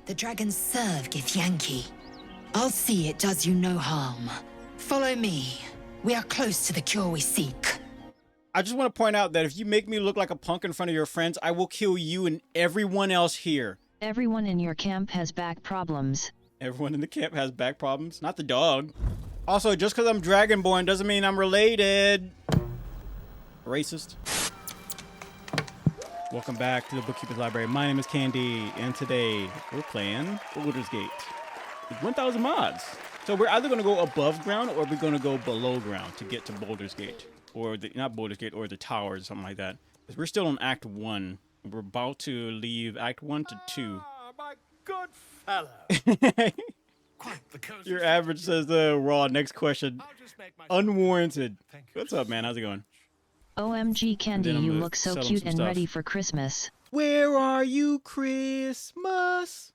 The dragons serve Githyanki. I'll see it does you no harm. Follow me. We are close to the cure we seek. I just want to point out that if you make me look like a punk in front of your friends, I will kill you and everyone else here. Everyone in your camp has back problems. Everyone in the camp has back problems, not the dog. Also, just because I'm Dragonborn doesn't mean I'm related. Racist. Welcome back to the Bookkeeper's Library. My name is Candy, and today we're playing Baldur's Gate with 1,000 mods. So we're either going to go above ground or we're going to go below ground to get to Baldur's Gate. Or the, not Baldur's Gate, or the towers, or something like that. Because we're still in Act 1. We're about to leave Act 1 to 2. Ah, my good fella. Quite the cozy. Your average says raw. Next question. Unwarranted. What's up, man? How's it going? OMG Candy, you look so cute and ready for Christmas. Where are you, Christmas?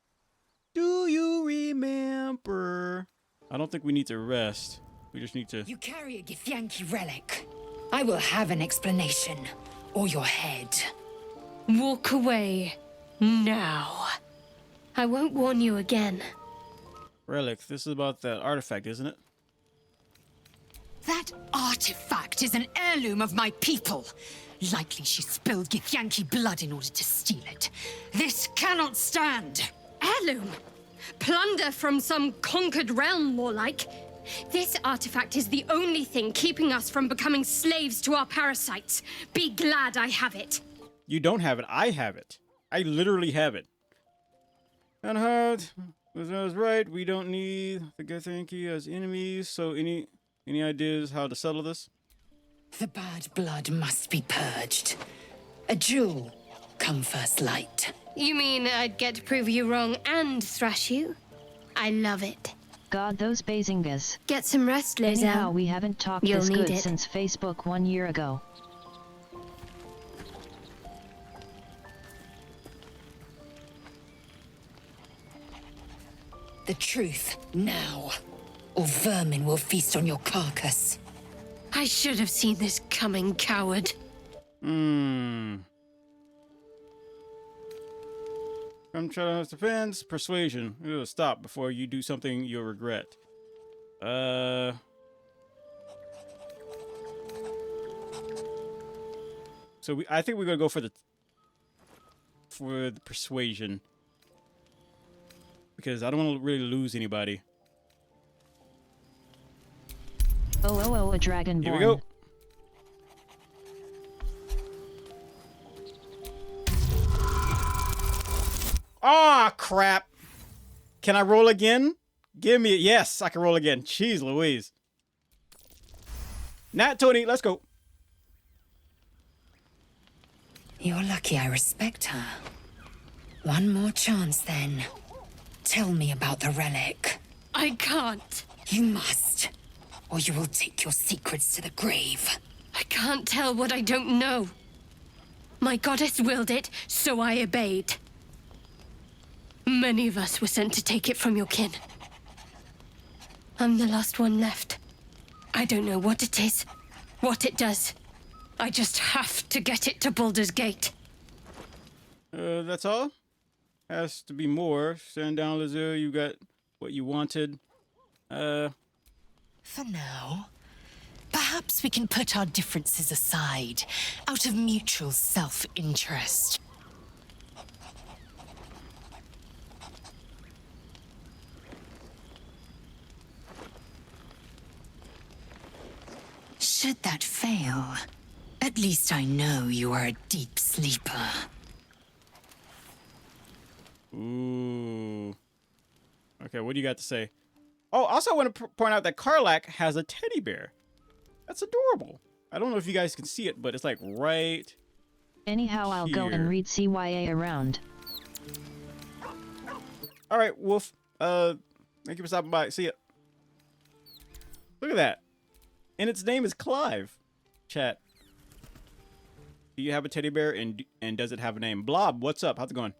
Do you remember? I don't think we need to rest. We just need to... You carry a Githyanki relic. I will have an explanation. Or your head. Walk away. Now. I won't warn you again. Relic. This is about that artifact, isn't it? That artifact is an heirloom of my people. Likely she spilled Githyanki blood in order to steal it. This cannot stand. Heirloom? Plunder from some conquered realm, more like. This artifact is the only thing keeping us from becoming slaves to our parasites. Be glad I have it. You don't have it. I have it. I literally have it. And hard. I was right. We don't need the Githyanki as enemies. So any ideas how to settle this? The bad blood must be purged. A jewel come first light. You mean I'd get to prove you wrong and thrash you? I love it. God, those Bazingas. Get some rest, Lizelle. Anyhow, we haven't talked You'll this need good it. since Facebook 1 year ago. The truth, now. Or vermin will feast on your carcass. I should have seen this coming, coward. Come try to defense. Persuasion. It'll stop before you do something you'll regret. So I think we're gonna go for the persuasion. Because I don't want to really lose anybody. Oh, a dragon Here we born. go. Ah, crap. Can I roll again? Give me it. Yes, I can roll again. Jeez Louise. Nat 20, let's go. You're lucky I respect her. One more chance, then. Tell me about the relic. I can't. You must, or you will take your secrets to the grave. I can't tell what I don't know. My goddess willed it, so I obeyed. Many of us were sent to take it from your kin. I'm the last one left. I don't know what it is, what it does. I just have to get it to Baldur's Gate. That's all? Has to be more. Stand down, Lazure. You got what you wanted. For now, perhaps we can put our differences aside, out of mutual self-interest. Should that fail, at least I know you are a deep sleeper. Ooh. Okay, what do you got to say? Oh, also I want to point out that Karlach has a teddy bear. That's adorable. I don't know if you guys can see it, but it's like right Anyhow, I'll go here. and read CYA around. All right, Wolf. Thank you for stopping by. See ya. Look at that. And its name is Clive. Chat. Do you have a teddy bear and does it have a name? Blob, what's up? How's it going?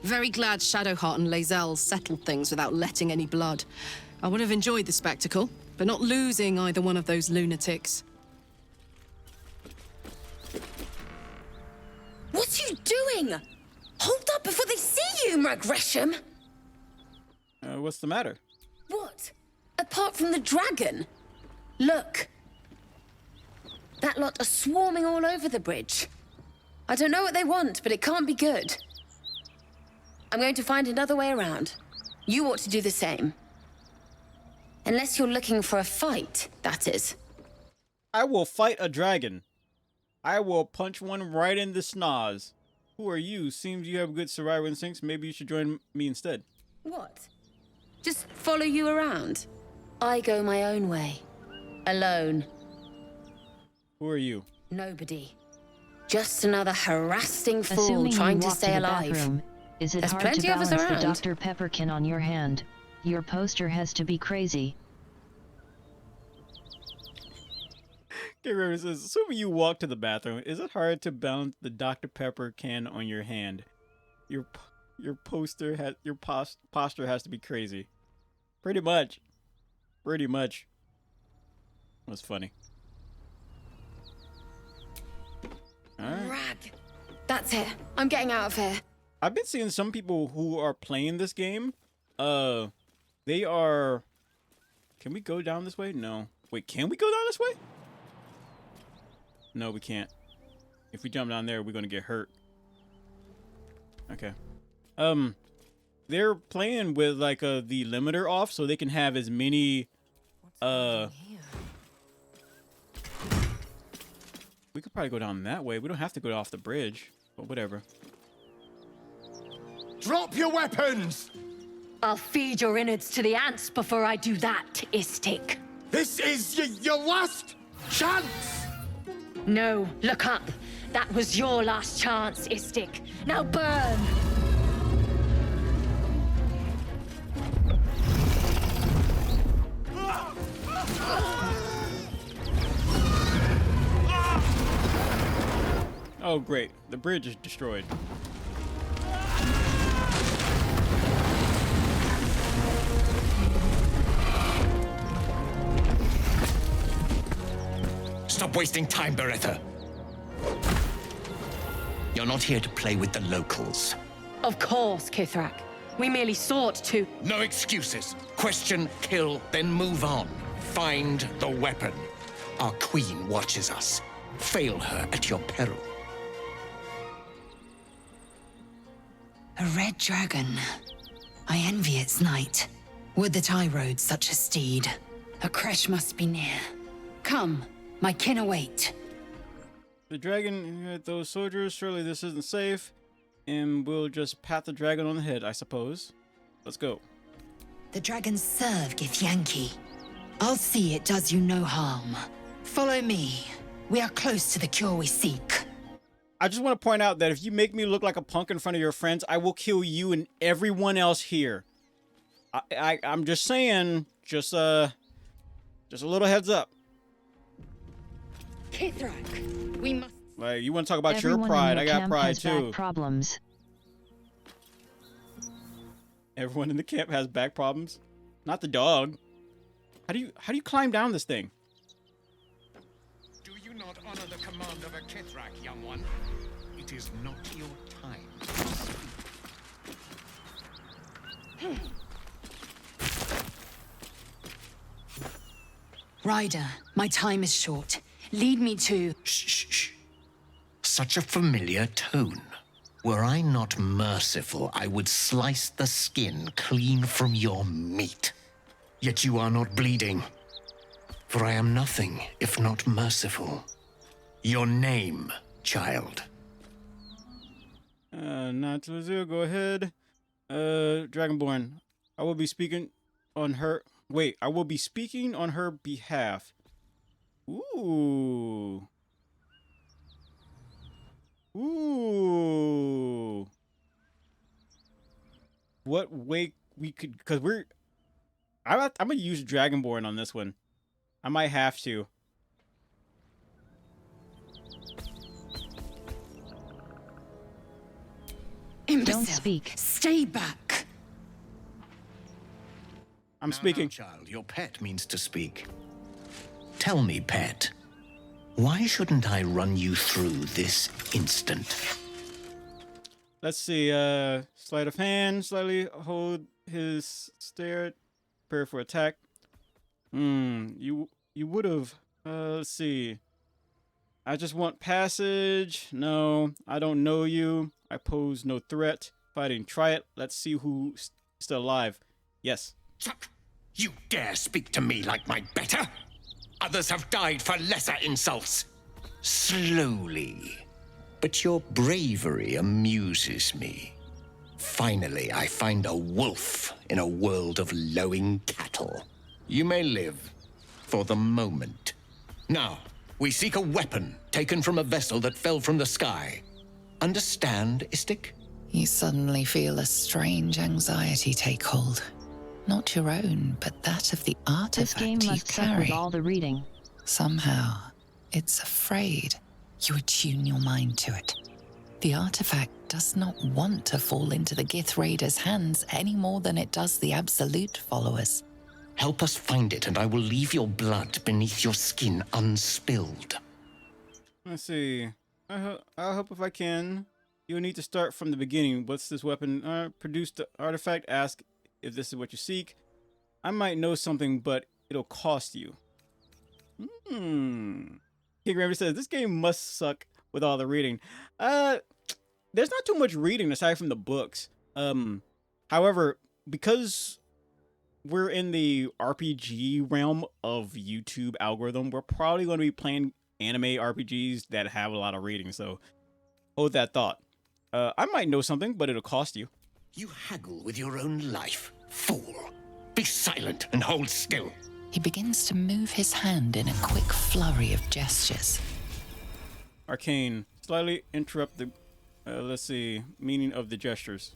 Very glad Shadowheart and Lazelle settled things without letting any blood. I would have enjoyed the spectacle, but not losing either one of those lunatics. you doing? Hold up before they see you, Gresham. What's the matter? What? Apart from the dragon? Look. That lot are swarming all over the bridge. I don't know what they want, but it can't be good. I'm going to find another way around. You ought to do the same. Unless you're looking for a fight, that is. I will fight a dragon. I will punch one right in the schnoz. Who are you? Seems you have good survival instincts. Maybe you should join me instead. What? Just follow you around? I go my own way. Alone. Who are you? Nobody. Just another harassing fool Assuming trying you to walk stay to the alive. bathroom, is it There's hard plenty to of us balance the around. Dr. Pepperkin on your hand? Your poster has to be crazy. Okay, River says, assuming you walk to the bathroom, is it hard to balance the Dr. Pepper can on your hand? Your posture has to be crazy. Pretty much. Pretty much. That's funny. Alright. Rag. That's it. I'm getting out of here. I've been seeing some people who are playing this game. They are... Can we go down this way? No. Wait, can we go down this way? No, we can't. If we jump down there, we're gonna get hurt. Okay. They're playing with like the limiter off, so they can have as many. We could probably go down that way. We don't have to go off the bridge, but whatever. Drop your weapons! I'll feed your innards to the ants before I do that, Istik. This is your last chance! No, look up. That was your last chance, Istik. Now burn! Oh, great. The bridge is destroyed. Stop wasting time, Beretta. You're not here to play with the locals. Of course, Kithrak. We merely sought to... No excuses. Question, kill, then move on. Find the weapon. Our queen watches us. Fail her at your peril. A red dragon. I envy its knight. Would that I rode such a steed. A creche must be near. Come, my kin await. The dragon, those soldiers, surely this isn't safe. And we'll just pat the dragon on the head, I suppose. Let's go. The dragons serve Githyanki. I'll see it does you no harm. Follow me. We are close to the cure we seek. I just want to point out that if you make me look like a punk in front of your friends, I will kill you and everyone else here. I'm just saying, just a little heads up. Kithrak, we must... Like, you want to talk about Everyone your pride? in I your got camp pride has back too. problems. Everyone in the camp has back problems. Not the dog. How do you climb down this thing? Do you not honor the command of a Kithrak, young one? It is not your time. Ryder, my time is short. Lead me to... Shh. Such a familiar tone. Were I not merciful, I would slice the skin clean from your meat. Yet you are not bleeding. For I am nothing if not merciful. Your name, child. Not to zero. Go ahead. Dragonborn. I will be speaking on her. Wait, I will be speaking on her behalf. Ooh. What way we could? Because I'm gonna use Dragonborn on this one. I might have to. Imbecile. Don't speak. Stay back. I'm Now, speaking. child, your pet means to speak. Tell me, pet, why shouldn't I run you through this instant? let's see. Sleight of hand. Slightly hold his stare. Prepare for attack. You would have. Let's see. I just want passage. No, I don't know you. I pose no threat. Fighting. Try it. Let's see who's still alive. Yes. Chuck, you dare speak to me like my better? Others have died for lesser insults. Slowly. But your bravery amuses me. Finally, I find a wolf in a world of lowing cattle. You may live for the moment. Now, we seek a weapon taken from a vessel that fell from the sky. Understand, Istik? You suddenly feel a strange anxiety take hold. Not your own, but that of the This artifact game you must suck carry. with all the reading. Somehow, it's afraid. You attune your mind to it. The artifact does not want to fall into the Gith Raiders' hands any more than it does the Absolute followers. Help us find it, and I will leave your blood beneath your skin unspilled. Let's see. I'll help if I can. You'll need to start from the beginning. What's this weapon? Produce the artifact. Ask if this is what you seek. I might know something, but it'll cost you. King Grammy says, this game must suck with all the reading. There's not too much reading aside from the books. However, because we're in the RPG realm of YouTube algorithm, we're probably going to be playing anime RPGs that have a lot of reading, so hold that thought. I might know something, but it'll cost you. You haggle with your own life, fool. Be silent and hold still. He begins to move his hand in a quick flurry of gestures. Arcane. Slightly interrupt the, let's see, meaning of the gestures.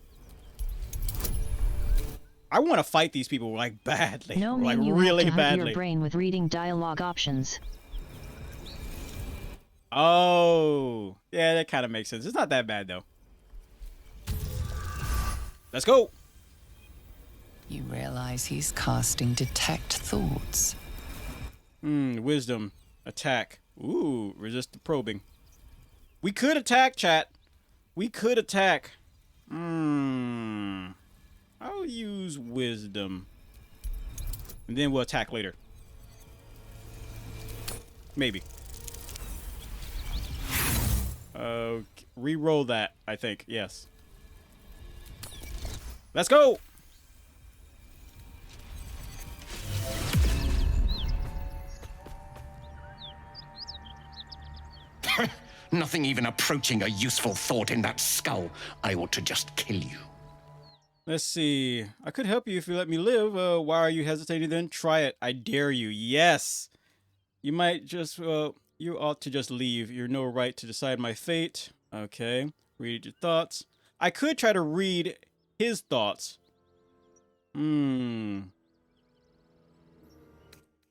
I want to fight these people, like, badly. No like, menu really have to badly. hurt your brain with reading dialogue options. Oh. Yeah, that kind of makes sense. It's not that bad, though. Let's go. You realize he's casting Detect Thoughts. Wisdom. Attack. Ooh, resist the probing. We could attack, chat. We could attack. I'll use wisdom. And then we'll attack later. Maybe. Re-roll that, I think. Yes. Let's go! Nothing even approaching a useful thought in that skull. I ought to just kill you. Let's see. I could help you if you let me live. Why are you hesitating then? Try it. I dare you. Yes! You might just, you ought to just leave. You're no right to decide my fate. Okay. Read your thoughts. I could try to read his thoughts.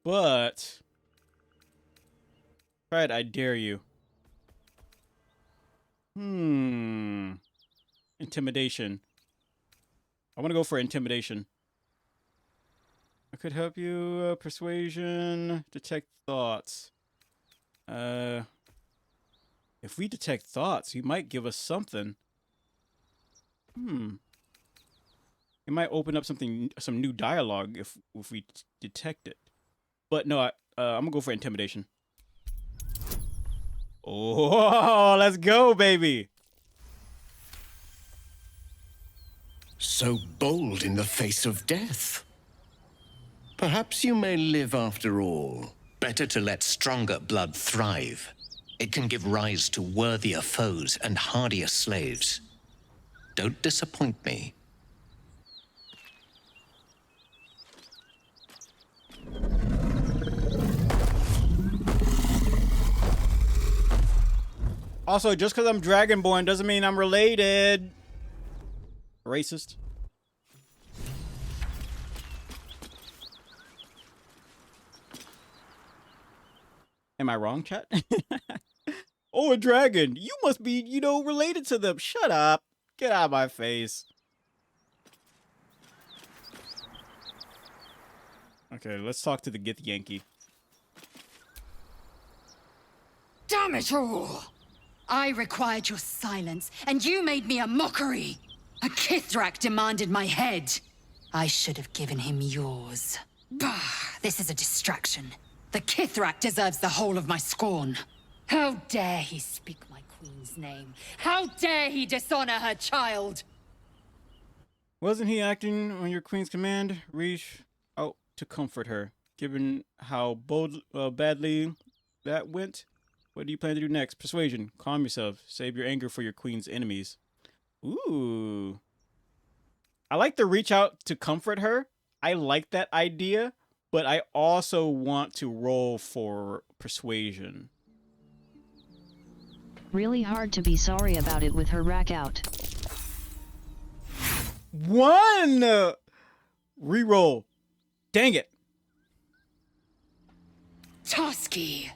But try it. I dare you. Intimidation. I want to go for intimidation. I could help you. Persuasion. Detect thoughts. If we detect thoughts, he might give us something. It might open up something, some new dialogue if we detect it. But no, I'm gonna go for intimidation. Oh, let's go, baby. So bold in the face of death. Perhaps you may live after all. Better to let stronger blood thrive. It can give rise to worthier foes and hardier slaves. Don't disappoint me. Also, just because I'm Dragonborn doesn't mean I'm related. Racist. Am I wrong, chat? Oh, a dragon. You must be, you know, related to them. Shut up. Get out of my face. Okay, let's talk to the Gith Yankee. Damn it all! I required your silence, and you made me a mockery. A Kithrak demanded my head. I should have given him yours. Bah, this is a distraction. The Kithrak deserves the whole of my scorn. How dare he speak my queen's name? How dare he dishonor her child? Wasn't he acting on your queen's command? Reach out to comfort her. Given how badly that went, what do you plan to do next? Persuasion. Calm yourself. Save your anger for your queen's enemies. Ooh. I like to reach out to comfort her. I like that idea, but I also want to roll for persuasion. Really hard to be sorry about it with her rack out. 1! Reroll. Dang it. Tosky,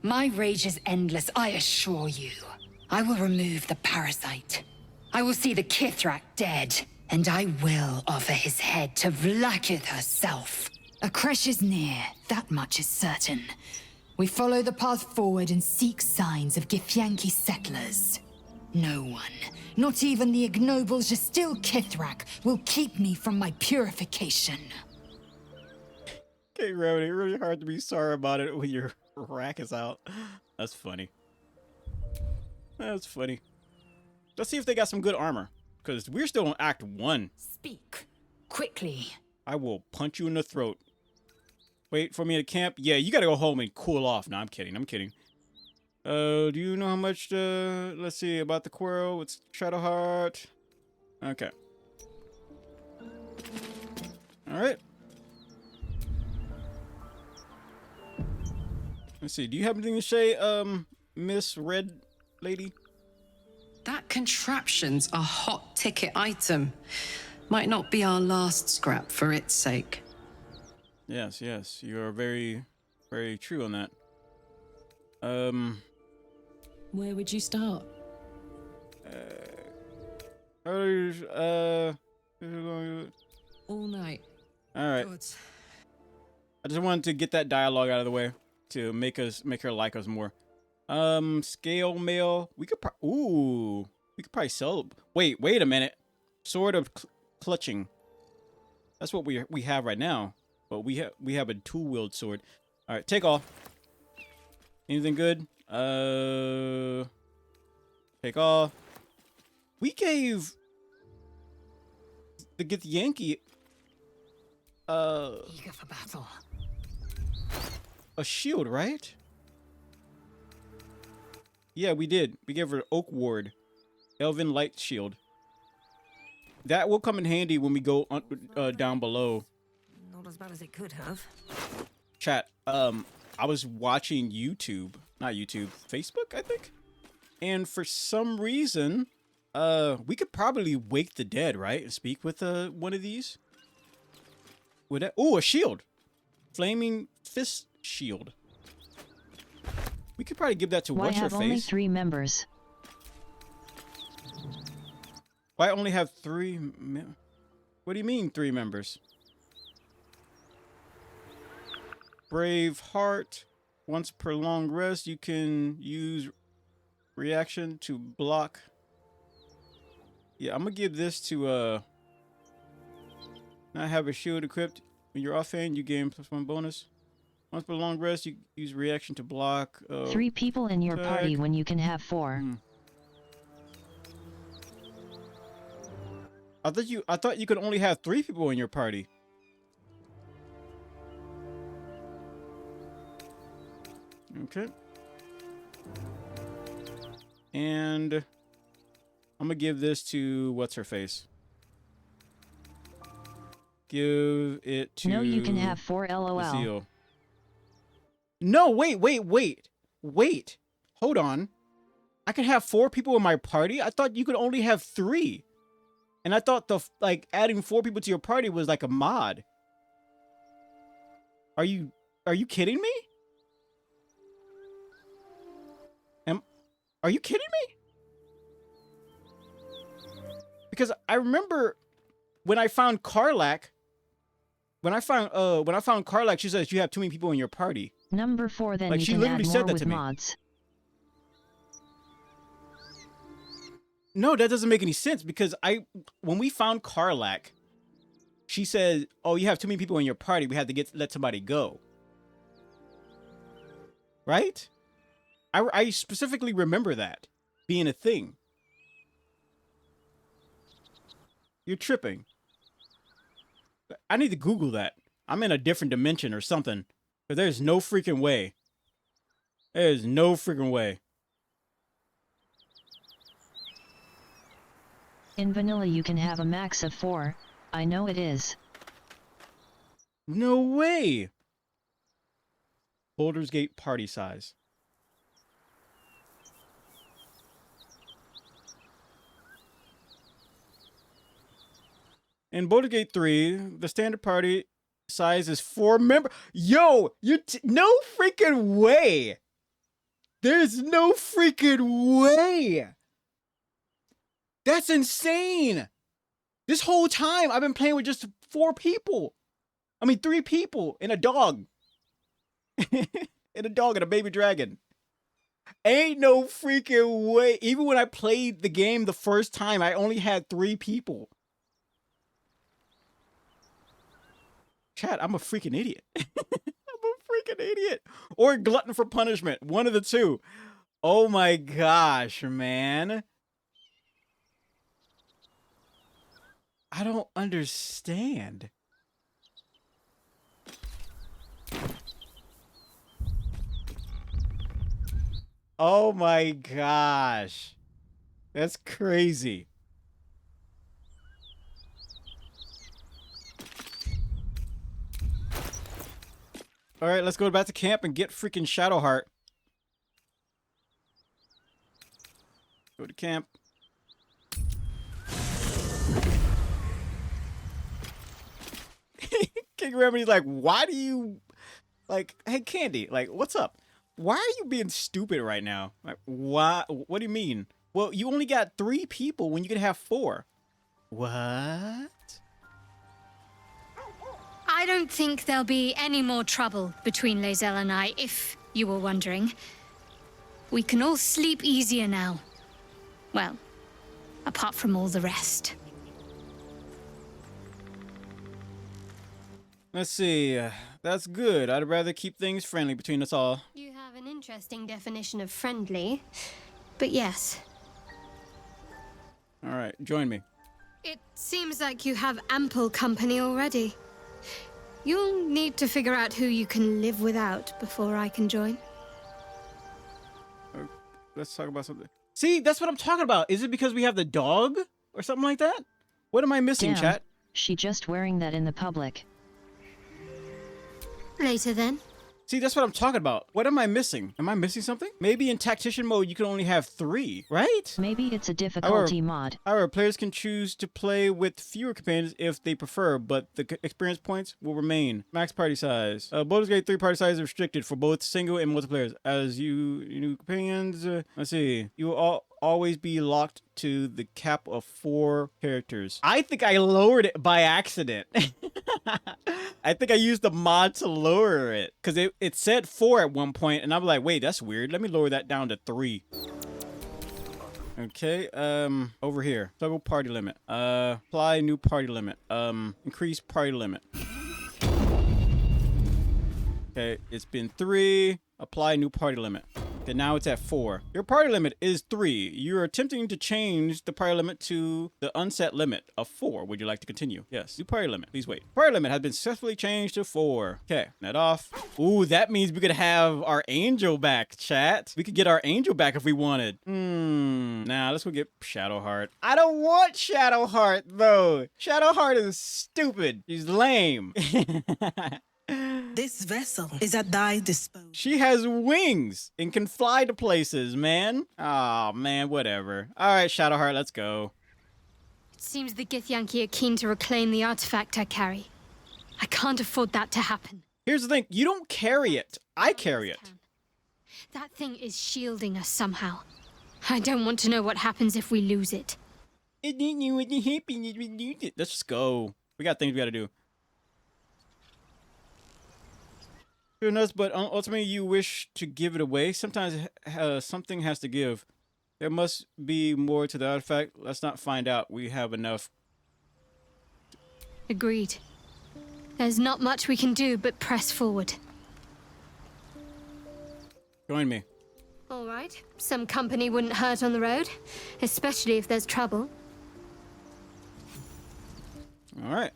my rage is endless, I assure you. I will remove the parasite. I will see the Kithrak dead, and I will offer his head to Vlaakith herself. Akresh is near, that much is certain. We follow the path forward and seek signs of Githyanki settlers. No one, not even the ignoble Jastil Kithrak, will keep me from my purification. Okay, Remedy, really hard to be sorry about it when your rack is out. That's funny. That's funny. Let's see if they got some good armor, because we're still on Act 1. Speak, quickly. I will punch you in the throat. Wait for me to camp? Yeah, you gotta go home and cool off. No, I'm kidding. I'm kidding. Do you know how much, let's see, about the quarrel with Shadowheart? Okay. Alright. Let's see, do you have anything to say, Miss Red Lady? That contraption's a hot ticket item. Might not be our last scrap for its sake. Yes, yes, you are very, very true on that. Where would you start? All All night. right. Good. I just wanted to get that dialogue out of the way to make her like us more. Scale mail. We could probably sell. Wait a minute. Sword of clutching. That's what we have right now. But we have a two-wielded sword. All right, take off. Anything good? Take off. We gave the Githyanki Eager for battle. a shield, right? Yeah, we did. We gave her Oak Ward, Elven Light Shield. That will come in handy when we go down below. Not as bad as it could have. Chat. I was watching Facebook, I think, and for some reason, we could probably wake the dead, right, and speak with one of these. Would that? Oh, a shield, flaming fist shield. We could probably give that to Why what's her have only face. 3 members? Why only have 3? What do you mean 3 members? Brave heart. Once per long rest, you can use reaction to block. Yeah, I'm gonna give this to not have a shield equipped. When you're offhand, you gain +1 bonus. Once per long rest, you use reaction to block. 3 people in your party attack. when you can have 4. I thought you could only have 3 people in your party. Okay. And I'm gonna give this to what's her face. Give it to. No, you can have 4 LOL. Azil. No, wait. Hold on. I can have 4 people in my party? I thought you could only have 3. And I thought adding 4 people to your party was like a mod. Are you kidding me? Are you kidding me? Because I remember when I found Karlak, she says you have too many people in your party. Number 4, then Like, you she can literally add said more that with to me. mods. No, that doesn't make any sense because when we found Karlak, she said, "Oh, you have too many people in your party. We had to let somebody go." Right? I specifically remember that being a thing. You're tripping. I need to Google that. I'm in a different dimension or something. But there's no freaking way. There's no freaking way. In vanilla you can have a max of 4. I know it is. No way. Baldur's Gate party size. In Baldur Gate 3, the standard party size is 4 members. Yo, no freaking way. There's no freaking way. That's insane. This whole time I've been playing with just 4 people. I mean, 3 people and a dog. And a dog and a baby dragon. Ain't no freaking way. Even when I played the game the first time, I only had 3 people. Chat, I'm a freaking idiot. I'm a freaking idiot. Or a glutton for punishment. One of the two. Oh my gosh, man. I don't understand. Oh my gosh. That's crazy. All right, let's go back to camp and get freaking Shadowheart. Go to camp. King Remedy's like, why do you... Like, hey, Candy, like, what's up? Why are you being stupid right now? Like, why? What do you mean? Well, you only got 3 people when you could have 4. What? I don't think there'll be any more trouble between Lae'zel and I, if you were wondering. We can all sleep easier now. Well, apart from all the rest. Let's see. That's good. I'd rather keep things friendly between us all. You have an interesting definition of friendly, but yes. All right, join me. It seems like you have ample company already. You'll need to figure out who you can live without before I can join. Let's talk about something. See, that's what I'm talking about. Is it because we have the dog or something like that? What am I missing, Damn, chat? she just wearing that in the public. Later then. See, that's what I'm talking about. What am I missing? Am I missing something? Maybe in tactician mode, you can only have 3, right? Maybe it's a difficulty mod. However, players can choose to play with fewer companions if they prefer, but the experience points will remain. Max party size. Baldur's Gate 3 party size is restricted for both single and multiplayer. As you new companions, let's see. You will always be locked to the cap of 4 characters. I think I lowered it by accident. I think I used the mod to lower it because it said 4 at one point, and I'm like, wait, that's weird. Let me lower that down to 3. Okay, over here. Toggle party limit. Apply new party limit. Increase party limit. Okay, it's been 3. Apply new party limit. Okay, now it's at 4. Your party limit is 3. You're attempting to change the party limit to the unset limit of 4. Would you like to continue? Yes. New party limit. Please wait. Party limit has been successfully changed to 4. Okay, net off. Ooh, that means we could have our angel back, chat. We could get our angel back if we wanted. Nah, let's go get Shadowheart. I don't want Shadowheart, though. Shadowheart is stupid. She's lame. This vessel is at thy disposal. She has wings and can fly to places, man. Oh, man, whatever. All right, Shadowheart, let's go. It seems the Githyanki are keen to reclaim the artifact I carry. I can't afford that to happen. Here's the thing. You don't carry it. I carry it. That thing is shielding us somehow. I don't want to know what happens if we lose it. Let's just go. We got things we gotta do. But ultimately you wish to give it away. Sometimes something has to give. There must be more to the artifact. Let's not find out. We have enough. Agreed. There's not much we can do but press forward. Join me. All right. Some company wouldn't hurt on the road, especially if there's trouble. All right.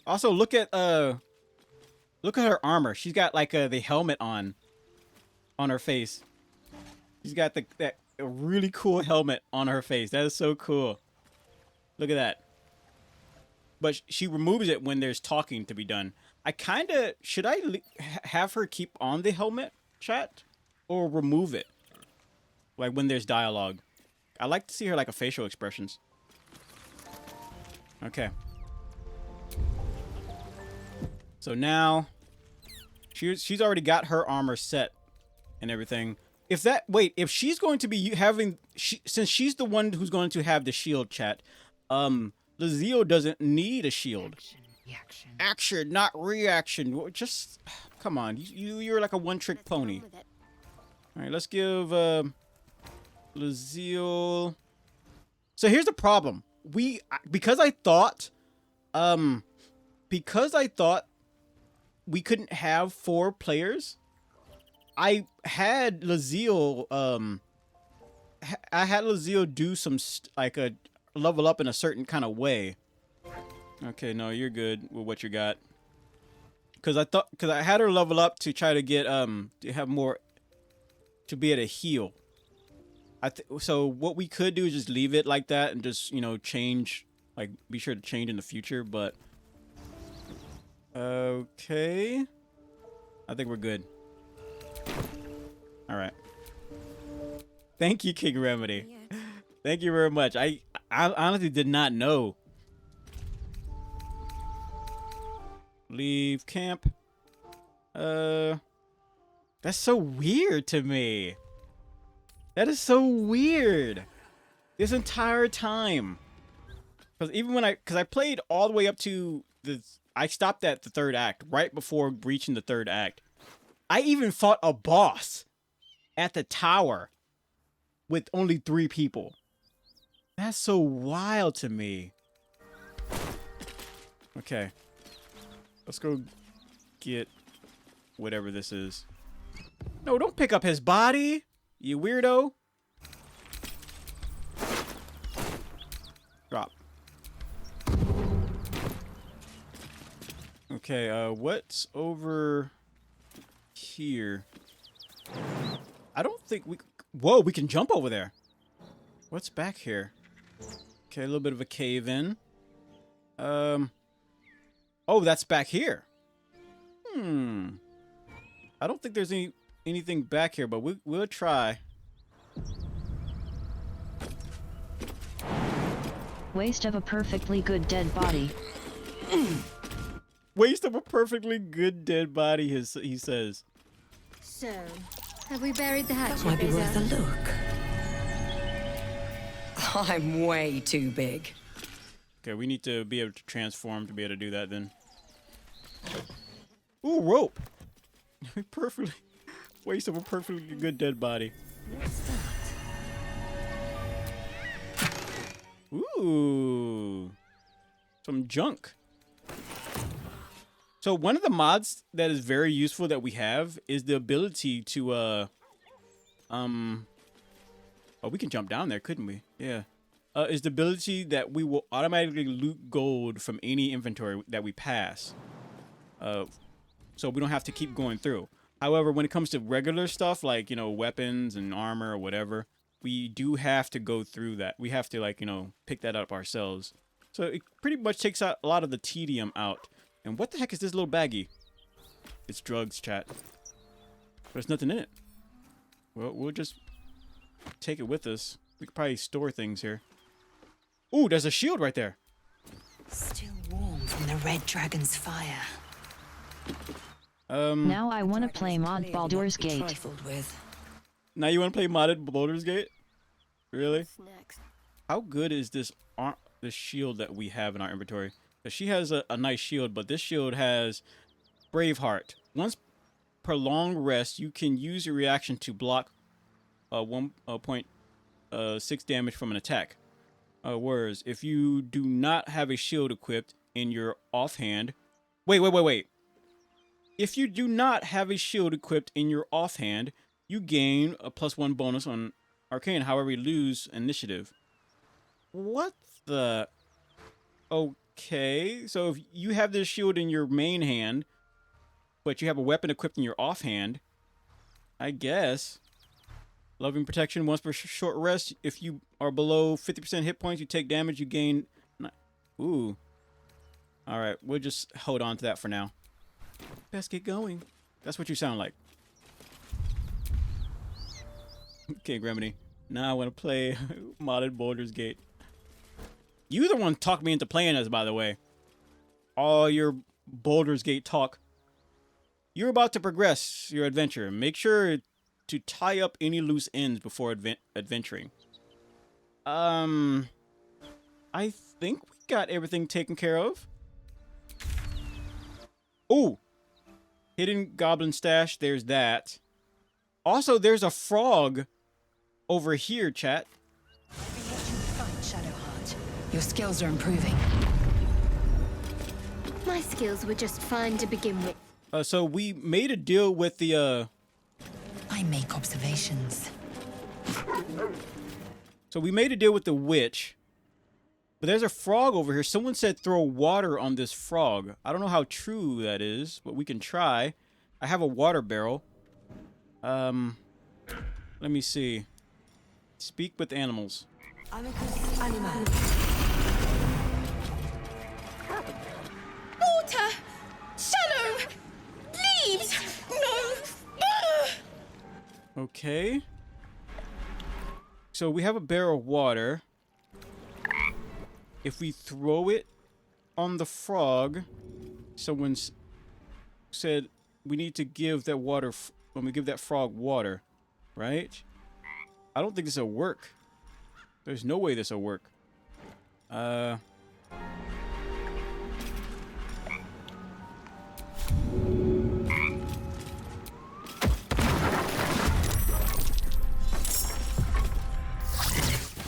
Also, look at her armor. She's got like the helmet on her face. She's got that really cool helmet on her face. That is so cool. Look at that. But she removes it when there's talking to be done. I kind of should have her keep on the helmet, chat, or remove it like when there's dialogue. I like to see her like a facial expressions. Okay. So now she's already got her armor set and everything. If she's going to be since she's the one who's going to have the shield, chat, Lazio doesn't need a shield. Action, not reaction. Just come on. You're like a one-trick pony. All right, let's give Lazio. So here's the problem. Because I thought we couldn't have 4 players. I had Lazio do some like a level up in a certain kind of way. Okay, no, you're good with what you got. Cause I had her level up to try to get to have more to be able to heal. So what we could do is just leave it like that and just, you know, change, like be sure to change in the future, but okay. I think we're good. All right. Thank you, King Remedy. Thank you very much. I honestly did not know. Leave camp. That's so weird to me. That is so weird. This entire time. Because even when I played all the way up to I stopped at the 3rd act, right before reaching the 3rd act. I even fought a boss at the tower with only 3 people. That's so wild to me. Okay. Let's go get whatever this is. No, don't pick up his body, you weirdo. Drop. Okay, what's over here? I don't think we... Whoa, we can jump over there. What's back here? Okay, a little bit of a cave in. Oh, that's back here. I don't think there's anything back here, but we'll try. Waste of a perfectly good dead body. Waste of a perfectly good dead body, he says. So, have we buried the hatchet? Might be worth a look. I'm way too big. Okay, we need to be able to transform to be able to do that then. Ooh, rope. Perfectly. Waste of a perfectly good dead body. What's that? Ooh. Some junk. So one of the mods that is very useful that we have is the ability to oh, we can jump down there, couldn't we? Yeah. Is the ability that we will automatically loot gold from any inventory that we pass. So we don't have to keep going through. However, when it comes to regular stuff like, you know, weapons and armor or whatever, we do have to go through that. We have to, like, you know, pick that up ourselves. So it pretty much takes out a lot of the tedium out. And what the heck is this little baggie? It's drugs, chat. There's nothing in it. Well, we'll just take it with us. We could probably store things here. Ooh, there's a shield right there. Still warm from the red dragon's fire. Now I want to play mod Baldur's Gate. Trifled with. Now you want to play modded Baldur's Gate? Really? What's next? How good is this shield that we have in our inventory? 'Cause she has a nice shield, but this shield has Braveheart. Once prolonged rest, you can use your reaction to block 1.6 damage from an attack. Whereas if you do not have a shield equipped in your offhand, wait. If you do not have a shield equipped in your offhand, you gain a +1 bonus on arcane. However, you lose initiative. What the? Okay, so if you have this shield in your main hand, but you have a weapon equipped in your offhand, I guess. Loving protection once per short rest. If you are below 50% hit points, you take damage. You gain. Ooh. All right, we'll just hold on to that for now. Best get going. That's what you sound like. Okay, Remedy. Now I want to play modded Baldur's Gate. You the one talked me into playing this, by the way. All your Baldur's Gate talk. You're about to progress your adventure. Make sure to tie up any loose ends before adventuring. I think we got everything taken care of. Ooh. Hidden goblin stash. There's that. Also, there's a frog over here, chat. Fight, Shadowheart. Your skills are improving. My skills were just fine to begin with. So we made a deal with the I make observations. So we made a deal with the witch. But there's a frog over here. Someone said throw water on this frog. I don't know how true that is, but we can try. I have a water barrel. Let me see. Speak with animals. Water! Shadow! Leaves! No! Okay. So we have a barrel of water. If we throw it on the frog, someone said we need to give that water, when we give that frog water, right? I don't think this will work. There's no way this will work.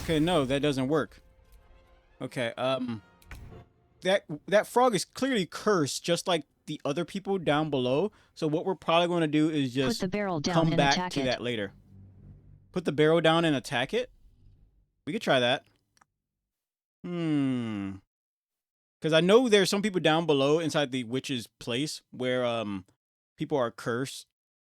Okay, no, that doesn't work. Okay, that frog is clearly cursed, just like the other people down below. So what we're probably going to do is just put the barrel down come and back attack to it. that later. Put the barrel down and attack it? We could try that. Because I know there's some people down below inside the witch's place where people are cursed.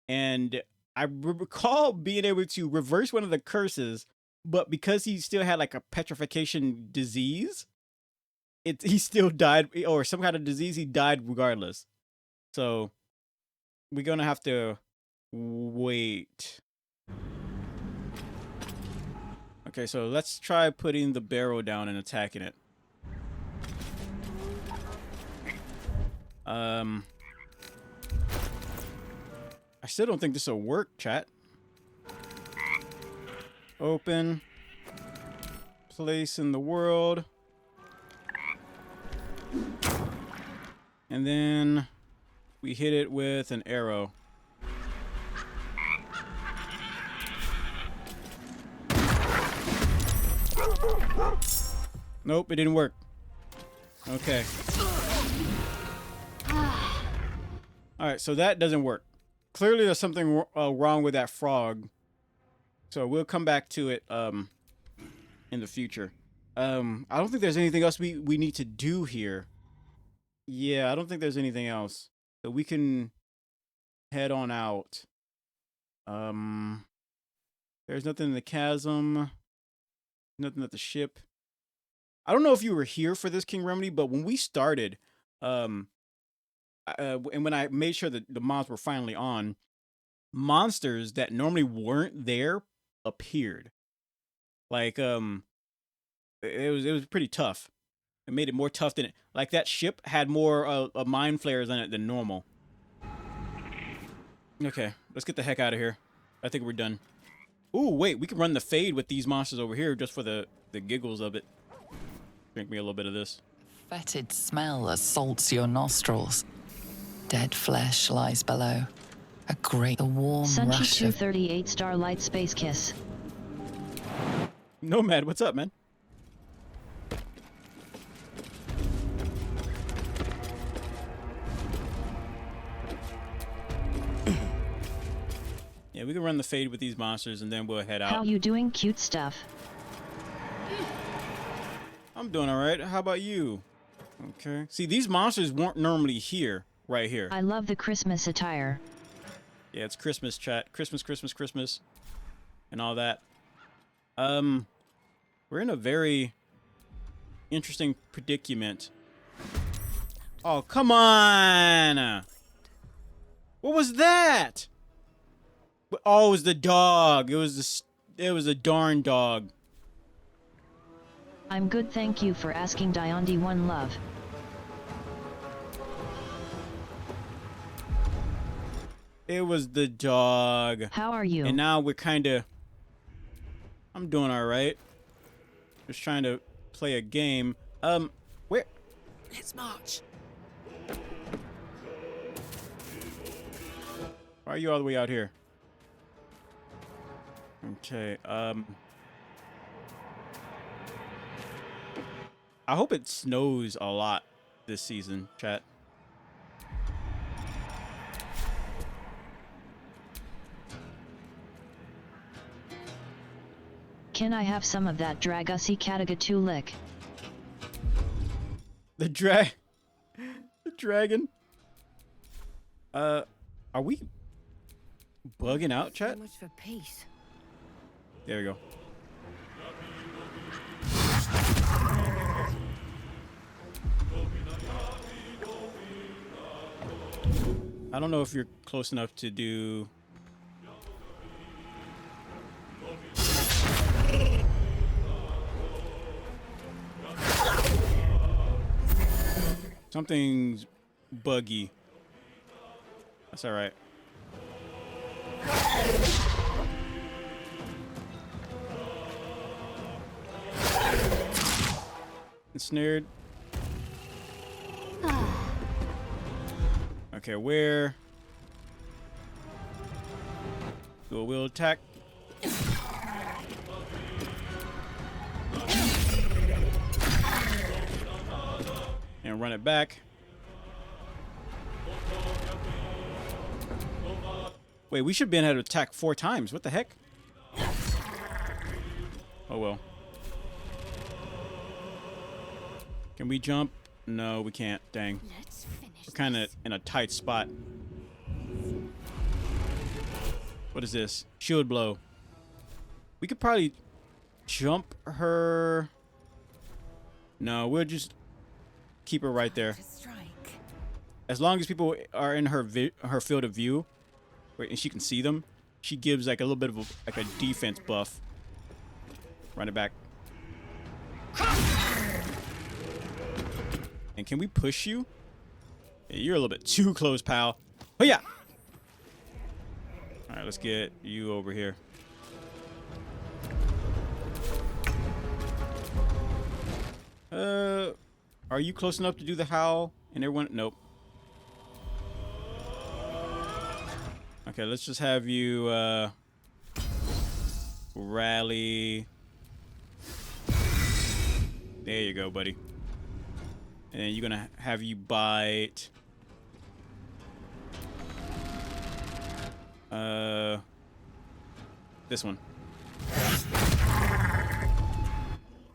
And I recall being able to reverse one of the curses, but because he still had like a petrification disease, he still died, or some kind of disease, he died regardless. So we're gonna have to wait. Okay, so let's try putting the barrel down and attacking it. I still don't think this will work, chat. Open. Place in the world. And then we hit it with an arrow. Nope, it didn't work. Okay. Alright, so that doesn't work. Clearly there's something wrong with that frog. So we'll come back to it in the future. I don't think there's anything else we need to do here. Yeah, I don't think there's anything else. So we can head on out. There's nothing in the chasm. Nothing at the ship. I don't know if you were here for this, King Remedy, but when we started, and when I made sure that the mods were finally on, monsters that normally weren't there appeared. Like, it was pretty tough. It made it more tough than it. Like, that ship had more mind flayers on it than normal. Okay, let's get the heck out of here. I think we're done. Ooh, wait, we can run the fade with these monsters over here just for the giggles of it. Drink me a little bit of this. Fetid smell assaults your nostrils. Dead flesh lies below. A great, the warm Sunchi rush of 238 Starlight Space Kiss. Nomad, what's up, man? Yeah, we can run the fade with these monsters and then we'll head out. How you doing, cute stuff? I'm doing all right. How about you? Okay. See, these monsters weren't normally here, right here. I love the Christmas attire. Yeah, it's Christmas, chat. Christmas, Christmas, Christmas, and all that. We're in a very interesting predicament. Oh, come on! What was that? Oh, it was the dog. It was the darn dog. I'm good, thank you for asking. Diondi one love. It was the dog. How are you? And now we're kinda... I'm doing alright. Just trying to play a game. Where? Let's march. Why are you all the way out here? Okay, I hope it snows a lot this season, chat. Can I have some of that Dragussi Katagatu lick? The dragon. Are we bugging out, chat? So much for peace. There we go. I don't know if you're close enough to do... Something's buggy. That's all right. Ensnared. Okay, where? Do a wheel attack. And run it back. Wait, we should have been able to attack 4 times. What the heck? Oh well. Can we jump? No, we can't. Dang. We're kind of in a tight spot. What is this? Shield blow. We could probably jump her. No, we'll just keep her right there. As long as people are in her her field of view, and she can see them, she gives like a little bit of a defense buff. Run it back. And can we push you? Yeah, you're a little bit too close, pal. Oh yeah. All right, let's get you over here. Are you close enough to do the howl? And everyone, nope. Okay, let's just have you rally. There you go, buddy. And you're gonna have you bite. This one.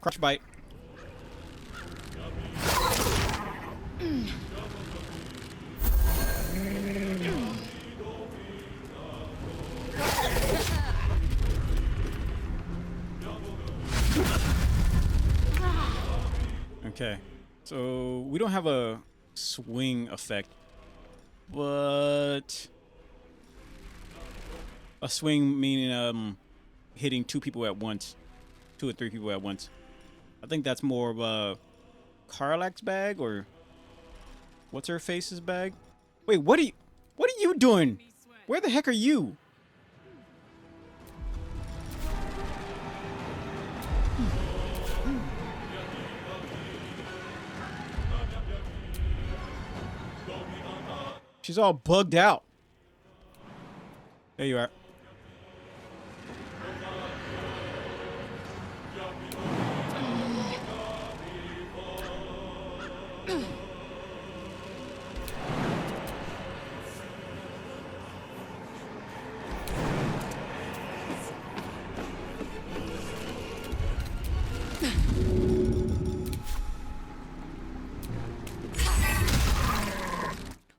Crush bite. Okay, so we don't have a swing effect, but a swing meaning hitting 2 people at once, 2 or 3 people at once. I think that's more of a Karlak's bag, or what's her face's bag? Wait, what are you doing? Where the heck are you? She's all bugged out. There you are.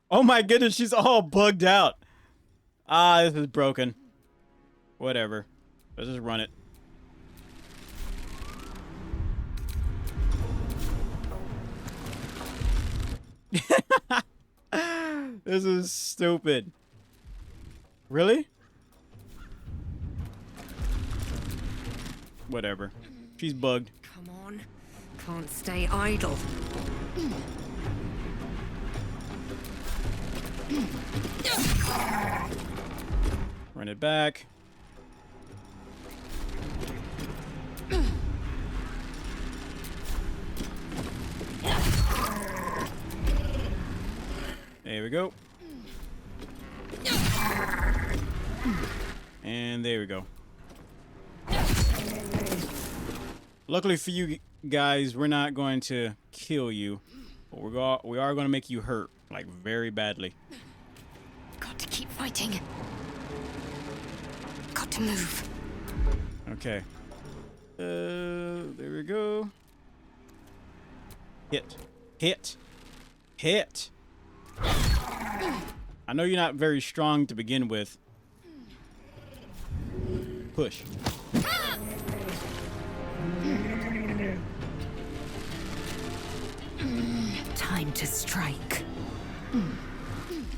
Oh my goodness, she's all bugged out. Ah, this is broken. Whatever. Let's just run it. This is stupid. Really? Whatever. She's bugged. Come on. Can't stay idle. Run it back. There we go. And there we go. Luckily for you guys, we're not going to kill you, but we are going to make you hurt, like very badly. Got to keep fighting. Got to move. Okay. There we go. Hit. Hit. Hit. I know you're not very strong to begin with. Push. Time to strike.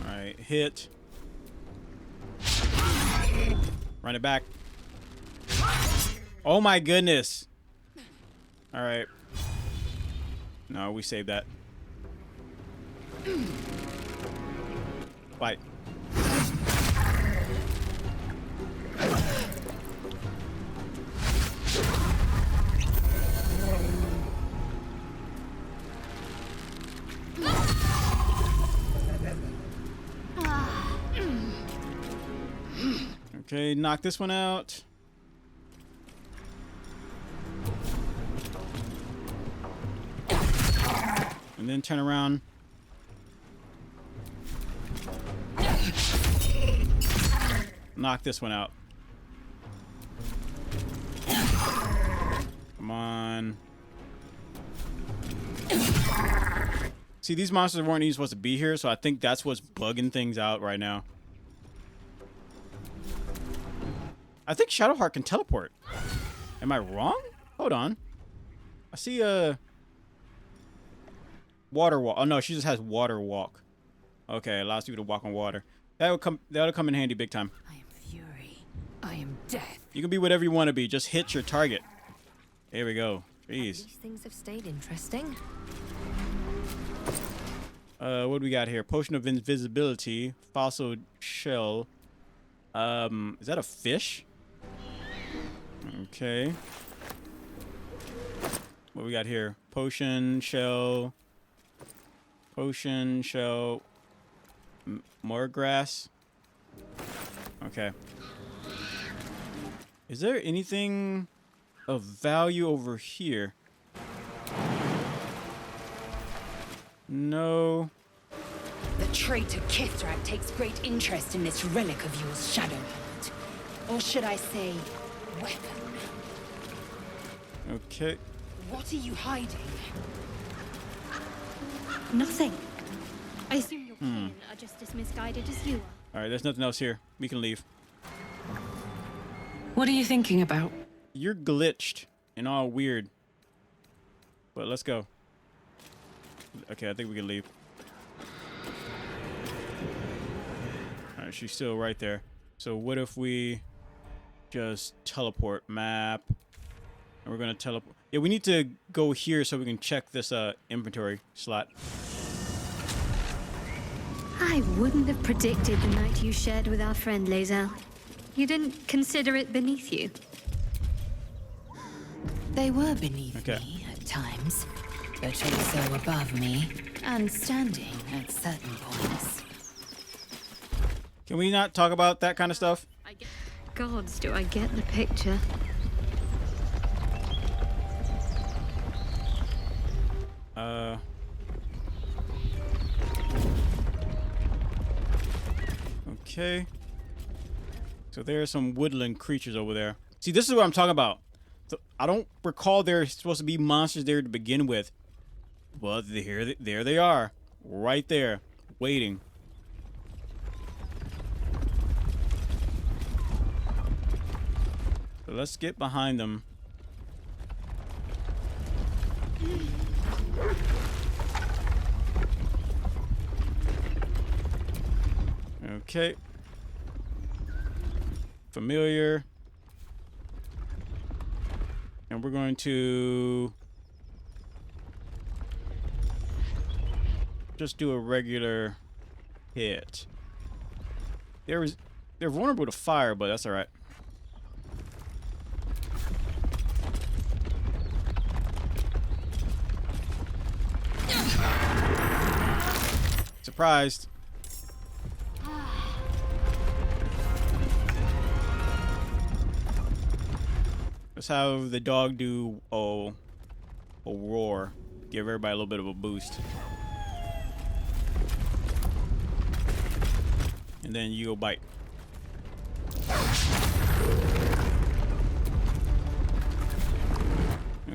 Alright, hit. Run it back. Oh my goodness. Alright. No, we saved that. Fight. Okay, knock this one out. And then turn around. Knock this one out. Come on. See, these monsters weren't even supposed to be here, so I think that's what's bugging things out right now. I think Shadowheart can teleport. Am I wrong? Hold on. I see a water walk. Oh no, she just has water walk. Okay, allows you to walk on water. That'll come in handy big time. I am fury. I am death. You can be whatever you want to be. Just hit your target. There we go. Jeez. These things have stayed interesting. What do we got here? Potion of invisibility, fossil shell. Is that a fish? Okay. What we got here? Potion shell. Potion shell. More grass. Okay. Is there anything of value over here? No. The traitor Kithrak takes great interest in this relic of yours, Shadowheart. Or should I say, weapon? Okay. What are you hiding? Nothing. I assume your kin are just as misguided as you are. Alright, there's nothing else here. We can leave. What are you thinking about? You're glitched and all weird. But let's go. Okay, I think we can leave. Alright, she's still right there. So what if we just teleport map? And we're gonna teleport. Yeah, we need to go here so we can check this inventory slot. I wouldn't have predicted the night you shared with our friend Lae'zel. You didn't consider it beneath you. They were beneath Okay. me at times, but also above me and standing at certain points. Can we not talk about that kind of stuff? Gods, do I get the picture? Okay. So there are some woodland creatures over there. See, this is what I'm talking about. So I don't recall there's supposed to be monsters there to begin with. Well, there they are. Right there. Waiting. So let's get behind them. Okay. Familiar. And we're going to just do a regular hit. They're vulnerable to fire, but that's all right. Surprised. Let's have the dog do a roar. Give everybody a little bit of a boost. And then you go bite.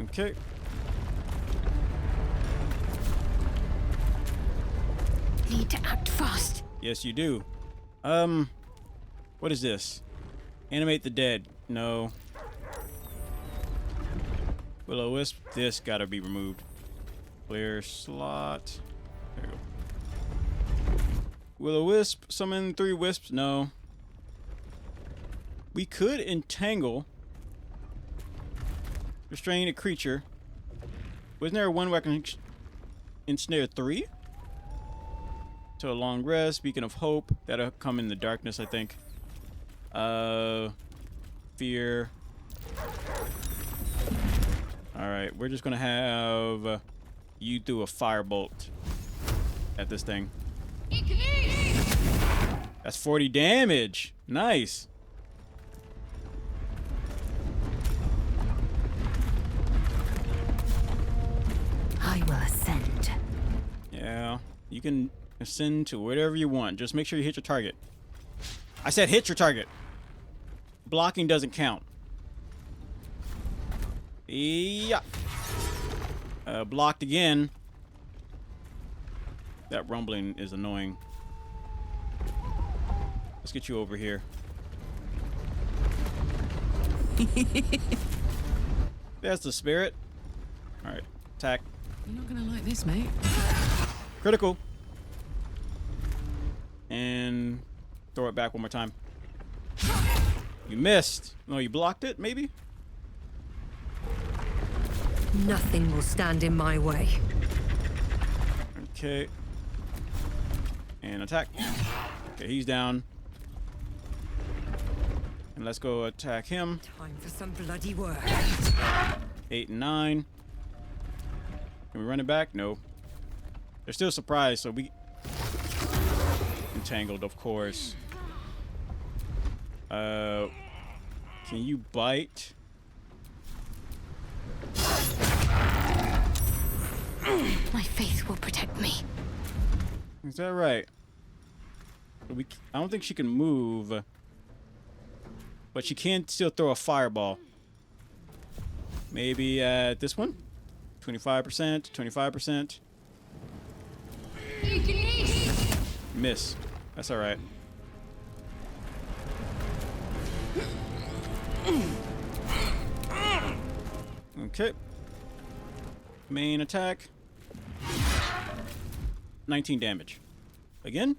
Okay. Need to act fast. Yes, you do. What is this? Animate the dead. No. Will-o-wisp. This gotta be removed. Clear slot. There you go. Will-o-wisp. Summon 3 wisps. No. We could entangle. Restrain a creature. Wasn't there one where I can ensnare 3? To a long rest. Beacon of hope. That'll come in the darkness, I think. Fear. Alright, we're just gonna have you do a firebolt at this thing. That's 40 damage. Nice. I will ascend. Yeah, you can ascend to whatever you want. Just make sure you hit your target. I said hit your target. Blocking doesn't count. Yeah. Blocked again. That rumbling is annoying. Let's get you over here. That's the spirit. Alright, attack. You're not gonna like this, mate. Critical. And throw it back one more time. You missed. No, you blocked it, maybe? Nothing will stand in my way. Okay. And attack. Okay, he's down. And let's go attack him. Time for some bloody work. 8 and 9. Can we run it back? No. They're still surprised, so we... Entangled, of course. Can you bite? My faith will protect me. Is that right? I don't think she can move. But she can still throw a fireball. Maybe at this one? 25%, 25%. Miss. That's alright. Okay. Main attack. 19 damage. Again?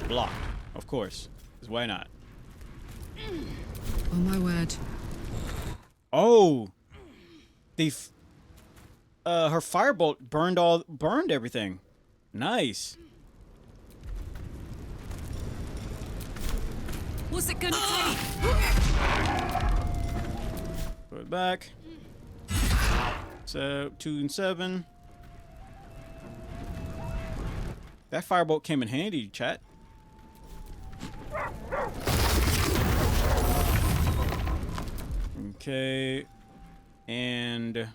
Blocked. Of course. 'Cause why not? Oh my word. Oh! Her firebolt burned everything. Nice. What's it gonna take? Put it back. So 2 and 7. That firebolt came in handy, chat. Okay. And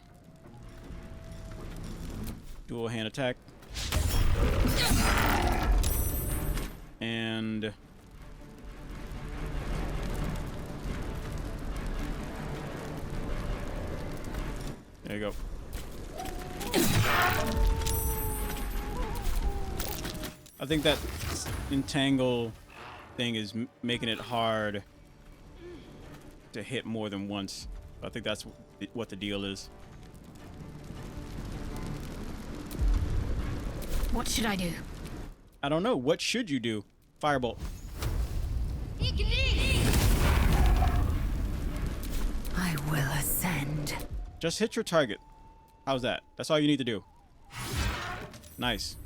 dual hand attack. And there you go. I think that entangle thing is making it hard to hit more than once. I think that's what the deal is. What should I do? I don't know. What should you do? Firebolt. I will ascend. Just hit your target. How's that? That's all you need to do. Nice.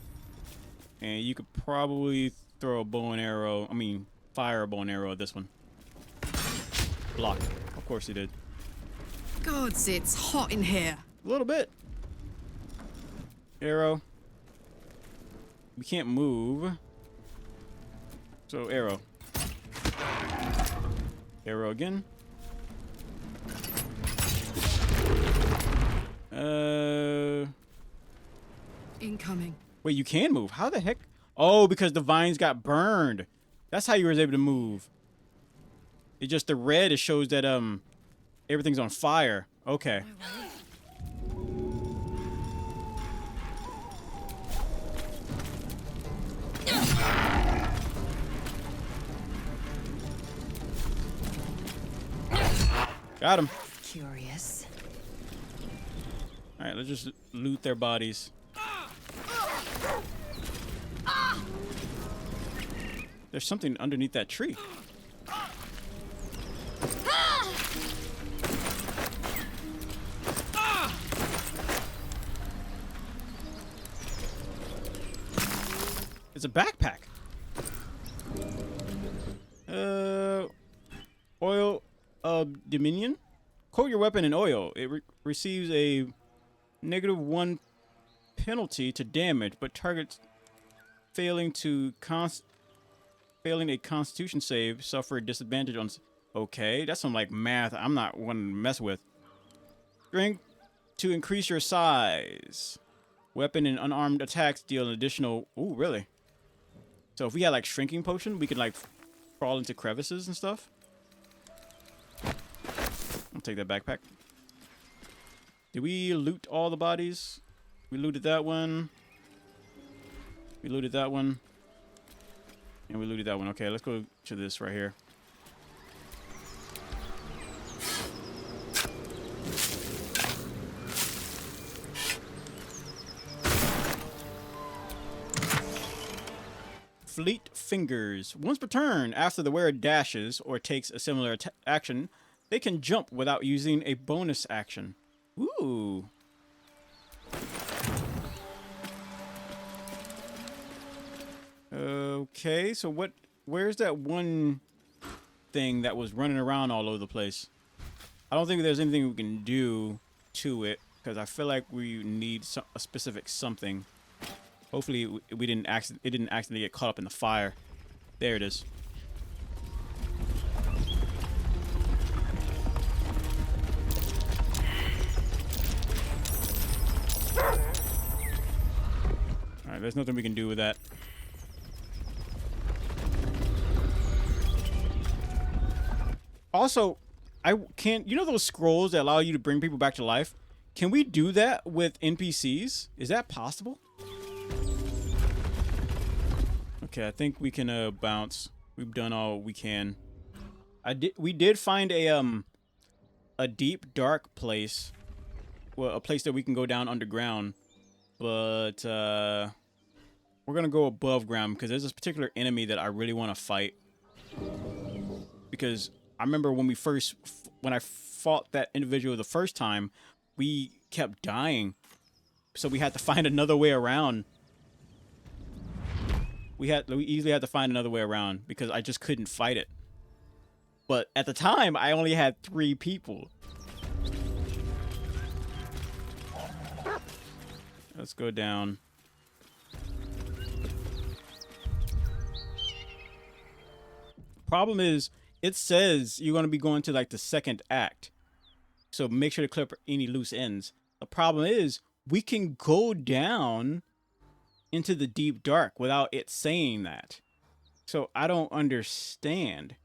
And you could probably throw a bow and arrow. I mean, fire a bow and arrow at this one. Block. Of course you did. Gods, it's hot in here. A little bit. Arrow. We can't move. So arrow. Arrow again. Incoming. Wait, you can move. How the heck? Oh, because the vines got burned. That's how you were able to move. It just the red, it shows that everything's on fire. Okay. Got him. Curious. All right, let's just loot their bodies. There's something underneath that tree. It's a backpack. Oil of Dominion. Coat your weapon in oil. It receives a -1 penalty to damage, but targets failing a Constitution save suffer a disadvantage on. Okay, that's some like math I'm not wanting to mess with. Strength to increase your size. Weapon and unarmed attacks deal an additional. Ooh, really? So if we had like shrinking potion, we could like crawl into crevices and stuff. I'll take that backpack. Did we loot all the bodies? We looted that one. We looted that one. And we looted that one. Okay, let's go to this right here. Fleet Fingers. Once per turn, after the wearer dashes or takes a similar action, they can jump without using a bonus action. Ooh. Okay, so where's that one thing that was running around all over the place? I don't think there's anything we can do to it, because I feel like we need a specific something. Hopefully it didn't accidentally get caught up in the fire. There it is. Alright, there's nothing we can do with that. Also, you know those scrolls that allow you to bring people back to life? Can we do that with NPCs? Is that possible? Okay, I think we can bounce. We've done all we can. We did find a deep dark place. Well, a place that we can go down underground. But we're gonna go above ground because there's this particular enemy that I really want to fight. Because I remember when I fought that individual the first time, we kept dying. So we had to find another way around. We easily had to find another way around because I just couldn't fight it. But at the time, I only had 3 people. Let's go down. Problem is, it says you're going to be going to like the second act. So make sure to clip any loose ends. The problem is we can go down into the deep dark without it saying that. So I don't understand.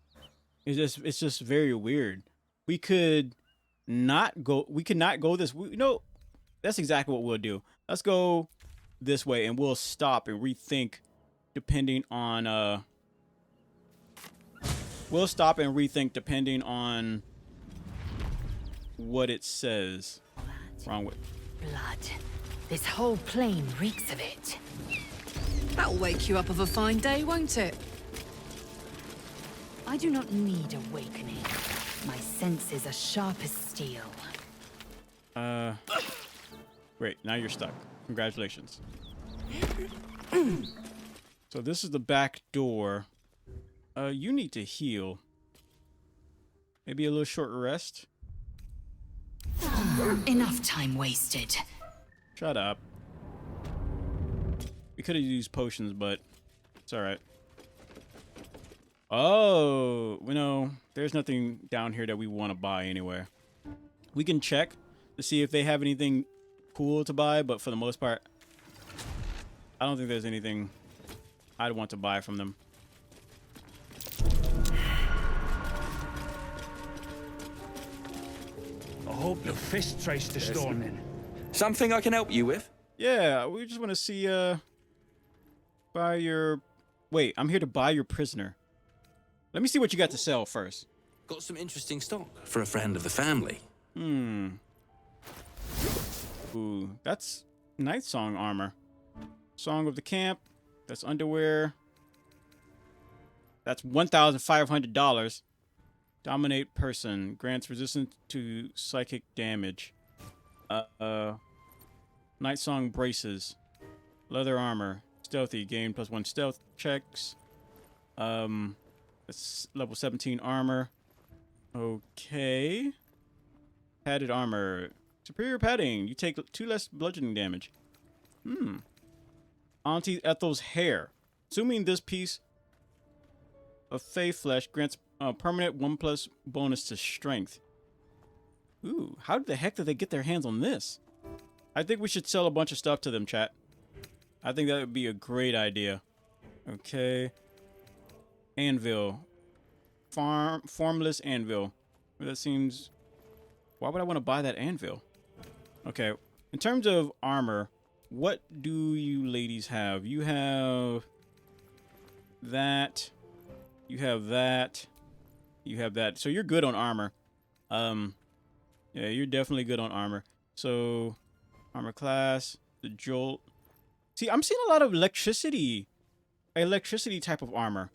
It's just very weird. We could not go this way. No, that's exactly what we'll do. Let's go this way and we'll stop and rethink depending on what it says. Wrong way. Blood. This whole plain reeks of it. That'll wake you up of a fine day, won't it? I do not need awakening. My senses are sharp as steel. Great, now you're stuck. Congratulations. So this is the back door. You need to heal. Maybe a little short rest. Enough time wasted. Shut up. We could have used potions, but it's alright. Oh, there's nothing down here that we want to buy anywhere. We can check to see if they have anything cool to buy, but for the most part, I don't think there's anything I'd want to buy from them. I hope your fist traced the storm in. Something I can help you with? Yeah, we just want to see, buy your... Wait, I'm here to buy your prisoner. Let me see what you got to sell first. Got some interesting stock for a friend of the family. Ooh, that's Night Song armor. Song of the Camp. That's underwear. That's $1,500. Dominate person. Grants resistance to psychic damage. Night Song braces. Leather armor. Stealthy. Gain +1 stealth checks. That's level 17 armor. Okay. Padded armor. Superior padding. You take 2 less bludgeoning damage. Auntie Ethel's hair. Assuming this piece of fey flesh grants a permanent 1+ bonus to strength. Ooh, how the heck did they get their hands on this? I think we should sell a bunch of stuff to them, chat. I think that would be a great idea. Okay. Anvil. Formless anvil. That seems... Why would I want to buy that anvil? Okay. In terms of armor, what do you ladies have? You have that. You have that. You have that. So you're good on armor. Yeah, you're definitely good on armor. So armor class, the jolt. See, I'm seeing a lot of electricity type of armor.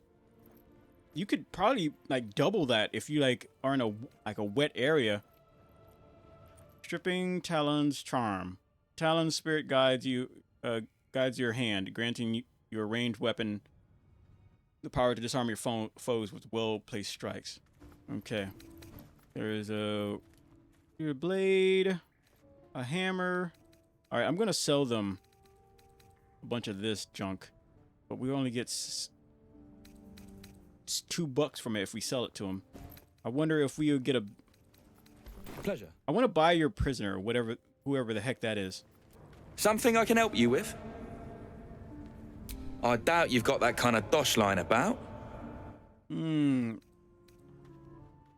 You could probably like double that if you like are in a wet area. Stripping Talon's charm. Talon's spirit guides your hand, granting your ranged weapon the power to disarm your foes with well-placed strikes. Okay. There is a blade, a hammer. All right, I'm gonna sell them a bunch of this junk, but we only get $2 from it if we sell it to them. I wonder if we would get a... Pleasure. I want to buy your prisoner, whoever the heck that is. Something I can help you with? I doubt you've got that kind of dosh line about.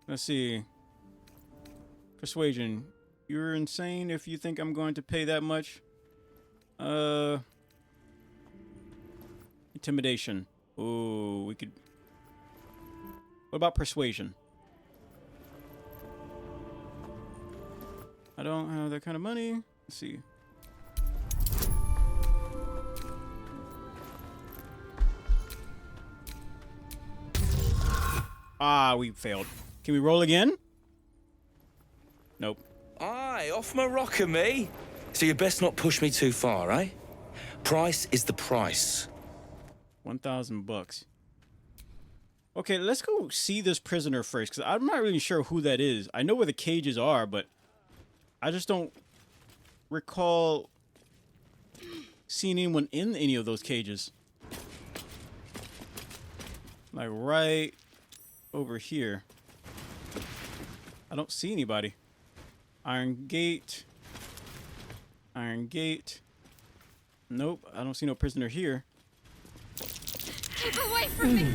Let's see. Persuasion. You're insane if you think I'm going to pay that much. Intimidation. Ooh, we could... What about persuasion? I don't have that kind of money. Let's see. Ah, we failed. Can we roll again? Nope. Aye, off my rocker, me. So you best not push me too far, eh? Price is the price. $1,000. Okay, let's go see this prisoner first, because I'm not really sure who that is. I know where the cages are, but I just don't recall seeing anyone in any of those cages. Like right over here. I don't see anybody. Iron Gate. Iron Gate. Nope, I don't see no prisoner here. Keep away from me!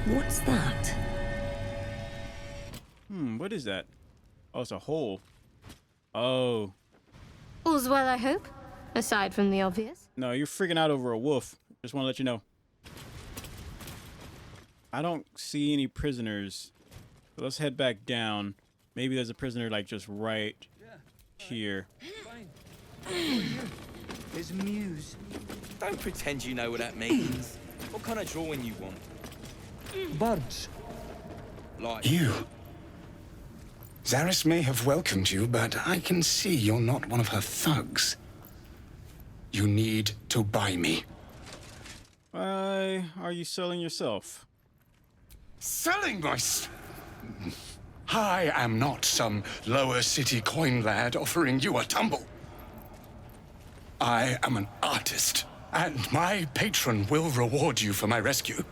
What's that? What is that? Oh, it's a hole. Oh. All's well, I hope? Aside from the obvious. No, you're freaking out over a wolf. Just want to let you know. I don't see any prisoners. So let's head back down. Maybe there's a prisoner like just right here. There's a muse. Don't pretend you know what that means. What kind of drawing you want? Buds. Like You. Zaris may have welcomed you, but I can see you're not one of her thugs. You need to buy me. Why are you selling yourself? Selling I am not some lower city coin lad offering you a tumble. I am an artist, and my patron will reward you for my rescue.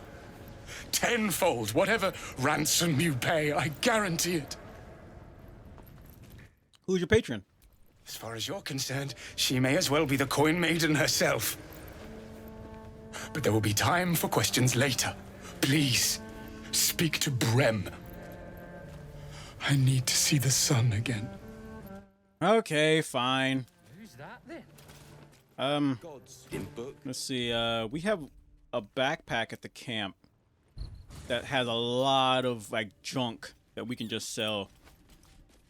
Tenfold, whatever ransom you pay, I guarantee it. Who's your patron? As far as you're concerned, she may as well be the coin maiden herself. But there will be time for questions later. Please, speak to Brem. I need to see the sun again. Okay, fine. Who's that then? gods in book. Let's see. We have a backpack at the camp that has a lot of like junk that we can just sell.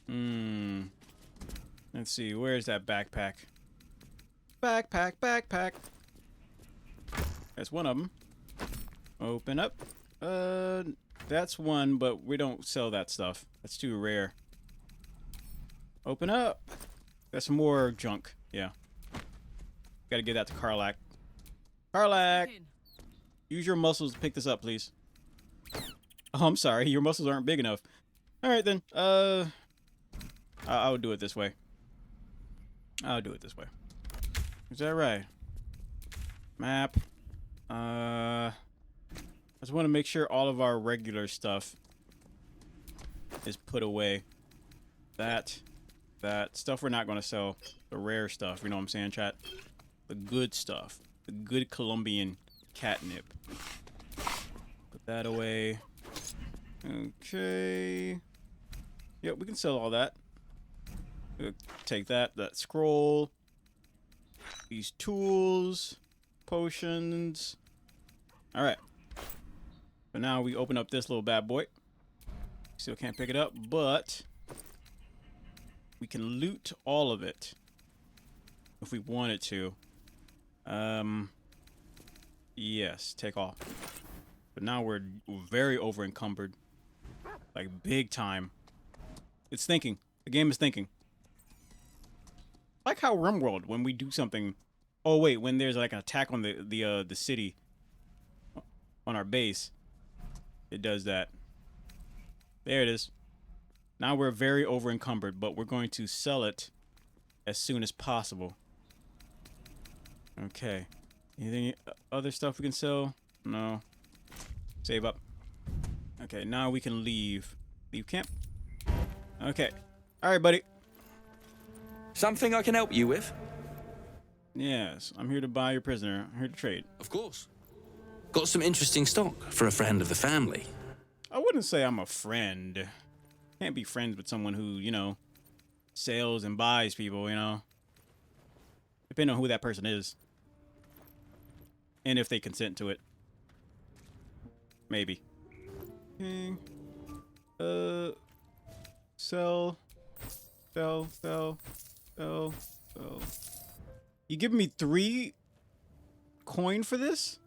Let's see. Where's that backpack? Backpack. That's one of them. Open up. That's one, but we don't sell that stuff. That's too rare. Open up. That's more junk. Yeah. Gotta give that to Karlak. Karlak! Use your muscles to pick this up, please. Oh, I'm sorry. Your muscles aren't big enough. Alright then. I'll do it this way. I'll do it this way. Is that right? Map. I just want to make sure all of our regular stuff is put away. That stuff we're not going to sell. The rare stuff, you know what I'm saying, chat? The good stuff. The good Colombian catnip. Put that away. Okay. Yep, we can sell all that. We'll take that scroll. These tools. Potions. Alright. But now we open up this little bad boy. Still can't pick it up, but we can loot all of it if we wanted to. Yes, take all. But now we're very over encumbered. Like big time. It's thinking. The game is thinking. Like how RimWorld, when we do something. Oh wait, when there's like an attack on the city, on our base, it does that. There it is. Now we're very over encumbered, but we're going to sell it as soon as possible. Okay. Anything other stuff we can sell? No. Save up. Okay, now we can leave. Leave camp. Okay. All right, buddy. Something I can help you with? Yes, I'm here to buy your prisoner. I'm here to trade. Of course. Got some interesting stock for a friend of the family. I wouldn't say I'm a friend. Can't be friends with someone who, you know, sells and buys people, you know. Depending on who that person is. And if they consent to it. Maybe. Okay. Sell. You give me 3 coin for this?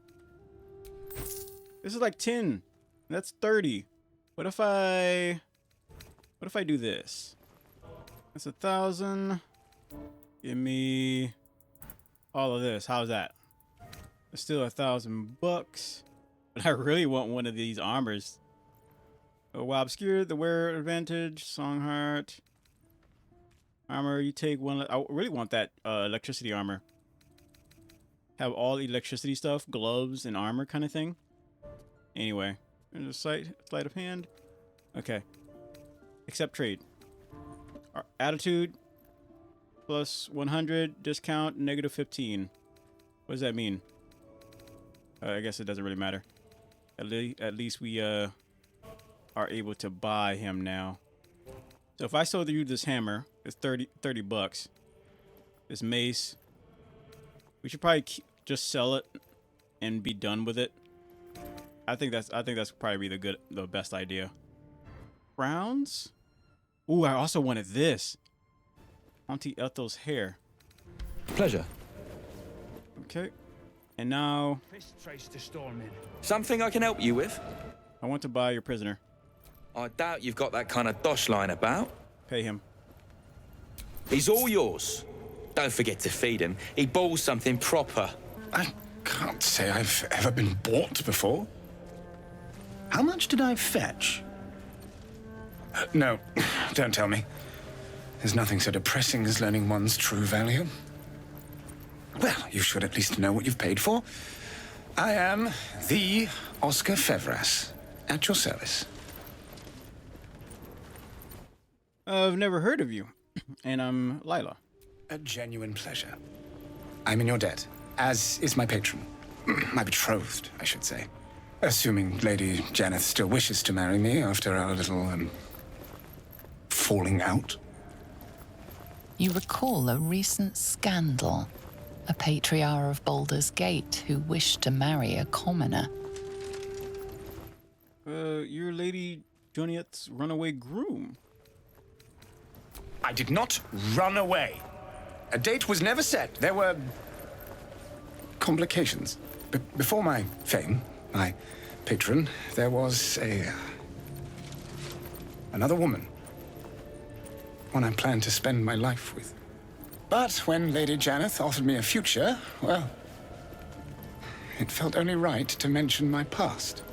This is like 10. That's 30. What if I do this? That's 1,000. Give me all of this. How's that? It's still $1,000 bucks. But I really want one of these armors. While obscured, the wearer advantage, Songheart. Armor, you take one. I really want that electricity armor. Have all electricity stuff, gloves and armor kind of thing. Anyway, there's a sleight of hand. Okay. Accept trade. Our attitude plus 100 discount negative 15. What does that mean? I guess it doesn't really matter. At least we are able to buy him now. So if I sold you this hammer, it's 30 bucks. This mace, we should probably just sell it and be done with it. I think that's probably the best idea. Crowns? Ooh, I also wanted this. Auntie Ethel's hair. Pleasure. Okay. And now Something I can help you with? I want to buy your prisoner. I doubt you've got that kind of dosh lying about. Pay him. He's all yours. Don't forget to feed him. He balls something proper. I can't say I've ever been bought before. How much did I fetch? No, don't tell me. There's nothing so depressing as learning one's true value. Well, you should at least know what you've paid for. I am the Oscar Fevras, at your service. I've never heard of you, and I'm Lila. A genuine pleasure. I'm in your debt, as is my patron. My betrothed, I should say. Assuming Lady Janeth still wishes to marry me after our little, falling out. You recall a recent scandal. A patriarch of Baldur's Gate who wished to marry a commoner. You're Lady Jonieth's runaway groom. I did not run away. A date was never set. There were complications. Before my fame, my patron, there was another woman. One I planned to spend my life with. But when Lady Janeth offered me a future, well, it felt only right to mention my past.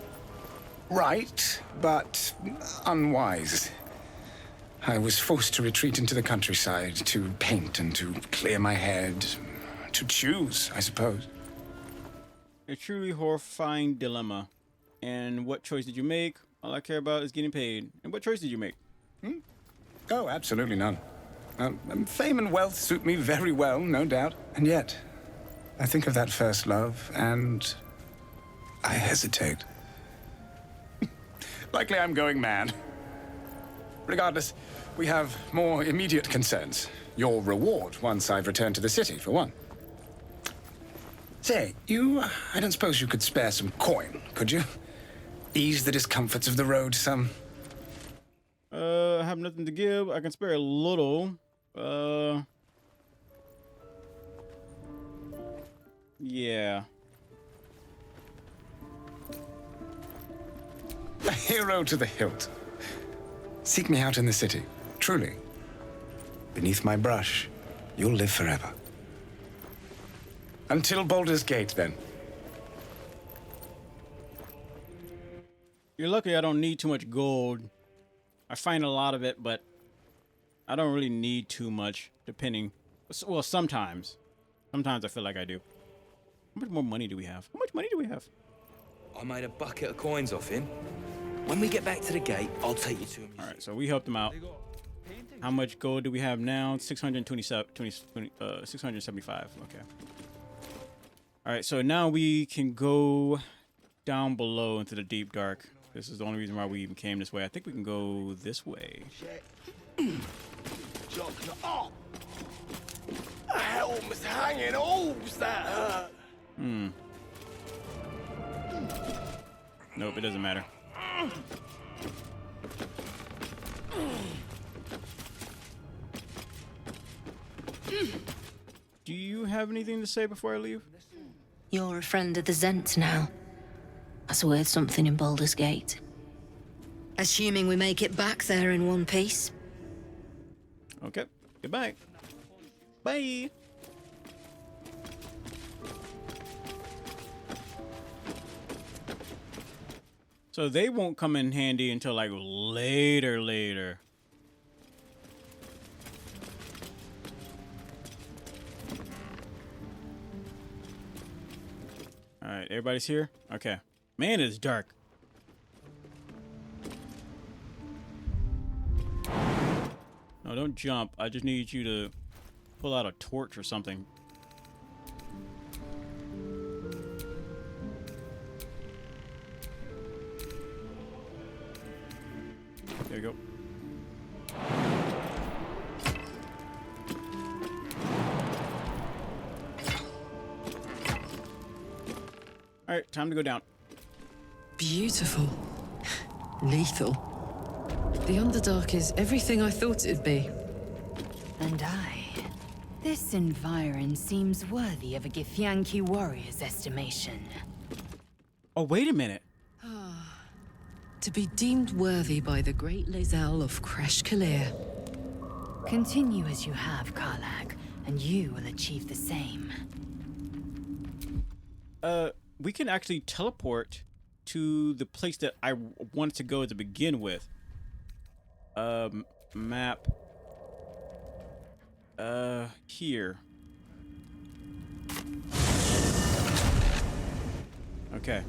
Right, but unwise. I was forced to retreat into the countryside, to paint and to clear my head, to choose, I suppose. A truly horrifying dilemma. And what choice did you make? All I care about is getting paid. And what choice did you make? Oh, absolutely none. Fame and wealth suit me very well, no doubt. And yet, I think of that first love, and I hesitate. Likely I'm going mad. Regardless, we have more immediate concerns. Your reward once I've returned to the city, for one. Say, I don't suppose you could spare some coin, could you? Ease the discomforts of the road some. I have nothing to give. I can spare a little. Yeah. A hero to the hilt. Seek me out in the city, truly. Beneath my brush, you'll live forever. Until Baldur's Gate, then. You're lucky I don't need too much gold. I find a lot of it, but I don't really need too much, depending. Well, sometimes. Sometimes I feel like I do. How much more money do we have? How much money do we have? I made a bucket of coins off him. When we get back to the gate, I'll take you to him. All right, so we helped him out. How much gold do we have now? 675. Okay. All right, so now we can go down below into the deep dark. This is the only reason why we even came this way. I think we can go this way. Helm's hanging. Oh, that hurt. Nope, it doesn't matter. Do you have anything to say before I leave? You're a friend of the Zent now. That's worth something in Baldur's Gate. Assuming we make it back there in one piece. Okay, goodbye. Bye. So they won't come in handy until like later. All right, everybody's here? Okay. Man, it's dark. No, don't jump. I just need you to pull out a torch or something. There you go. All right, time to go down. Beautiful. Lethal. The Underdark is everything I thought it'd be. And this environ seems worthy of a Githyanki warrior's estimation. Oh, wait a minute. To be deemed worthy by the great Lae'zel of Kresh Kalir. Continue as you have, Karlach, and you will achieve the same. We can actually teleport to the place that I wanted to go to begin with. Map. Here. Okay.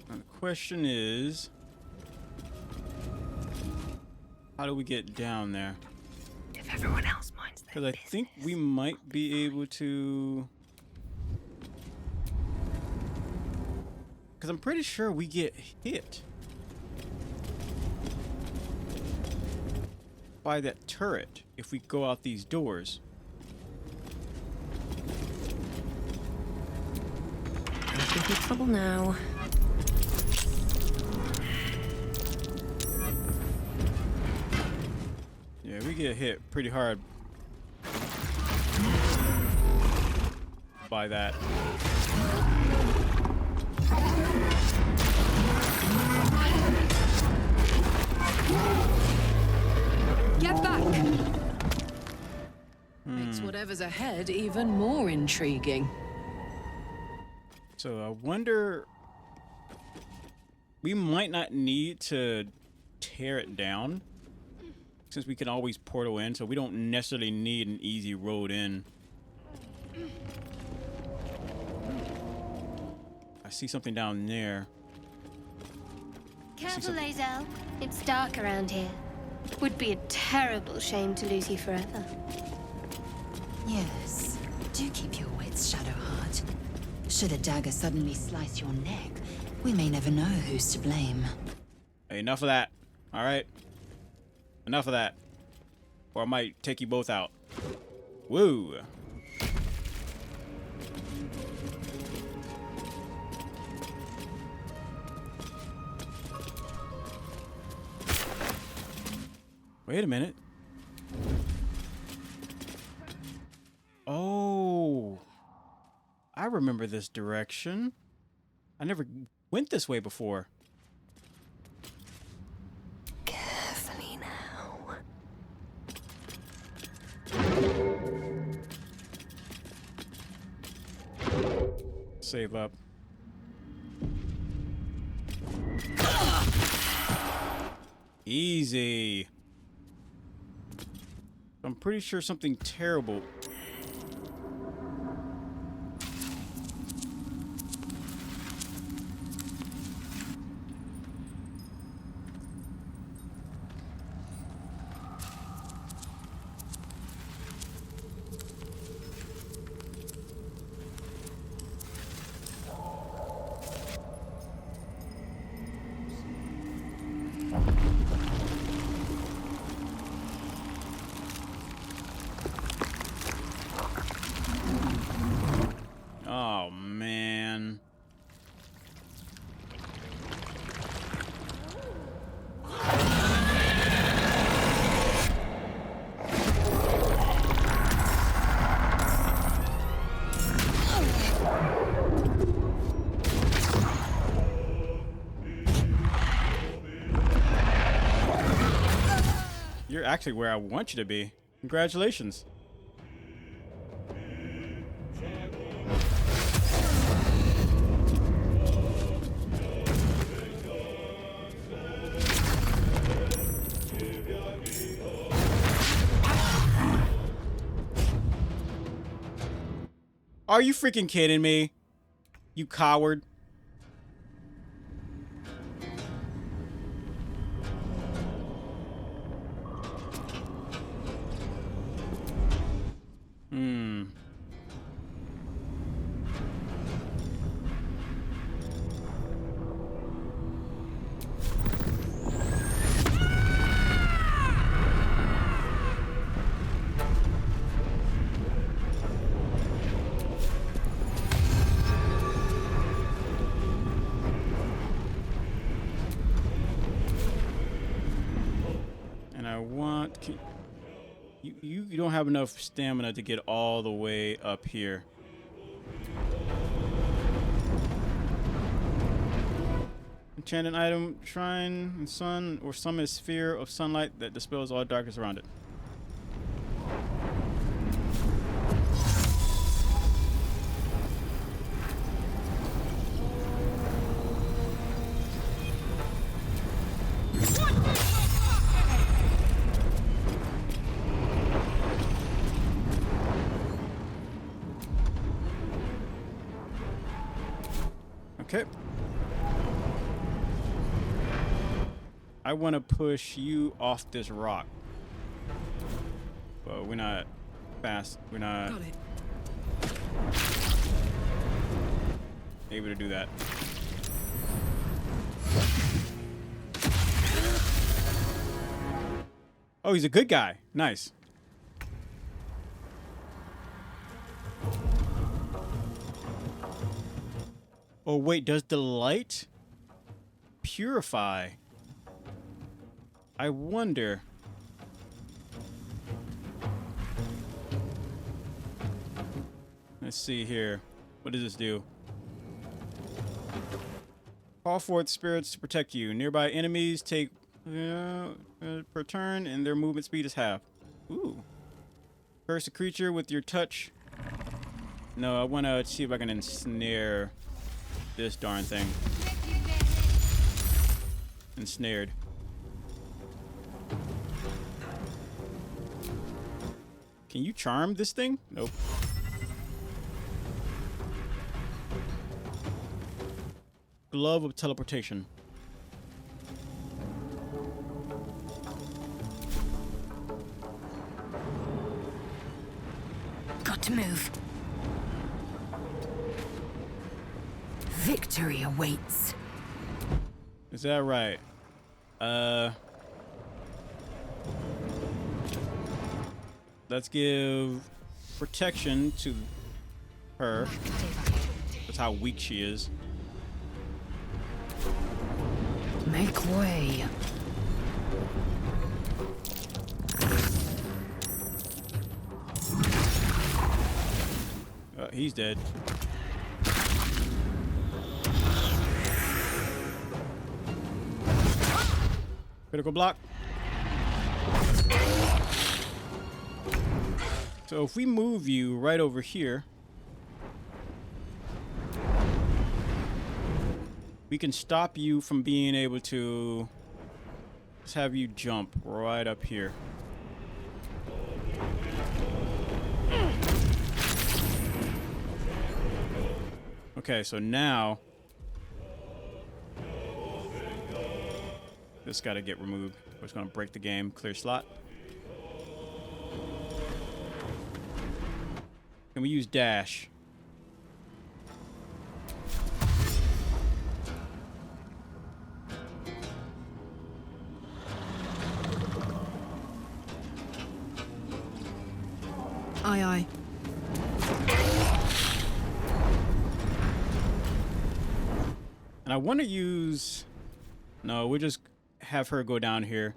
Now the question is, how do we get down there? If everyone else minds their Because I think we might be able to... Because I'm pretty sure we get hit by that turret if we go out these doors. Don't give me trouble now. Yeah, we get hit pretty hard by that. Get back! Makes whatever's ahead even more intriguing. So I wonder... We might not need to tear it down, since we can always portal in, so we don't necessarily need an easy road in. I see something down there. Careful, Lae'zel. It's dark around here. Would be a terrible shame to lose you forever. Yes, do keep your wits, Shadowheart. Should a dagger suddenly slice your neck, we may never know who's to blame. Hey, enough of that. All right? Enough of that. Or I might take you both out. Woo! Wait a minute. Oh, I remember this direction. I never went this way before. Carefully now. Save up. Easy. I'm pretty sure something terrible. Oh, man. You're actually where I want you to be. Congratulations. Are you freaking kidding me? You coward. I want... You don't have enough stamina to get all the way up here. Enchanted item, shrine, and sun, or summon a sphere of sunlight that dispels all darkness around it. Okay. I want to push you off this rock. But we're not fast. We're not able to do that. Oh, he's a good guy. Nice. Oh, wait, does the light purify? I wonder. Let's see here. What does this do? Call forth spirits to protect you. Nearby enemies take per turn, and their movement speed is half. Ooh. Curse a creature with your touch. No, I want to see if I can ensnare this darn thing. Ensnared. Can you charm this thing? Nope. Glove of teleportation. Got to move. Victory awaits. Is that right? Let's give protection to her. That's how weak she is. Make way. He's dead. Critical block. So if we move you right over here, we can stop you from being able to just have you jump right up here. Okay, so now this got to get removed. We're just going to break the game. Clear slot. Can we use dash? Aye, aye. And I want to use... No, we'll just have her go down here.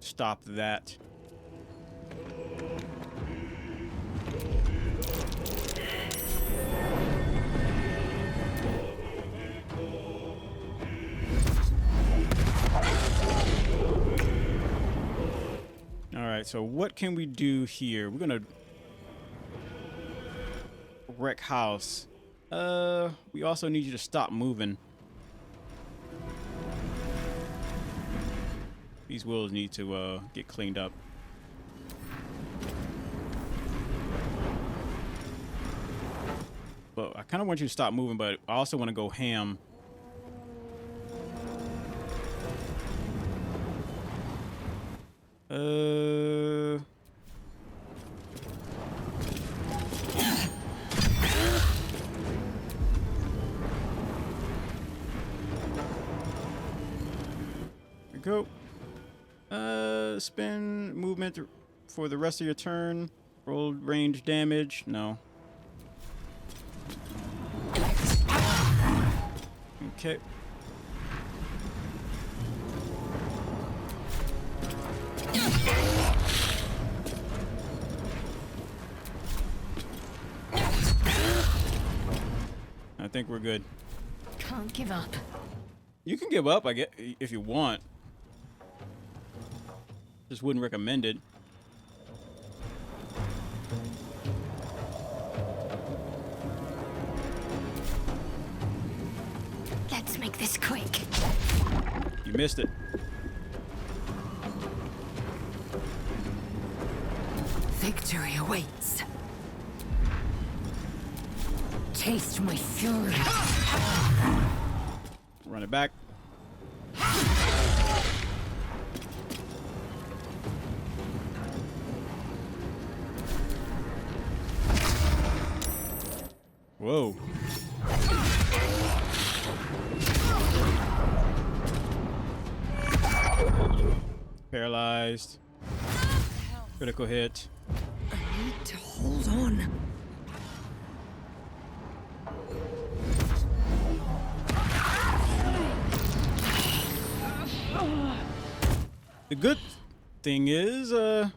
Stop that. Alright, so what can we do here? We're gonna wreck house. We also need you to stop moving. These wheels need to get cleaned up. But I kind of want you to stop moving, but I also want to go ham. Go. Spin movement for the rest of your turn. Roll range damage. No. Okay. think we're good. Can't give up. You can give up, I guess, if you want. Just wouldn't recommend it. Let's make this quick. You missed it. Victory awaits. Taste my fury. Run it back. Whoa. Paralyzed. Critical hit. I need to hold on. The good thing is, okay,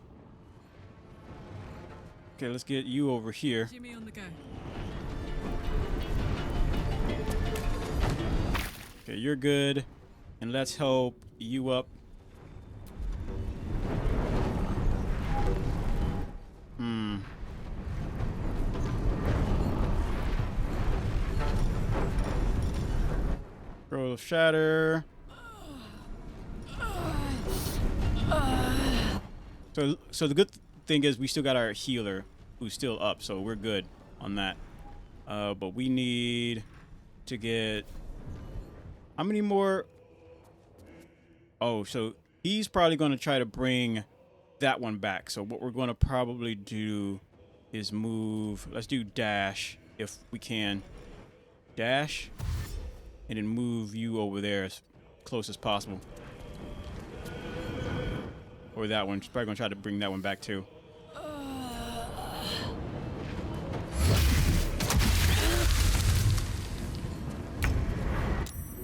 let's get you over here. Jimmy on the go. Okay, you're good. And let's help you up. Roll of Shatter. So the good thing is we still got our healer who's still up, so we're good on that. But we need to get how many more? Oh, so he's probably going to try to bring that one back. So what we're going to probably do is move. Let's do dash if we can. Dash. And then move you over there as close as possible. Or that one. She's probably going to try to bring that one back too.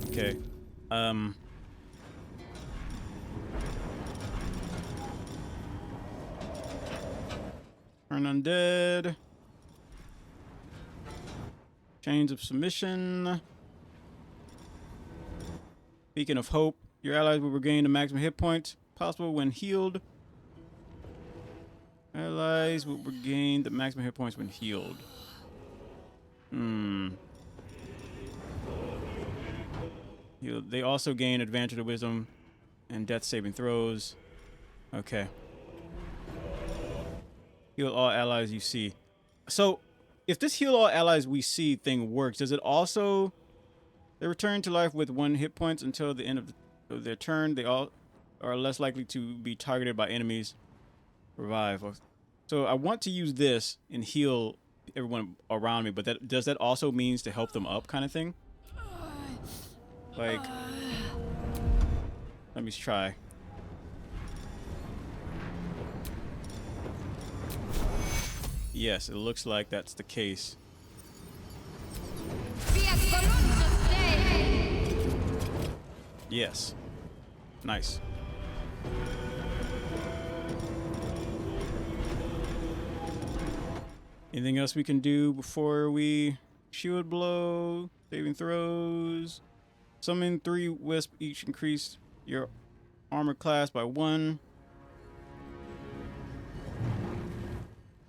Okay. Turn undead. Chains of submission. Beacon of hope. Your allies will regain the maximum hit points possible when healed. Allies will regain the maximum hit points when healed. They also gain advantage of wisdom and death saving throws. Okay. Heal all allies you see. So, if this heal all allies we see thing works, does it also... They return to life with 1 hit points until the end of their turn. They all are less likely to be targeted by enemies. Revive. So I want to use this and heal everyone around me, but does that also means to help them up kind of thing? Like, let me try. Yes, it looks like that's the case. Yes. Nice. Anything else we can do before we shield blow, saving throws, summon 3 wisp each, increase your armor class by 1.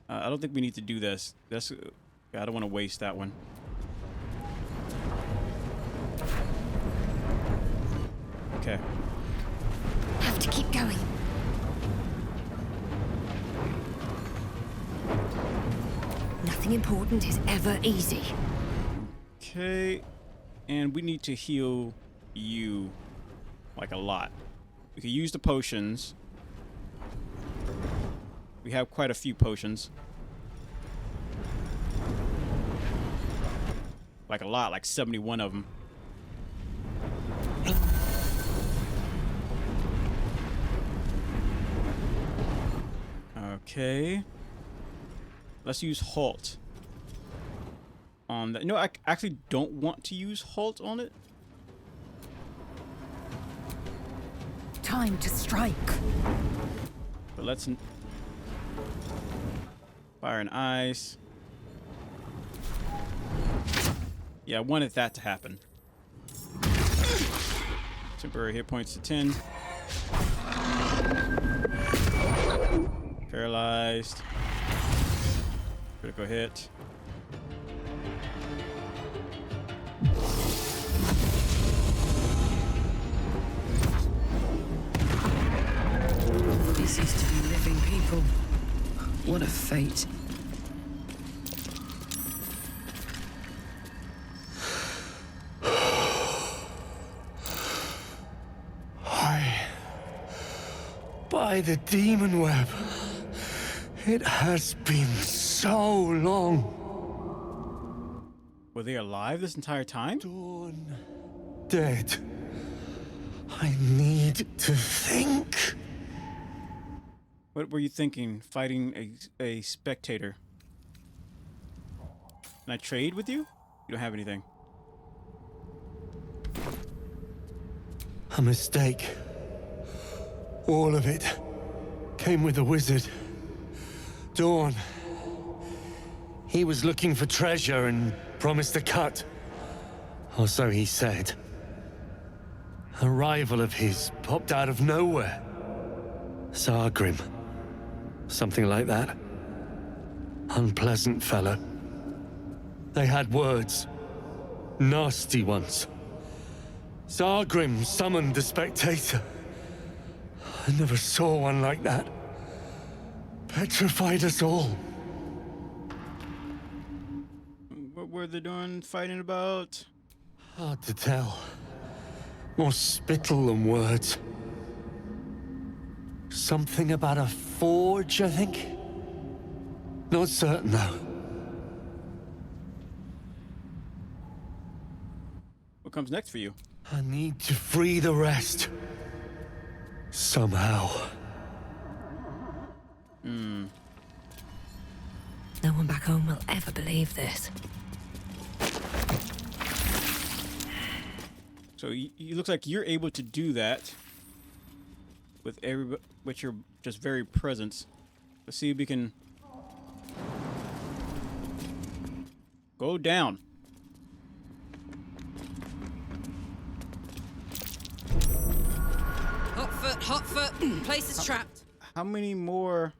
I don't think we need to do this. That's I don't want to waste that one. Okay. Have to keep going. Nothing important is ever easy. Okay. And we need to heal you like a lot. We can use the potions. We have quite a few potions. Like a lot, like 71 of them. Okay. Let's use halt on that. No, I actually don't want to use halt on it. Time to strike. But let's fire and ice. Yeah, I wanted that to happen. Temporary hit points to 10. Paralyzed. Critical hit. These used to be living people. What a fate. By the demon web. It has been so long. Were they alive this entire time? Dawn. Dead. I need to think. What were you thinking, fighting a spectator? Can I trade with you? You don't have anything. A mistake. All of it came with the wizard. Dawn. He was looking for treasure and promised a cut. Or so he said. A rival of his popped out of nowhere. Sargrim. Something like that. Unpleasant fellow. They had words. Nasty ones. Sargrim summoned the spectator. I never saw one like that. Petrified us all. What were they doing, fighting about? Hard to tell. More spittle than words. Something about a forge, I think? Not certain, though. What comes next for you? I need to free the rest. Somehow. No one back home will ever believe this. So it looks like you're able to do that with your just very presence. Let's see if we can go down. Hot foot. Place is trapped. How many more?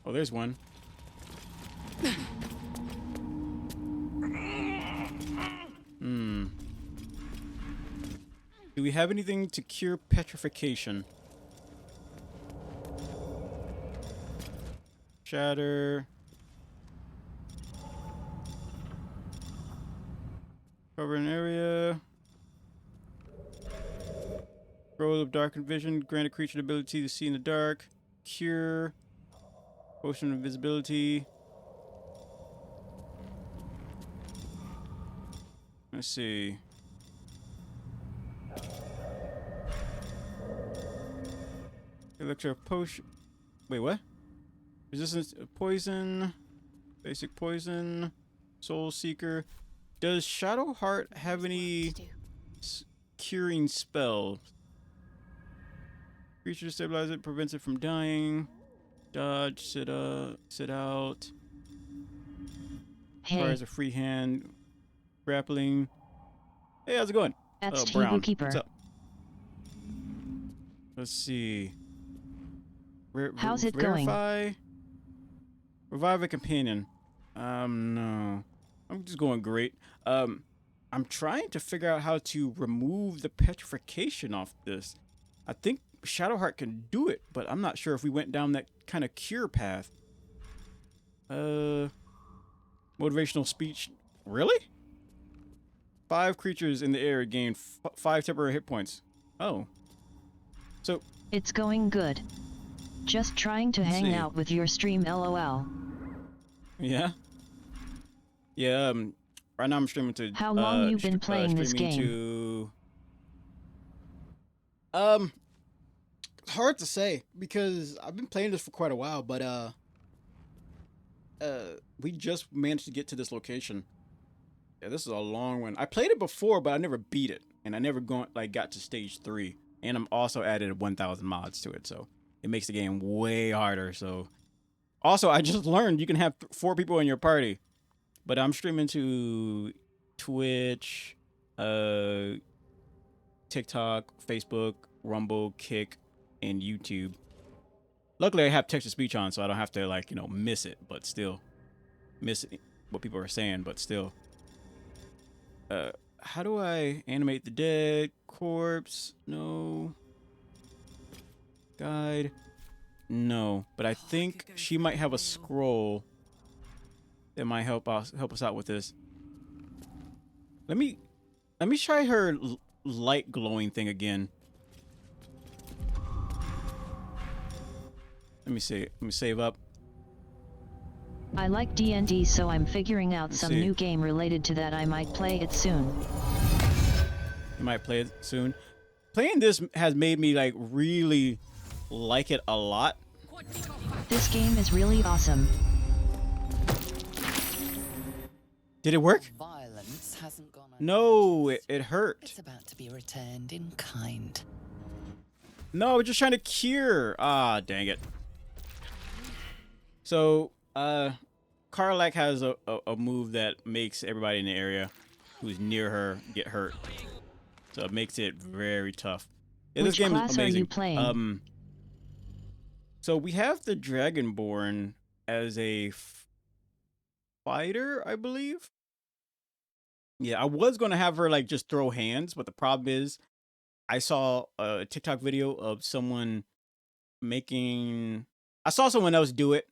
Oh, there's one. Do we have anything to cure petrification? Shatter. Cover an area. Scroll of darkened vision. Grant a creature the ability to see in the dark. Cure. Potion of invisibility. Let's see. Elixir potion. Wait, what? Resistance to poison. Basic poison. Soul Seeker. Does Shadowheart have any curing spells? Creature stabilize it, prevents it from dying. Dodge, sit out. Hey. Requires a free hand. Grappling. Hey, how's it going? That's Brown. Bookkeeper. What's up? Let's see. How's it verify? going? Revive a companion. No. I'm just going great. I'm trying to figure out how to remove the petrification off this. I think Shadowheart can do it, but I'm not sure if we went down that kind of cure path. Motivational speech. Really? 5 creatures in the area gain 5 temporary hit points. Oh. So. It's going good. Just trying to hang out with your stream, LOL. Yeah. Yeah. Right now I'm streaming to. How long you been playing this game? It's hard to say because I've been playing this for quite a while, but we just managed to get to this location. Yeah, this is a long one. I played it before, but I never beat it, and I never got to stage 3. And I'm also added 1,000 mods to it, so it makes the game way harder. So Also, I just learned you can have 4 people in your party, but I'm streaming to Twitch, TikTok, Facebook, Rumble, Kick, and YouTube. Luckily, I have text-to-speech on, so I don't have to, like, you know, miss it, but still. Miss what people are saying, but still. How do I animate the dead corpse? No. Guide. No, but I think she might have a scroll that might help us out with this. Let me try her light glowing thing again. Let me see. Let me save up. I like D&D, so I'm figuring out some new game related to that. I might play it soon. You might play it soon. Playing this has made me like really like it a lot. This game is really awesome. Did it work? Violence hasn't gone on. No, it hurt. It's about to be returned in kind. No, we're just trying to cure. Ah, dang it. So, Karlak has a move that makes everybody in the area who's near her get hurt. So it makes it very tough. Yeah, Which this game class is amazing. are you playing? So we have the Dragonborn as a fighter, I believe. Yeah, I was going to have her like just throw hands, but the problem is I saw a TikTok video of someone I saw someone else do it,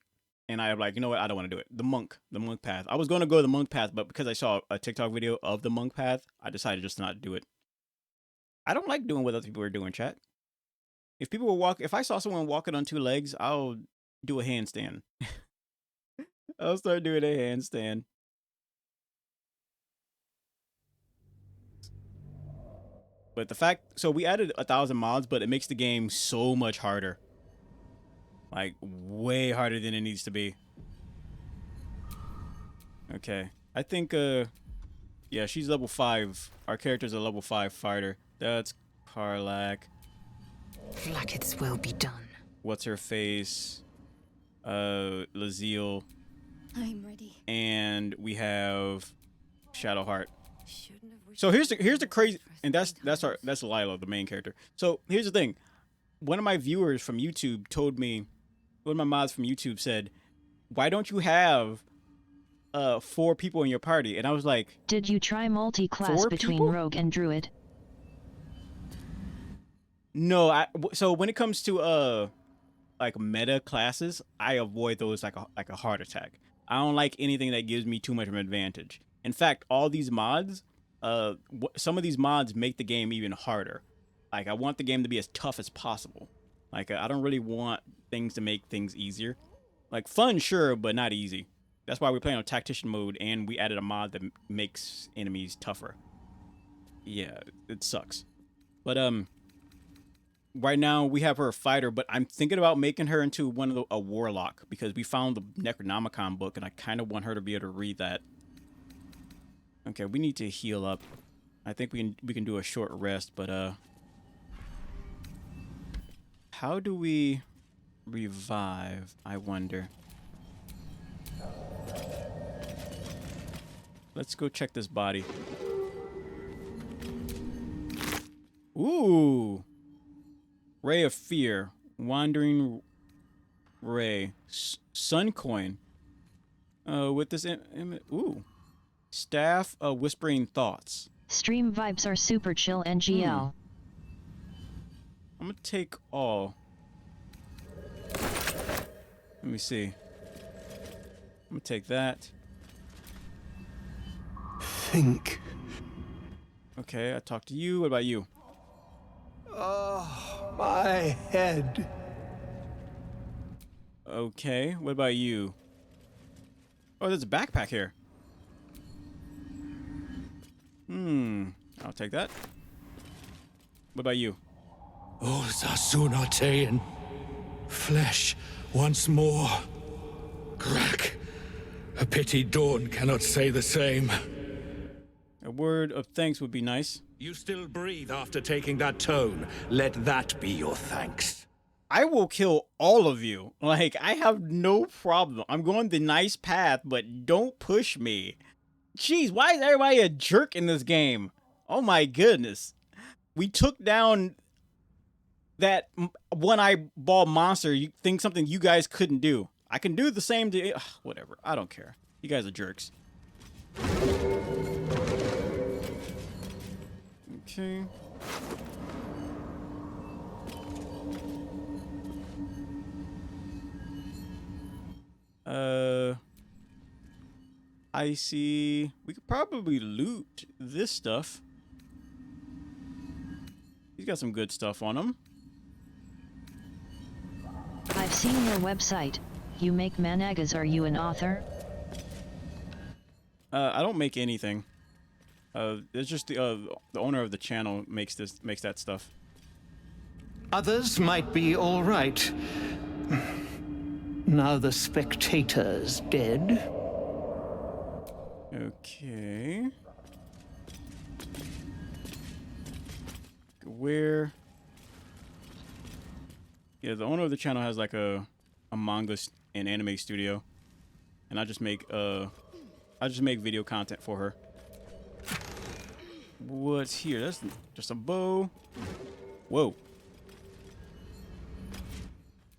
and I'm like, you know what? I don't want to do it. The monk path. I was going to go the monk path, but because I saw a TikTok video of the monk path, I decided just not to do it. I don't like doing what other people are doing, chat. If I saw someone walking on 2 legs, I'll do a handstand. I'll start doing a handstand. But the fact, so we added 1,000 mods, but it makes the game so much harder. Like, way harder than it needs to be. Okay. I think, yeah, she's level 5. Our character's a level 5 fighter. That's Karlak. Blacketh's will be done. What's her face? Laziel. I'm ready. And we have Shadowheart. So here's the crazy, and that's Lilo, the main character. So here's the thing. One of my viewers from YouTube told me, one of my mods from YouTube said, "Why don't you have 4 people in your party?" And I was like, did you try multi-class between people? rogue and druid? No, so when it comes to like meta classes, I avoid those like a heart attack. I don't like anything that gives me too much of an advantage. In fact, all these mods, some of these mods make the game even harder. Like, I want the game to be as tough as possible. Like, I don't really want things to make things easier. Like, fun, sure, but not easy. That's why we're playing on tactician mode, and we added a mod that makes enemies tougher. Yeah, it sucks. But right now we have her a fighter, but I'm thinking about making her into a warlock, because we found the Necronomicon book, and I kind of want her to be able to read that. Okay, we need to heal up. I think we can do a short rest, but how do we revive, I wonder? Let's go check this body. Ooh. Ray of Fear. Wandering Ray. Sun Coin. With this ooh. Staff Whispering Thoughts. Stream vibes are super chill NGL. I'm gonna take all. Let me see. I'm gonna take that. Think. Okay, I talked to you. What about you? Oh, my head. Okay, what about you? Oh, there's a backpack here. I'll take that. What about you? Oh, Zasunatean. Flesh once more. Crack. A pity Dawn cannot say the same. A word of thanks would be nice. You still breathe after taking that tone. Let that be your thanks. I will kill all of you. Like, I have no problem. I'm going the nice path, but don't push me. Jeez, why is everybody a jerk in this game? Oh my goodness. We took down that one eyeball monster. You think something you guys couldn't do. I can do the same to whatever. I don't care. You guys are jerks. Okay. I see. We could probably loot this stuff. He's got some good stuff on him. I've seen your website. You make managas. Are you an author? I don't make anything. It's just the owner of the channel makes that stuff. Others might be all right. Now the spectator's dead. Okay. Where? Yeah, the owner of the channel has like a manga and anime studio, and I just make video content for her. What's here? That's just a bow. Whoa.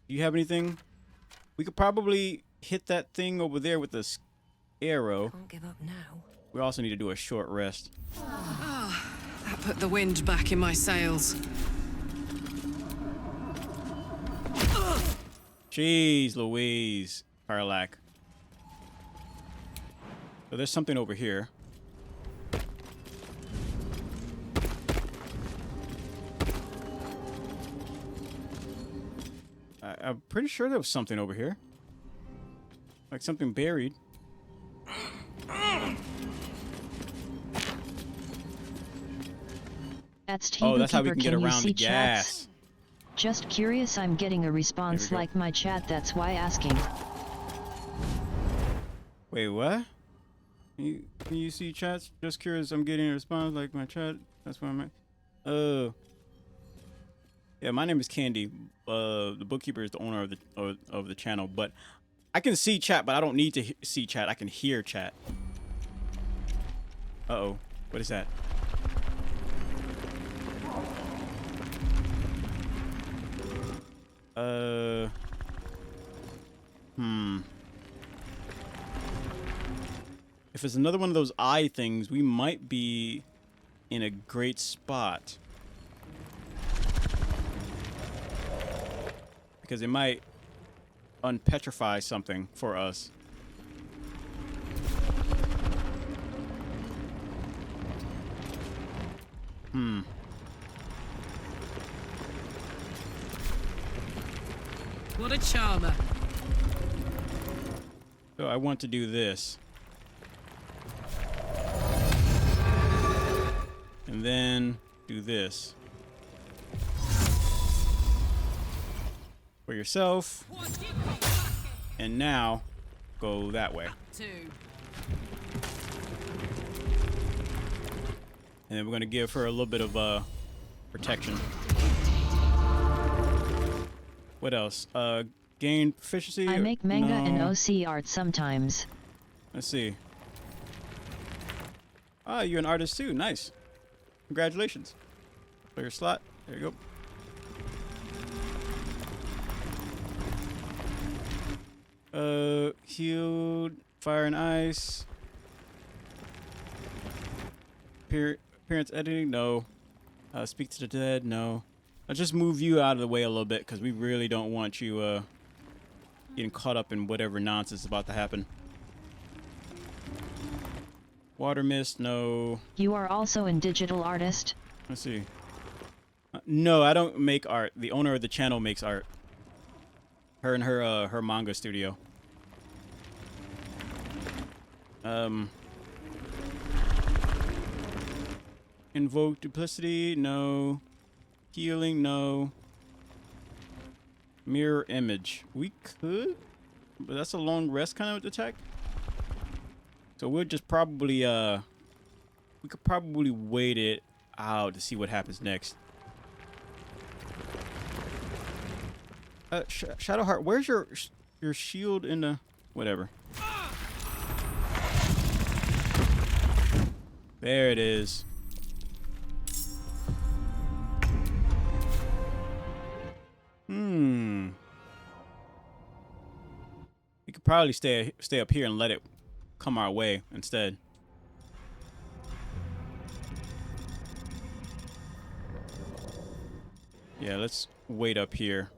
Do you have anything? We could probably hit that thing over there with this arrow. Can't give up now. We also need to do a short rest. That put the wind back in my sails. Jeez Louise, Carlac. So there's something over here. I'm pretty sure there was something over here. Like something buried. That's Oh, that's how we Bookkeeper. can get you around see the chats? gas. Just curious, I'm getting a response like my chat, that's why asking. Wait, what? Can you see chats? Just curious, I'm getting a response like my chat. That's why I'm at. Yeah, my name is Candy. The Bookkeeper is the owner of the channel, but I can see chat, but I don't need to see chat. I can hear chat. Uh-oh. What is that? If it's another one of those eye things, we might be in a great spot. Because it might unpetrify something for us. What a charmer. So I want to do this. And then do this. For yourself. And now go that way. And then we're going to give her a little bit of protection. What else? Gain proficiency? I make manga No. and OC art sometimes. Let's see. Ah, you're an artist too. Nice. Congratulations. Play your slot. There you go. Healed. Fire and ice. Appearance editing? No. Speak to the dead? No. I'll just move you out of the way a little bit because we really don't want you getting caught up in whatever nonsense is about to happen. Water mist? No. You are also a digital artist? Let's see. No, I don't make art. The owner of the channel makes art. Her and her manga studio. Invoke duplicity? No. Healing? No. Mirror image. We could, but that's a long rest kind of attack. So we'll just probably we could probably wait it out to see what happens next. Shadowheart, where's your shield in the whatever? There it is. We could probably stay up here and let it come our way instead. Yeah, let's wait up here.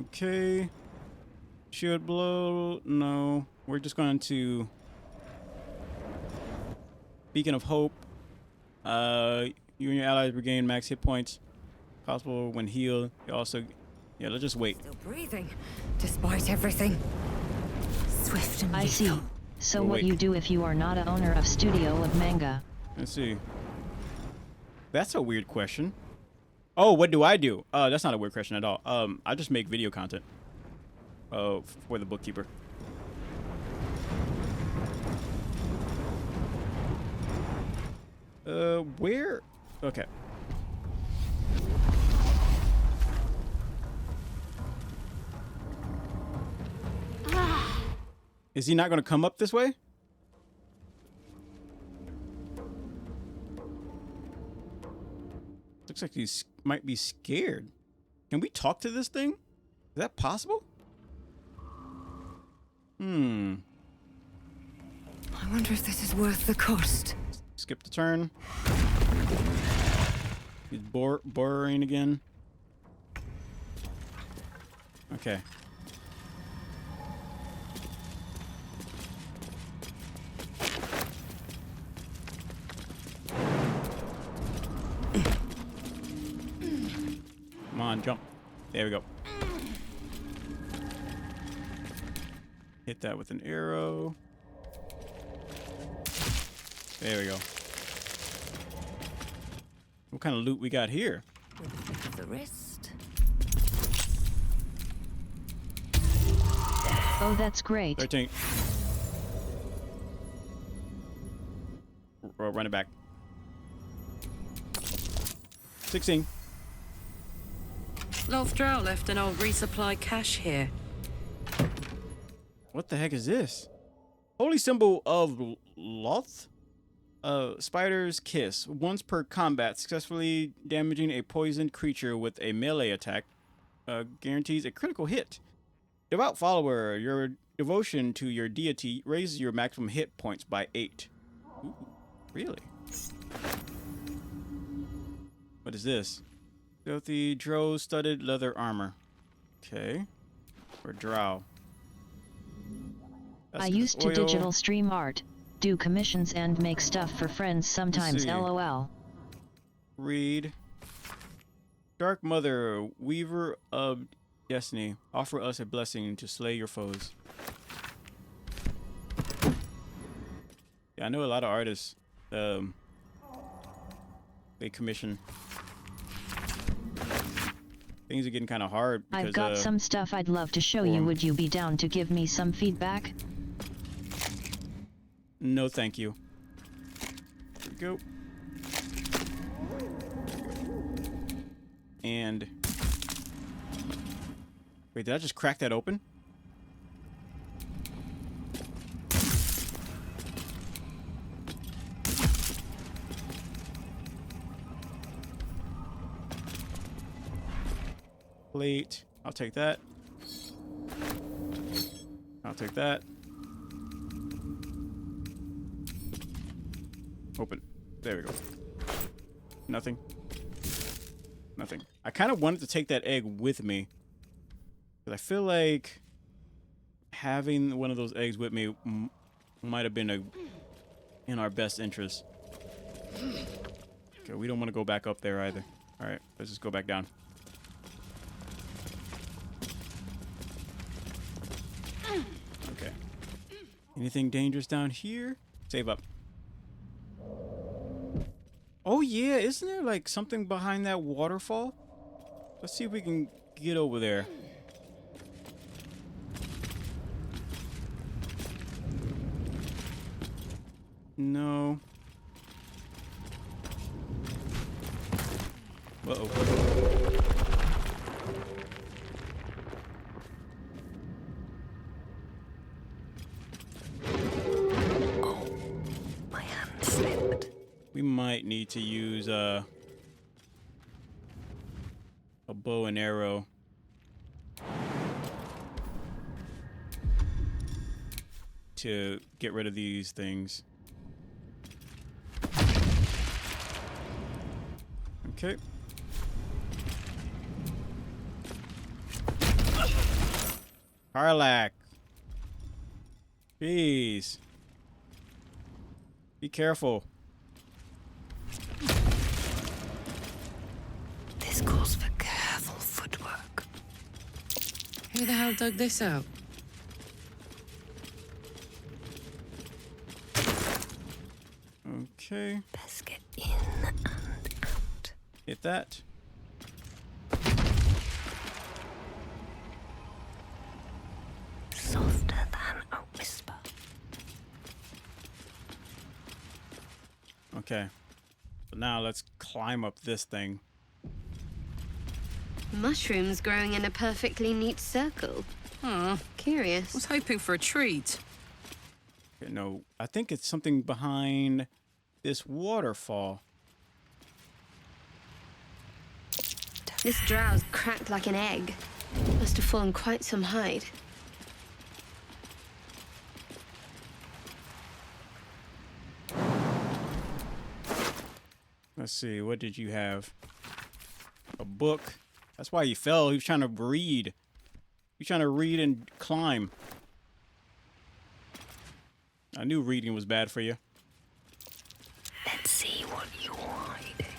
Okay. Shield blow. No. We're just going to Beacon of Hope. You and your allies regain max hit points. Possible when healed. You also, yeah, let's just wait. Still breathing, despite everything. Swift and I see. So what you do if you are not an owner of Studio of Manga? Let's see. That's a weird question. Oh, what do I do? That's not a weird question at all. I just make video content. For the Bookkeeper. Where? Okay. Is he not going to come up this way? Looks like he might be scared. Can we talk to this thing? Is that possible? I wonder if this is worth the cost. Skip the turn. He's boring again. Okay. Come on, jump. There we go. Hit that with an arrow. There we go. What kind of loot we got here? With a flick of the wrist. Oh, that's great. 13. Run it back. 16. Lothdraw left an old resupply cache here. What the heck is this? Holy symbol of Loth? Spider's Kiss. Once per combat, successfully damaging a poisoned creature with a melee attack guarantees a critical hit. Devout follower, your devotion to your deity raises your maximum hit points by 8. Ooh, really? What is this? Filthy drow studded leather armor. Okay. Or drow. I used to digital stream art, do commissions and make stuff for friends sometimes, LOL. Read. Dark Mother, Weaver of Destiny, offer us a blessing to slay your foes. Yeah, I know a lot of artists, they commission. Things are getting kind of hard because, I've got some stuff I'd love to show you. Would you be down to give me some feedback? No, thank you. Here we go. And wait, did I just crack that open? Plate. I'll take that. I'll take that. Open. There we go. Nothing. Nothing. I kind of wanted to take that egg with me. Because I feel like having one of those eggs with me might have been in our best interest. Okay, we don't want to go back up there either. Alright, let's just go back down. Okay. Anything dangerous down here? Save up. Oh yeah, isn't there like something behind that waterfall? Let's see if we can get over there. No. Uh-oh. My hand slipped. We might need to use a bow and arrow. To get rid of these things. Okay. Karlak. Jeez. Be careful. This calls for careful footwork. Who the hell dug this out? Okay. Best get in and out. Hit that. Softer than a whisper. Okay. So now let's climb up this thing. Mushrooms growing in a perfectly neat circle. Curious. Was hoping for a treat. Okay, no, I think it's something behind this waterfall. This drow's cracked like an egg. Must have fallen quite some height. Let's see, what did you have? A book. That's why he fell. He was trying to read. He was trying to read and climb. I knew reading was bad for you. Let's see what you're hiding.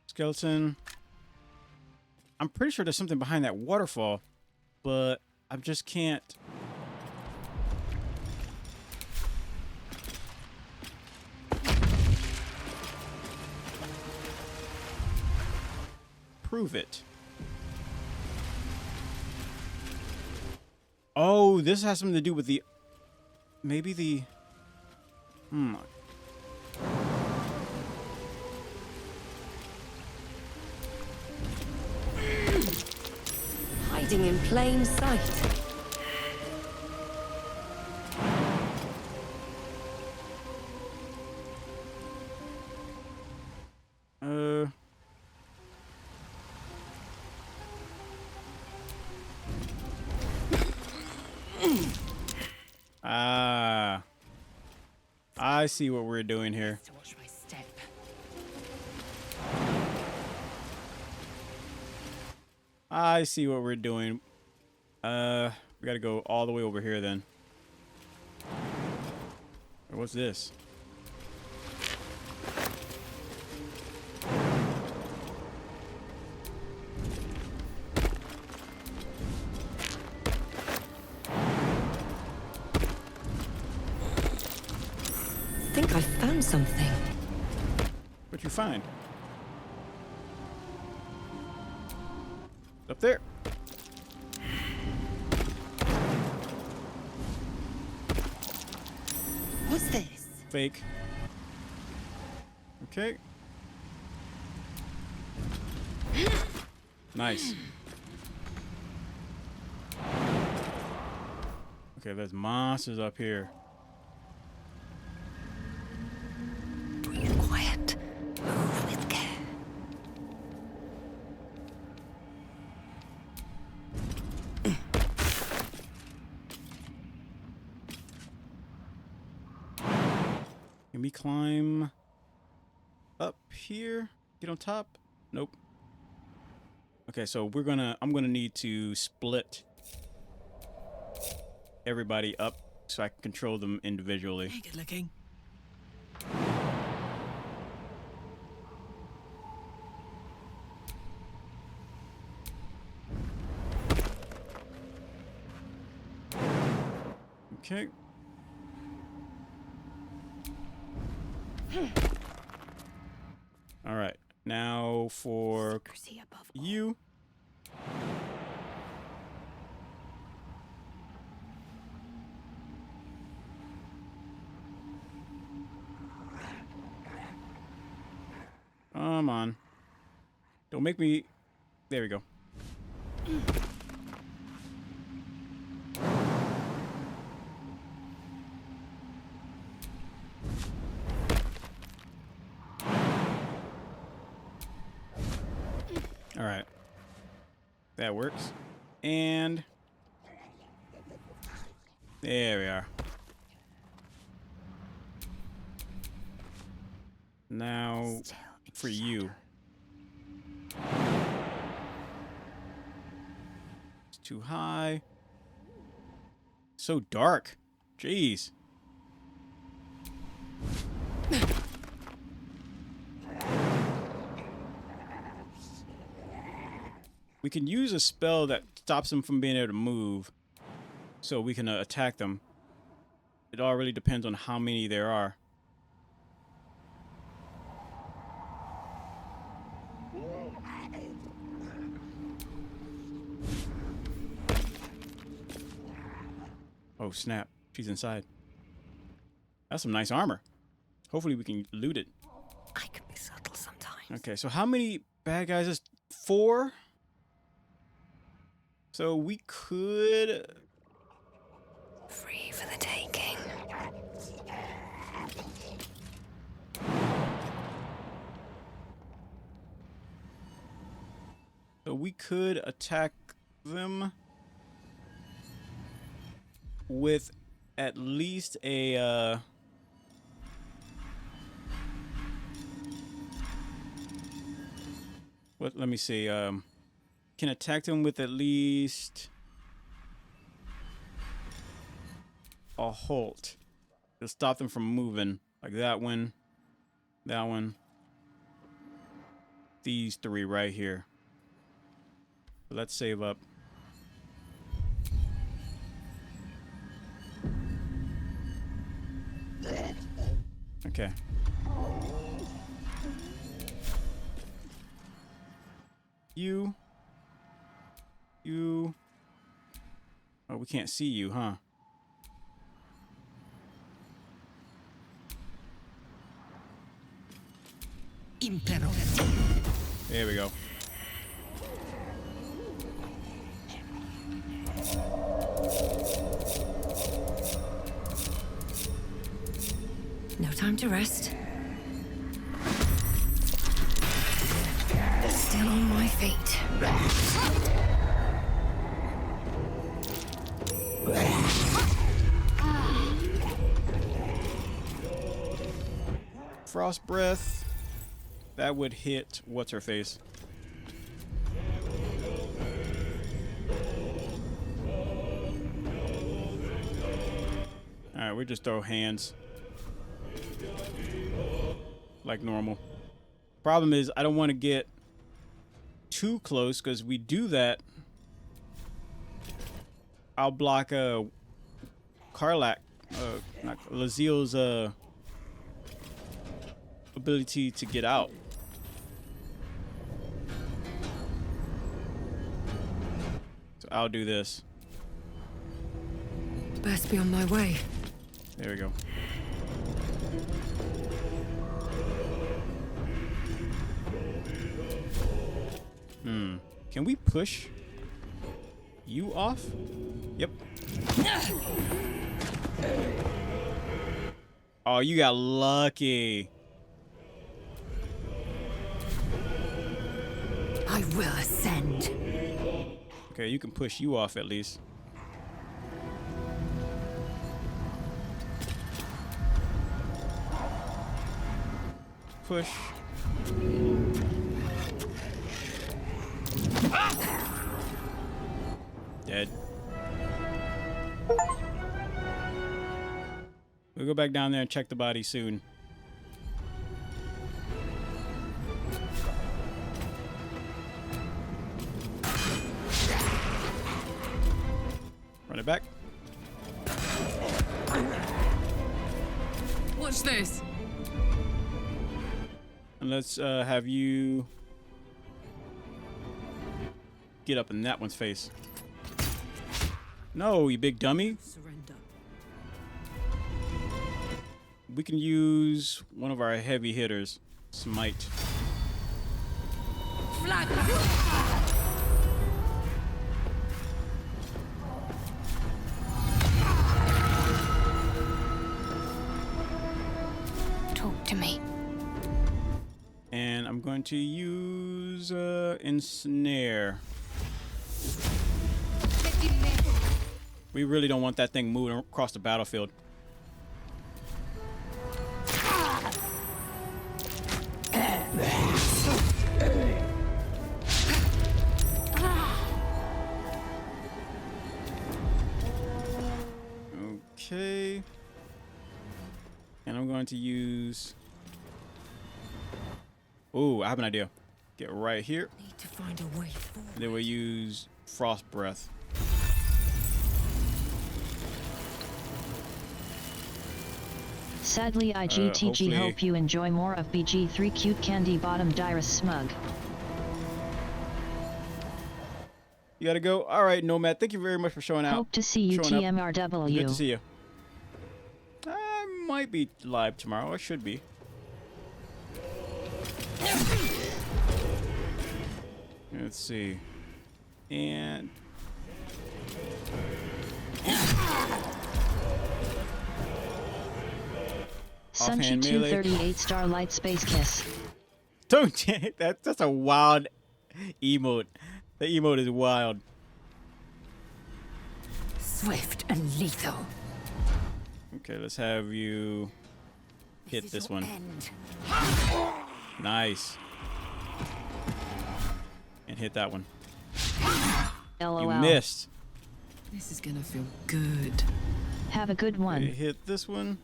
Skeleton. I'm pretty sure there's something behind that waterfall, but I just can't. Prove it. Oh, this has something to do with the... Maybe the... Hiding in plain sight. I see what we're doing here. To watch my step. I see what we're doing. We gotta go all the way over here then. What's this? I think I found something. What'd you find? Up there. What's this? Fake. Okay. Nice. Okay, there's monsters up here. Breathe quiet. Move with care. Can we climb up here? Get on top? Nope. Okay, so I'm gonna need to split everybody up so I can control them individually. Hey, good looking. Okay. All right. Now for you. Come on. Don't make me... There we go. All right. That works. And... there we are. Now, for you. It's too high. So dark. Jeez. We can use a spell that stops them from being able to move, so we can attack them. It all really depends on how many there are. Oh snap, she's inside. That's some nice armor. Hopefully we can loot it. I can be subtle sometimes. Okay, so how many bad guys is 4? So we could... Free for the taking. So we could attack them with at least a what? Let me see. Can attack them with at least a halt. It'll stop them from moving, like that one, that one, these 3 right here. So let's save up. Okay. You. Oh, we can't see you, huh? There we go. No time to rest. Still on my feet. Frost breath. That would hit what's her face. All right, we just throw hands like normal. Problem is, I don't want to get too close, because we do that, I'll block Karlak, not Laziel's ability to get out. So I'll do this. Best be on my way. There we go. Can we push you off? Yep. Oh, you got lucky. I will ascend. Okay, you can push you off at least. Push. Dead. We'll go back down there and check the body soon. Run it back. Watch this. And let's have you get up in that one's face. No, you big dummy. Surrender. We can use one of our heavy hitters. Smite. Talk to me. And I'm going to use ensnare. We really don't want that thing moving across the battlefield. Okay. And I'm going to use... Ooh, I have an idea. Get right here. Need to find a way forward. And then we'll use Frost Breath. Sadly, IGTG hopefully- hope you enjoy more of BG3 Cute Candy Bottom Dyrus Smug. You gotta go. All right, Nomad. Thank you very much for showing out. Hope to see you, Showing up. TMRW. Good to see you. I might be live tomorrow. I should be. Let's see. And Sunchi offhand melee. 238 Starlight Space Kiss. Don't you? That's a wild emote. The emote is wild. Swift and lethal. Okay, let's have you hit this one. End. Nice. And hit that one. LOL. You missed. This is gonna feel good. Have a good one. Okay, hit this one.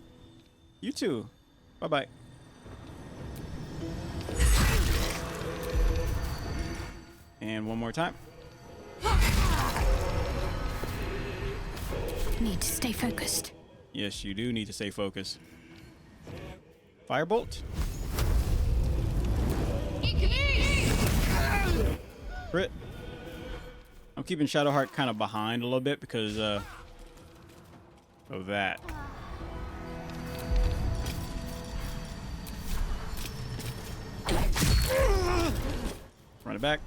You too. Bye-bye. And one more time. Need to stay focused. Yes, you do need to stay focused. Firebolt. Crit. I'm keeping Shadowheart kind of behind a little bit because of that. Run it back.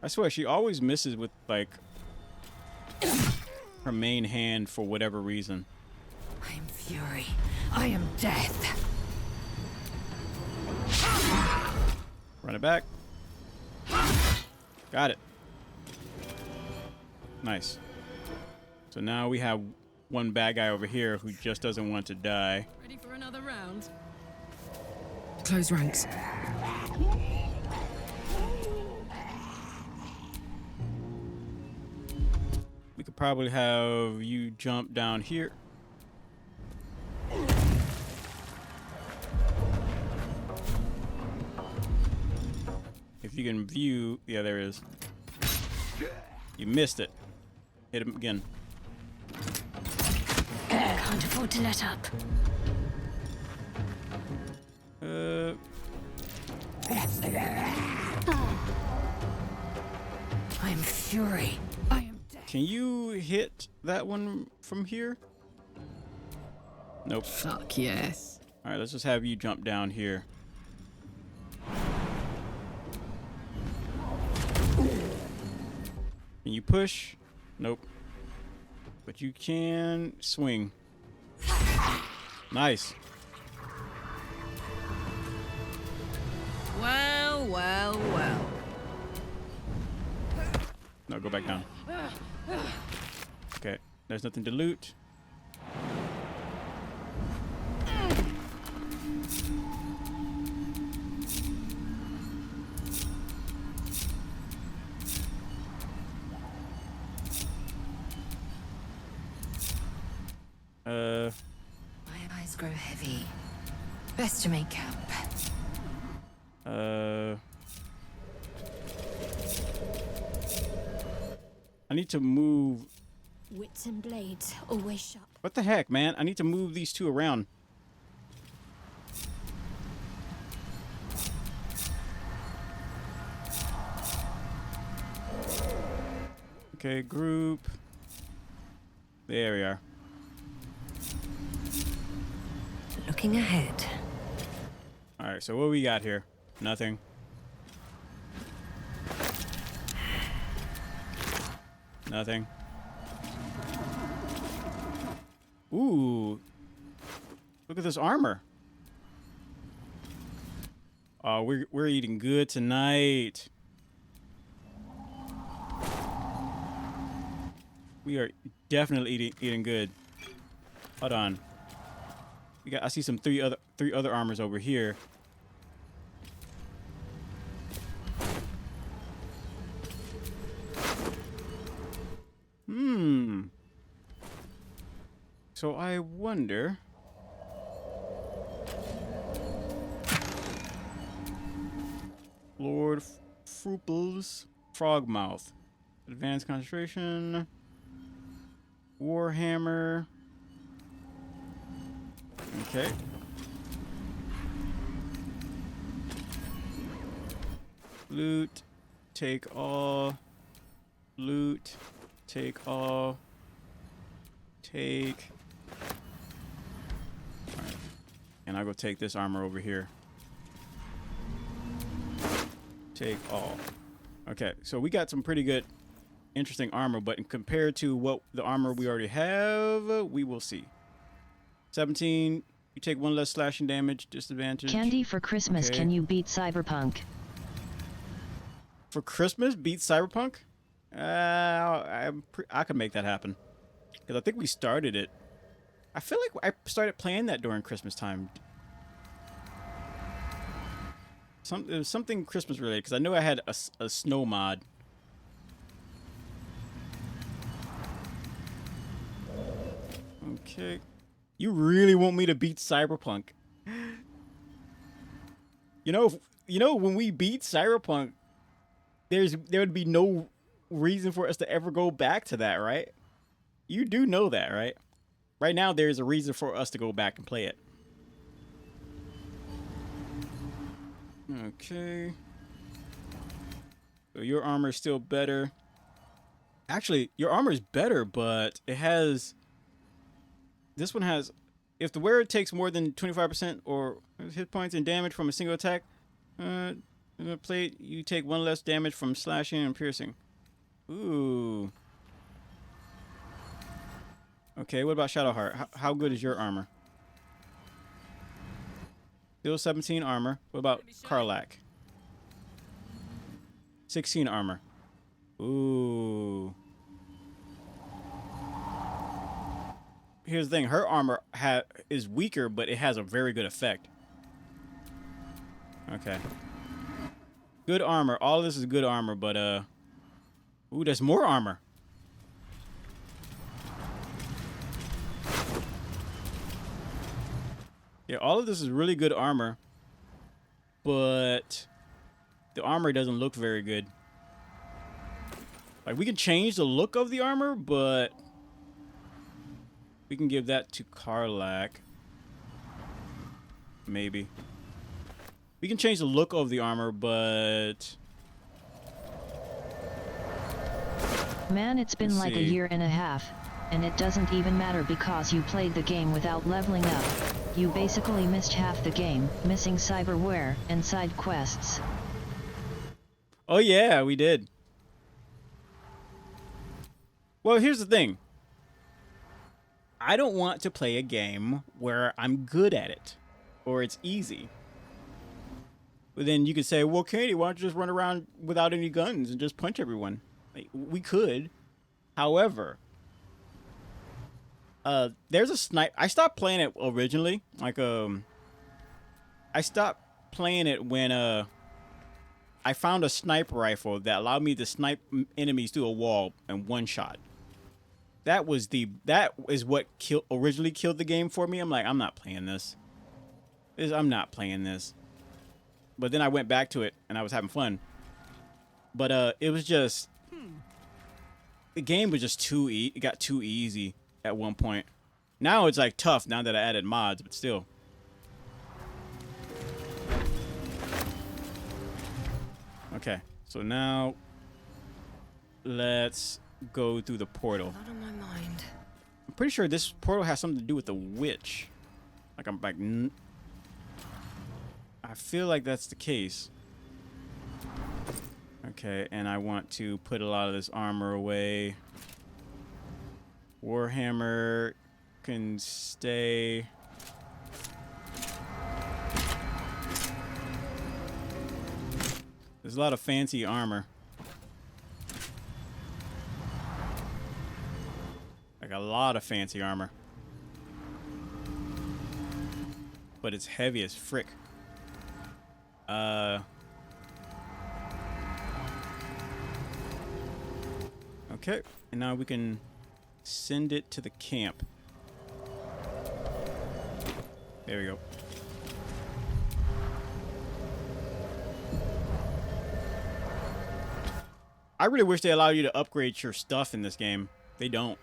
I swear, she always misses with, like, her main hand for whatever reason. I am fury. I am death. Run it back. Got it. Nice. So now we have one bad guy over here who just doesn't want to die. Ready for another round? Close ranks. We could probably have you jump down here. If you can view, yeah, there it is. You missed it. Hit him again. Can't afford to let up. I am fury. I am death. Can you hit that one from here? Nope. Fuck yes. All right, let's just have you jump down here. Can you push? Nope. But you can swing. Nice. Well, well, well. No, go back down. Okay, there's nothing to loot. My eyes grow heavy. Best to make camp. I need to move. Wits and blades, always sharp. What the heck, man? I need to move these two around. Okay, group. There we are. Looking ahead. All right, so what we got here? Nothing. Nothing. Ooh. Look at this armor. Oh, we're eating good tonight. We are definitely eating good. Hold on. I see some three other armors over here. So I wonder. Lord Frupples Frogmouth. Advanced concentration. Warhammer. Okay. Loot. Take all. Loot. Take all. Take. Alright. And I'll go take this armor over here. Take all. Okay, so we got some pretty good, interesting armor, but compared to what the armor we already have, we will see. 17, you take 1 less slashing damage, disadvantage. Candy for Christmas, okay. Can you beat Cyberpunk? For Christmas, beat Cyberpunk? I could make that happen. Because I think we started it. I feel like I started playing that during Christmas time. It was something Christmas related, because I know I had a snow mod. Okay. You really want me to beat Cyberpunk? You know, when we beat Cyberpunk, there would be no reason for us to ever go back to that, right? You do know that, right? Right now, there's a reason for us to go back and play it. Okay. So your armor is still better. Actually, your armor is better, but it has... This one has... If the wearer takes more than 25% or hit points and damage from a single attack, plate, you take 1 less damage from slashing and piercing. Ooh. Okay, what about Shadowheart? How good is your armor? Still 17 armor. What about Karlak? 16 armor. Ooh. Here's the thing. Her armor is weaker, but it has a very good effect. Okay. Good armor. All of this is good armor, but ooh, there's more armor. Yeah, all of this is really good armor, but the armor doesn't look very good. Like, we can change the look of the armor, but we can give that to Karlak. Maybe. We can change the look of the armor, but... Man, it's been like a year and a half, and it doesn't even matter because you played the game without leveling up. You basically missed half the game, missing cyberware and side quests. Oh yeah, we did. Well, here's the thing. I don't want to play a game where I'm good at it, or it's easy. But then you could say, well, Katie, why don't you just run around without any guns and just punch everyone? Like, we could. However, there's a snipe. I stopped playing it originally. Like, I stopped playing it when, I found a sniper rifle that allowed me to snipe enemies through a wall in one shot. That is what originally killed the game for me. I'm like, I'm not playing this. I'm not playing this. But then I went back to it and I was having fun. But it was just the game was just it got too easy at one point. Now it's like tough now that I added mods, but still. Okay, so now let's go through the portal. Not on my mind. I'm pretty sure this portal has something to do with the witch. Like I'm like, I feel like that's the case. Okay, and I want to put a lot of this armor away. Warhammer can stay. There's a lot of fancy armor. Like a lot of fancy armor. But it's heavy as frick. Okay, and now we can send it to the camp. There we go. I really wish they allowed you to upgrade your stuff in this game. They don't.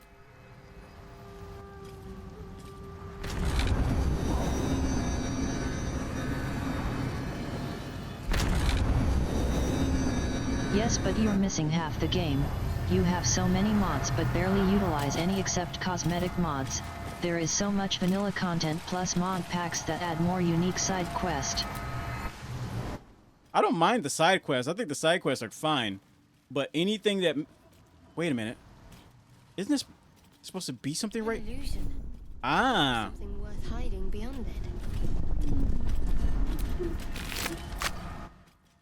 Yes, but you're missing half the game. You have so many mods but barely utilize any except cosmetic mods. There is so much vanilla content plus mod packs that add more unique side quests. I don't mind the side quests. I think the side quests are fine. But anything that... Wait a minute. Isn't this supposed to be something right? Illusion. Ah. Something worth hiding beyond it.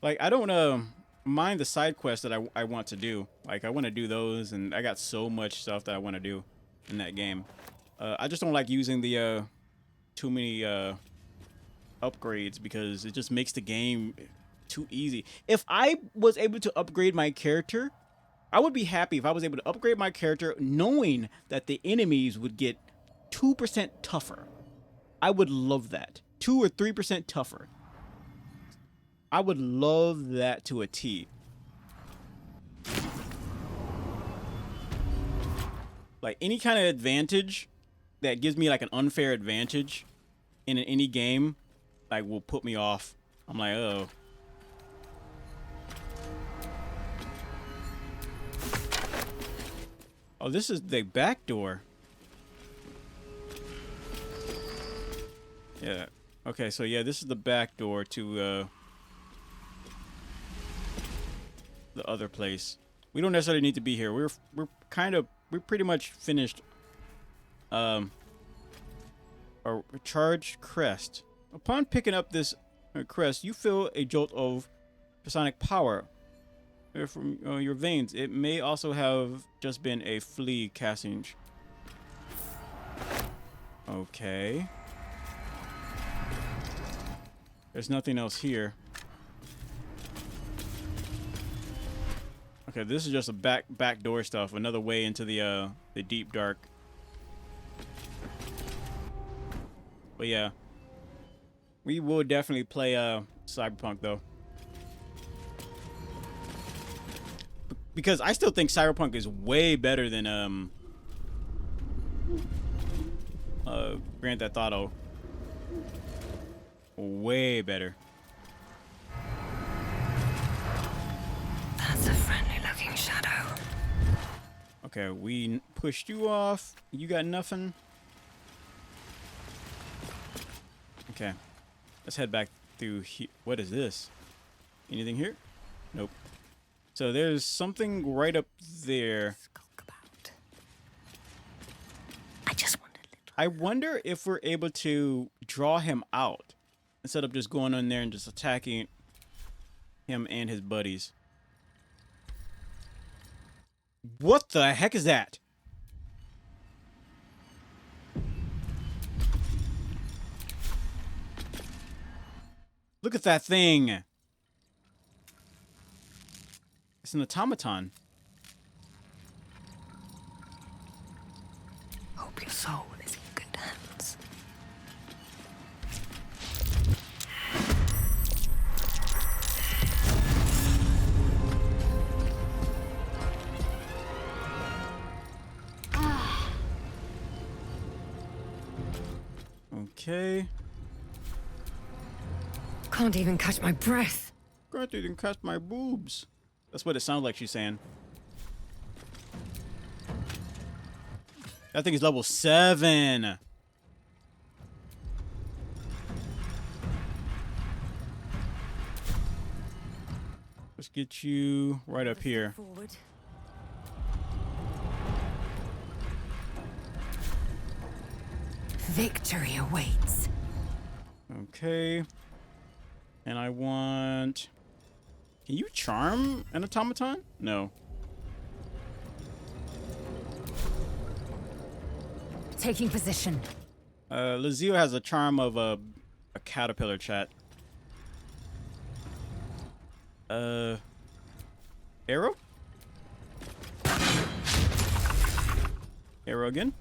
Like, I don't mind the side quests that I want to do. Like, I want to do those, and I got so much stuff that I want to do in that game. I just don't like using the too many upgrades because it just makes the game too easy. If I was able to upgrade my character, I would be happy if I was able to upgrade my character knowing that the enemies would get 2% tougher. I would love that. 2 or 3% tougher. I would love that to a T. Like any kind of advantage that gives me like an unfair advantage in any game, like will put me off. I'm like, oh. Oh, this is the back door. Yeah. Okay, so yeah, this is the back door to the other place. We don't necessarily need to be here. We're pretty much finished. Our charged crest. Upon picking up this crest, you feel a jolt of psionic power from your veins. It may also have just been a flea casting. Okay. There's nothing else here. Okay, this is just a back door stuff. Another way into the deep dark. But yeah, we will definitely play Cyberpunk though, because I still think Cyberpunk is way better than Grand Theft Auto. Way better. That's a friendly-looking shadow. Okay, we pushed you off. You got nothing. Okay, let's head back through here. What is this? Anything here? Nope. So there's something right up there. I wonder if we're able to draw him out instead of just going in there and just attacking him and his buddies. What the heck is that? Look at that thing. It's an automaton. Hope your soul is in good hands. Okay. Can't even catch my breath. Can't even catch my boobs. That's what it sounds like she's saying. That thing is level 7. get you right up here. Forward. Victory awaits. Okay. And I want... Can you charm an automaton? No. Taking position. Lazio has a charm of a caterpillar, chat. Arrow? Arrow again?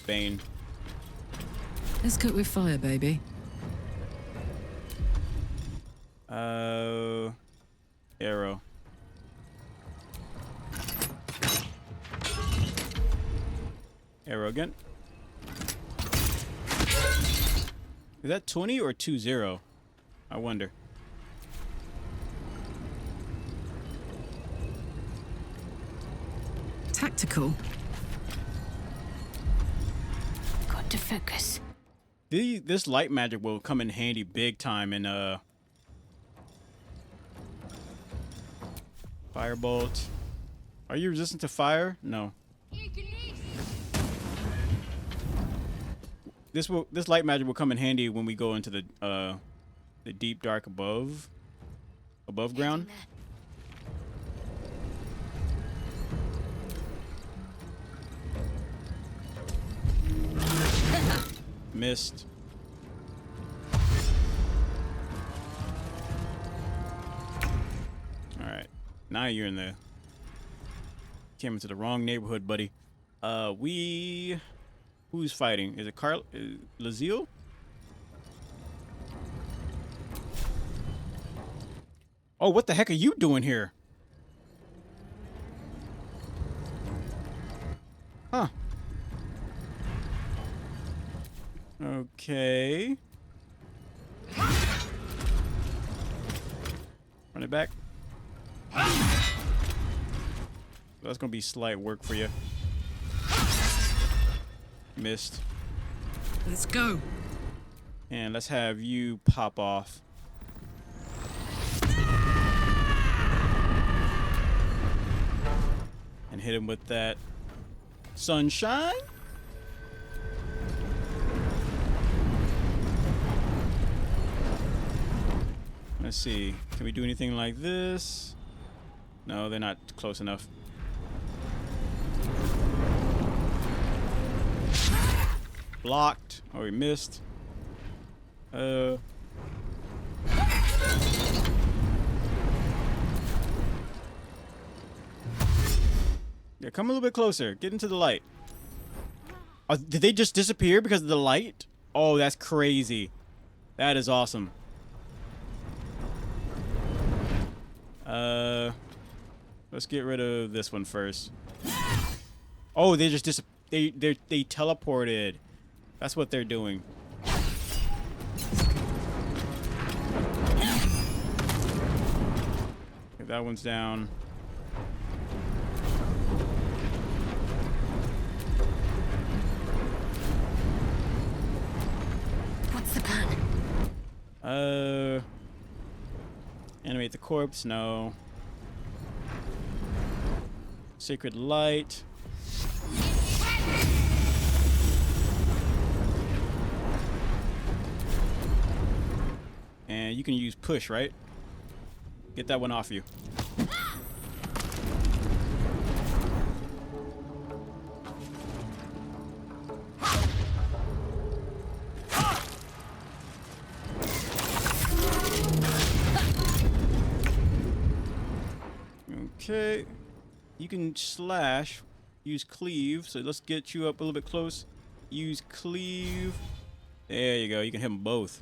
Bane. Let's cook with fire, baby. Arrow. Arrow again. Is that 20 or 2-0? I wonder. Tactical. Got to focus. This light magic will come in handy big time in Firebolt. Are you resistant to fire? No. This light magic will come in handy when we go into the deep dark above ground. Missed. All right, now you're in the. Came into the wrong neighborhood, buddy. Who's fighting? Is it Lazio? Oh, what the heck are you doing here? Huh. Okay. Run it back. That's gonna be slight work for you. Missed. Let's go. And let's have you pop off. And hit him with that sunshine. Let's see. Can we do anything like this? No, they're not close enough. Blocked. Oh, we missed. Yeah, come a little bit closer. Get into the light. Oh, did they just disappear because of the light? Oh, that's crazy. That is awesome. Let's get rid of this one first. Oh, they just they teleported. That's what they're doing. Okay, that one's down. What's the plan? Animate the corpse, no. Sacred light. And you can use push, right? Get that one off you. Okay. You can slash, use cleave. So let's get you up a little bit close. Use cleave. There you go. You can hit them both.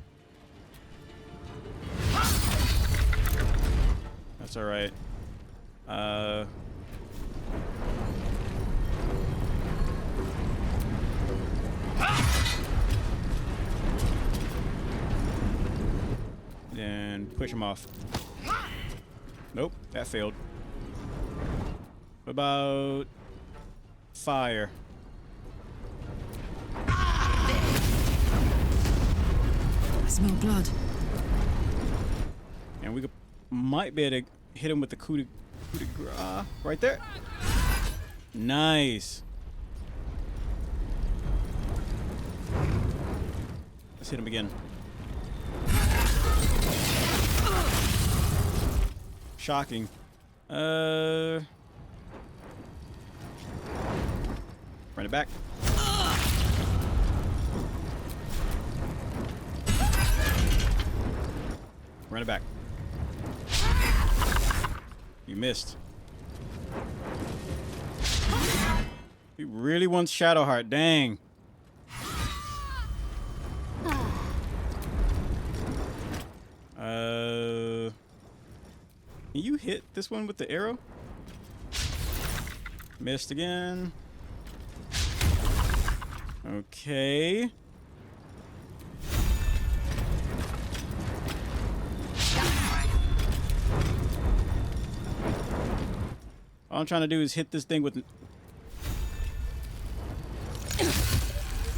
That's all right. Then push him off. Nope, that failed. What about fire? I smell blood. And we could might be able to hit him with the coup de grace right there. Nice. Let's hit him again. Shocking. Run it back. Run it back. You missed. He really wants Shadowheart. Dang. Can you hit this one with the arrow? Missed again. Okay. All I'm trying to do is hit this thing with...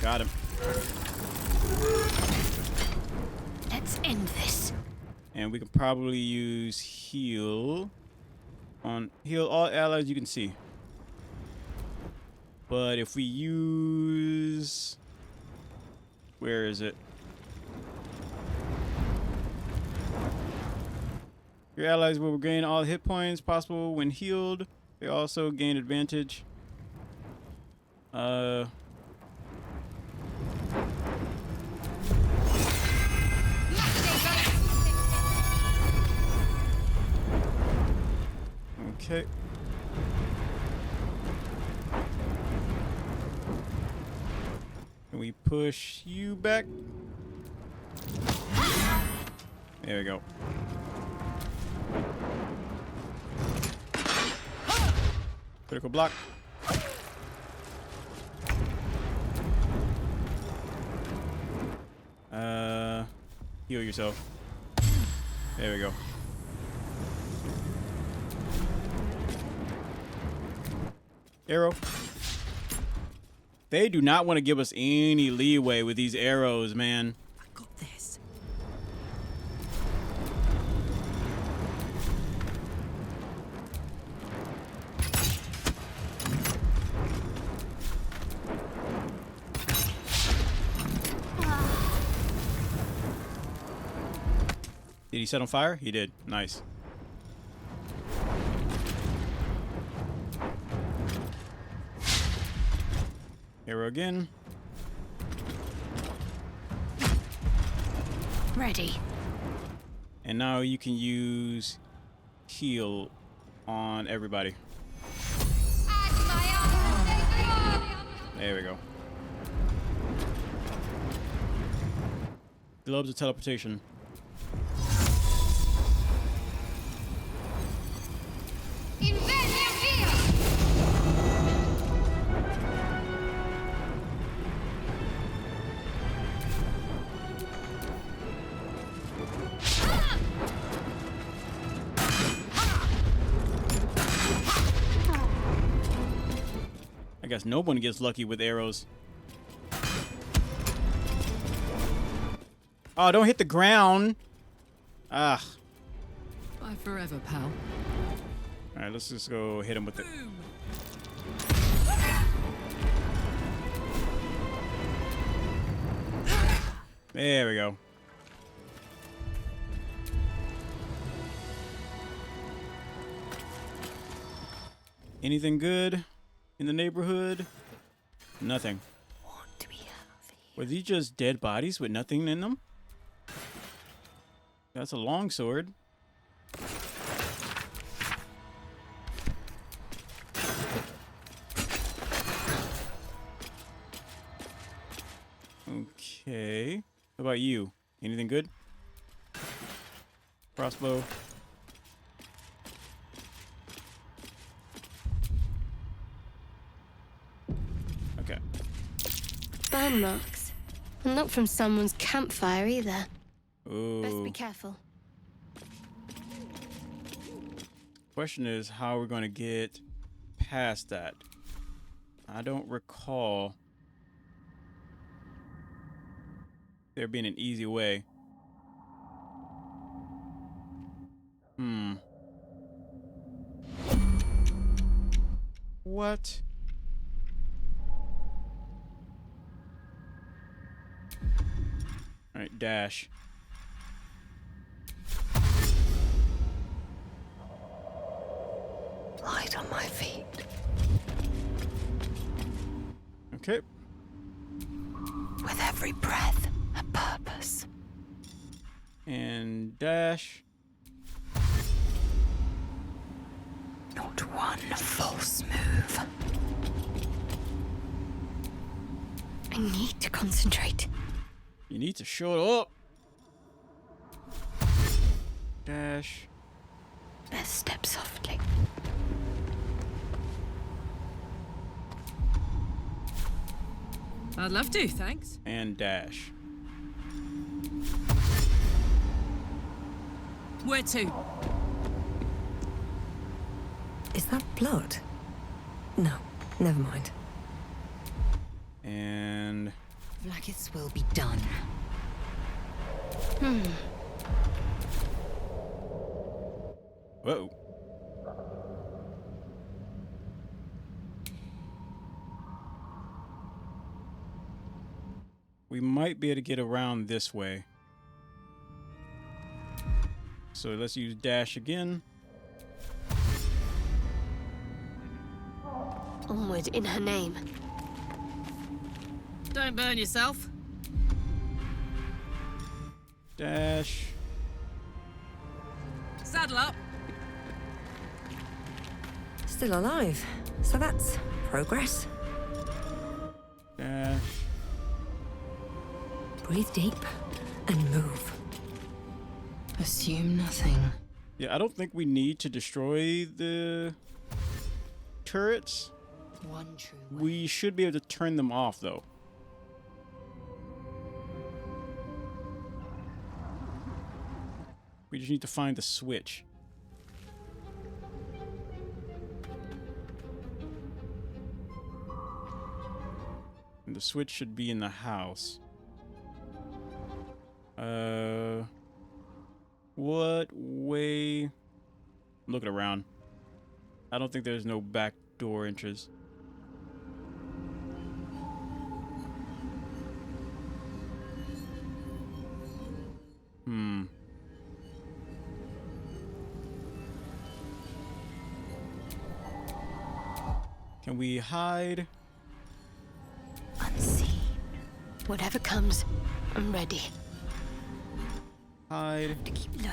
Got him. Let's end this. And we can probably use heal on all allies you can see. But if we use... Where is it? Your allies will regain all hit points possible when healed. They also gain advantage. Okay. Can we push you back? There we go. Critical block. Heal yourself. There we go. Arrow. They do not want to give us any leeway with these arrows, man. I got this. Did he set on fire? He did. Nice. Arrow again. Ready. And now you can use heal on everybody. There we go. Globes of teleportation. I guess no one gets lucky with arrows. Oh, don't hit the ground. Ah. Bye forever, pal. All right, let's just go hit him with it. There we go. Anything good in the neighborhood? Nothing. What do we have here? Were these just dead bodies with nothing in them? That's a long sword. Okay. How about you? Anything good? Crossbow. Okay. Burn marks. And not from someone's campfire either. Ooh. Best be careful. Question is how we're going to get past that. I don't recall there being an easy way. What? All right, dash. Light on my feet. Okay. With every breath, a purpose. And dash. Not one false move. I need to concentrate. You need to shut up. Dash. Best step softly. I'd love to, thanks. And dash. Where to? Is that blood? No, never mind. And Vlaakith's will be done. whoa. We might be able to get around this way. So let's use dash again. Onward in her name. Don't burn yourself. Dash. Saddle up. Still alive. So that's progress. Dash. Breathe deep and move. Assume nothing. Yeah, I don't think we need to destroy the turrets. One true way. We should be able to turn them off, though. We just need to find the switch. And the switch should be in the house. What way? I'm looking around. I don't think there's no back door entrance. Can we hide? Unseen. Whatever comes, I'm ready. Hide. To keep low.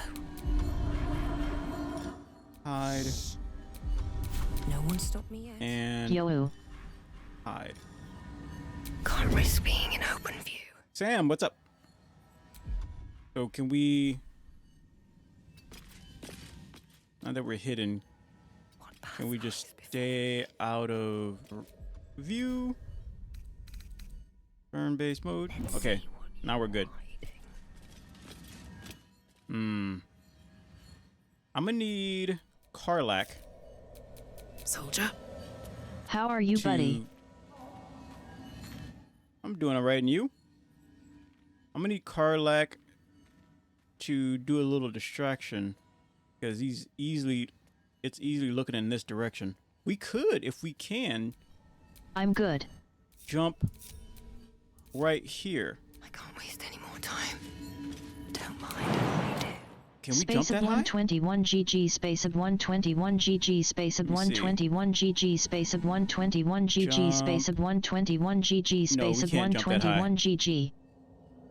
Hide. No one stopped me yet. And Yo. hide. Can't risk being in open view. Sam, what's up? So can we... Now that we're hidden, can we just stay out of view? Turn-based mode? Okay, now we're good. I'm gonna need Karlach. Soldier? How are you, buddy? I'm doing alright, and you? I'm gonna need Karlach to do a little distraction because it's easily looking in this direction. We could, if we can. I'm good. Jump right here. I can't waste any more time. Don't mind if I do. Can we Space jump of that high? 121 GG, space of 121 GG, space of 121 GG, space of 121 GG, space of 121 GG, space of 121 GG.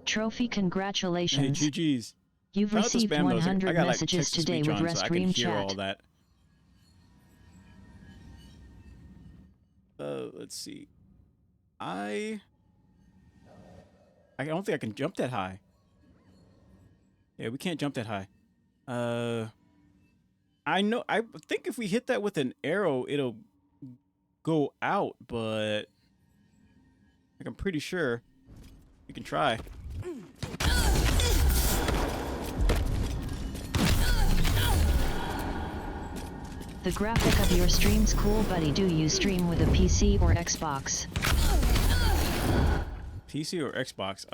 Trophy, congratulations. Hey, GG's. You've Shout out to received Spam Dozer. 100 I got, like, messages today text-to-speech with on, so I can Restream hear all chat. that. Let's see. I don't think I can jump that high. Yeah, we can't jump that high. I think if we hit that with an arrow, it'll go out, but like, I'm pretty sure we can try. The graphic of your stream's cool, buddy. Do you stream with a PC or Xbox? PC or Xbox?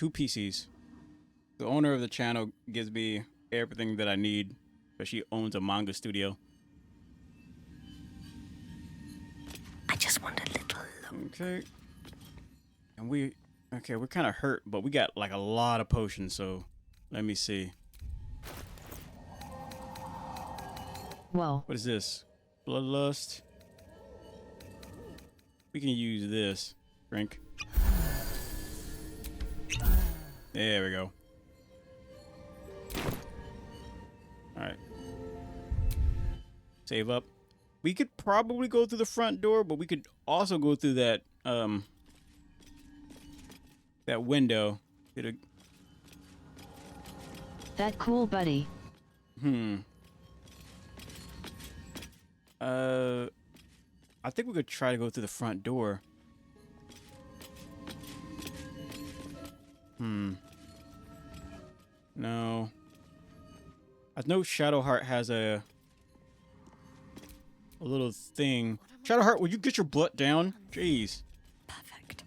2 PCs. The owner of the channel gives me everything that I need, but she owns a manga studio. I just want a little. Okay. And we're kind of hurt, but we got like a lot of potions, so let me see. Whoa. What is this? Bloodlust. We can use this. Drink. There we go. Alright. Save up. We could probably go through the front door, but we could also go through that that window. That cool, buddy. I think we could try to go through the front door. No. I know Shadowheart has a little thing. Shadowheart, would you get your butt down? Jeez. Perfect.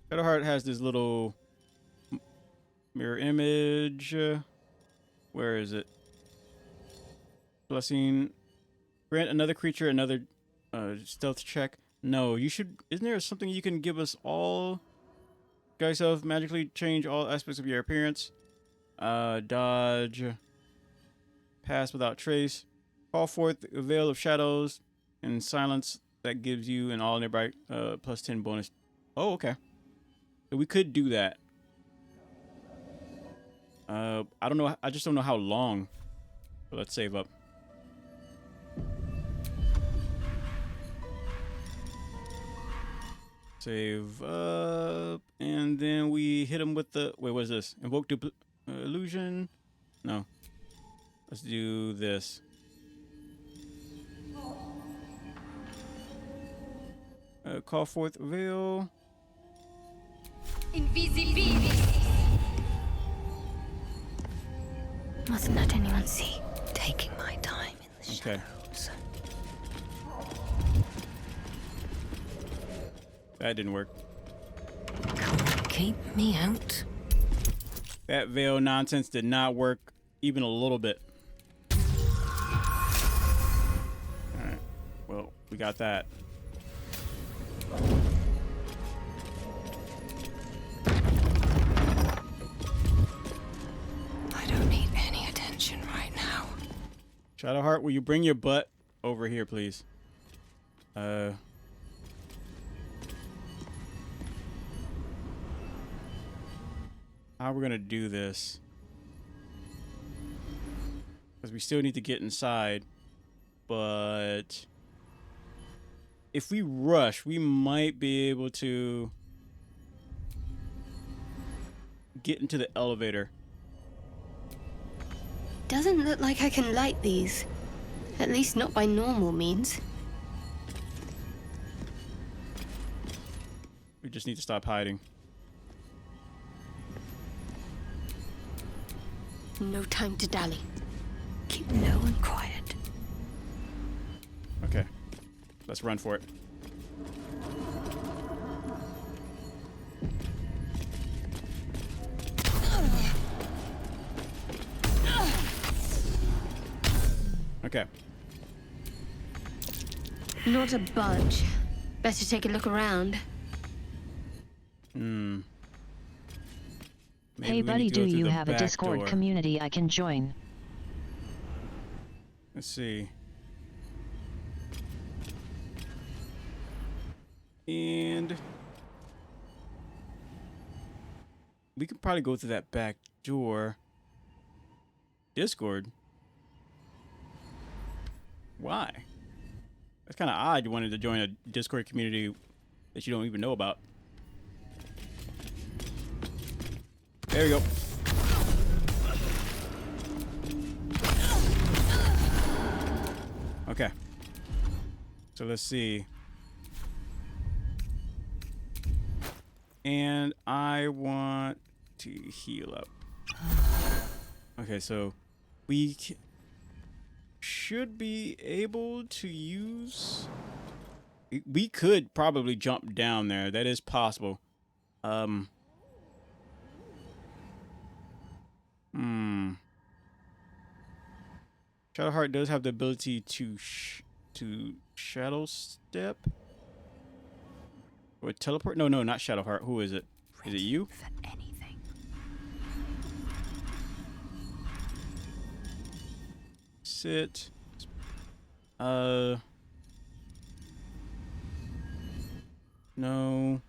Shadowheart has this little mirror image. Where is it? Blessing. Grant another creature another stealth check. No, you should. Isn't there something you can give us all? Guys, self magically change all aspects of your appearance. Dodge. Pass without trace. Call forth a veil of shadows and silence that gives you an all nearby plus 10 bonus. Oh, okay. So we could do that. I don't know. I just don't know how long. But let's save up. Save up, and then we hit him with the. Wait, what is this? Invoke illusion? No. Let's do this. Call forth veil. Invisibility. Mustn't let anyone see. Taking my time in the shadows. That didn't work. Keep me out. That veil nonsense did not work even a little bit. Alright. Well, we got that. I don't need any attention right now. Shadowheart, will you bring your butt over here, please? How we're gonna do this? Because we still need to get inside, but if we rush, we might be able to get into the elevator. Doesn't look like I can light these. At least not by normal means. We just need to stop hiding. No time to dally. Keep low and quiet. Okay. Let's run for it. Okay. Not a bunch. Better take a look around. Hey buddy, do you have a Discord community I can join? Let's see. And we could probably go through that back door. Discord? Why? That's kind of odd you wanted to join a Discord community that you don't even know about. There we go. Okay. So let's see. And I want to heal up. Okay, so we should be able to use... We could probably jump down there. That is possible. Shadowheart does have the ability to shadow step or teleport. No, not Shadowheart. Who is it? Is it you? For anything. Sit. No.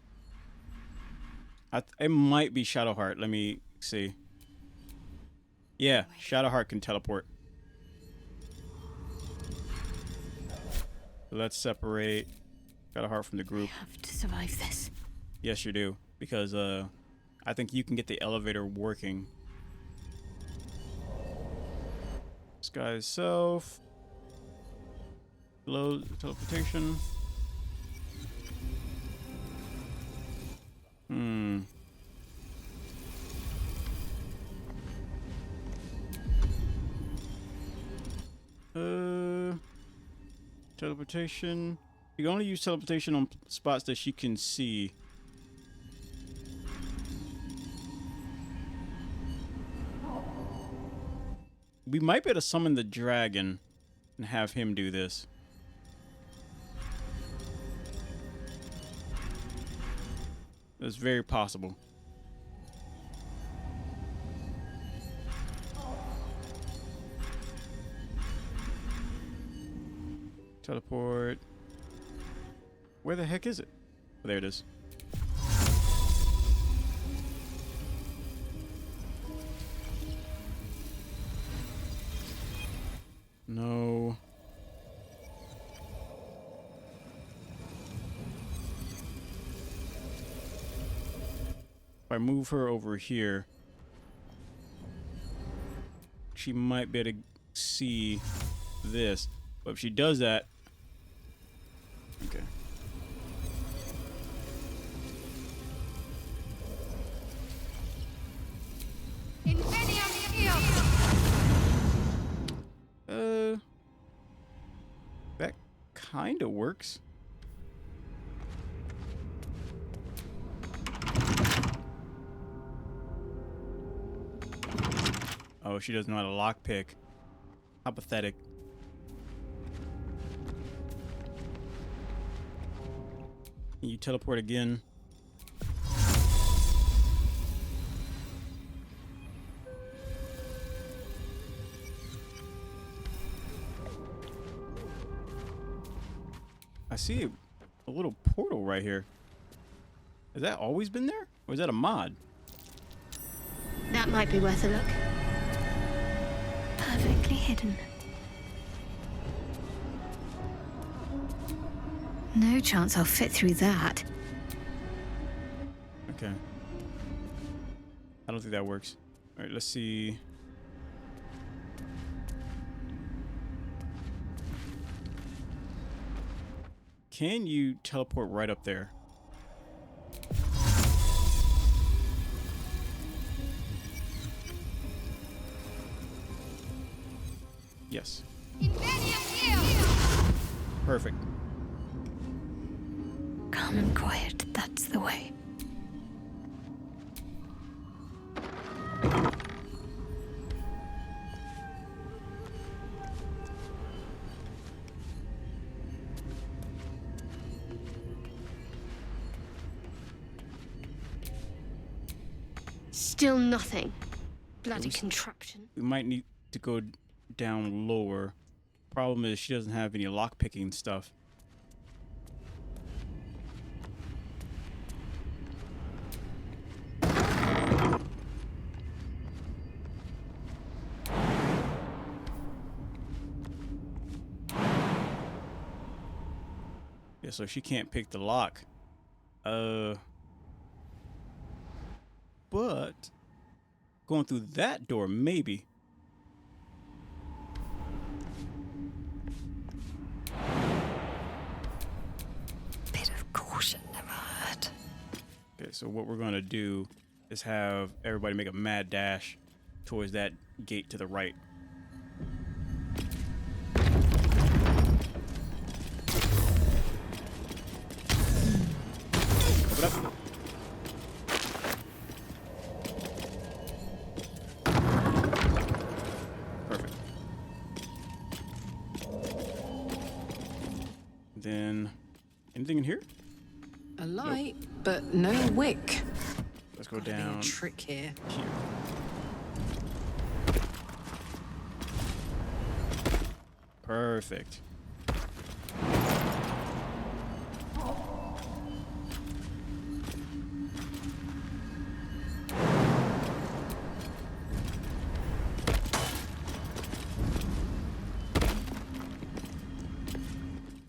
It might be Shadowheart. Let me see. Yeah, Shadowheart can teleport. So let's separate Shadowheart from the group. I have to survive this. Yes, you do. Because I think you can get the elevator working. Disguise self. Low teleportation. Teleportation. You can only use teleportation on spots that she can see. We might be able to summon the dragon and have him do this. That's very possible. Teleport. Where the heck is it? Oh, there it is. No. If I move her over here, she might be able to see this. But if she does that, okay. That kind of works. Oh, she doesn't know how to lockpick. How pathetic. Can you teleport again? I see a little portal right here. Has that always been there? Or is that a mod? That might be worth a look. Perfectly hidden. No chance I'll fit through that. Okay. I don't think that works. All right, let's see. Can you teleport right up there? Yes. Perfect. Calm and quiet, that's the way. Still nothing. Bloody contraption. We might need to go down lower. Problem is she doesn't have any lockpicking stuff. Yeah, so she can't pick the lock. But going through that door, maybe. Bit of caution never hurt. Okay, so what we're gonna do is have everybody make a mad dash towards that gate to the right. Open up. then anything in here? A light, but no wick. Let's go Gotta be down a trick here. here. Perfect.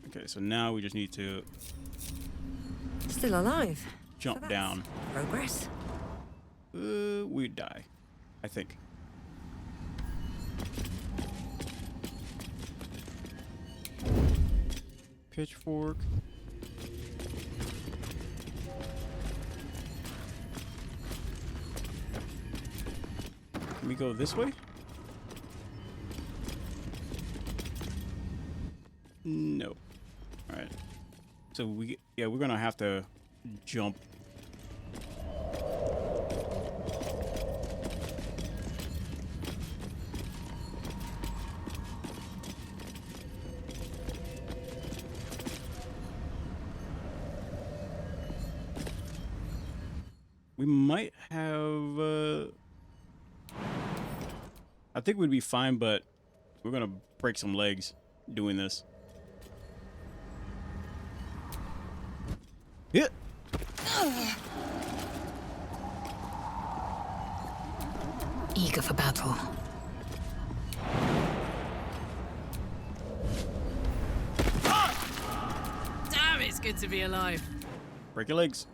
Okay, so now we just need to Still alive. jump down. Progress. We'd die, I think. Pitchfork. Can we go this way? No. All right. So we're gonna have to jump. We might have, I think we'd be fine, but we're gonna break some legs doing this. Yeah. Eager for battle. Damn, it's good to be alive. Break your legs.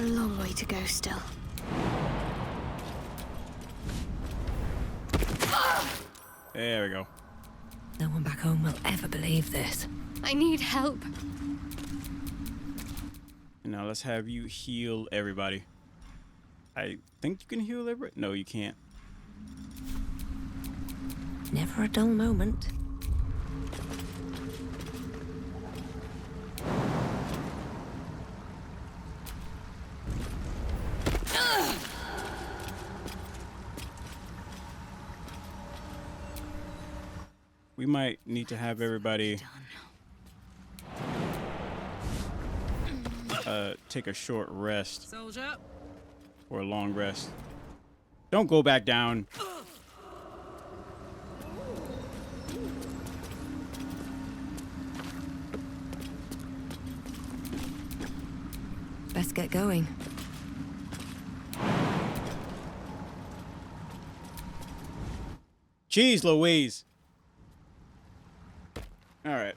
A long way to go still. There we go. No one back home will ever believe this. I need help. And now let's have you heal everybody. I think you can heal everybody. No, you can't. Never a dull moment. We might need to have everybody take a short rest Soldier. or a long rest. Don't go back down. Best get going. Jeez Louise. All right.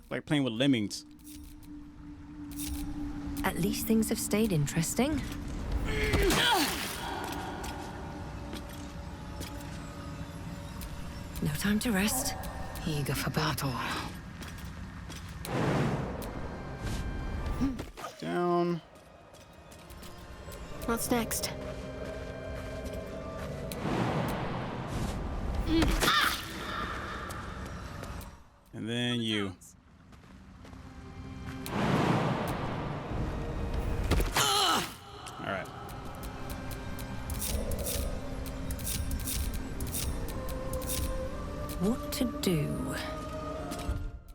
Like playing with lemmings. At least things have stayed interesting. No time to rest. Eager for battle. Down. What's next? And then you. All right. What to do?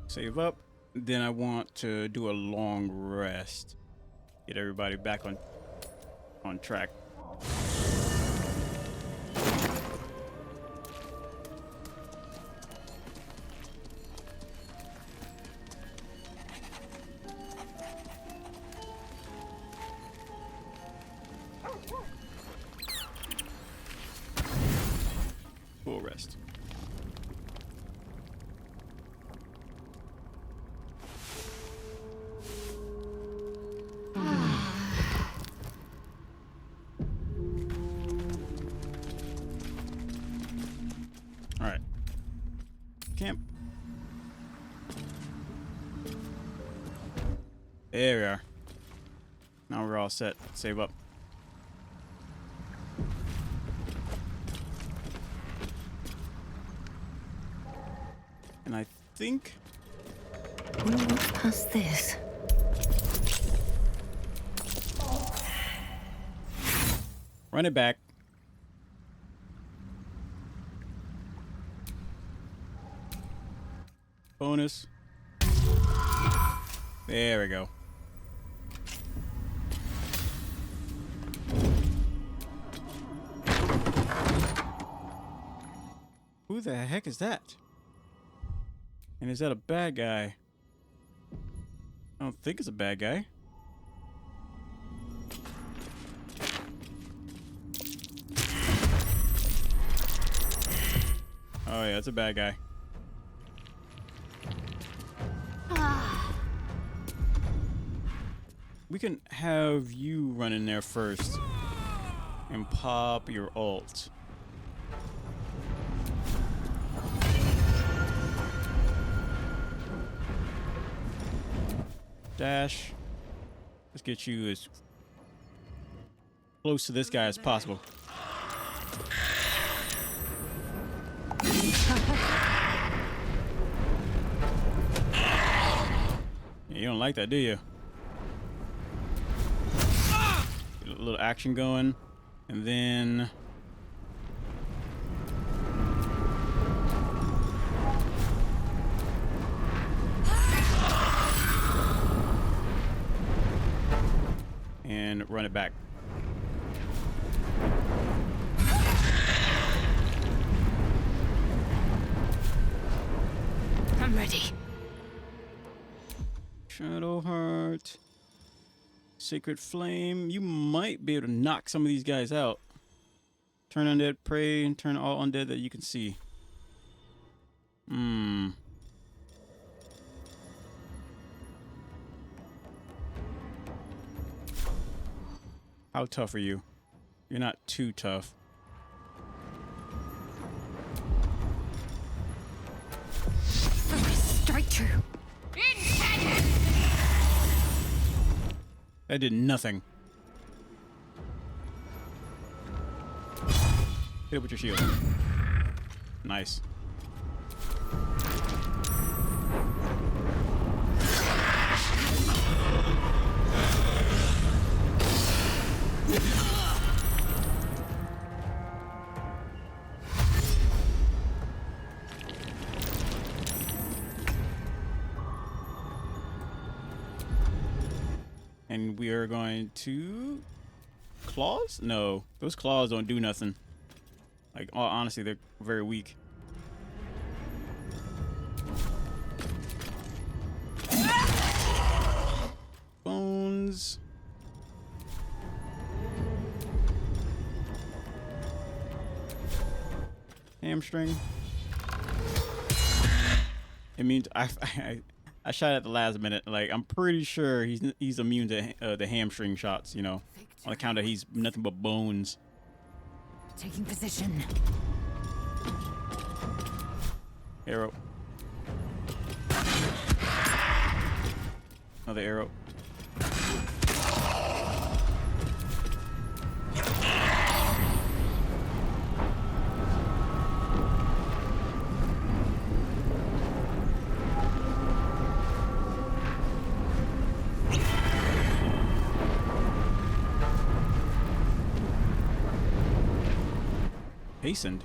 Save up. Then I want to do a long rest. Get everybody back on track. Full rest. All right. Camp. There we are. Now we're all set. Save up. And I think Wonder what's past this. Run it back. Bonus. There we go. Who the heck is that? And is that a bad guy? I don't think it's a bad guy. Oh yeah, it's a bad guy. We can have you run in there first and pop your ult. Dash. Let's get you as close to this guy as possible. You don't like that, do you? Get a little action going, and then run it back. I'm ready. Shadowheart. Sacred Flame. You might be able to knock some of these guys out. Turn undead prey and turn all undead that you can see. How tough are you? You're not too tough. Strike true. That did nothing. Hit it with your shield. Nice. And we are going to claws? No, those claws don't do nothing. Like, honestly, they're very weak. Bones. Hamstring. It means I shot at the last minute. Like, I'm pretty sure he's immune to the hamstring shots, you know, on account of he's nothing but bones. Taking position. Arrow. Another arrow. Hastened.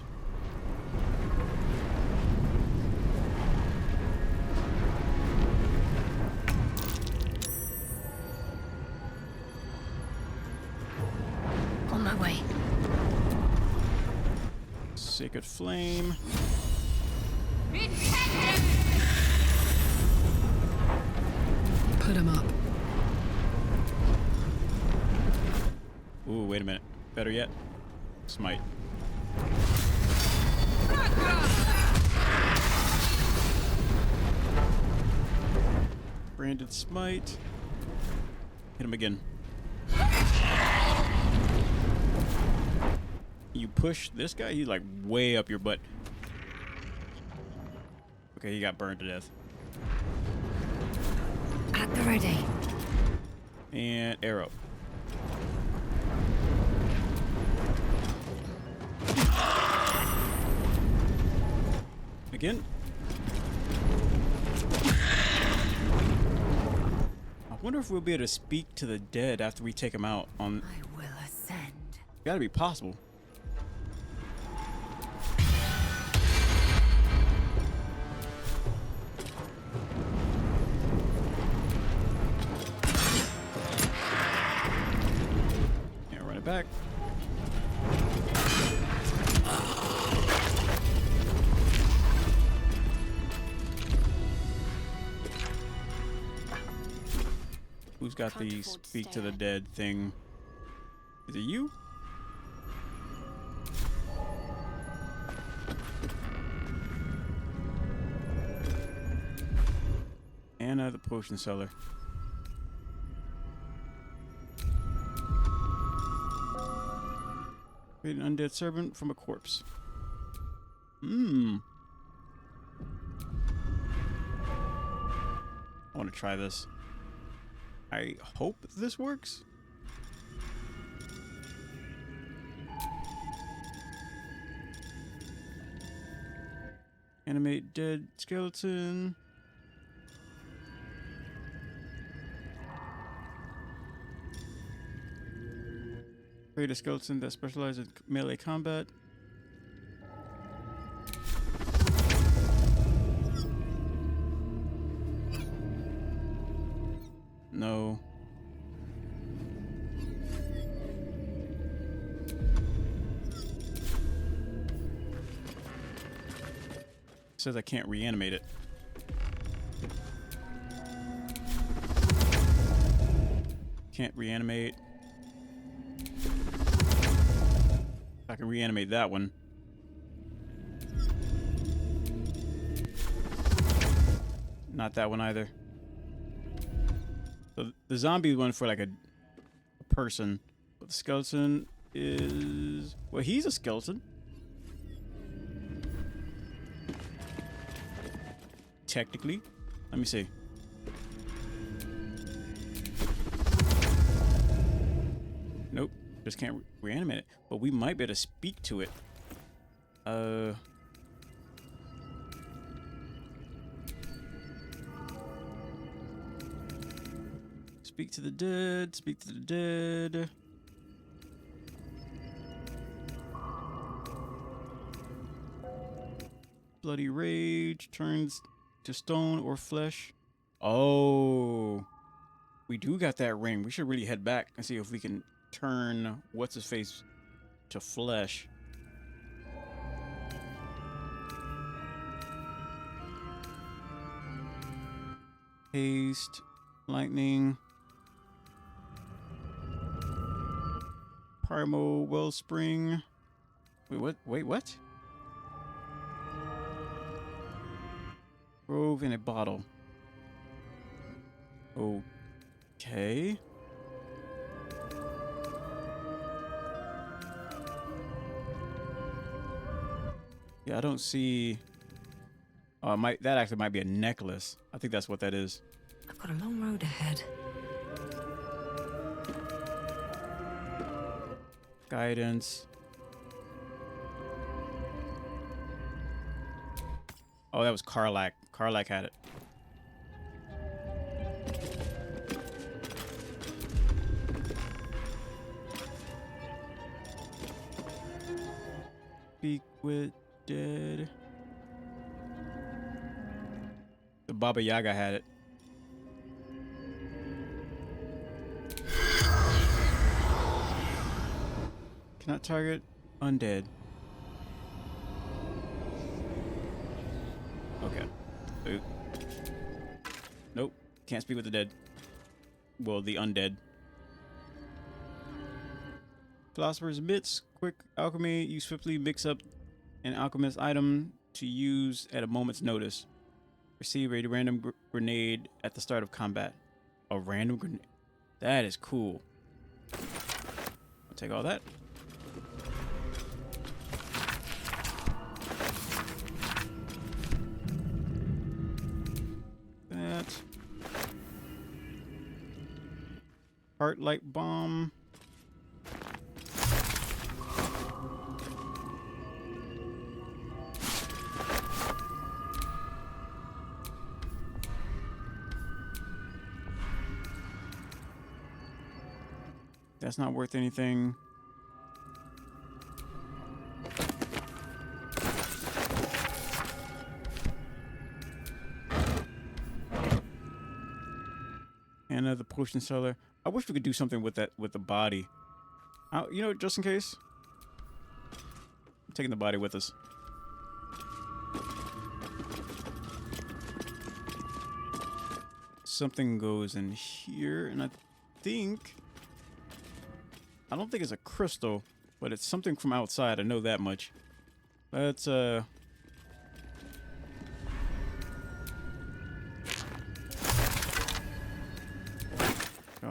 On my way. Sacred Flame. Put him up. Ooh, wait a minute. Better yet, smite. Branded smite. Hit him again. You push this guy, he's like way up your butt. Okay, he got burned to death. At the ready. And arrow. Again. I wonder if we'll be able to speak to the dead after we take them out on. I will ascend. Gotta be possible. Yeah, run it back. Who's got the speak to the dead thing? Is it you? Anna, the potion seller. Create an undead servant from a corpse. I want to try this. I hope this works. Animate dead skeleton. Create a skeleton that specializes in melee combat. No. Says I can't reanimate it. Can't reanimate. I can reanimate that one. Not that one either. So the zombie one for like a person, but the skeleton is, well, he's a skeleton. Technically, let me see. Nope, just can't reanimate it. But we might be able to speak to it. Speak to the dead, speak to the dead. Bloody rage turns to stone or flesh. Oh, we do got that ring. We should really head back and see if we can turn what's his face to flesh. Haste, lightning. Primal wellspring. Wait, what? Wait, what? Grove in a bottle. Okay. Yeah, I don't see. Oh, that actually might be a necklace. I think that's what that is. I've got a long road ahead. Guidance. Oh, that was Karlak. Karlak had it. Speak with dead. The Baba Yaga had it. Cannot target undead. Okay. Oop. Nope. Can't speak with the dead. Well, the undead. Philosopher's Bits. Quick alchemy. You swiftly mix up an alchemist item to use at a moment's notice. Receive a random grenade at the start of combat. A random grenade. That is cool. I'll take all that. That. Heart-light bomb. That's not worth anything. potion cellar. I wish we could do something with that, with the body. You know, just in case. I'm taking the body with us. Something goes in here, and I don't think it's a crystal, but it's something from outside. I know that much. Let's all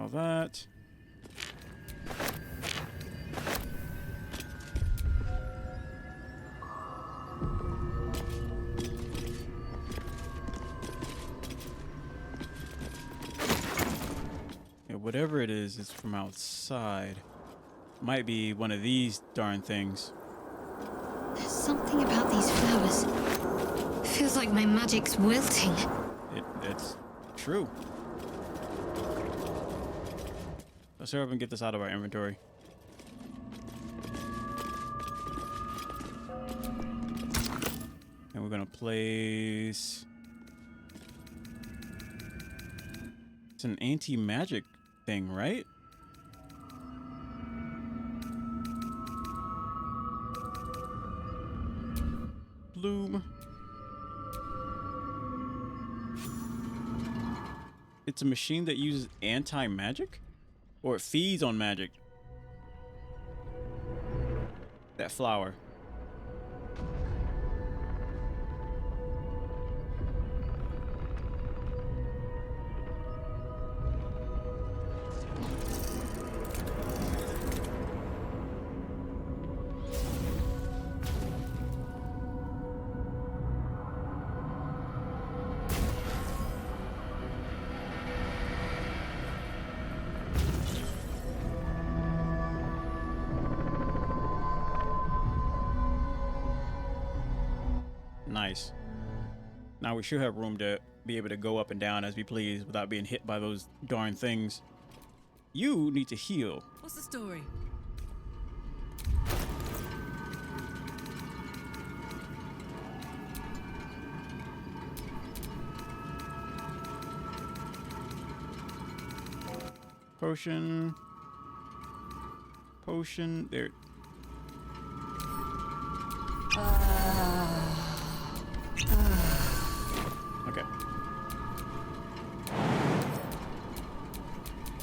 that. Yeah, whatever it is from outside. Might be one of these darn things. There's something about these flowers. Feels like my magic's wilting. It's true. Let's hurry up and get this out of our inventory. And we're gonna place... It's an anti-magic thing, right? Bloom. It's a machine that uses anti-magic? Or it feeds on magic? That flower. Nice. Now we should have room to be able to go up and down as we please without being hit by those darn things. You need to heal. What's the story? Potion. Potion. There. Okay.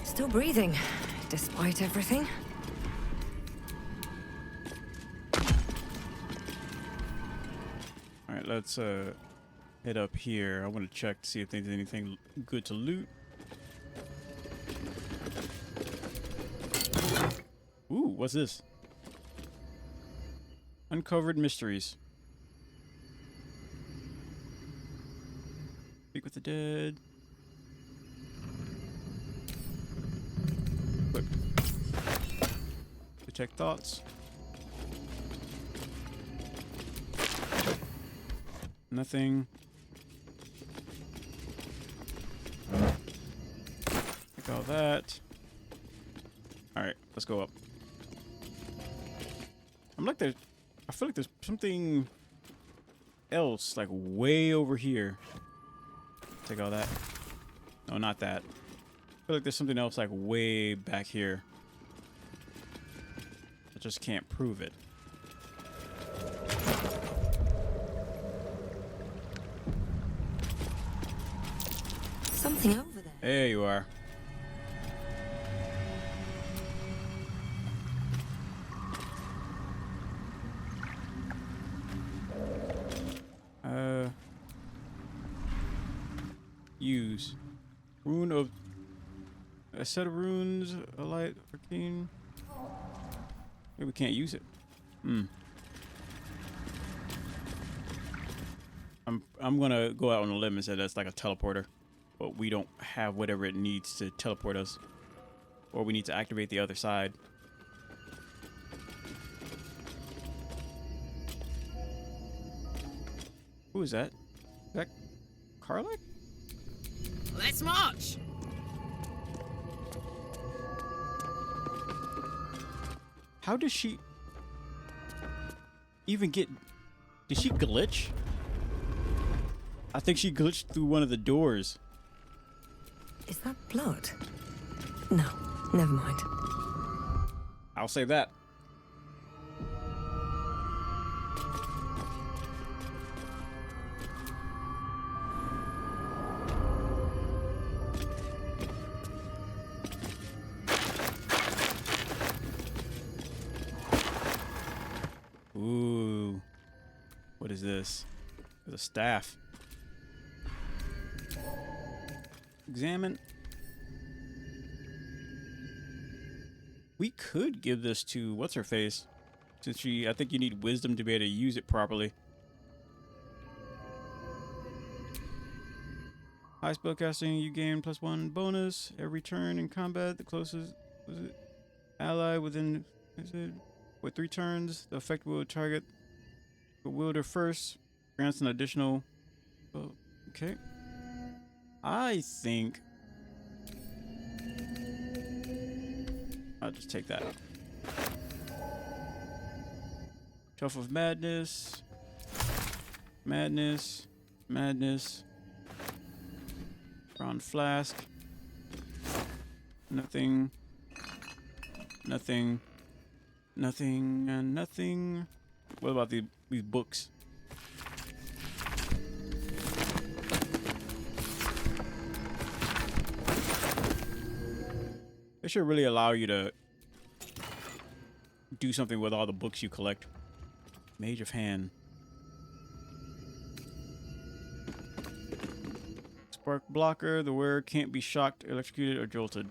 Still breathing, despite everything. All right, let's head up here. I want to check to see if there's anything good to loot. Ooh, what's this? Uncovered mysteries. Speak with the dead. Equip. Detect thoughts. Nothing. Take all that. Alright, let's go up. I feel like there's something else, like way over here. Take all that. No, not that. I feel like there's something else like way back here. I just can't prove it. Something over there. There you are. Use. Rune of... A set of runes, a light, arcane. Maybe we can't use it. I'm gonna go out on a limb and say that's like a teleporter. But we don't have whatever it needs to teleport us. Or we need to activate the other side. Who is that? Is that Karlach? Let's march! How does she even get... Did she glitch? I think she glitched through one of the doors. Is that blood? No, never mind. I'll save that. Ooh. What is this? There's a staff. Examine. We could give this to what's her face, since I think you need wisdom to be able to use it properly. High spell casting, you gain +1 bonus every turn in combat. The closest ally within with 3 turns. The effect will target the wielder first. Grants an additional. Oh, okay. I think I'll just take that. Tuff of Madness. Madness. Madness. Brown Flask. Nothing. Nothing. Nothing and nothing. What about these books? It should really allow you to do something with all the books you collect. Mage of Hand. Spark Blocker. The wearer can't be shocked, electrocuted, or jolted.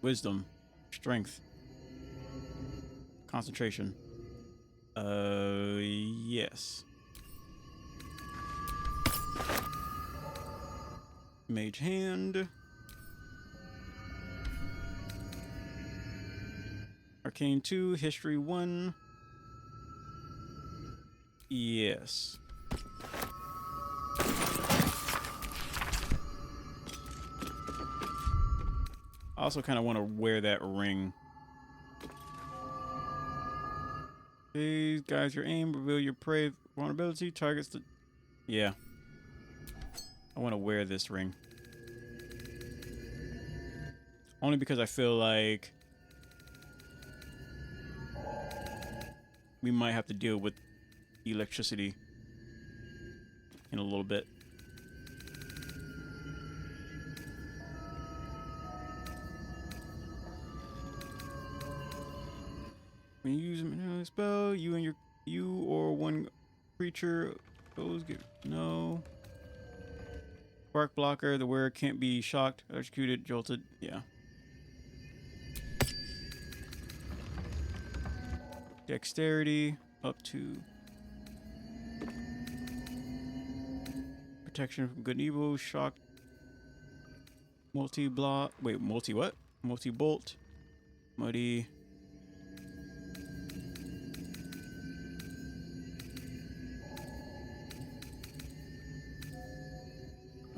Wisdom. Strength. Concentration. Yes. Mage Hand. Arcane 2, History 1. Yes. I also kind of want to wear that ring. Please guide your aim, reveal your prey vulnerability, targets the... Yeah. I want to wear this ring. Only because I feel like we might have to deal with electricity in a little bit. When you use a spell, you or one creature, those get no. Spark Blocker, the wearer can't be shocked, electrocuted, jolted. Yeah. Dexterity up to protection from good and evil, shock, multi-block, wait, multi-what? Multi-bolt, muddy.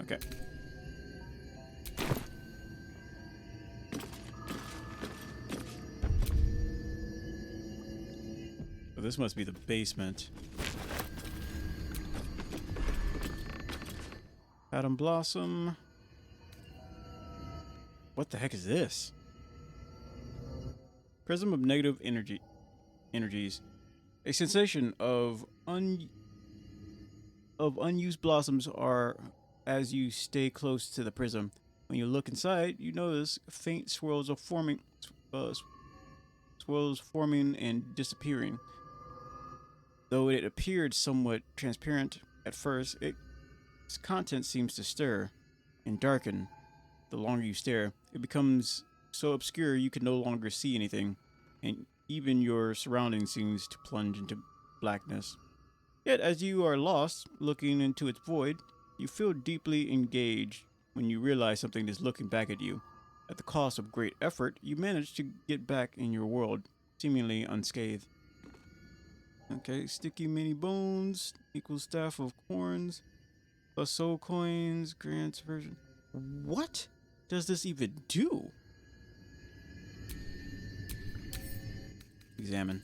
Okay. So this must be the basement. Adam Blossom. What the heck is this? Prism of negative energies. A sensation of unused blossoms are as you stay close to the prism. When you look inside, you notice faint swirls forming and disappearing. Though it appeared somewhat transparent at first, its content seems to stir and darken. The longer you stare, it becomes so obscure you can no longer see anything, and even your surroundings seems to plunge into blackness. Yet, as you are lost, looking into its void, you feel deeply engaged when you realize something is looking back at you. At the cost of great effort, you manage to get back in your world, seemingly unscathed. Okay, sticky mini bones equals staff of horns plus soul coins grants version. What does this even do? Examine.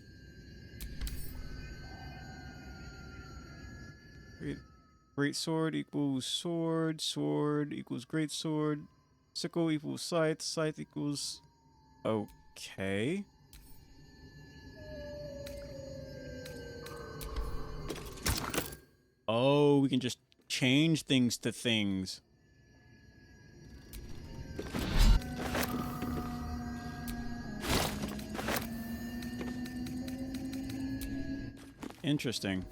Great sword equals sword. Sword equals great sword. Sickle equals scythe. Scythe equals... Okay. Oh, we can just change things to things. Interesting.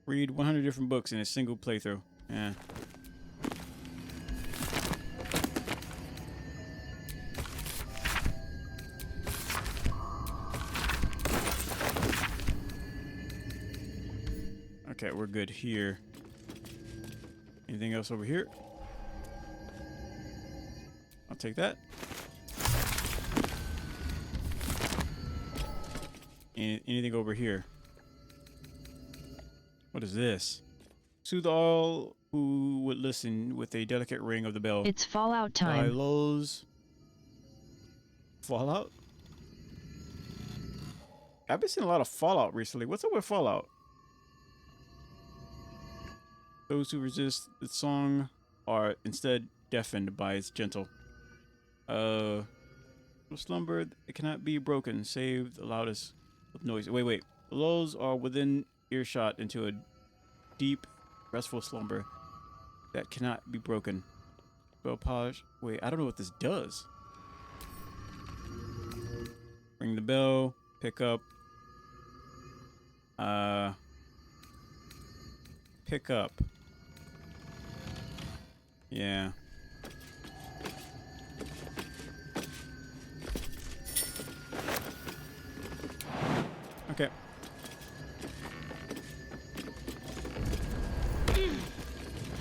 Read 100 different books in a single playthrough. Yeah. Okay, we're good here. Anything else over here? I'll take that. Anything over here? What is this? Soothe all who would listen with a delicate ring of the bell. It's Fallout time. Silos. Fallout? I've been seeing a lot of Fallout recently. What's up with Fallout? Those who resist the song are instead deafened by its gentle. Slumber, it cannot be broken, save the loudest of noise. Wait. Lulls are within earshot into a deep, restful slumber that cannot be broken. Bell polish. Wait, I don't know what this does. Ring the bell. Pick up. Pick up. Yeah. Okay.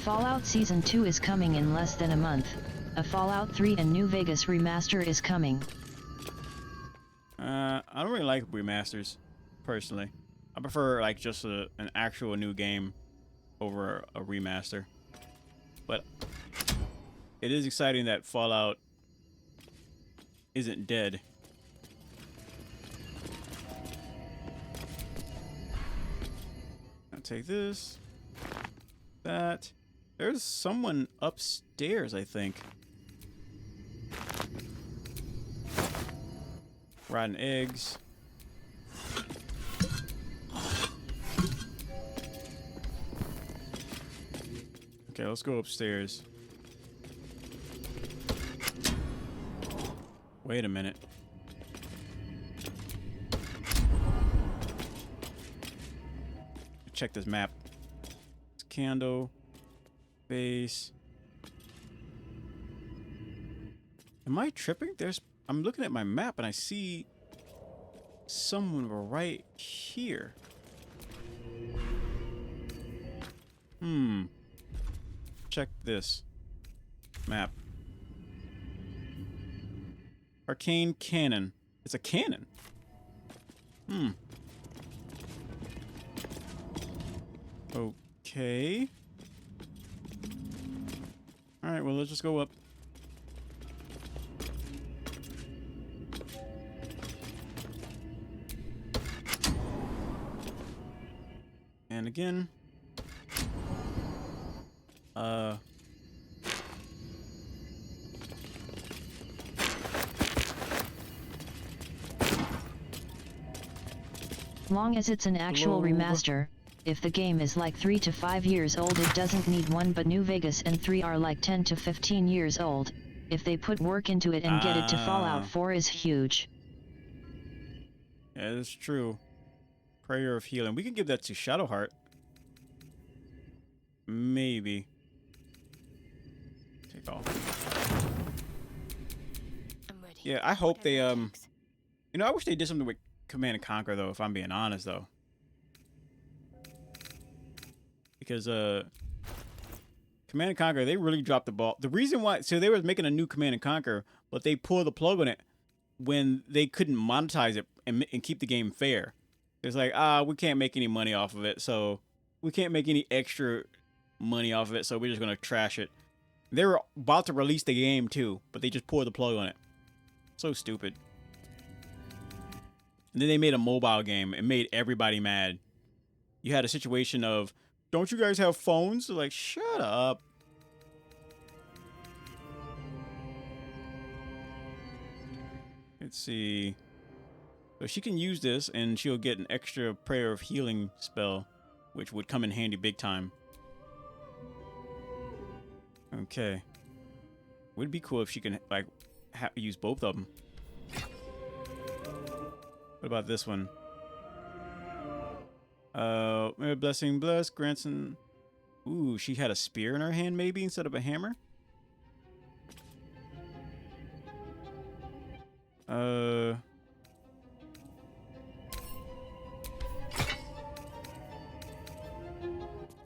Fallout Season 2 is coming in less than a month. A Fallout 3 and New Vegas remaster is coming. I don't really like remasters, personally. I prefer like just an actual new game over a remaster. But it is exciting that Fallout isn't dead. I'll take this. That. There's someone upstairs, I think. Rotten eggs. Okay, let's go upstairs. Wait a minute. Check this map. It's candle. Base. Am I tripping? I'm looking at my map and I see someone right here. Check this map. Arcane cannon. It's a cannon. Okay. Alright, well, let's just go up. And again. Long as it's an actual remaster. If the game is like 3 to 5 years old, it doesn't need one, but New Vegas and 3 are like 10 to 15 years old. If they put work into it and get it to Fallout 4 is huge. Yeah, that's true. Prayer of Healing. We can give that to Shadowheart. Maybe. Take off. Yeah, I hope they, you know, I wish they did something with Command and Conquer, though, if I'm being honest, though. Because, Command and Conquer, they really dropped the ball. The reason why, so they were making a new Command and Conquer, but they pulled the plug on it when they couldn't monetize it and keep the game fair. It's like, we can't make any money off of it, so we can't make any extra money off of it, so we're just going to trash it. They were about to release the game, too, but they just pulled the plug on it. So stupid. And then they made a mobile game. It made everybody mad. You had a situation of, don't you guys have phones? They're like, shut up. Let's see. So she can use this and she'll get an extra prayer of healing spell, which would come in handy big time. Okay. Would be cool if she can like use both of them. What about this one? May a blessing bless grants an... Ooh, she had a spear in her hand maybe instead of a hammer?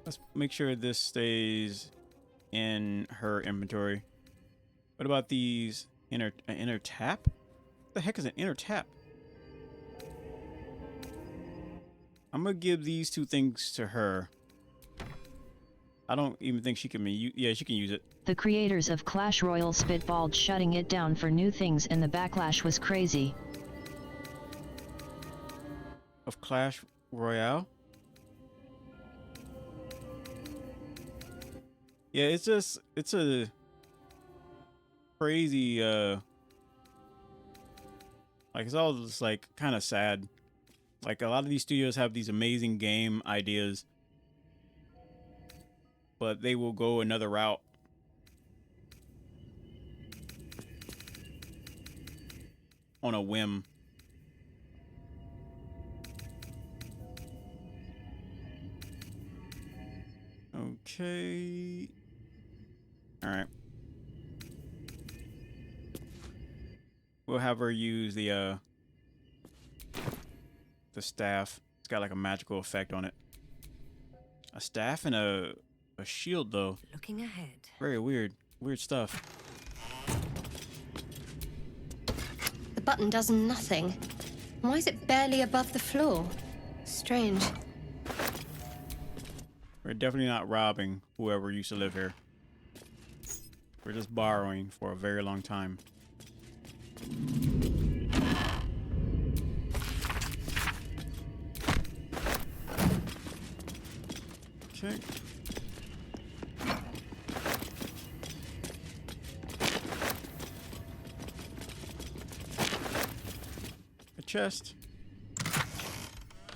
Let's make sure this stays in her inventory. What about these inner tap? What the heck is an inner tap? I'm gonna give these two things to her. I don't even think she can yeah, she can use it. The creators of Clash Royale spitballed shutting it down for new things and the backlash was crazy. Of Clash Royale? Yeah, it's a crazy, like, it's all just, like, kind of sad. Like, a lot of these studios have these amazing game ideas, but they will go another route. On a whim. Okay. All right. We'll have her use the staff. It's got like a magical effect on it. A staff and a shield though. Looking ahead. Very weird. Weird stuff. The button does nothing. Why is it barely above the floor? Strange. We're definitely not robbing whoever used to live here. We're just borrowing for a very long time. Okay. A chest.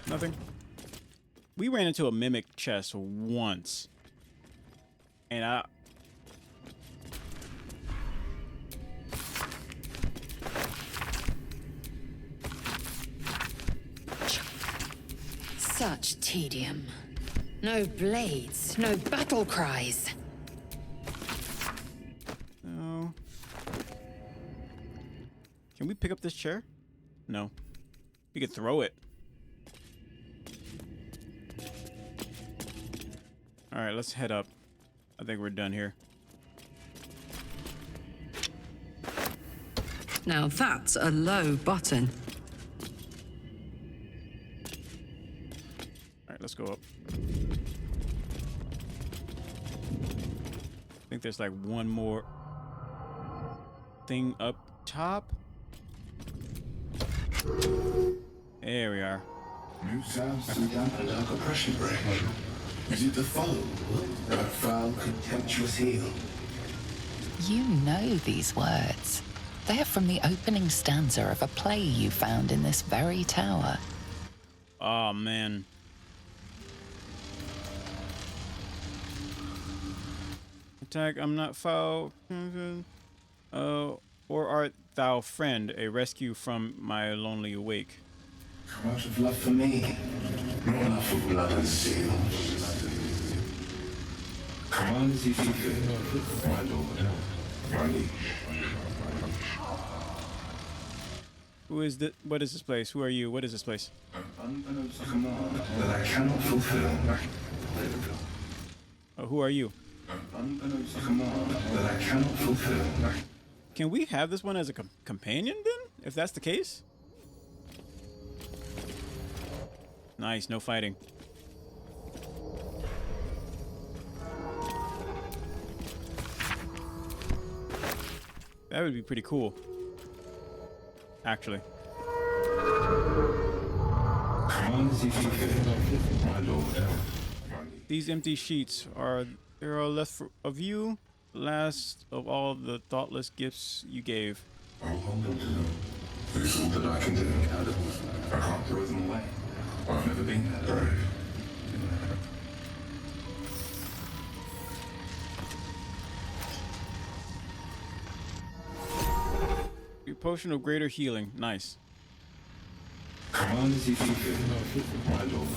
Nothing. We ran into a mimic chest once. And Such tedium. No blades, no battle cries. No. Can we pick up this chair? No. We could throw it. All right, let's head up. I think we're done here. Now that's a low button. All right, let's go up. I think there's like one more thing up top. There we are. New sounds to dampen dark oppression break. Is it the foe? That foul, contemptuous heel? You know these words. They're from the opening stanza of a play you found in this very tower. Oh, man. Attack, I'm not foul. Or art thou friend, a rescue from my lonely wake? Come out of love for me, nor love for blood and steel. Command as you see fit, my lord, my liege. Who is this? What is this place? Who are you? What is this place? An unbeknownst command that I cannot fulfill. Who are you? An unbeknownst command that I cannot fulfill. Can we have this one as a companion then? If that's the case? Nice, no fighting. That would be pretty cool. Actually. These empty sheets there are left of you, last of all the thoughtless gifts you gave. I'll hold them to them. There's all that I can do. I can't throw them away. I've never been that brave. Your potion of greater healing. Nice. Command as you see fit, my lord.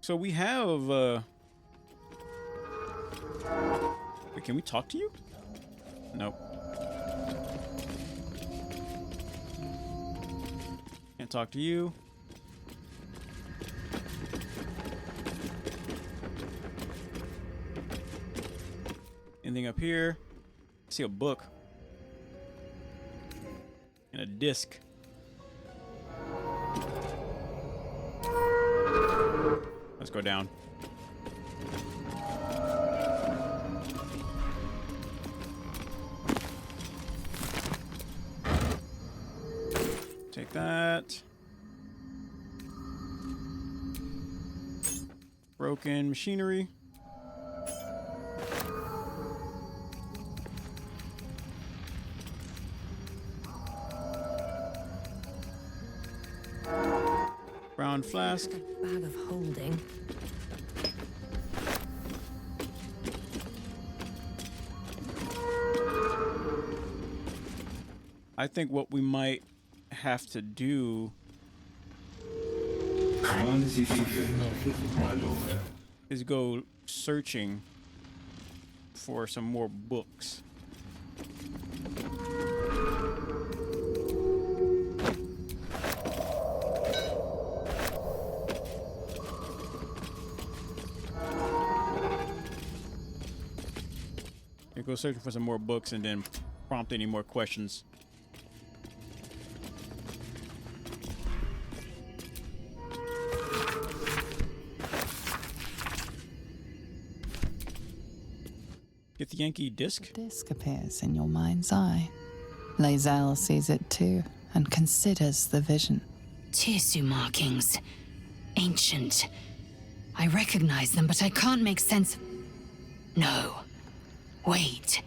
So we have, wait, can we talk to you? Nope. Can't talk to you. Anything up here? I see a book. And a disc. Let's go down. Take that. Broken machinery. Brown flask. Bag of holding. I think what we might have to do is go searching for some more books. Go searching for some more books and then prompt any more questions. Get the Yankee disc? The disc appears in your mind's eye. Lae'zel sees it too and considers the vision. Tirsu markings. Ancient. I recognize them, but I can't make sense. No. Wait.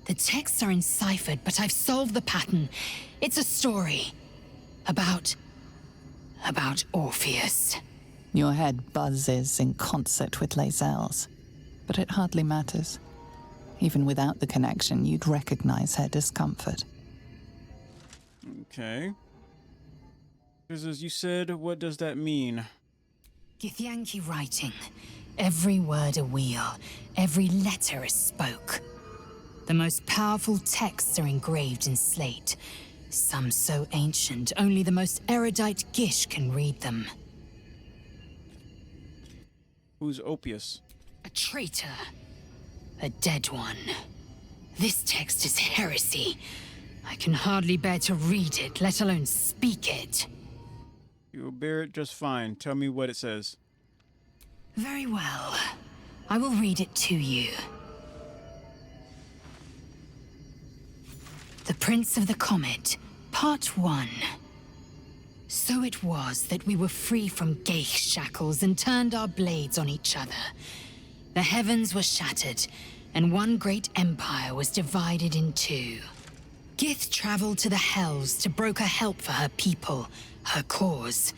The texts are enciphered, but I've solved the pattern. It's a story. About Orpheus. Your head buzzes in concert with Lae'zel's, but it hardly matters. Even without the connection, you'd recognize her discomfort. Okay. As you said, what does that mean? Githyanki writing. Every word a wheel, every letter a spoke. The most powerful texts are engraved in slate. Some so ancient, only the most erudite Gish can read them. Who's Orpheus? A traitor. A dead one. This text is heresy. I can hardly bear to read it, let alone speak it. You will bear it just fine. Tell me what it says. Very well. I will read it to you. The Prince of the Comet, Part 1. So it was that we were free from Geich shackles and turned our blades on each other. The heavens were shattered, and one great empire was divided in two. Gith traveled to the Hells to broker help for her people, her cause.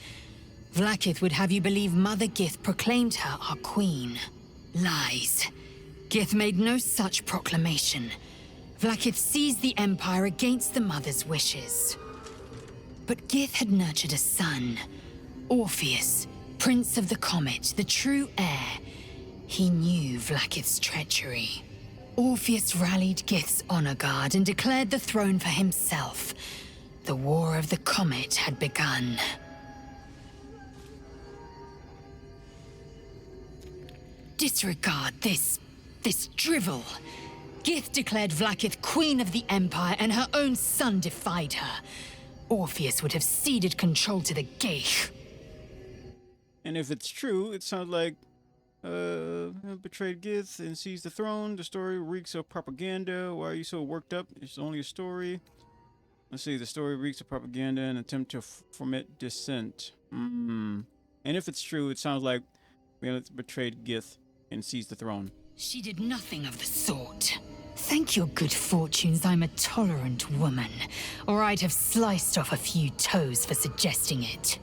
Vlaakith would have you believe Mother Gith proclaimed her our queen. Lies. Gith made no such proclamation. Vlaakith seized the Empire against the Mother's wishes. But Gith had nurtured a son, Orpheus, Prince of the Comet, the true heir. He knew Vlaakith's treachery. Orpheus rallied Gith's honor guard and declared the throne for himself. The War of the Comet had begun. Disregard this drivel. Gith declared Vlaakith queen of the Empire, and her own son defied her. Orpheus would have ceded control to the Geich. And if it's true, it sounds like Betrayed gets and sees the throne. The story reeks of propaganda. Why are you so worked up? It's only a story. Let's see. The story reeks of propaganda and attempt to foment dissent. And if it's true, it sounds like betrayed Gith and seized the throne. She did nothing of the sort. Thank your good fortunes I'm a tolerant woman, or I'd have sliced off a few toes for suggesting it.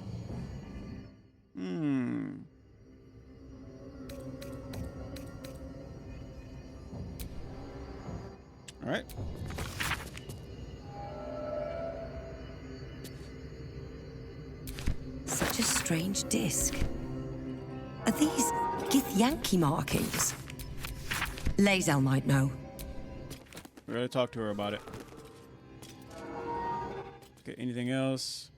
All right. Such a strange disc. Are these Githyanki markings? Lae'zel might know. We're gonna talk to her about it. Okay, anything else?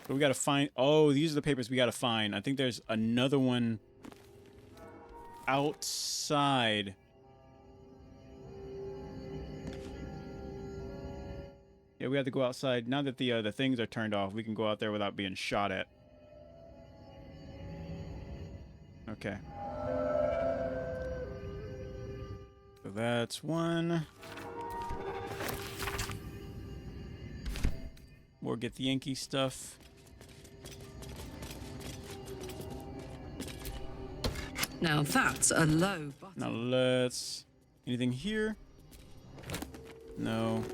So we gotta find. Oh, these are the papers we gotta find. I think there's another one outside. Yeah, we have to go outside. Now that the things are turned off, we can go out there without being shot at. Okay. So that's one. More get the Yankee stuff. Now that's a low button. Now let's... Anything here? No.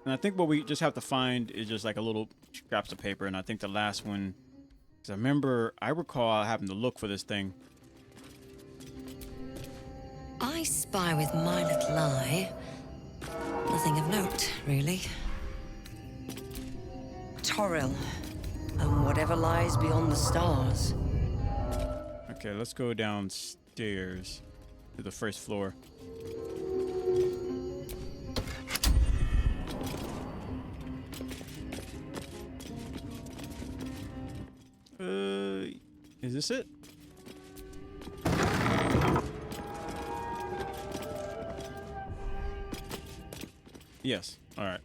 And I think what we just have to find is just like a little scraps of paper. And I think the last one... Because I recall having to look for this thing. I spy with my little eye. Nothing of note, really. Toril, and whatever lies beyond the stars. Okay, let's go downstairs to the first floor. Is this it? Yes. All right.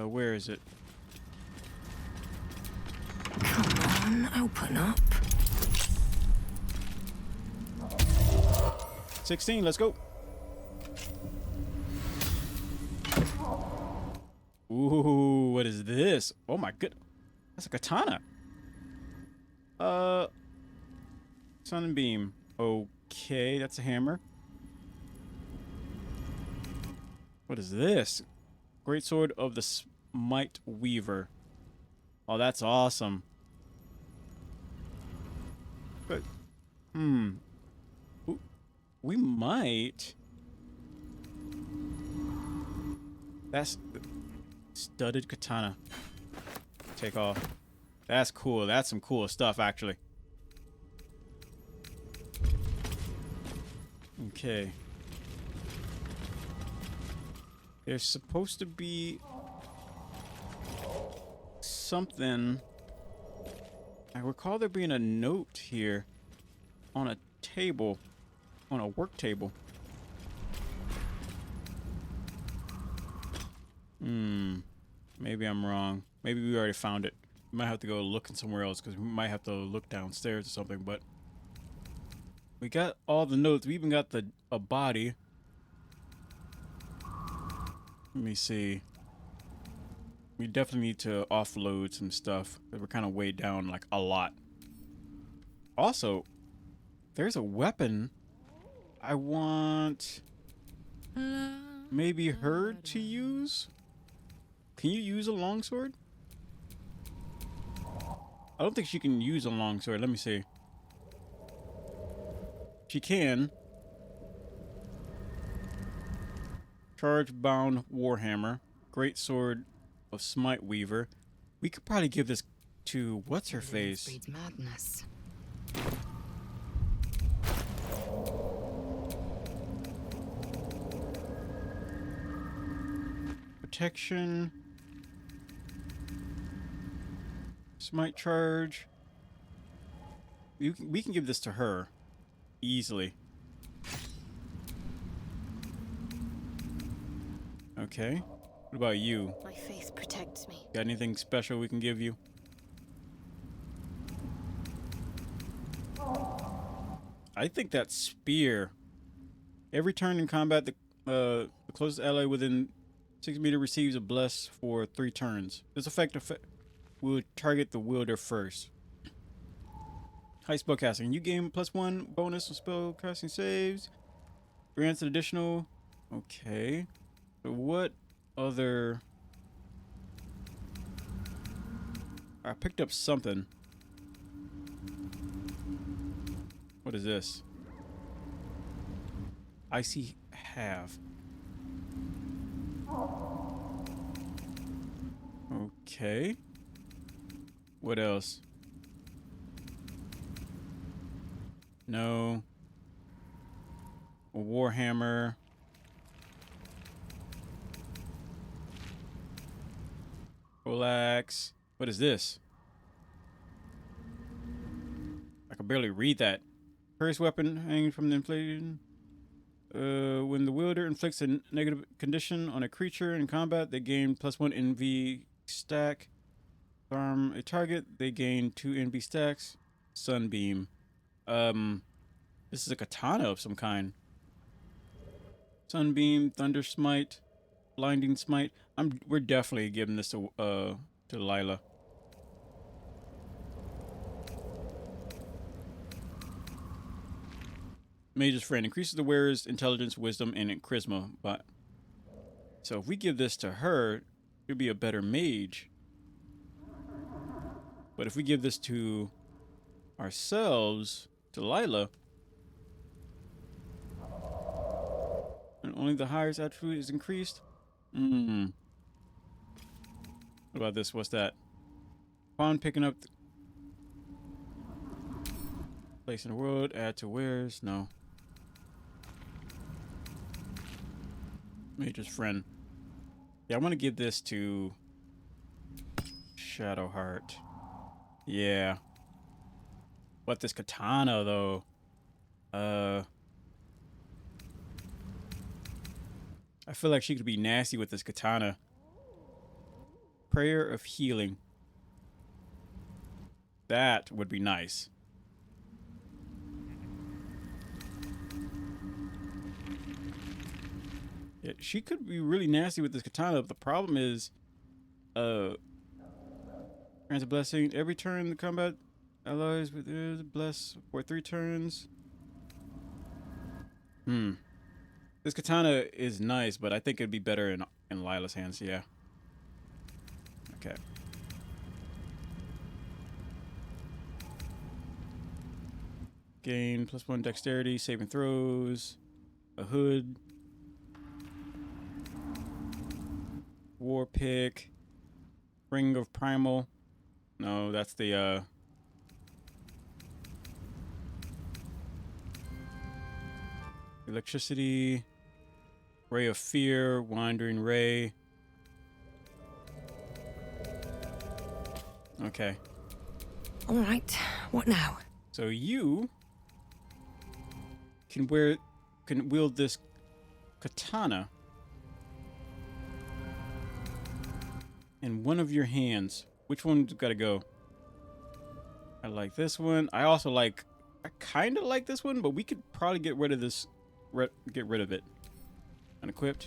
Where is it? Come on, open up. 16, let's go. Ooh, what is this? Oh my good. That's a katana. Sun and beam. Okay, that's a hammer. What is this? Great sword of the Smite Weaver. Oh, that's awesome. But, we might. That's studded katana. Take off. That's cool. That's some cool stuff, actually. Okay. There's supposed to be something. I recall there being a note here on a table, on a work table. Maybe I'm wrong. Maybe we already found it. We might have to go looking somewhere else because we might have to look downstairs or something, but we got all the notes. We even got a body. Let me see. We definitely need to offload some stuff. We're kind of weighed down like a lot. Also, there's a weapon. I want maybe her to use. Can you use a longsword? I don't think she can use a longsword. Let me see. She can. Charge bound warhammer. Great sword of Smite Weaver. We could probably give this to what's her face. Breeds madness. Protection. Smite charge. we can give this to her easily. Okay. What about you? My faith protects me. Got anything special we can give you? I think that spear. Every turn in combat, the closest ally within 6 meters receives a bless for 3 turns. This effect will target the wielder first. High spellcasting. You gain +1 bonus on spellcasting saves. Grants an additional. Okay. So what other? I picked up something. What is this? Icy half. Okay. What else? No. A warhammer. Relax. What is this? I can barely read that. Cursed weapon hanging from the inflation. When the wielder inflicts a negative condition on a creature in combat, they gain +1 NV stack. Harm a target, they gain 2 NV stacks. Sunbeam. This is a katana of some kind. Sunbeam, Thunder Smite, Blinding Smite. We're definitely giving this to Lila. Mage's Friend increases the wearer's intelligence, wisdom, and charisma. But so if we give this to her, it'll be a better mage. But if we give this to ourselves, to Lila, and only the highest attribute is increased. What about this? What's that? Upon picking up place in the world, add to wares. No. Mage's Friend. Yeah, I want to give this to Shadowheart. Yeah. But this katana, though. I feel like she could be nasty with this katana. Prayer of Healing. That would be nice. Yeah, she could be really nasty with this katana. The problem is, grants a blessing every turn. The combat allies with bless for 3 turns. This katana is nice, but I think it'd be better in Lila's hands. Yeah. Okay. Gain +1 dexterity, saving throws, a hood. War pick, Ring of Primal. No, that's the electricity. Ray of Fear, Wandering Ray. Okay. All right. What now? So you can wield this katana in one of your hands. Which one's got to go? I like this one. I kind of like this one, but we could probably get rid of this. Get rid of it. Unequipped.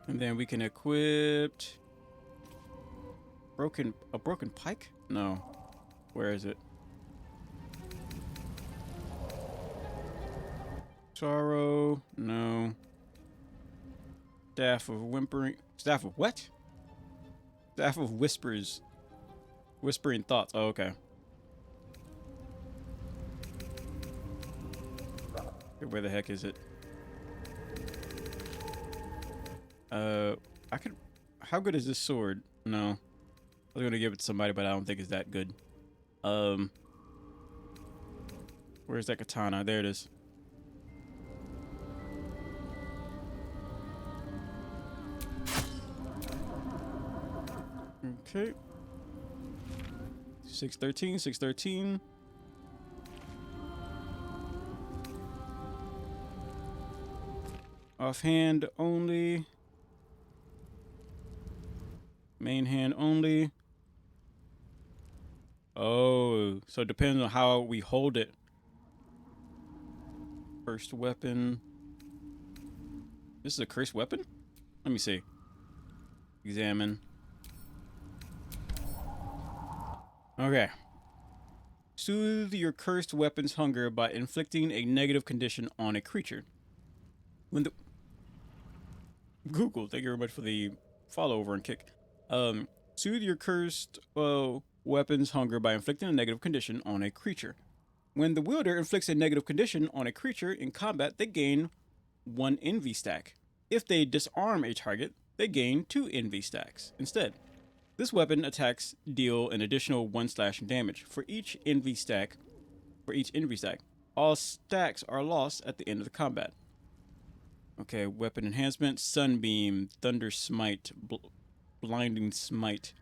And then we can equip a broken pike? No. Where is it? Sorrow, no. Staff of Whimpering. Staff of what? Staff of Whispers. Whispering Thoughts. Oh, okay. Where the heck is it? I could. How good is this sword? No. I was gonna give it to somebody, but I don't think it's that good. Where's that katana? There it is. Okay. 613, 613. Offhand only. Main hand only. Oh, so it depends on how we hold it. First weapon. This is a cursed weapon? Let me see. Examine. Okay. Soothe your cursed weapon's hunger by inflicting a negative condition on a creature. When the Google, thank you very much for the follow over and kick. Soothe your cursed weapon's hunger by inflicting a negative condition on a creature. When the wielder inflicts a negative condition on a creature in combat, they gain 1 envy stack. If they disarm a target, they gain 2 envy stacks instead. This weapon attacks deal an additional 1 slashing damage for each envy stack. All stacks are lost at the end of the combat. Okay, weapon enhancement: Sunbeam, Thunder Smite, Blinding Smite,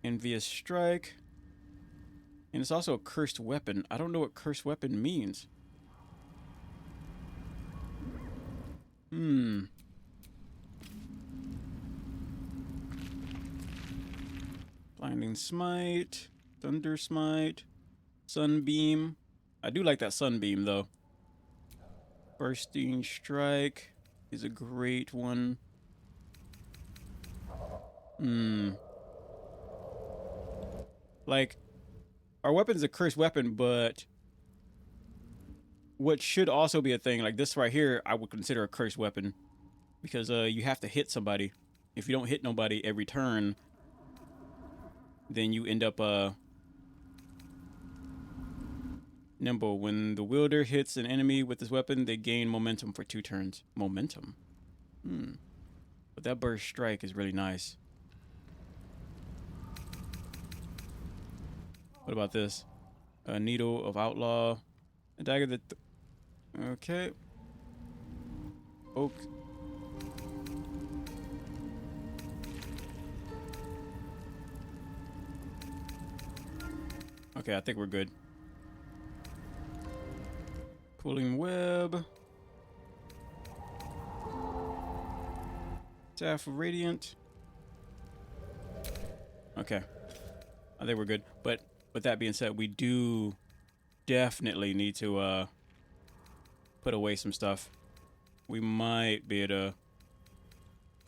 Envious Strike, and it's also a cursed weapon. I don't know what cursed weapon means. Blinding Smite, Thunder Smite, Sunbeam. I do like that Sunbeam though. Bursting Strike is a great one. Like, our weapon's a cursed weapon, but what should also be a thing, like this right here, I would consider a cursed weapon. Because you have to hit somebody. If you don't hit nobody every turn, then you end up nimble. When the wielder hits an enemy with this weapon, they gain momentum for 2 turns. Momentum? But that burst strike is really nice. What about this? A needle of outlaw. A dagger that... okay. Oak. Okay, I think we're good. Pulling web. Staff of Radiant. Okay. I think we're good. But with that being said, we do definitely need to put away some stuff. We might be able to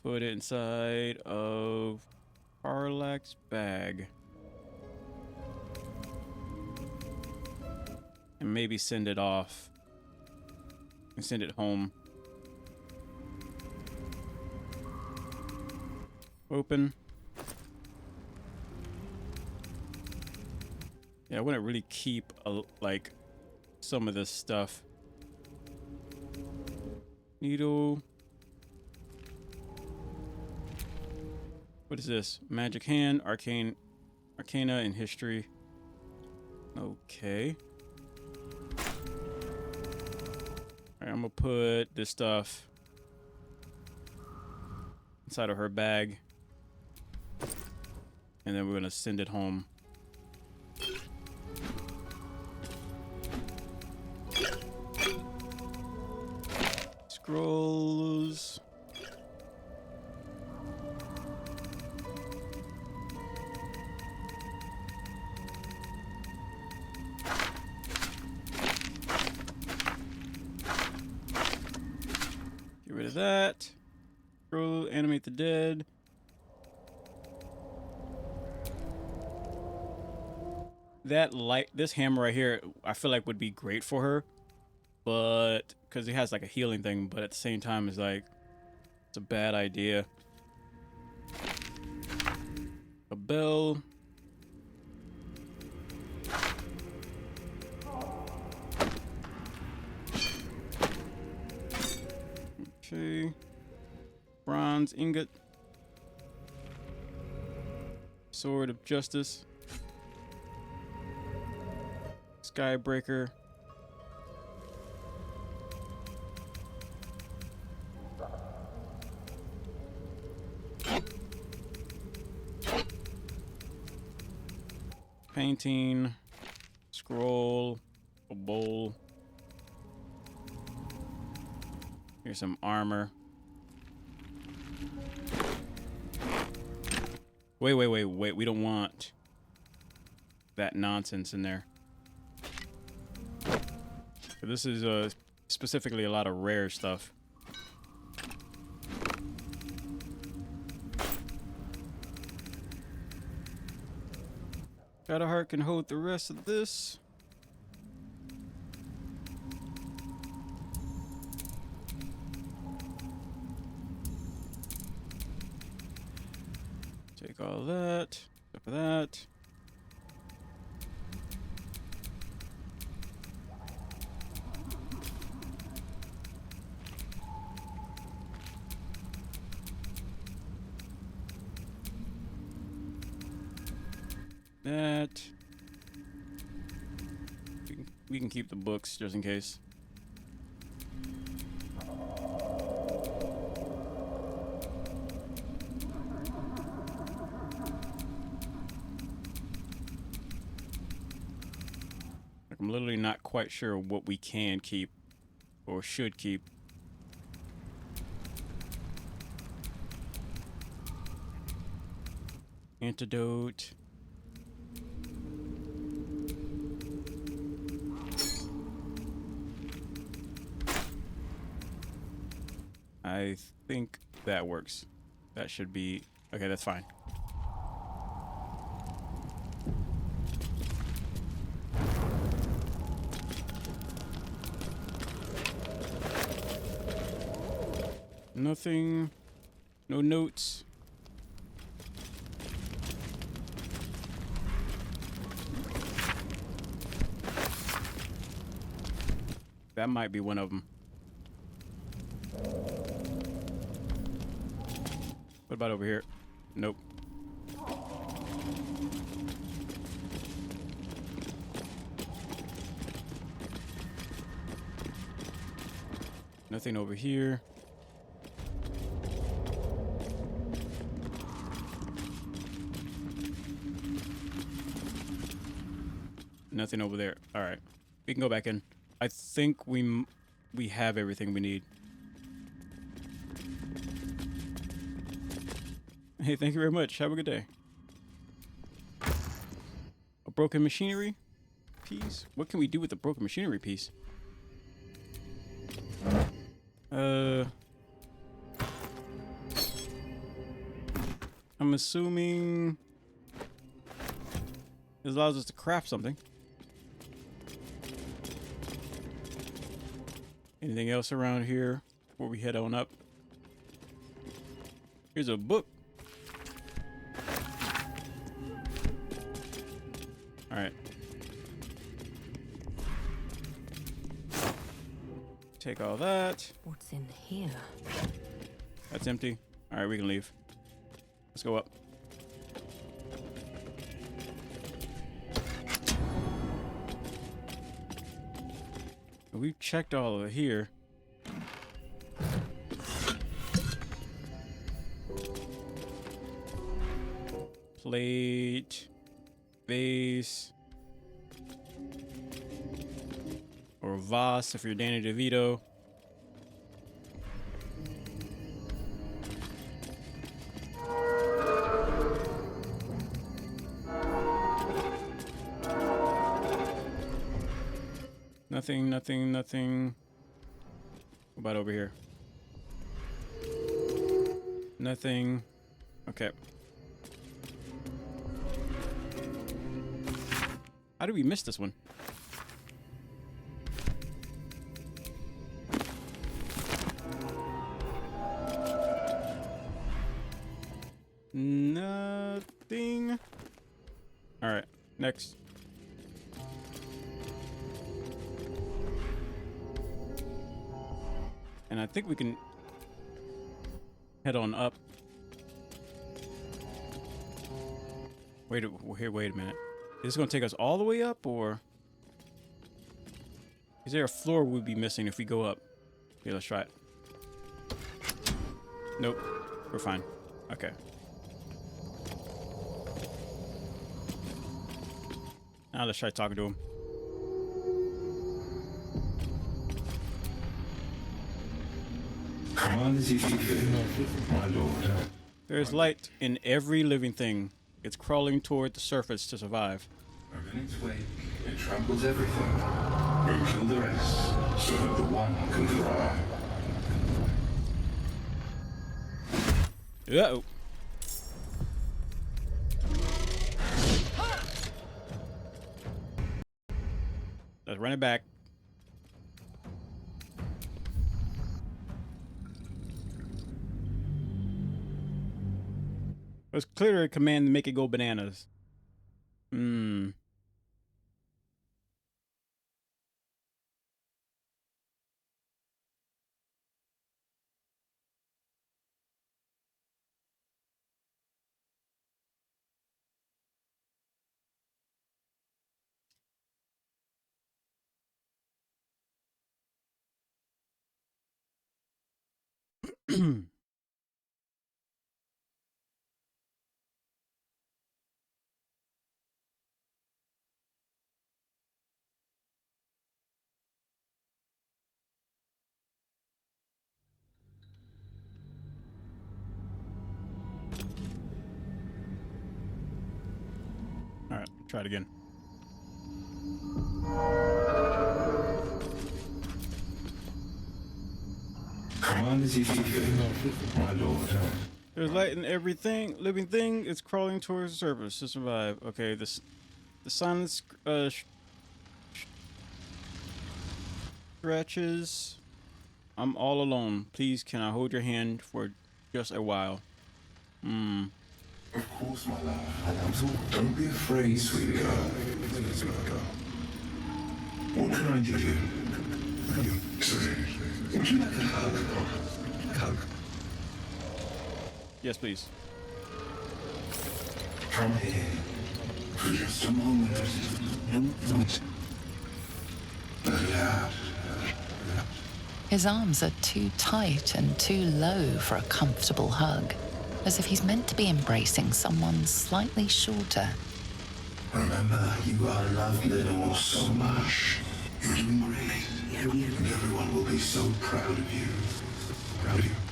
put it inside of Harlack's bag. And maybe send it off. And send it home. Open. Yeah, I want to really keep like some of this stuff. Needle. What is this? Magic hand, arcana and history. Okay. Alright, I'm gonna put this stuff inside of her bag. And then we're gonna send it home. Scrolls. Get rid of that. Scroll, animate the dead. That light, this hammer right here, I feel like would be great for her, but because it has like a healing thing, but at the same time, it's like it's a bad idea. A bell. Okay. Bronze ingot. Sword of Justice. Skybreaker. Painting, scroll, a bowl. Here's some armor. Wait. We don't want that nonsense in there. This is specifically a lot of rare stuff. Shadowheart can hold the rest of this. Take all that, except for that. That. We can keep the books just in case. I'm literally not quite sure what we can keep or should keep. Antidote. I think that works. That should be okay. That's fine. Nothing. No notes. That might be one of them. What about over here? Nope. Nothing over here. Nothing over there. All right. We can go back in. I think we have everything we need. Hey, thank you very much. Have a good day. A broken machinery piece? What can we do with the broken machinery piece? I'm assuming this allows us to craft something. Anything else around here before we head on up? Here's a book. All right. Take all that. What's in here? That's empty. All right, we can leave. Let's go up. We've checked all of it here. Plate, vase, or vase if you're Danny DeVito. Nothing. What about over here? Nothing. Okay. How did we miss this one? Nothing. All right, next. And I think we can head on up. Wait a minute. Is this going to take us all the way up, or is there a floor we'd be missing if we go up? Okay, let's try it. Nope. We're fine. Okay. Now let's try talking to him. Command as you see fit, my lord. There's light in every living thing. It's crawling toward the surface to survive. In its wake, it tramples everything. We'll kill the rest, so that the one can thrive. Uh-oh. Let's run it back. It's clear a command to make it go bananas. Hmm. All right, try it again. Command as you see fit, my lord. There's light in everything, living thing. It's crawling towards the surface to survive. Okay, the sun stretches. I'm all alone. Please, can I hold your hand for just a while? Hmm. Of course, my love. Don't be afraid, sweet girl. What can I do? Sorry. Would you like a hug? Yes, please. Come here. For just a moment. Relax. His arms are too tight and too low for a comfortable hug, as if he's meant to be embracing someone slightly shorter. Remember, you are loved little so much. You're doing great. And everyone will be so proud of you.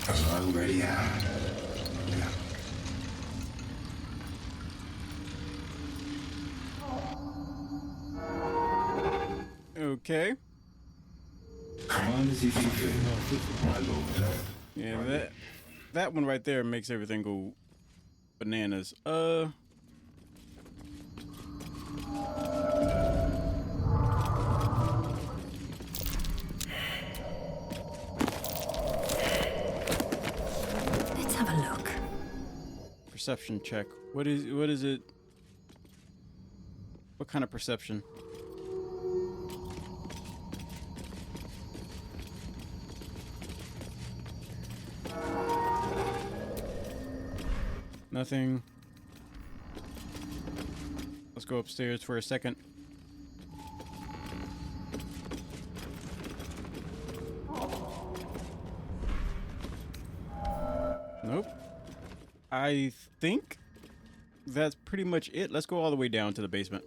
As I already am. Okay. Command as you see fit, my lord. Yeah, that one right there makes everything go bananas. Let's have a look. Perception check. What is it? What kind of perception? Nothing. Let's go upstairs for a second. Nope. I think that's pretty much it. Let's go all the way down to the basement.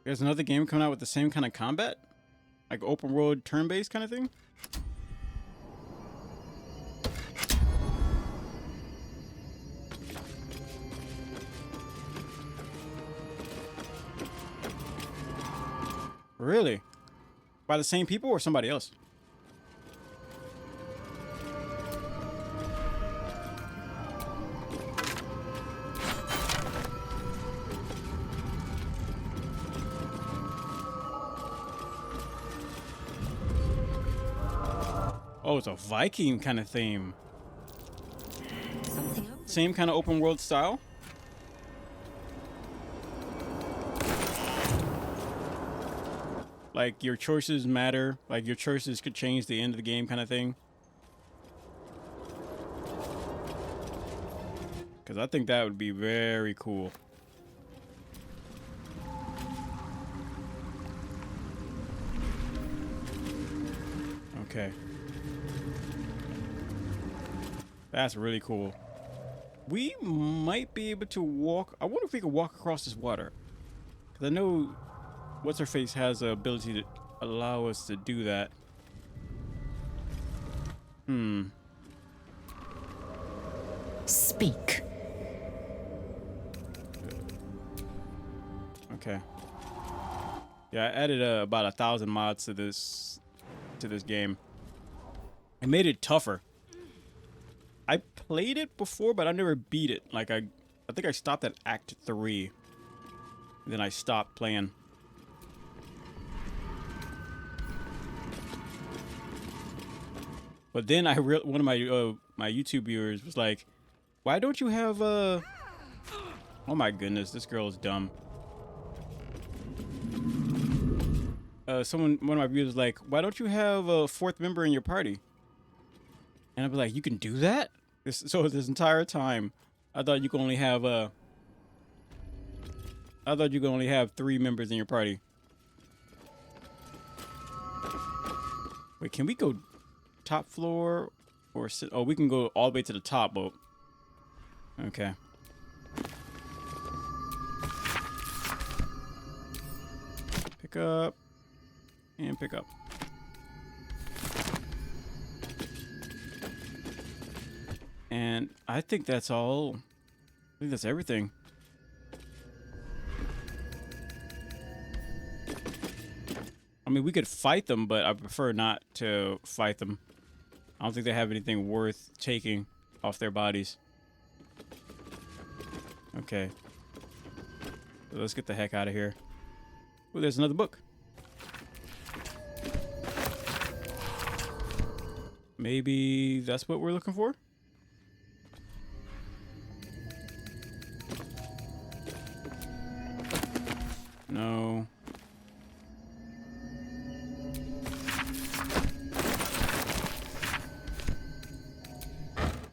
There's another game coming out with the same kind of combat? Like open world turn-based kind of thing? Really? By the same people or somebody else? Oh, it's a Viking kind of theme. Same kind of open world style? Like your choices matter, like your choices could change the end of the game kind of thing. Because I think that would be very cool. Okay. That's really cool. We might be able to walk. I wonder if we can walk across this water. Because I know What's-Her-Face has the ability to allow us to do that. Speak. Okay. Yeah, I added about 1,000 mods to this game. I made it tougher. I played it before, but I never beat it. Like I think I stopped at Act 3. And then I stopped playing. But then one of my my YouTube viewers was like, "Why don't you have oh my goodness, this girl is dumb." One of my viewers was like, "Why don't you have a 4th member in your party?" And I'd be like, "You can do that?" So this entire time, I thought you could only have 3 members in your party. Wait, can we go top floor or sit? Oh, we can go all the way to the top boat. Okay. Pick up and pick up. And I think that's all. I think that's everything. I mean, we could fight them, but I prefer not to fight them. I don't think they have anything worth taking off their bodies. Okay. So let's get the heck out of here. Oh, there's another book. Maybe that's what we're looking for? No.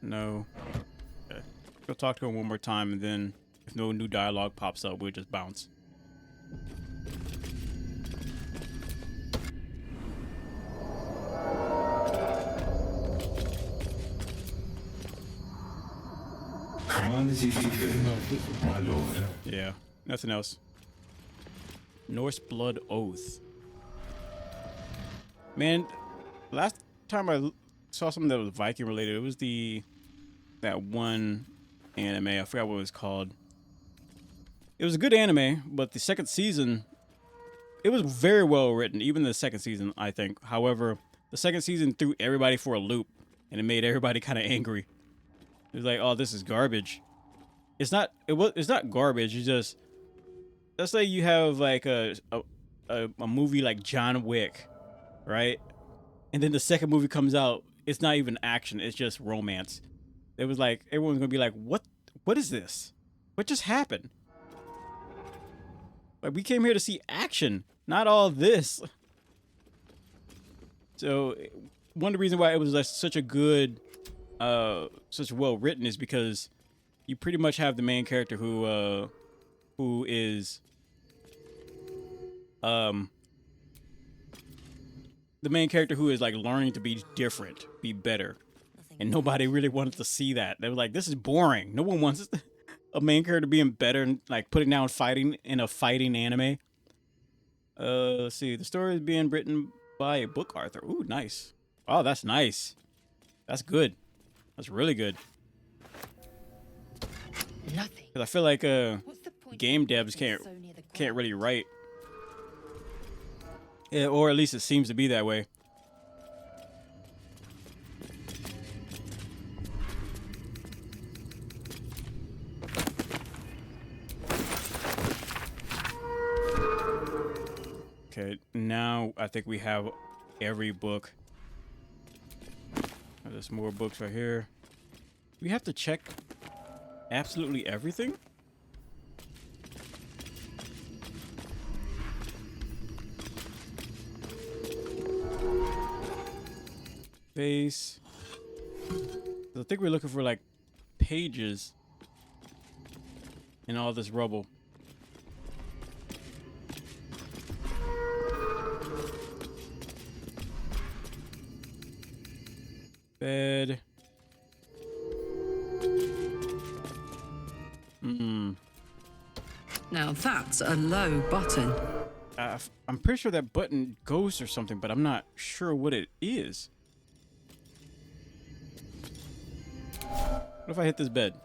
No. Okay. Go talk to him one more time, and then if no new dialogue pops up, we'll just bounce. Command as you see fit, my lord. Yeah, nothing else. Norse Blood Oath. Man, last time I saw something that was Viking related, it was that one anime. I forgot what it was called. It was a good anime, but the second season, it was very well written. Even the second season, I think. However, the second season threw everybody for a loop, and it made everybody kind of angry. It was like, oh, this is garbage. It's not garbage. It's just, let's say you have like a movie like John Wick, right? And then the second movie comes out, it's not even action, it's just romance. It was like, everyone's gonna be like, what is this? What just happened? Like, we came here to see action, not all this. So, one of the reasons why it was like such a good, such well written is because you pretty much have the main character who is, the main character who is like learning to be different, be better. And nobody really wanted to see that. They were like, this is boring. No one wants a main character being better and like putting down fighting in a fighting anime. Let's see. The story is being written by a book author. Ooh, nice. Oh, that's nice. That's good. That's really good. Nothing. 'Cause I feel like game devs can't really write. Yeah, or at least it seems to be that way. Okay, now I think we have every book. There's more books right here. We have to check absolutely everything? Base. I think we're looking for like pages in all this rubble. Bed. Now that's a low button. I'm pretty sure that button goes or something, but I'm not sure what it is. What if I hit this bed?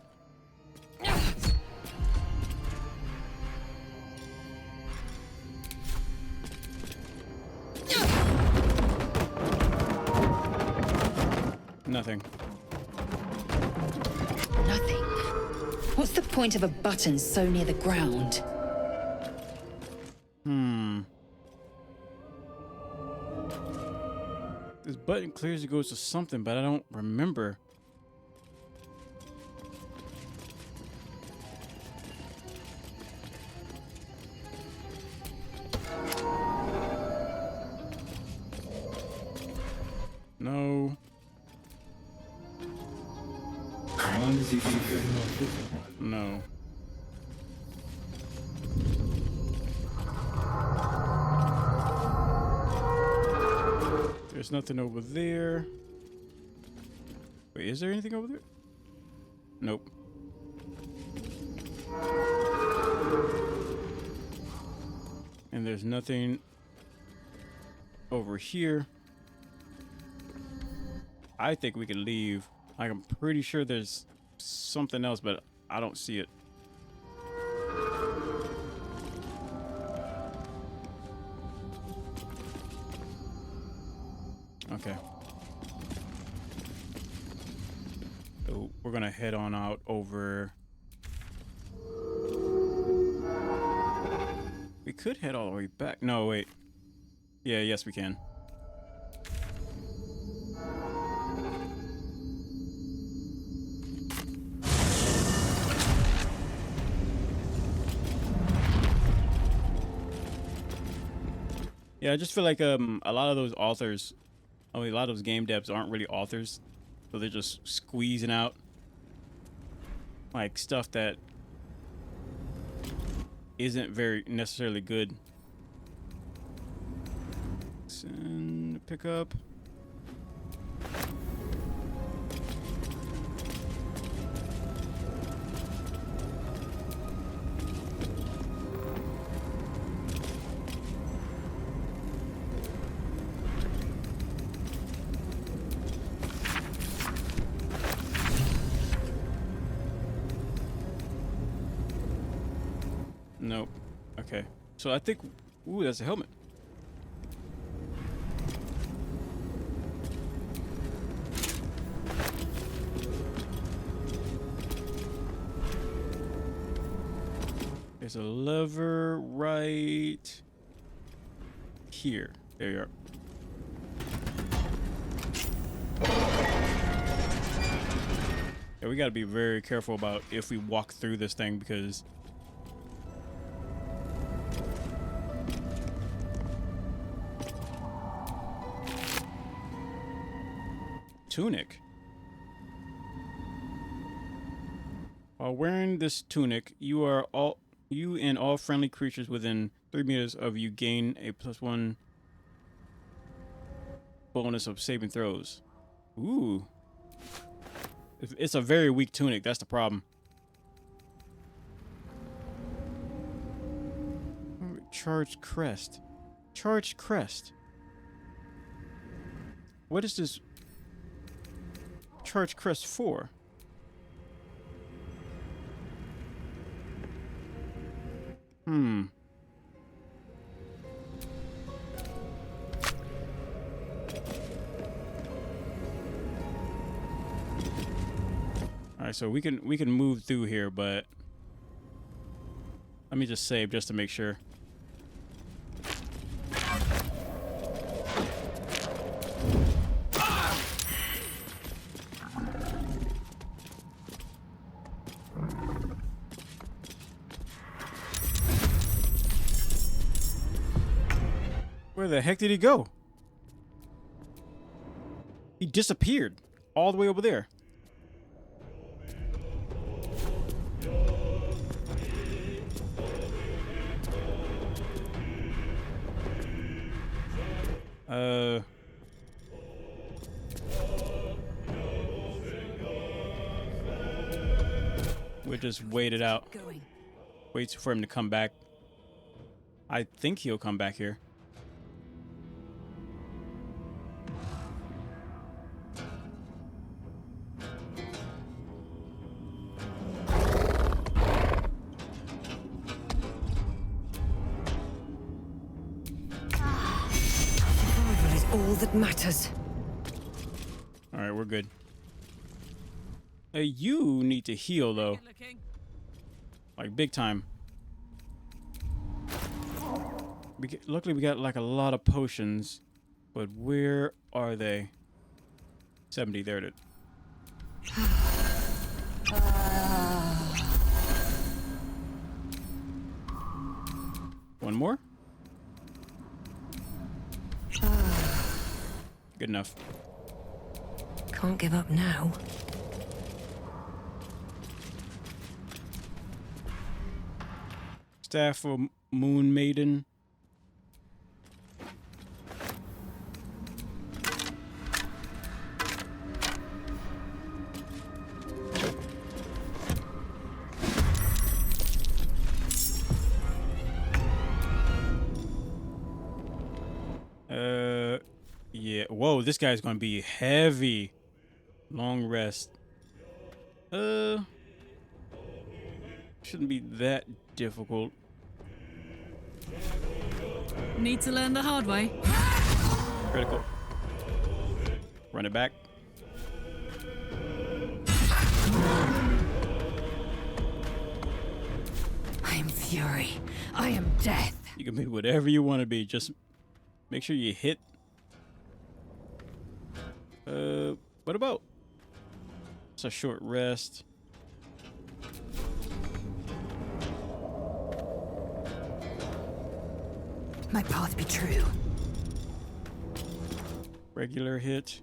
Nothing. Nothing. What's the point of a button so near the ground? This button clearly goes to something, but I don't remember. No. No. There's nothing over there. Wait, is there anything over there? Nope. And there's nothing over here. I think we can leave. Like, I'm pretty sure there's something else, but I don't see it. Okay. So we're gonna head on out over. We could head all the way back. No, wait. Yeah, yes, we can. Yeah, I just feel like a lot of those authors, a lot of those game devs aren't really authors, so they're just squeezing out like stuff that isn't very necessarily good. Send pick up. Nope. Okay. So I think... Ooh, that's a helmet. There's a lever right here. There you are. Yeah, we gotta be very careful about if we walk through this thing because... Tunic. While wearing this tunic, you and all friendly creatures within 3 meters of you gain a +1 bonus of saving throws. Ooh. It's a very weak tunic, that's the problem. Charged crest. Charged crest. What is this? Charge crest for? Alright, so we can move through here, but let me just save just to make sure. Where the heck did he go? He disappeared all the way over there. We'll just wait it out. Wait for him to come back. I think he'll come back here. Survival is all that matters. All right, we're good. Hey, you need to heal though. Like big time. Luckily we got like a lot of potions, but where are they? 70, there it is. One more? Good enough. Can't give up now. Staff of Moon Maiden. Yeah. Whoa, this guy's gonna be heavy. Long rest. Shouldn't be that difficult. Need to learn the hard way. Critical. Run it back. I am fury. I am death. You can be whatever you want to be. Just make sure you hit. What about? It's a short rest. My path be true. Regular hit.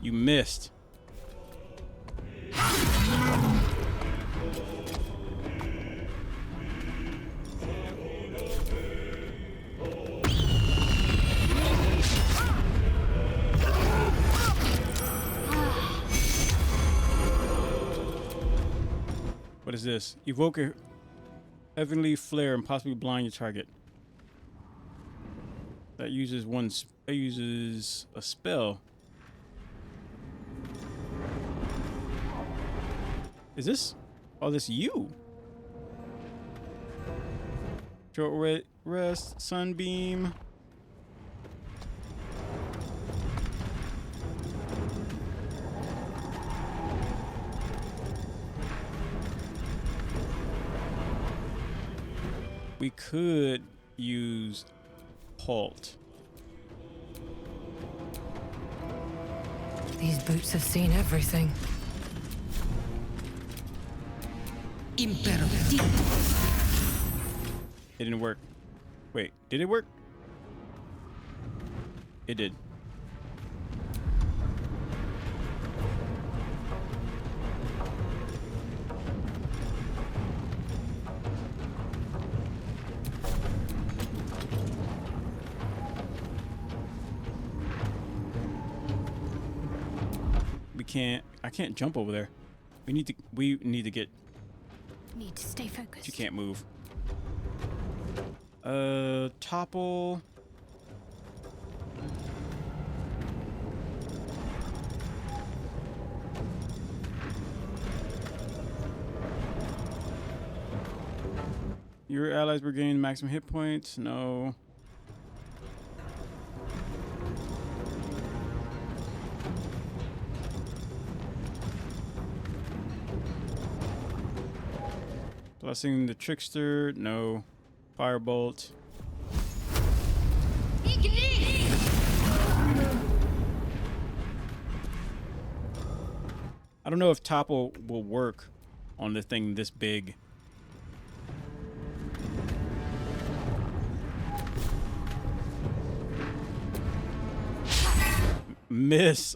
You missed. What is this? Evoke a heavenly flare and possibly blind your target. That uses a spell. Is this? Oh, this you. Short rest, sunbeam. We could use halt. These boots have seen everything. It didn't work. Wait, did it work? It did. I can't jump over there. We need to get. Need to stay focused. You can't move. Topple. Your allies regain maximum hit points. No. Blessing the trickster, no. Firebolt. I don't know if topple will work on the thing this big. Miss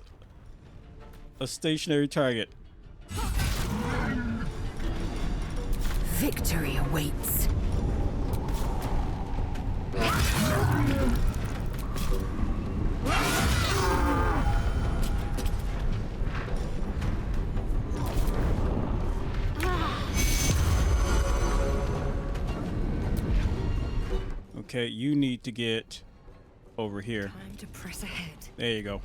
a stationary target. Victory awaits. Okay, you need to get over here. Time to press ahead. There you go.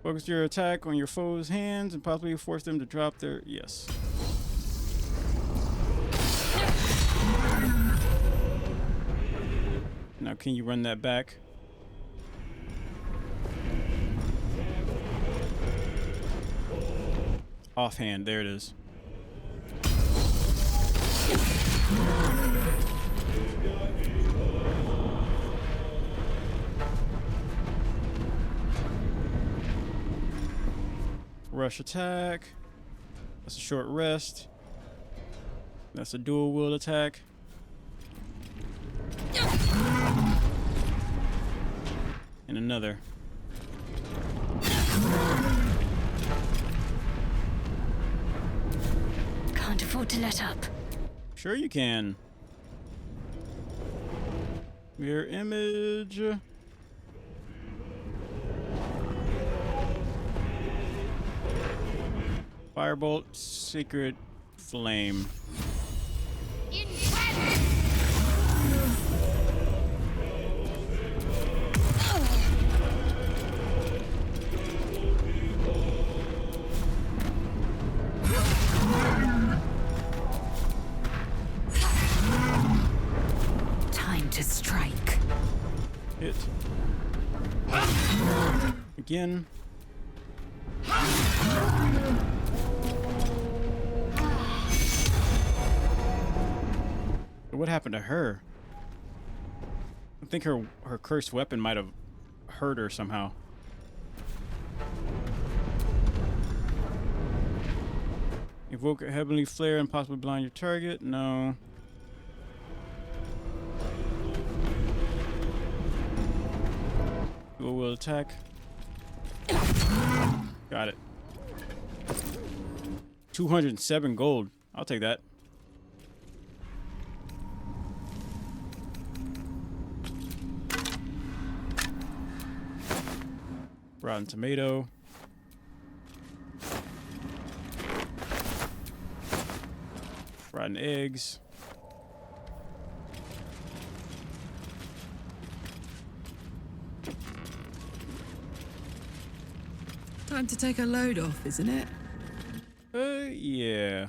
Focus your attack on your foe's hands and possibly force them to drop their... Yes. Now, can you run that back? Offhand, there it is. Rush attack. That's a short rest. That's a dual wield attack. And another. Can't afford to let up. Sure you can. Mirror image. Firebolt, Secret Flame. Time to strike. Hit. Again. What happened to her? I think her cursed weapon might have hurt her somehow. Evoke a heavenly flare and possibly blind your target. No. Dual wield attack. Got it. 207 gold. I'll take that. Rotten tomato. Rotten eggs. Time to take a load off, isn't it? Yeah.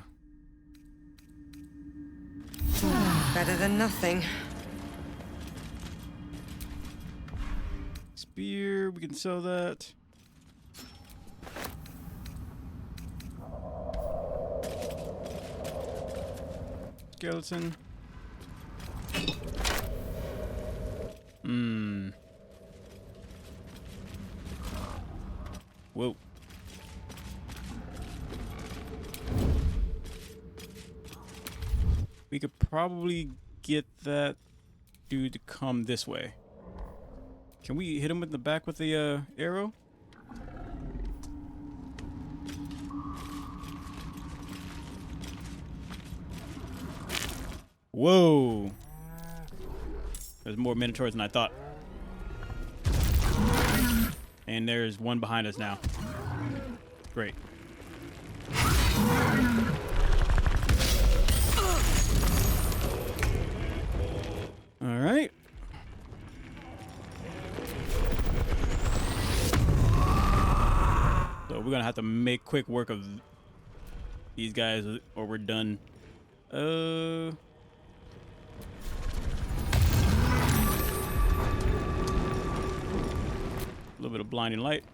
Better than nothing. Spear, we can sell that. Skeleton. Whoa. We could probably get that dude to come this way. Can we hit him in the back with the arrow? Whoa! There's more minotaurs than I thought. And there's one behind us now. Great. All right. So we're gonna have to make quick work of these guys, or we're done. A little bit of blinding light.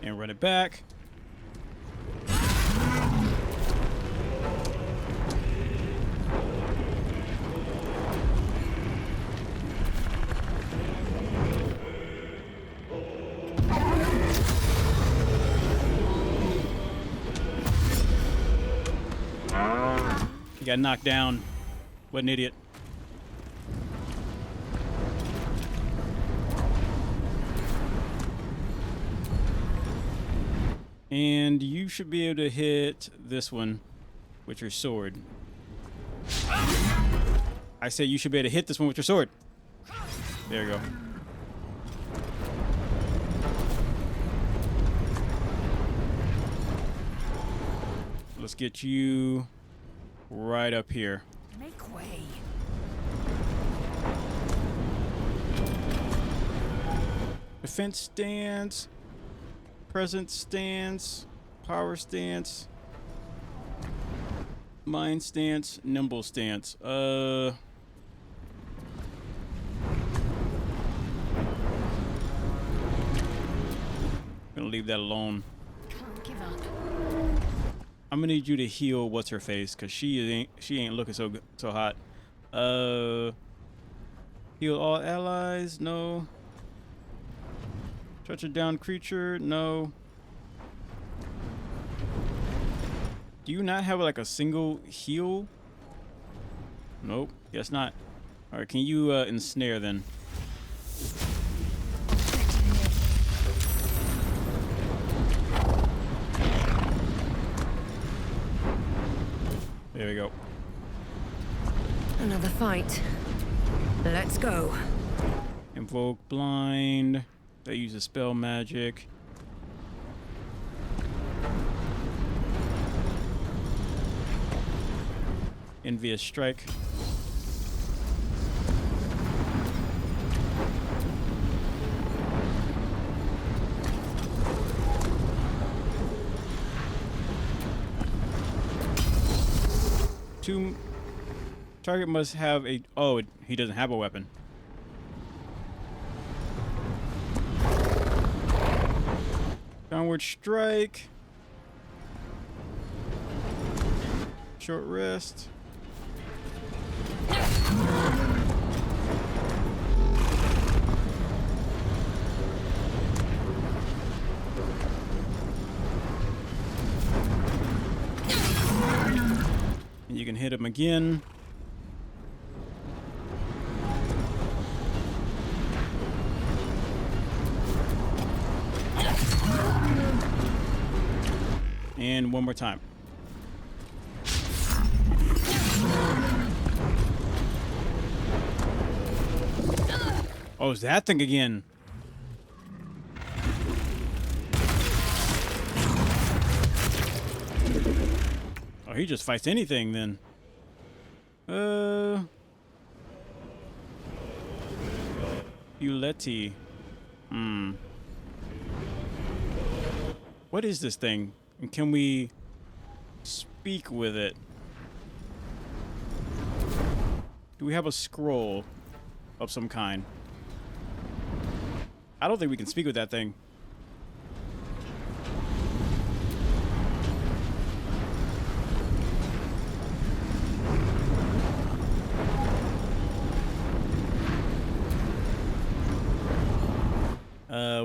And run it back. He got knocked down. What an idiot. And you should be able to hit this one with your sword. I said you should be able to hit this one with your sword. There you go. Let's get you right up here. Make way. Defense stance, presence stance, power stance, mind stance, nimble stance. Gonna leave that alone. Can't give up. I'm gonna need you to heal what's her face, cause she ain't looking so hot. Heal all allies, no. Touch a down creature, no. Do you not have like a single heal? Nope, guess not. All right, can you ensnare then? There we go. Another fight. Let's go. Invoke blind. They use a spell magic. Envious strike. Target must have a... Oh, he doesn't have a weapon. Downward strike. Short rest. And you can hit him again. And one more time. Oh, it's that thing again. Oh, he just fights anything then. Uleti. What is this thing? And can we speak with it? Do we have a scroll of some kind? I don't think we can speak with that thing.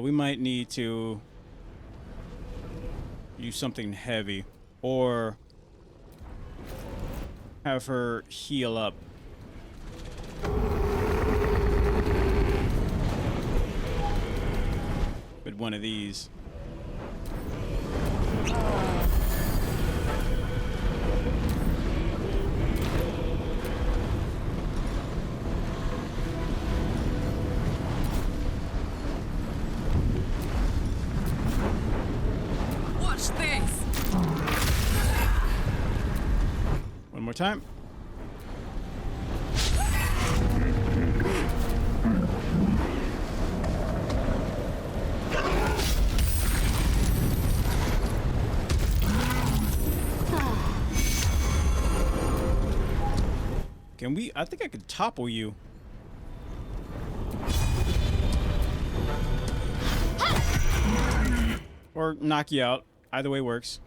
We might need to use something heavy or have her heal up. With one of these. Watch this. One more time. Can we? I think I could topple you. Or knock you out. Either way works.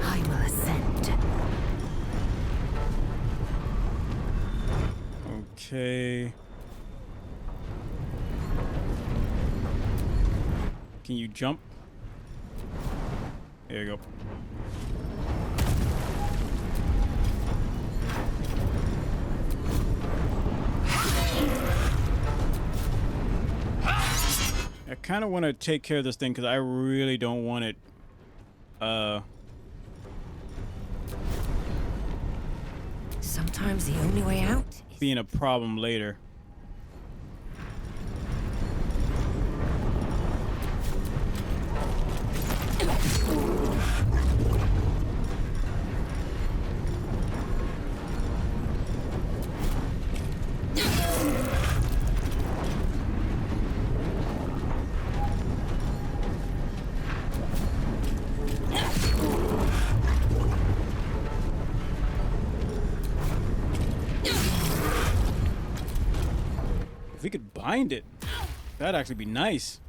I will ascend. Okay. Can you jump? There you go. kind of want to take care of this thing because I really don't want it Sometimes the only way out being a problem later. If we could bind it, that'd actually be nice.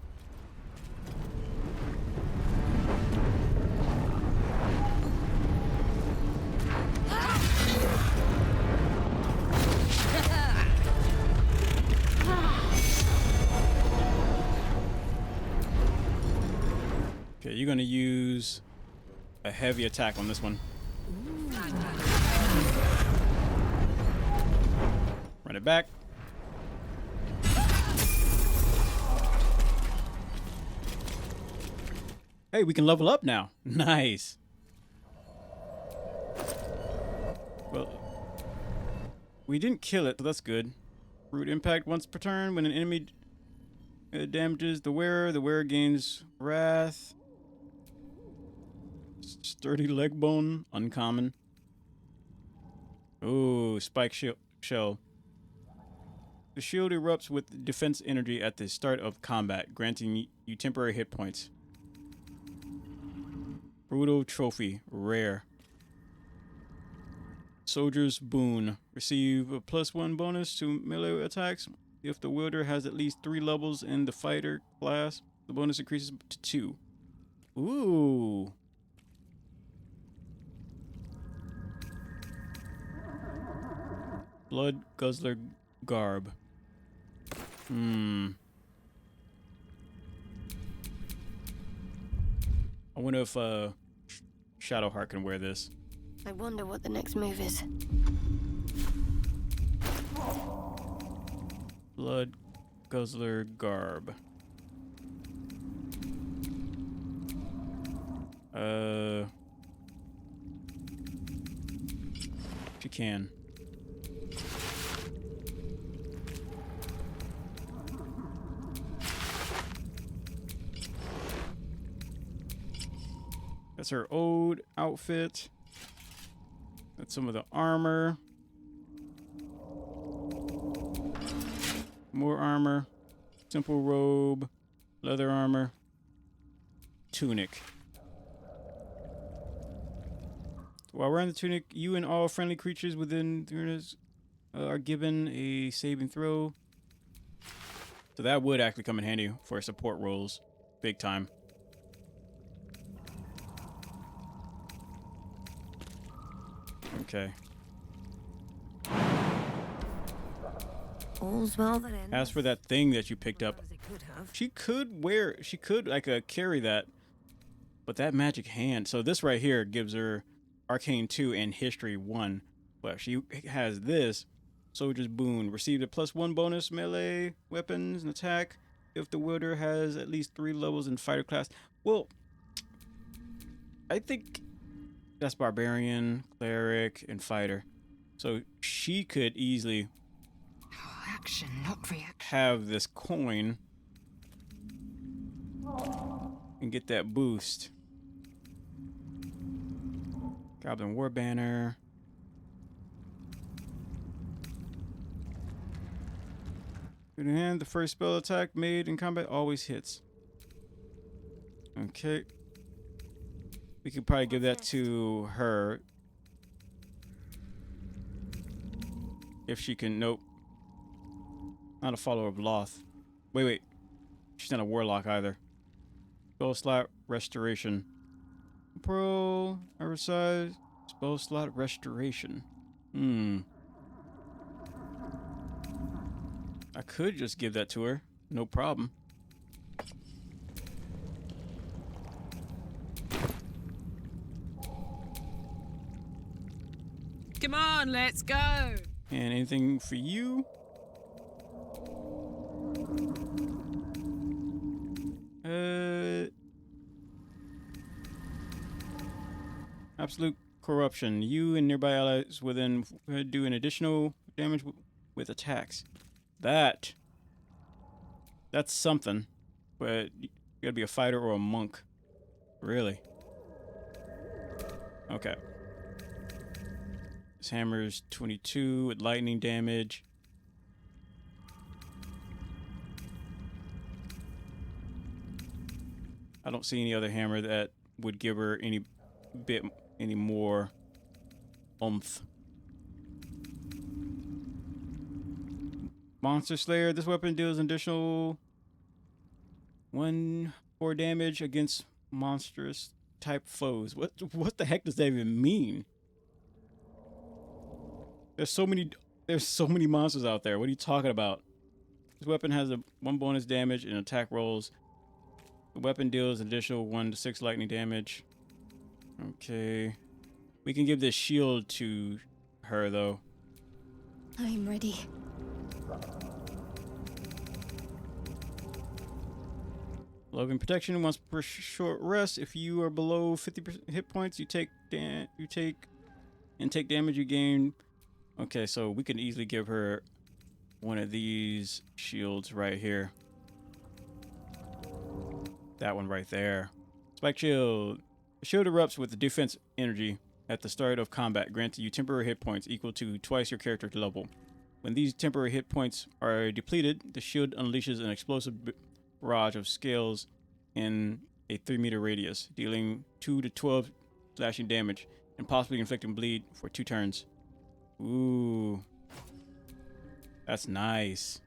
Okay, you're gonna use a heavy attack on this one. Run it back. Hey, we can level up now. Nice. Well, we didn't kill it, so that's good. Root impact once per turn. When an enemy damages the wearer gains wrath. Sturdy leg bone, uncommon. Ooh, spike shell. The shield erupts with defense energy at the start of combat, granting you temporary hit points. Brutal trophy, rare. Soldier's boon. Receive a +1 bonus to melee attacks. If the wielder has at least 3 levels in the fighter class, the bonus increases to 2. Ooh. Blood Guzzler Garb. I wonder if Shadowheart can wear this. I wonder what the next move is. Blood Guzzler Garb. She can. That's her old outfit. That's some of the armor. More armor. Simple robe. Leather armor. Tunic. While wearing the tunic, you and all friendly creatures within the arenas are given a saving throw. So that would actually come in handy for support roles. Big time. Okay. all's well that ends. As for that thing that you picked up, she could carry that, but that magic hand. So this right here gives her Arcane 2 and History 1, but she has this Soldier's Boon. Received a +1 bonus melee weapons and attack if the wielder has at least 3 levels in fighter class. Well, I think that's barbarian, cleric, and fighter. So she could easily action, not reaction. Have this coin and get that boost. Goblin War Banner. Good in hand, the first spell attack made in combat always hits. Okay. We could probably give that to her. If she can, nope. Not a follower of Loth. Wait. She's not a warlock either. Spell slot restoration. Pro, oversized, spell slot restoration. I could just give that to her. No problem. Come on, let's go. And anything for you? Absolute corruption. You and nearby allies within do an additional damage with attacks. That's something. But you gotta be a fighter or a monk. Really? Okay. This hammer's 22 with lightning damage. I don't see any other hammer that would give her any more oomph. Monster Slayer. This weapon deals an additional 1/4 damage against monstrous type foes. What the heck does that even mean? There's so many monsters out there. What are you talking about? This weapon has a 1 bonus damage in attack rolls. The weapon deals an additional 1 to 6 lightning damage. Okay. We can give this shield to her though. I'm ready. Loving protection once per short rest. If you are below 50% hit points, you take damage you gain. Okay, so we can easily give her one of these shields right here. That one right there. Spike shield. The shield erupts with the defense energy at the start of combat, granting you temporary hit points equal to twice your character level. When these temporary hit points are depleted, the shield unleashes an explosive barrage of scales in a 3-meter radius, dealing 2 to 12 slashing damage and possibly inflicting bleed for 2 turns. Ooh. That's nice.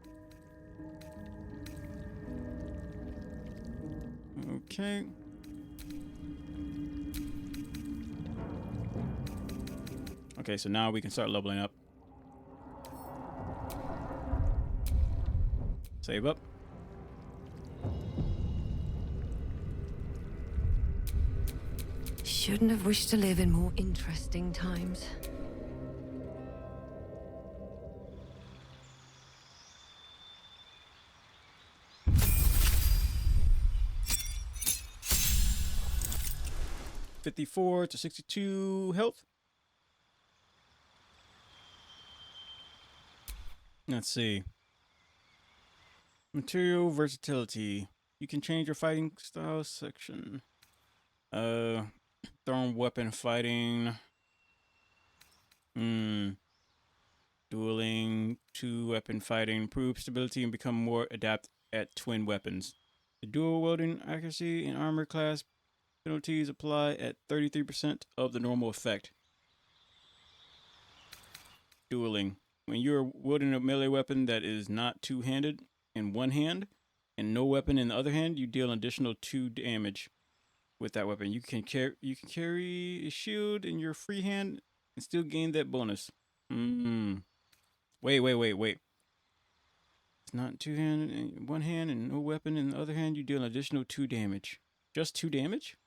Okay. Okay, so now we can start leveling up. Save up. Shouldn't have wished to live in more interesting times. $54 to 62 health. Let's see. Material versatility. You can change your fighting style section. Thrown weapon fighting. Dueling, 2-weapon fighting. Improve stability and become more adept at twin weapons. The dual wielding accuracy and armor class penalties apply at 33% of the normal effect. Dueling. When you're wielding a melee weapon that is not two-handed in one hand and no weapon in the other hand, you deal an additional 2 damage with that weapon. You can carry a shield in your free hand and still gain that bonus. Wait. It's not two-handed in one hand and no weapon in the other hand, you deal an additional 2 damage. Just 2 damage?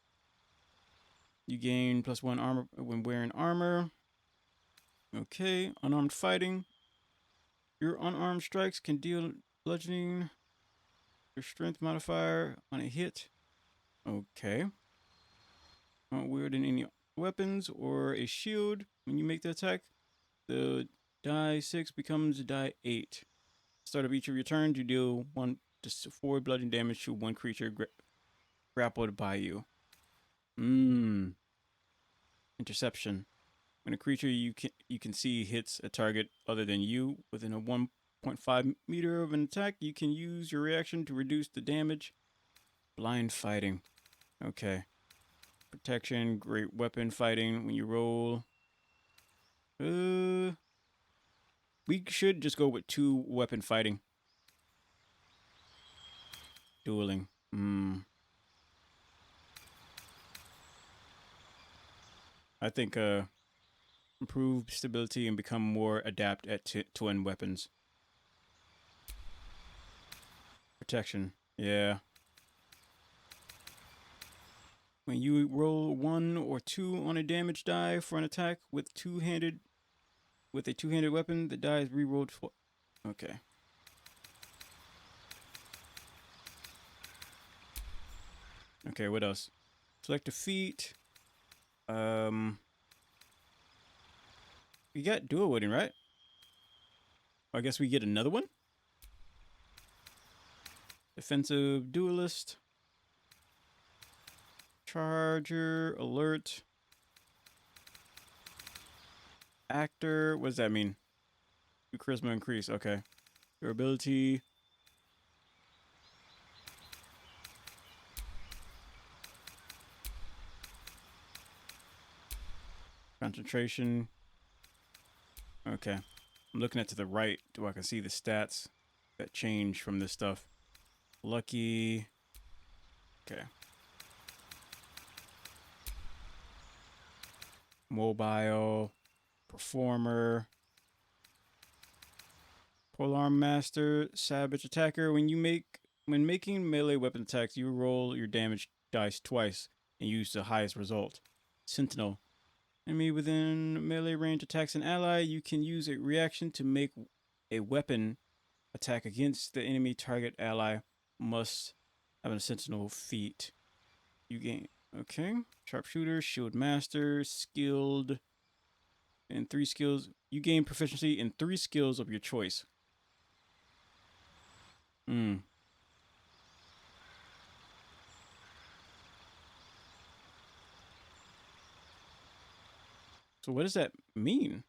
You gain +1 armor when wearing armor. Okay, unarmed fighting. Your unarmed strikes can deal bludgeoning. Your strength modifier on a hit. Okay. Not wielding any weapons or a shield. When you make the attack, the die 6 becomes die 8. Start of each of your turns, you deal 1 to 4 bludgeoning damage to one creature grappled by you. Interception. When a creature you can see hits a target other than you within a 1.5 meter of an attack, you can use your reaction to reduce the damage. Blind fighting. Okay. Protection, great weapon fighting. When you roll, we should just go with 2-weapon fighting. Dueling. I think improve stability and become more adept at twin weapons. Protection. Yeah. When you roll 1 or 2 on a damage die for an attack with a two-handed weapon, the die is re-rolled for. Okay. Okay, what else? Select a feat. We got dual wielding, right? I guess we get another one. Defensive duelist. Charger, alert. Actor, what does that mean? Charisma increase, okay. Durability. Concentration. Okay. I'm looking at to the right. Do I can see the stats that change from this stuff? Lucky. Okay. Mobile. Performer. Polearm Master. Savage Attacker. When making melee weapon attacks, you roll your damage dice twice and use the highest result. Sentinel. Enemy within melee range attacks an ally. You can use a reaction to make a weapon attack against the enemy target ally. Must have a sentinel feat. You gain. Okay. Sharpshooter, shield master, skilled. And 3 skills. You gain proficiency in 3 skills of your choice. So what does that mean?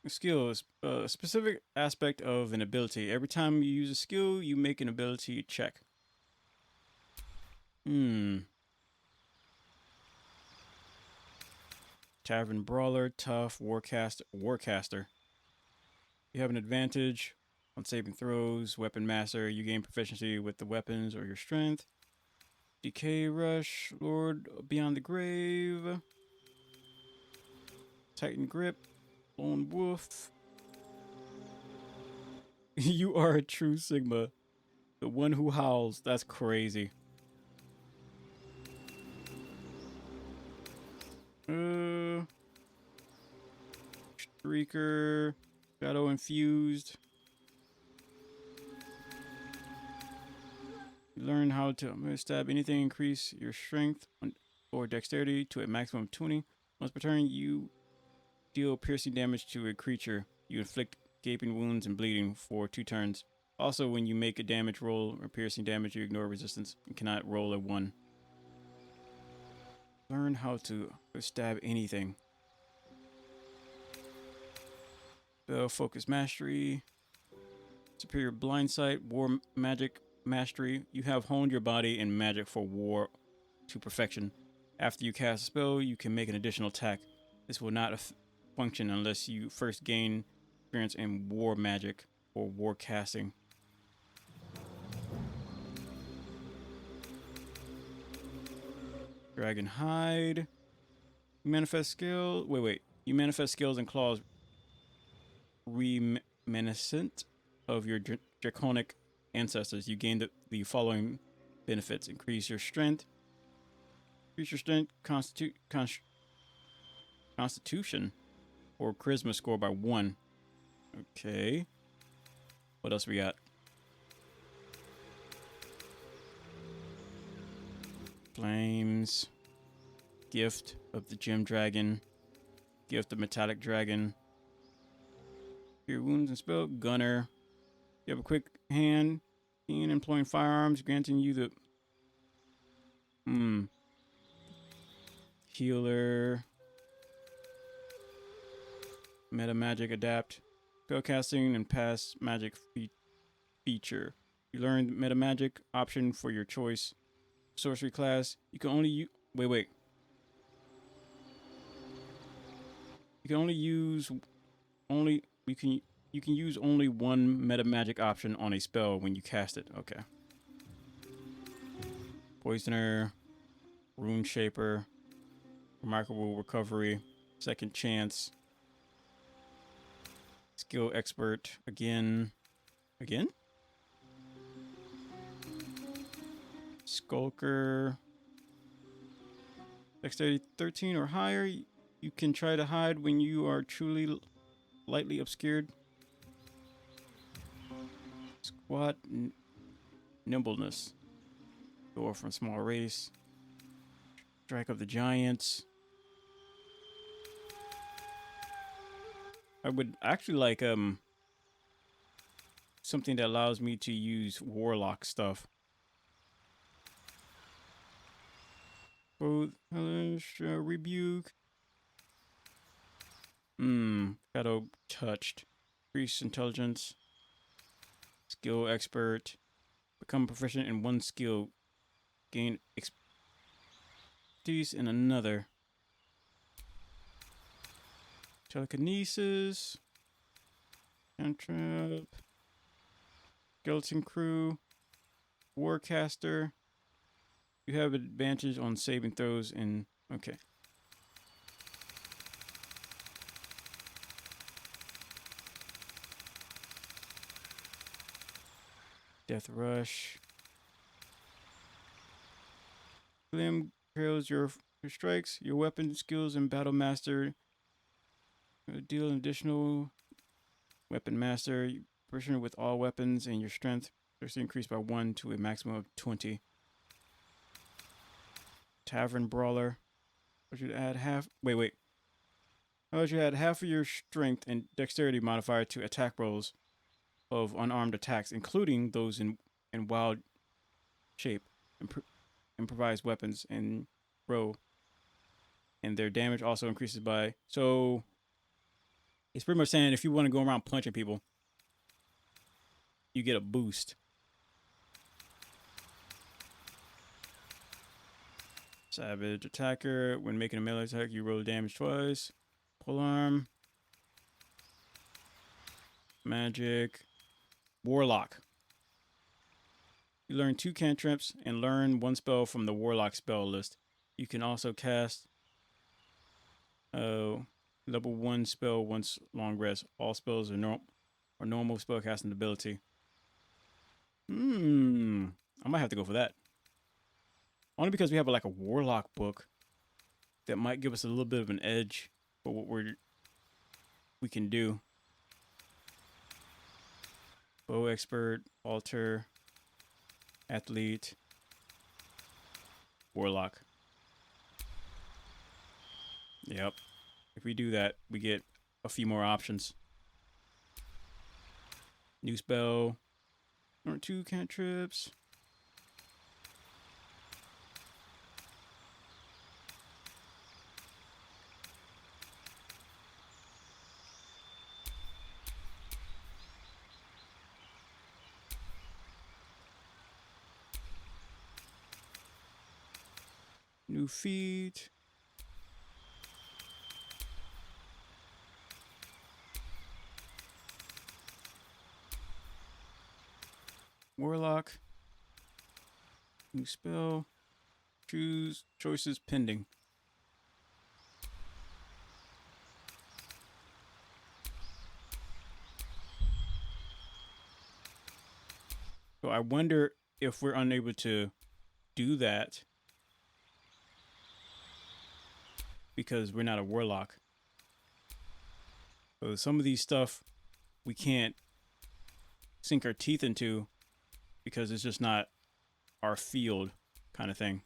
A skill is a specific aspect of an ability. Every time you use a skill, you make an ability check. Tavern Brawler, Tough, Warcaster. You have an advantage on saving throws. Weapon Master, you gain proficiency with the weapons or your strength. Decay Rush, Lord Beyond the Grave. Titan Grip, Lone Wolf. You are a true Sigma. The one who howls, that's crazy. Streaker, Shadow Infused. You learn how to stab anything, increase your strength or dexterity to a maximum of 20. Once per turn, you deal piercing damage to a creature. You inflict gaping wounds and bleeding for 2 turns. Also, when you make a damage roll or piercing damage, you ignore resistance and cannot roll a 1. Learn how to stab anything. Spell Focus Mastery. Superior Blind Sight. War Magic Mastery. You have honed your body in magic for war to perfection. After you cast a spell, you can make an additional attack. This will not function unless you first gain experience in war magic or war casting. Dragon Hide. You manifest skill. Wait. You manifest skills and claws reminiscent of your draconic ancestors. You gain the following benefits: increase your strength, constitution, or charisma score by 1. Okay. What else we got? Flames. Gift of the Gem Dragon. Gift of Metallic Dragon. Your wounds and spell. Gunner. You have a quick hand in employing firearms, granting you the healer. Meta magic adapt. Spellcasting and pass magic feature. You learn meta magic option for your choice. Sorcery class. You can only use. Wait. You can only use you can use only 1 meta magic option on a spell when you cast it. Okay. Poisoner, Rune Shaper, Remarkable Recovery, Second Chance, Skill Expert, again? Skulker, Dexterity 13 or higher. You can try to hide when you are truly lightly obscured. Squat, Nimbleness. Dwarf from small race. Strike of the Giants. I would actually like something that allows me to use warlock stuff. Both hellish rebuke. Shadow touched. Increase intelligence. Skill expert. Become proficient in one skill. Gain expertise in another. Telekinesis. Cantrip. Skeleton crew. Warcaster. You have advantage on saving throws in... Okay. Death Rush. Glim trails your strikes, your weapon skills, and Battle Master. Deal an additional Weapon Master. Proficient with all weapons, and your strength is increased by 1 to a maximum of 20. Tavern Brawler. I should add half. Wait. I should add half of your strength and dexterity modifier to attack rolls of unarmed attacks, including those in wild shape, improvised weapons, and row. And their damage also increases by... So, it's pretty much saying if you want to go around punching people, you get a boost. Savage Attacker. When making a melee attack, you roll damage twice. Polearm. Magic. Warlock. You learn 2 cantrips and learn 1 spell from the Warlock spell list. You can also cast level 1 spell once long rest. All spells are normal spell casting ability. I might have to go for that. Only because we have like a Warlock book that might give us a little bit of an edge for what we can do. Bow expert, altar, athlete, warlock. Yep. If we do that, we get a few more options. New spell. Or 2 cantrips. New feat. Warlock. New spell. Choose choices pending. So I wonder if we're unable to do that because we're not a warlock. So some of these stuff we can't sink our teeth into because it's just not our field kind of thing.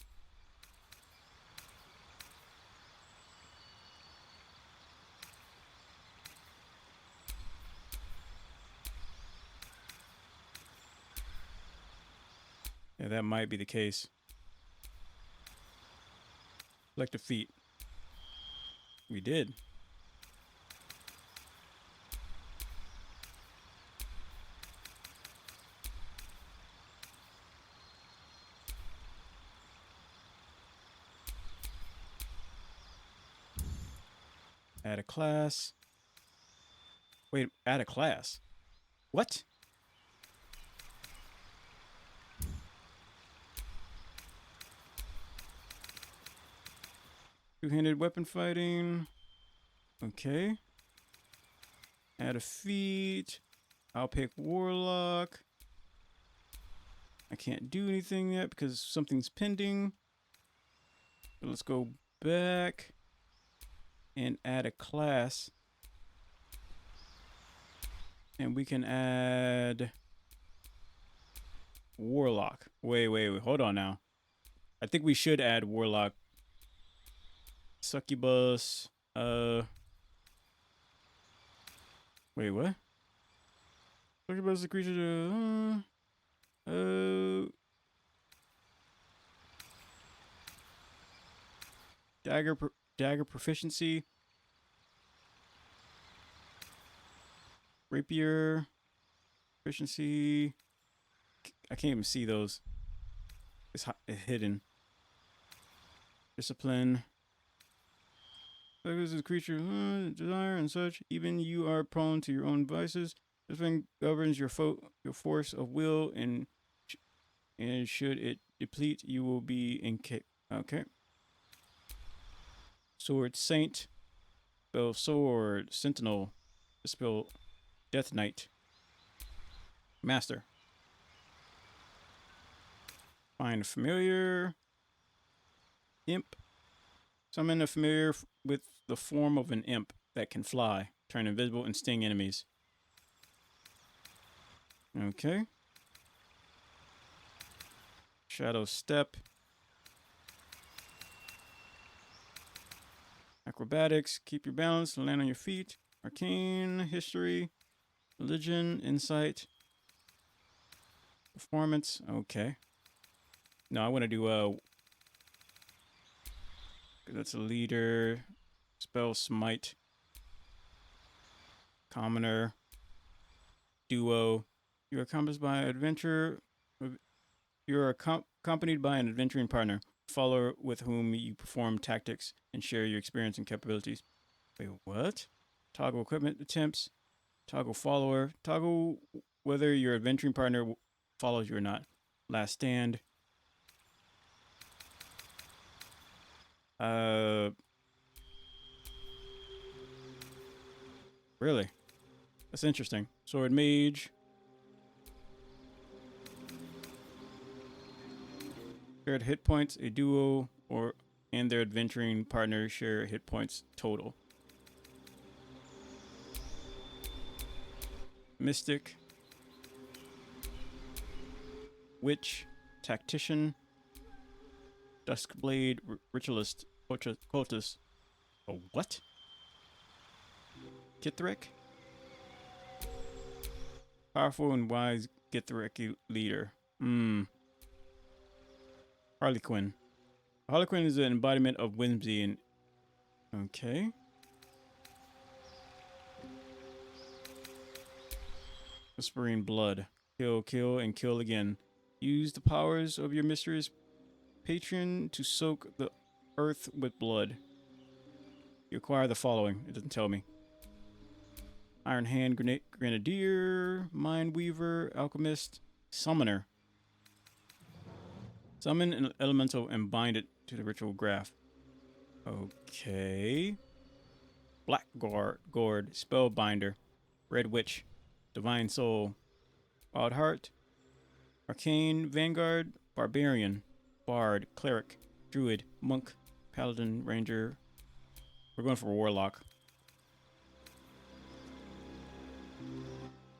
Yeah, that might be the case. Select a feat. We did. Add a class. Wait, add a class. What? Two-handed weapon fighting. Okay. Add a feat. I'll pick warlock. I can't do anything yet because something's pending. So let's go back and add a class. And we can add warlock. Wait. Hold on now. I think we should add warlock Succubus. Wait, what? Succubus is a creature. Dagger proficiency. Rapier proficiency. I can't even see those. It's hidden. Discipline. This is a creature, desire and such. Even you are prone to your own vices. This thing governs your force of will, and should it deplete, you will be incapable. Okay. Sword Saint. Spell Sword. Sentinel. Spell Death Knight. Master. Find familiar. Imp. Summon a familiar with the form of an imp that can fly, turn invisible, and sting enemies. Okay. Shadow Step. Acrobatics. Keep your balance and land on your feet. Arcane. History. Religion. Insight. Performance. Okay. No, I want to do that's a leader. Spell Smite. Commoner. Duo. You are accompanied by an adventurer. You are accompanied by an adventuring partner, follower with whom you perform tactics and share your experience and capabilities. Wait, what? Toggle equipment attempts. Toggle follower. Toggle whether your adventuring partner follows you or not. Last stand. Really? That's interesting. Sword Mage. Shared hit points. A duo and their adventuring partner share hit points total. Mystic. Witch. Tactician. Duskblade. Ritualist. Cultist. Oh, what? Githric. Powerful and wise Githric leader. Harlequin. Harlequin is an embodiment of whimsy and... Okay. Whispering blood. Kill, kill, and kill again. Use the powers of your mysterious patron to soak the earth with blood. You acquire the following. It doesn't tell me. Iron Hand Grenadier, Mind Weaver, Alchemist, Summoner. Summon an elemental and bind it to the ritual graph. Okay. Black Gourd, Spellbinder, Red Witch, Divine Soul, Wild Heart, Arcane Vanguard, Barbarian, Bard, Cleric, Druid, Monk, Paladin, Ranger. We're going for Warlock.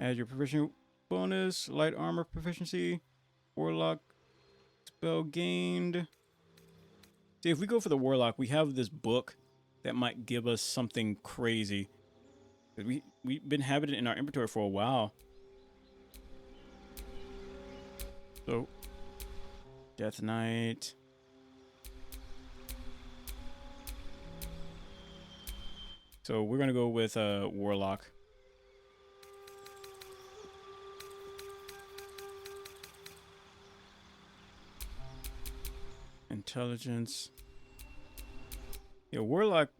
Add your proficiency bonus, light armor proficiency, Warlock, spell gained. See, if we go for the Warlock, we have this book that might give us something crazy. We've been having it in our inventory for a while. So, Death Knight. So we're gonna go with Warlock. Intelligence. Yeah, Warlock.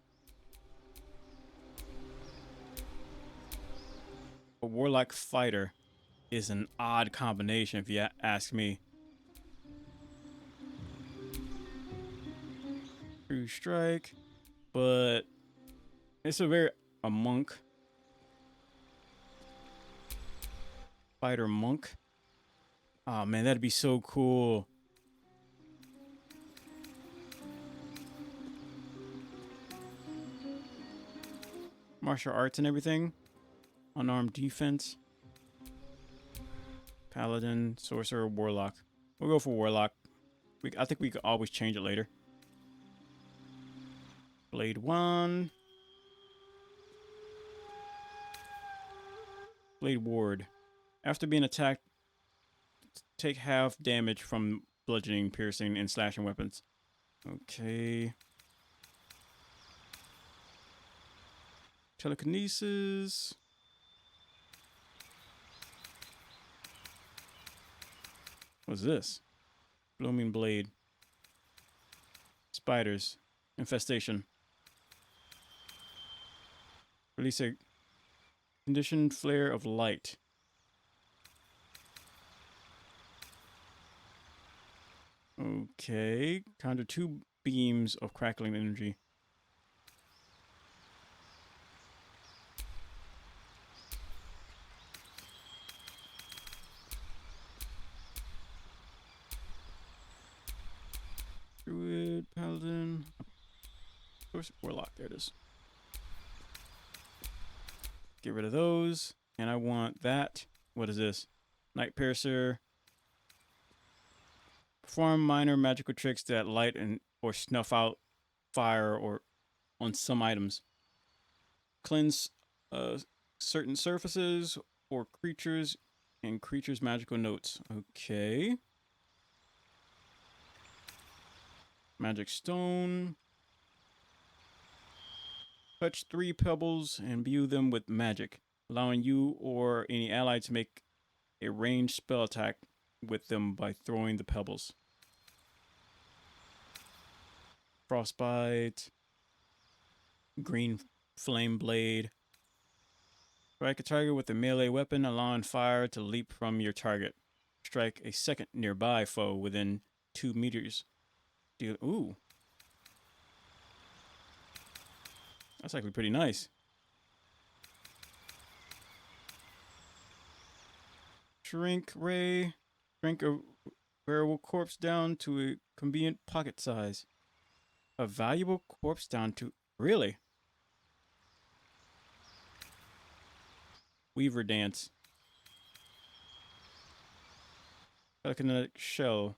A Warlock fighter is an odd combination, if you ask me. True strike, but it's a monk. Fighter monk. Oh man, that'd be so cool. Martial arts and everything. Unarmed defense. Paladin, sorcerer, warlock. We'll go for warlock. I think we could always change it later. Blade wand. Blade ward. After being attacked, take half damage from bludgeoning, piercing, and slashing weapons. Okay. Telekinesis. What's this? Blooming blade. Spiders. Infestation. Release a conditioned flare of light. Okay. Conjure 2 beams of crackling energy. Druid, paladin, sorcerer, warlock. There it is. Get rid of those, and I want that. What is this? Night piercer. Perform minor magical tricks that light and or snuff out fire or on some items. Cleanse certain surfaces or creatures and creatures' magical notes. Okay. Magic stone. Touch 3 pebbles and imbue them with magic, allowing you or any ally to make a ranged spell attack with them by throwing the pebbles. Frostbite. Green flame blade. Strike a target with a melee weapon, allowing fire to leap from your target. Strike a second nearby foe within 2 meters. Deal. Ooh. That's actually pretty nice. Shrink ray. Shrink a wearable corpse down to a convenient pocket size. A valuable corpse down to... Really? Weaver dance. Telekinetic shell.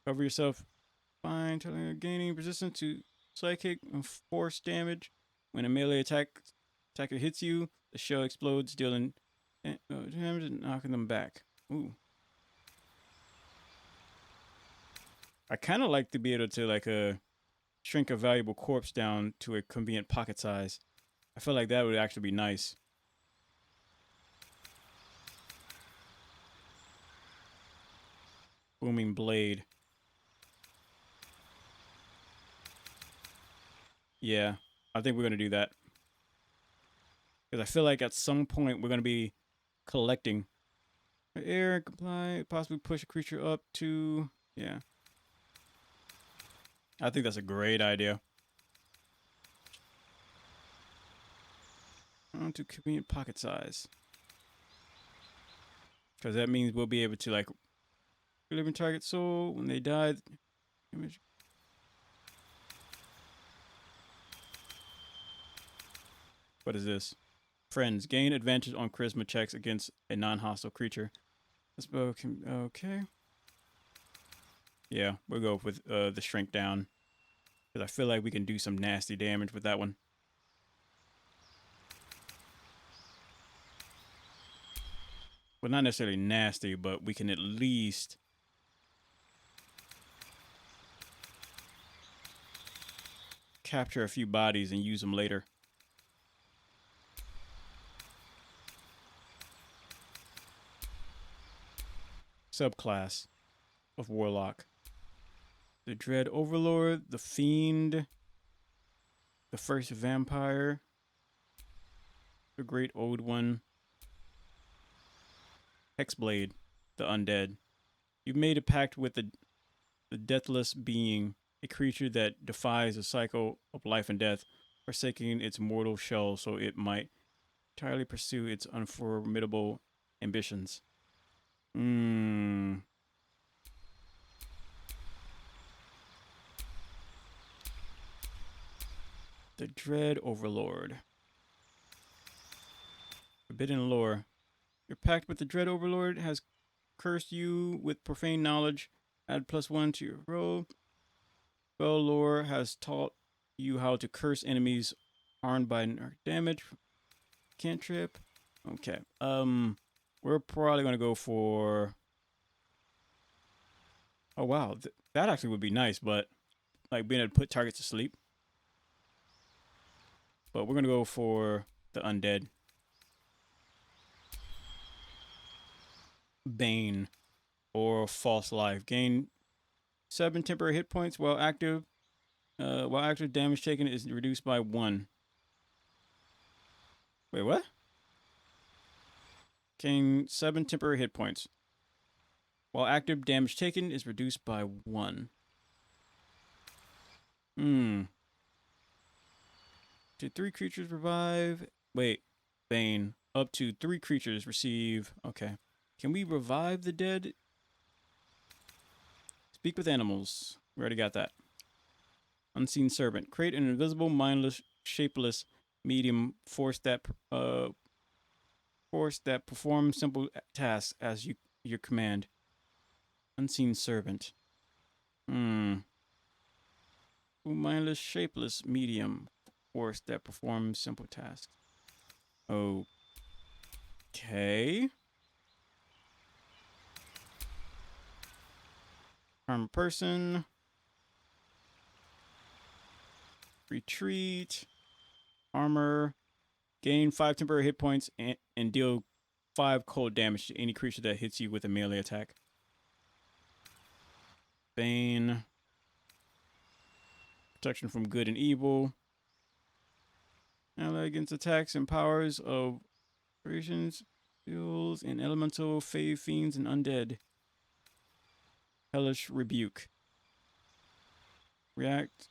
Cover yourself. Fine. Gaining resistance to psychic and force damage. When a melee attacker hits you, the shell explodes, dealing damage and knocking them back. Ooh. I kind of like to be able to like shrink a valuable corpse down to a convenient pocket size. I feel like that would actually be nice. Booming blade. Yeah, I think we're going to do that. Because I feel like at some point we're going to be collecting. Air, comply, possibly push a creature up to... Yeah. I think that's a great idea. On to convenient pocket size. Because that means we'll be able to like... Living target soul, when they die... Image. What is this? Friends, gain advantage on charisma checks against a non-hostile creature. This bow can... Okay. Yeah, we'll go with the shrink down. Because I feel like we can do some nasty damage with that one. Well, not necessarily nasty, but we can at least... capture a few bodies and use them later. Subclass of warlock. The Dread Overlord, the Fiend, the First Vampire, the Great Old One, Hexblade, the Undead. You've made a pact with the deathless being, a creature that defies the cycle of life and death, forsaking its mortal shell so it might entirely pursue its unformidable ambitions. The Dread Overlord. Forbidden lore. Your pact with the Dread Overlord has cursed you with profane knowledge. Add +1 to your roll. Spell lore has taught you how to curse enemies harmed by damage. Cantrip. Okay. We're probably gonna go for. Oh wow, that actually would be nice, but like being able to put targets to sleep. But we're gonna go for the undead. Bane or false life. Gain 7 temporary hit points while active. While active damage taken is reduced by 1. Wait, what? Gain 7 temporary hit points. While active damage taken is reduced by 1. To 3 creatures revive. Wait, Bane. Up to 3 creatures receive. Okay. Can we revive the dead? Speak with animals. We already got that. Unseen servant. Create an invisible, mindless, shapeless medium force that performs simple tasks as your command. Unseen servant. Mindless, shapeless medium force that performs simple tasks. Okay. Harm person. Retreat. Armor. Gain 5 temporary hit points and deal 5 cold damage to any creature that hits you with a melee attack. Bane. Protection from good and evil. Ally against attacks and powers of creations, skills, and elemental, fey, fiends, and undead. Hellish rebuke. React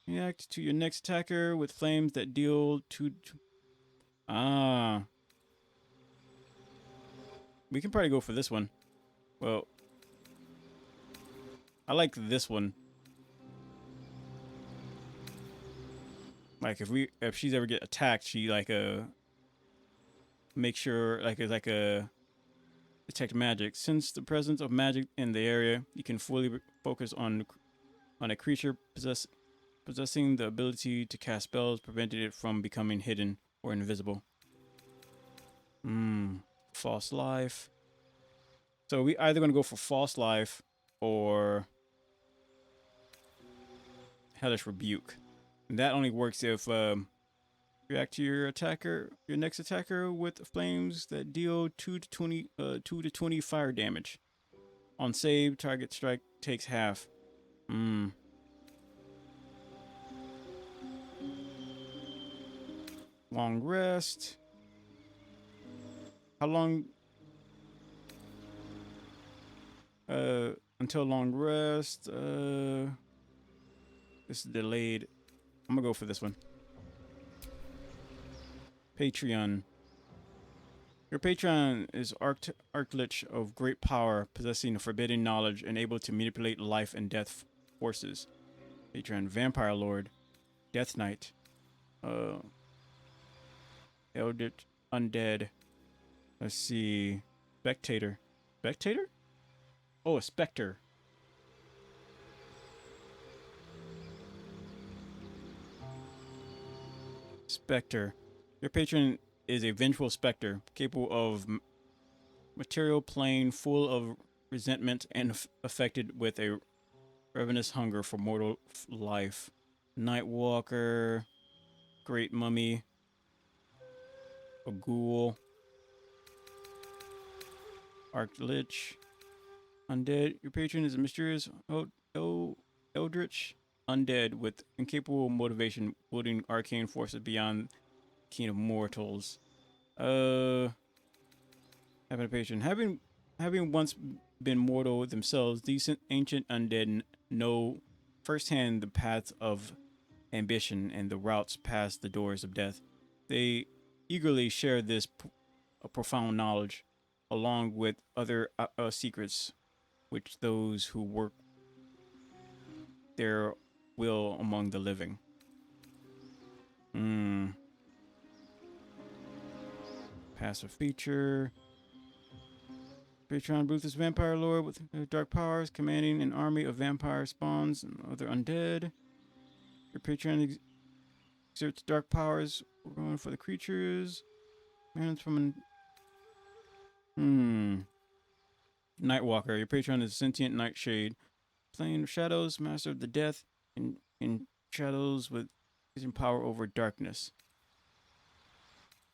to your next attacker with flames that deal 2. We can probably go for this one. Well, I like this one. Like if she's ever get attacked, she like make sure like it's like a detect magic. Since the presence of magic in the area, you can fully focus on a creature possessing the ability to cast spells, preventing it from becoming hidden or invisible. False life. So we either gonna go for false life or hellish rebuke. And that only works if react to your next attacker with flames that deal 2 to 20 fire damage. On save, target strike takes half. Long rest. How long? Until long rest. This is delayed. I'm gonna go for this one. Patreon. Your Patreon is Archlich of great power, possessing forbidden knowledge and able to manipulate life and death forces. Patreon. Vampire Lord. Death Knight. Eldritch Undead. Let's see. Spectator. Spectator? Oh, a Spectre. Spectre. Your patron is a vengeful specter, capable of material plane, full of resentment and affected with a ravenous hunger for mortal life. Nightwalker, Great Mummy, a ghoul, Archlich, Undead. Your patron is a mysterious eldritch undead with incapable motivation, wielding arcane forces beyond kin of mortals. Having a patron. Having once been mortal themselves, these ancient undead know firsthand the paths of ambition and the routes past the doors of death. They eagerly share this profound knowledge, along with other secrets, which those who work their will among the living. Passive feature. Patreon ruthless vampire lord with dark powers, commanding an army of vampire spawns and other undead. Your patron exerts dark powers. We're going for the creatures. Man, from Nightwalker. Your patron is a sentient nightshade. Plane of shadows, master of the death, in shadows with using power over darkness.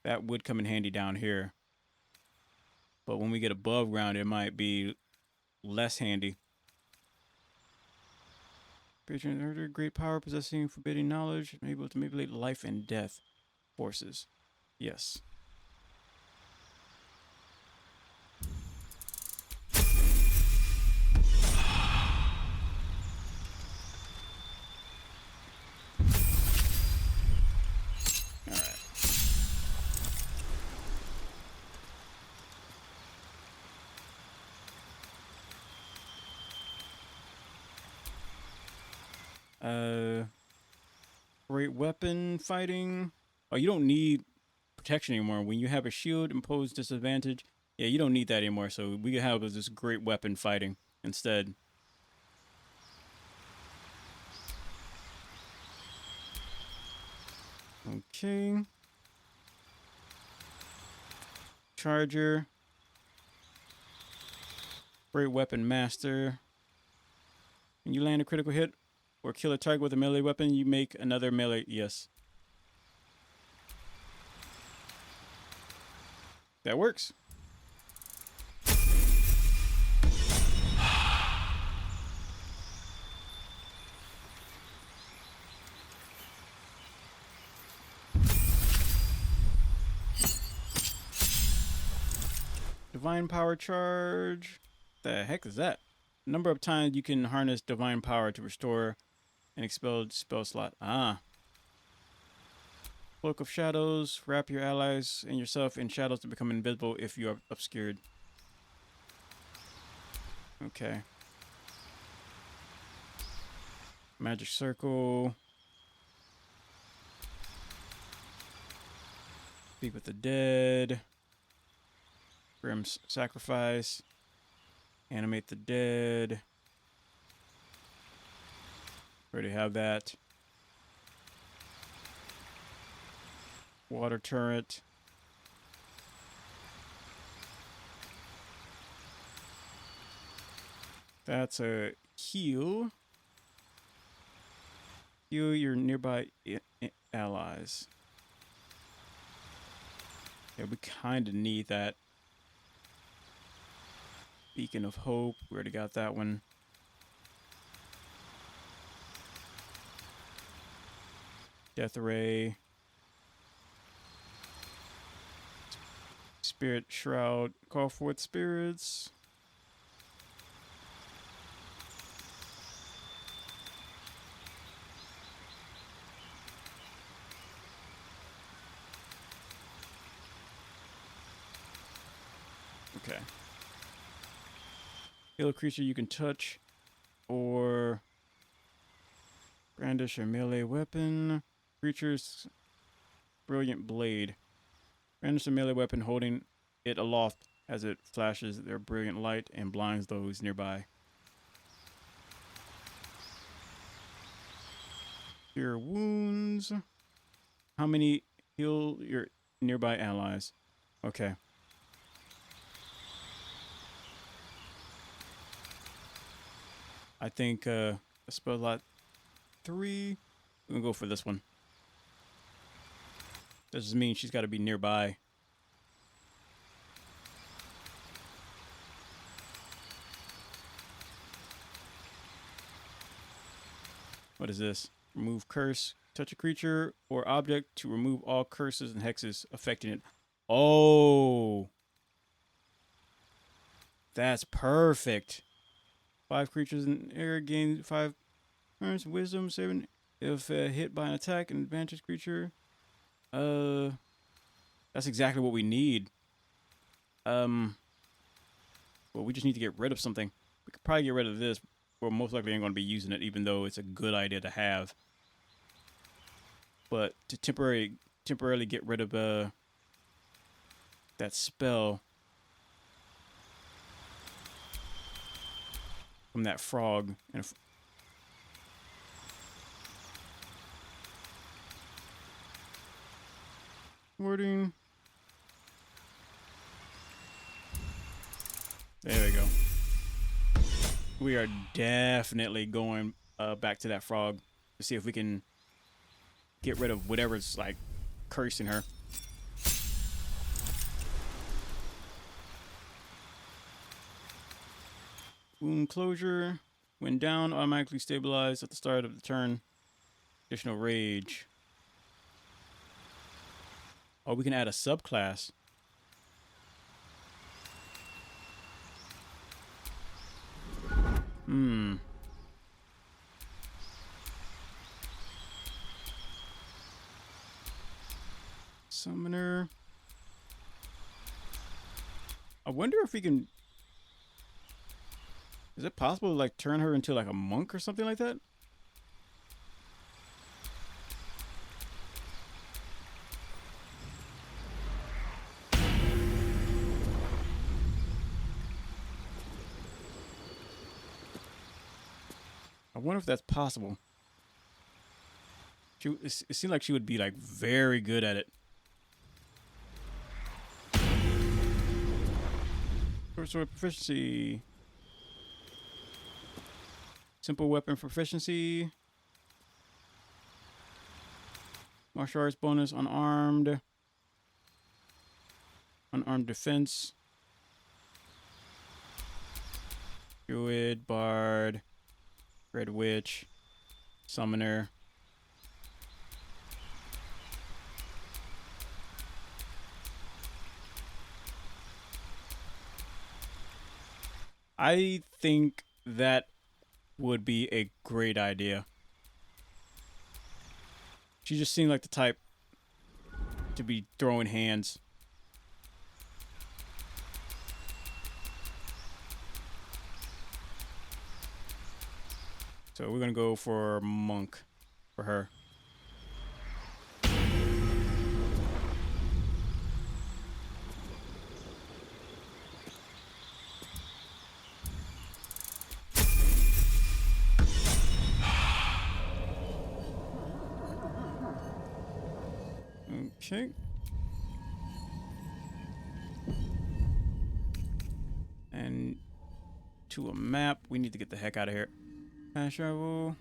That would come in handy down here. But when we get above ground, it might be less handy. Patron order, great power, possessing forbidding knowledge, and able to manipulate life and death forces. Yes. Great weapon fighting. Oh, you don't need protection anymore. When you have a shield, impose disadvantage. Yeah, you don't need that anymore. So we can have this great weapon fighting instead. Okay. Charger. Great weapon master. When you land a critical hit or kill a target with a melee weapon, you make another melee. Yes. That works. Divine power charge. The heck is that? Number of times you can harness divine power to restore an expelled spell slot. Ah. Cloak of shadows. Wrap your allies and yourself in shadows to become invisible if you are obscured. Okay. Magic circle. Speak with the dead. Grim's sacrifice. Animate the dead. Already have that. Water turret. That's a heal. Heal your nearby allies. Yeah, we kind of need that. Beacon of Hope. We already got that one. Death Ray. Spirit Shroud. Call forth spirits. Okay. Heal a creature you can touch or brandish a melee weapon. Creature's brilliant blade. Brandish a melee weapon holding it aloft as it flashes their brilliant light and blinds those nearby. Cure wounds. How many heal your nearby allies? Okay. I think spell lot 3. We're gonna go for this one. Does this mean she's got to be nearby? What is this? Remove curse. Touch a creature or object to remove all curses and hexes affecting it. Oh, that's perfect. 5 creatures in air gain 5 turns wisdom 7 if hit by an attack and advantage creature. That's exactly what we need. Well, we just need to get rid of something. We could probably get rid of this. We're most likely ain't going to be using it, even though it's a good idea to have. But to temporarily get rid of that spell from that frog. And Wording. There we go. We are definitely going back to that frog to see if we can get rid of whatever's like cursing her. Wound closure. When down, automatically stabilized at the start of the turn. Additional rage. Oh, we can add a subclass. Summoner. I wonder if we can... Is it possible to like turn her into like a monk or something like that? I wonder if that's possible. It seemed like she would be like very good at it. Sword proficiency. Simple weapon proficiency. Martial arts bonus unarmed. Unarmed defense. Druid, bard, red witch, summoner. I think that would be a great idea. She just seemed like the type to be throwing hands. So we're gonna go for monk for her. Okay. And to a map. We need to get the heck out of here. Fast travel.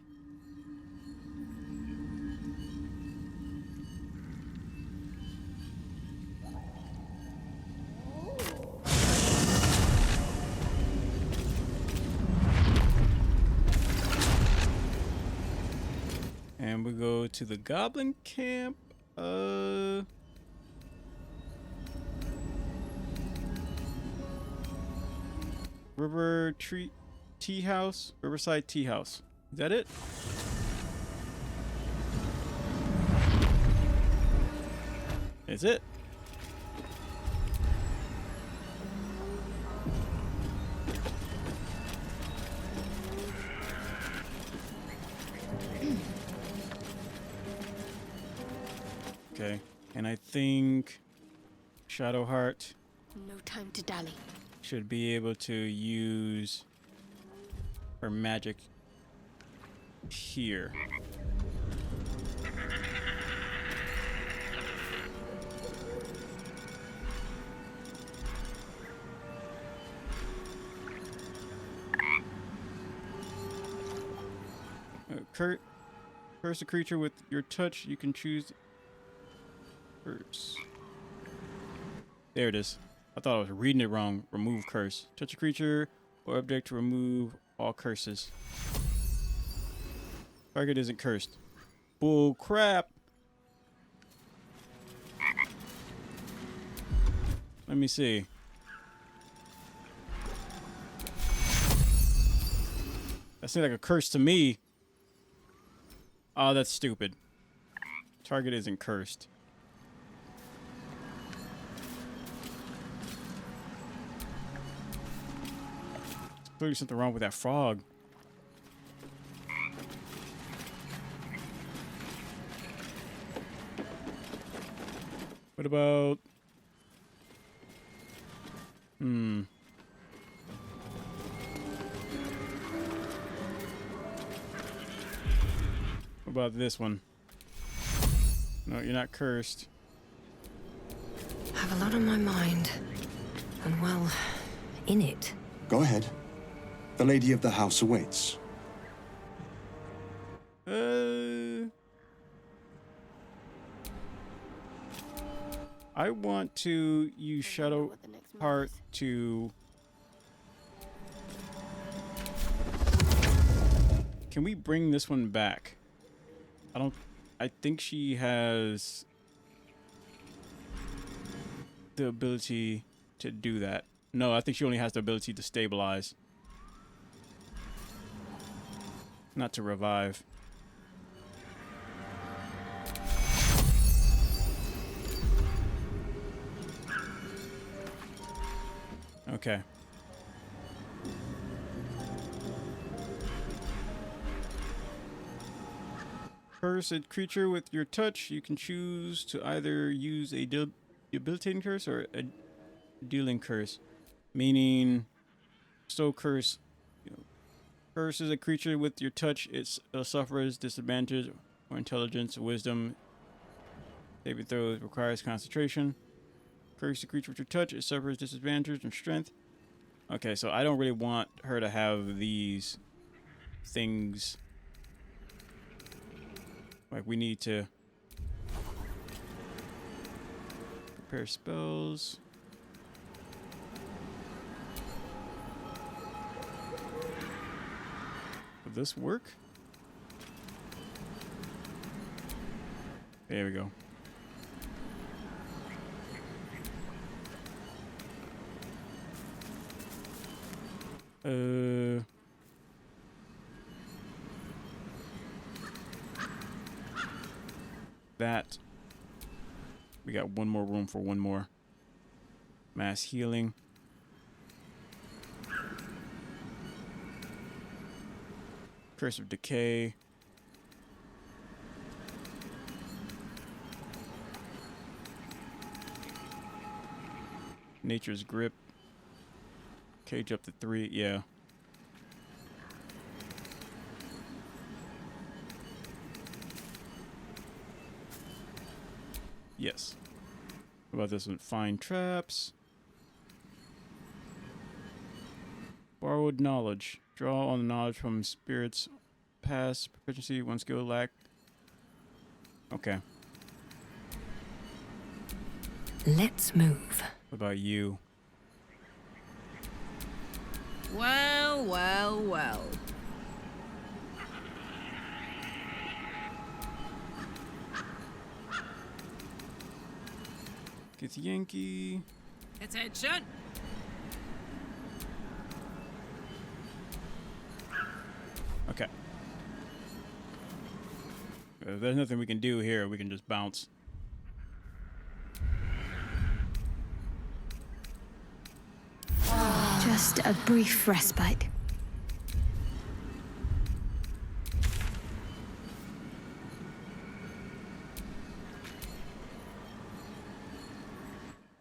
And we go to the goblin camp. River Tree Tea House, Riverside Tea House. Is that it? Is it? Okay, and I think Shadowheart No time to dally. should be able to use her magic here. Curse a creature with your touch. You can choose curse. There it is. I thought I was reading it wrong. Remove curse. Touch a creature or object to remove all curses. Target isn't cursed. Bull crap. Let me see. That seems like a curse to me. Oh, that's stupid. Target isn't cursed. There's clearly something wrong with that frog. What about... What about this one? No, you're not cursed. have a lot on my mind. And well, in it. Go ahead. The lady of the house awaits. I want to use shadowheart to... Can we bring this one back? I think she has the ability to do that. No, I think she only has the ability to stabilize. Not to revive. Okay. Curse a creature with your touch. You can choose to either use a debilitating curse or a dealing curse. Meaning, so curse. Curses a creature with your touch. It suffers disadvantage or intelligence, wisdom. Saving throws requires concentration. Curse a creature with your touch. It suffers disadvantage and strength. Okay, so I don't really want her to have these things. Like, we need to prepare spells. Will this work? There we go. That. We got one more room for one more. Mass healing. Curse of Decay. Nature's Grip. Cage up to 3, yeah. Yes. What about this one? Find traps. Borrowed knowledge. Draw on the knowledge from spirits. Pass. Proficiency. One skill lack. Okay. Let's move. What about you? Well, well, well. Gets Yankee. Attention. Okay. If there's nothing we can do here, we can just bounce. Just a brief respite.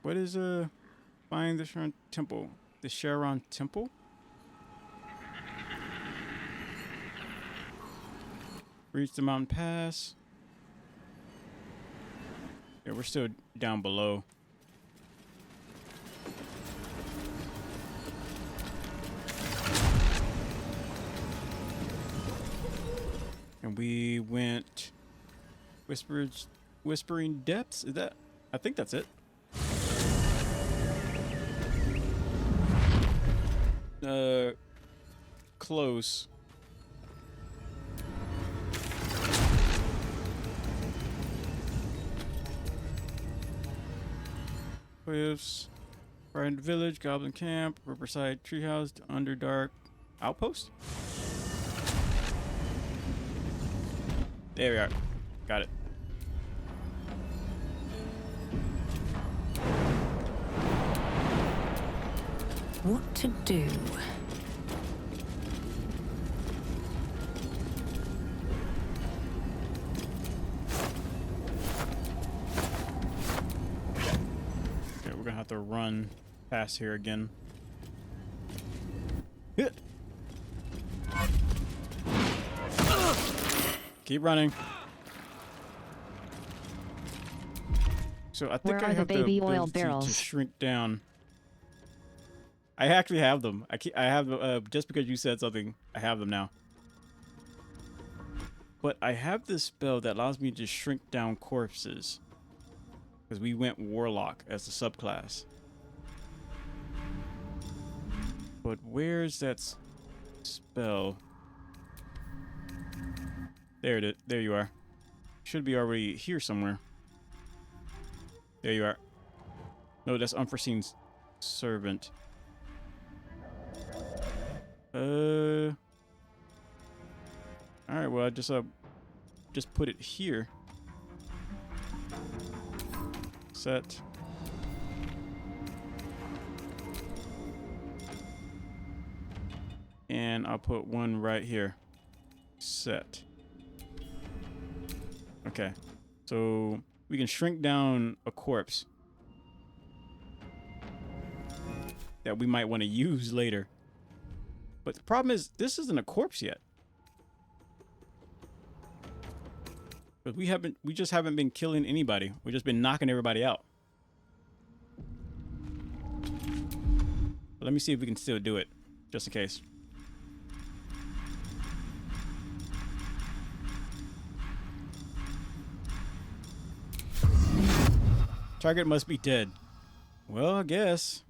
What is find the Sharon Temple? The Sharon Temple? Reach the mountain pass. Yeah, we're still down below. And we went Whispering Depths. Is that? I think that's it. Close. Cliffs, Frightened Village, Goblin Camp, Riverside Treehouse, Underdark Outpost. There we are. Got it. What to do? Okay, we're gonna have to run past here again. Keep running. So I think Where I are the have baby the oil ability to barrels? shrink down. I actually have them. I have just because you said something, I have them now. But I have this spell that allows me to shrink down corpses. Because we went warlock as the subclass. But where's that spell? There it is. There you are. Should be already here somewhere. There you are. No, that's unforeseen servant. All right. Well, I just put it here. Set. And I'll put one right here. Set. Okay. So we can shrink down a corpse that we might want to use later. But the problem is, this isn't a corpse yet. But we just haven't been killing anybody. We've just been knocking everybody out. But let me see if we can still do it, just in case. Target must be dead. Well, I guess.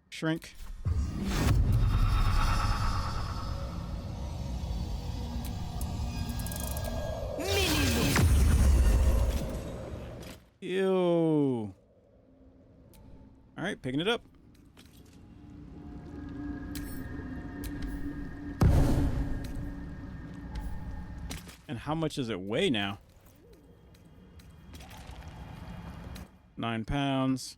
Shrink. Ew. All right, picking it up. And how much does it weigh now? 9 pounds.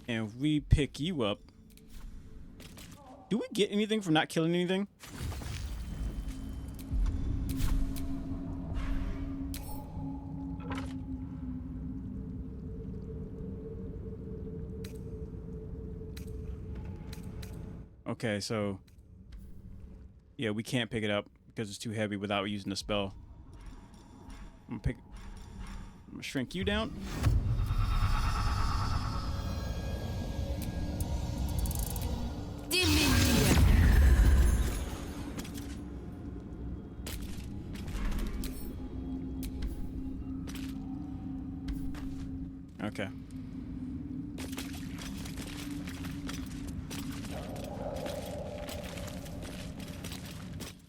And if we pick you up, do we get anything for not killing anything? Okay, so yeah, we can't pick it up because it's too heavy without using the spell. I'm gonna shrink you down. Okay.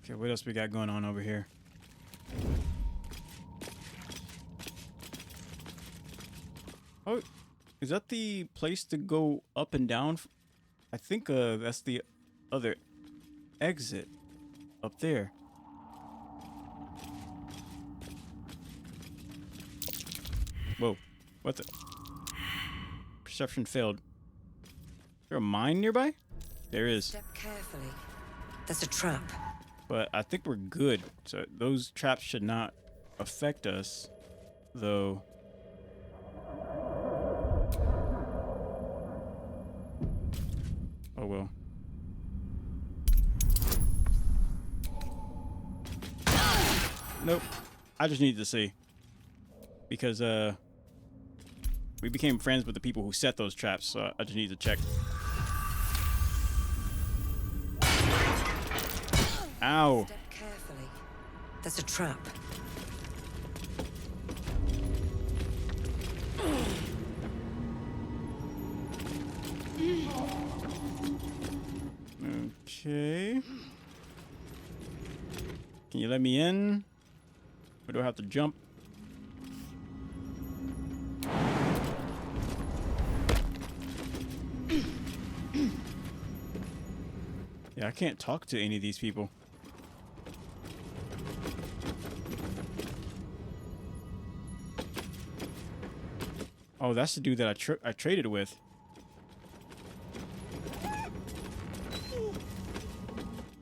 Okay, what else we got going on over here? Oh, is that the place to go up and down? I think that's the other exit up there. Whoa, what the? Perception failed. Is there a mine nearby? There is. Step carefully. That's a trap. But I think we're good. So those traps should not affect us, though. Oh well. Nope. I just needed to see. Because we became friends with the people who set those traps, so I just need to check. Ow. Step carefully. That's a trap. Okay. Can you let me in? Or do I have to jump? Yeah, I can't talk to any of these people. Oh, that's the dude that I traded with.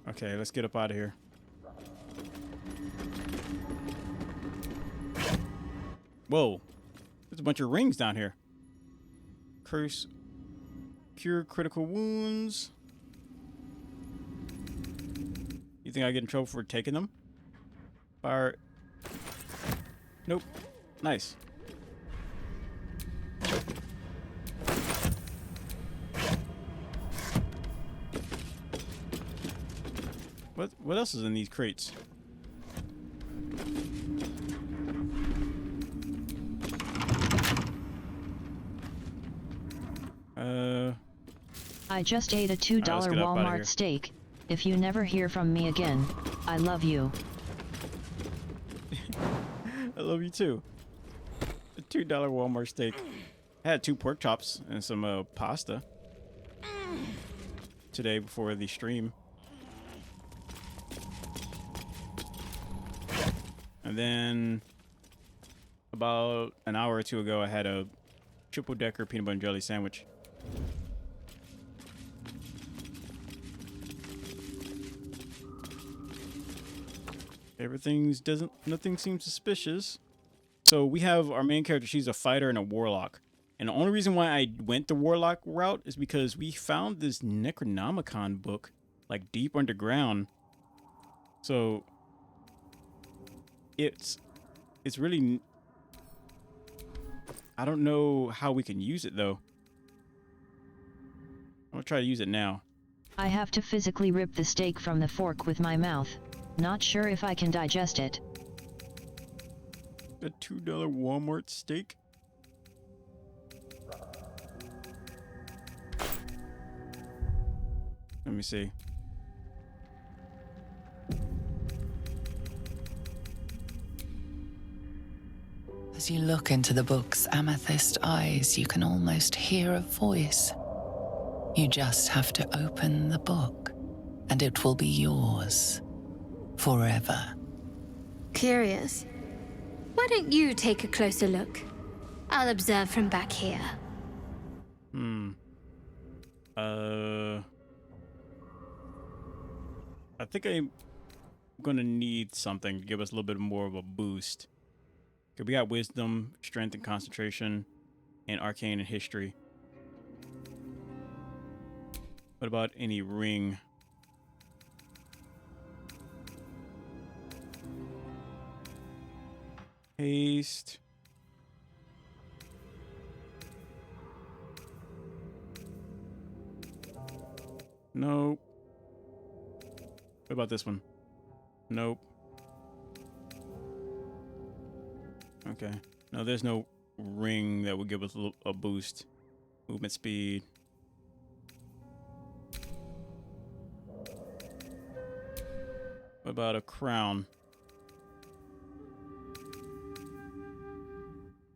Okay, let's get up out of here. Whoa. There's a bunch of rings down here. Curse. Cure critical wounds. You think I get in trouble for taking them? Fire. Nope. Nice. What else is in these crates? I just ate a $2 Walmart steak. If you never hear from me again, I love you. I love you too. A $2 Walmart steak. I had 2 pork chops and some pasta today before the stream. And then about an hour or two ago, I had a triple-decker peanut butter and jelly sandwich. Nothing seems suspicious. So we have our main character. She's a fighter and a warlock. And the only reason why I went the warlock route is because we found this Necronomicon book, like deep underground. So it's really, I don't know how we can use it though. I'm gonna try to use it now. I have to physically rip the steak from the fork with my mouth. Not sure if I can digest it. A $2 Walmart steak? Let me see. As you look into the book's amethyst eyes, you can almost hear a voice. You just have to open the book, and it will be yours. Forever. Curious. Why don't you take a closer look? I'll observe from back here. I think I'm gonna need something to give us a little bit more of a boost. Okay, we got wisdom, strength, and concentration, and arcane and history. What about any ring? Haste. Nope. What about this one? Nope. Okay. No, there's no ring that would give us a boost. Movement speed. What about a crown?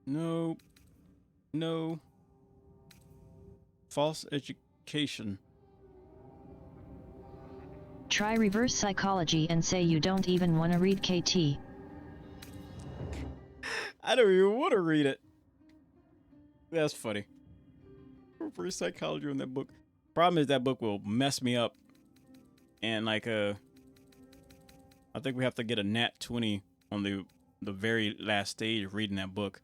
No. No. False education. Try reverse psychology and say you don't even want to read KT. I don't even want to read it. That's funny. Reverse psychology on that book. Problem is that book will mess me up. And like I think we have to get a nat 20 on the very last stage of reading that book.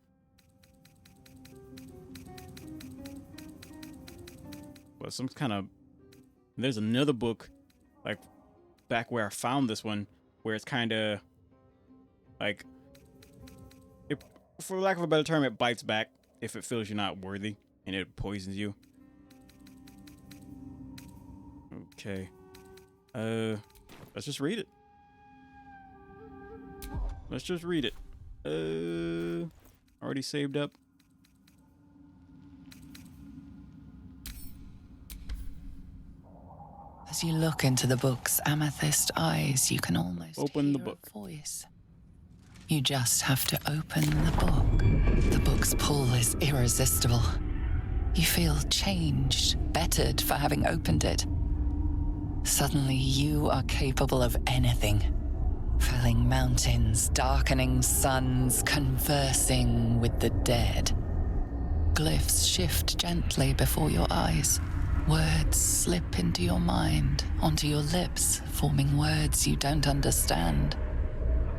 Well, some kind of, there's another book like back where I found this one where it's kind of like, for lack of a better term, it bites back if it feels you're not worthy and it poisons you. Okay. Let's just read it. Let's just read it. Already saved up. As you look into the book's amethyst eyes, you can almost open the hear book. A voice. You just have to open the book. The book's pull is irresistible. You feel changed, bettered for having opened it. Suddenly, you are capable of anything. Felling mountains, darkening suns, conversing with the dead. Glyphs shift gently before your eyes. Words slip into your mind, onto your lips, forming words you don't understand.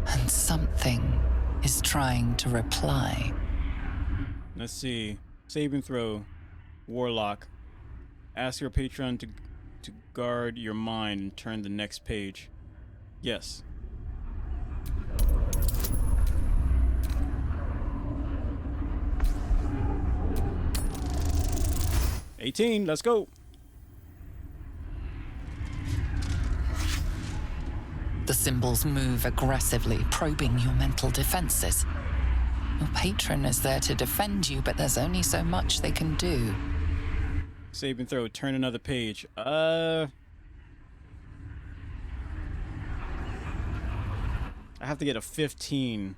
And something is trying to reply. Let's see. Save and throw. Warlock. Ask your patron to guard your mind and turn the next page. Yes. $18. Let's go. The symbols move aggressively, probing your mental defenses. Your patron is there to defend you, but there's only so much they can do. Save and throw. Turn another page. I have to get a 15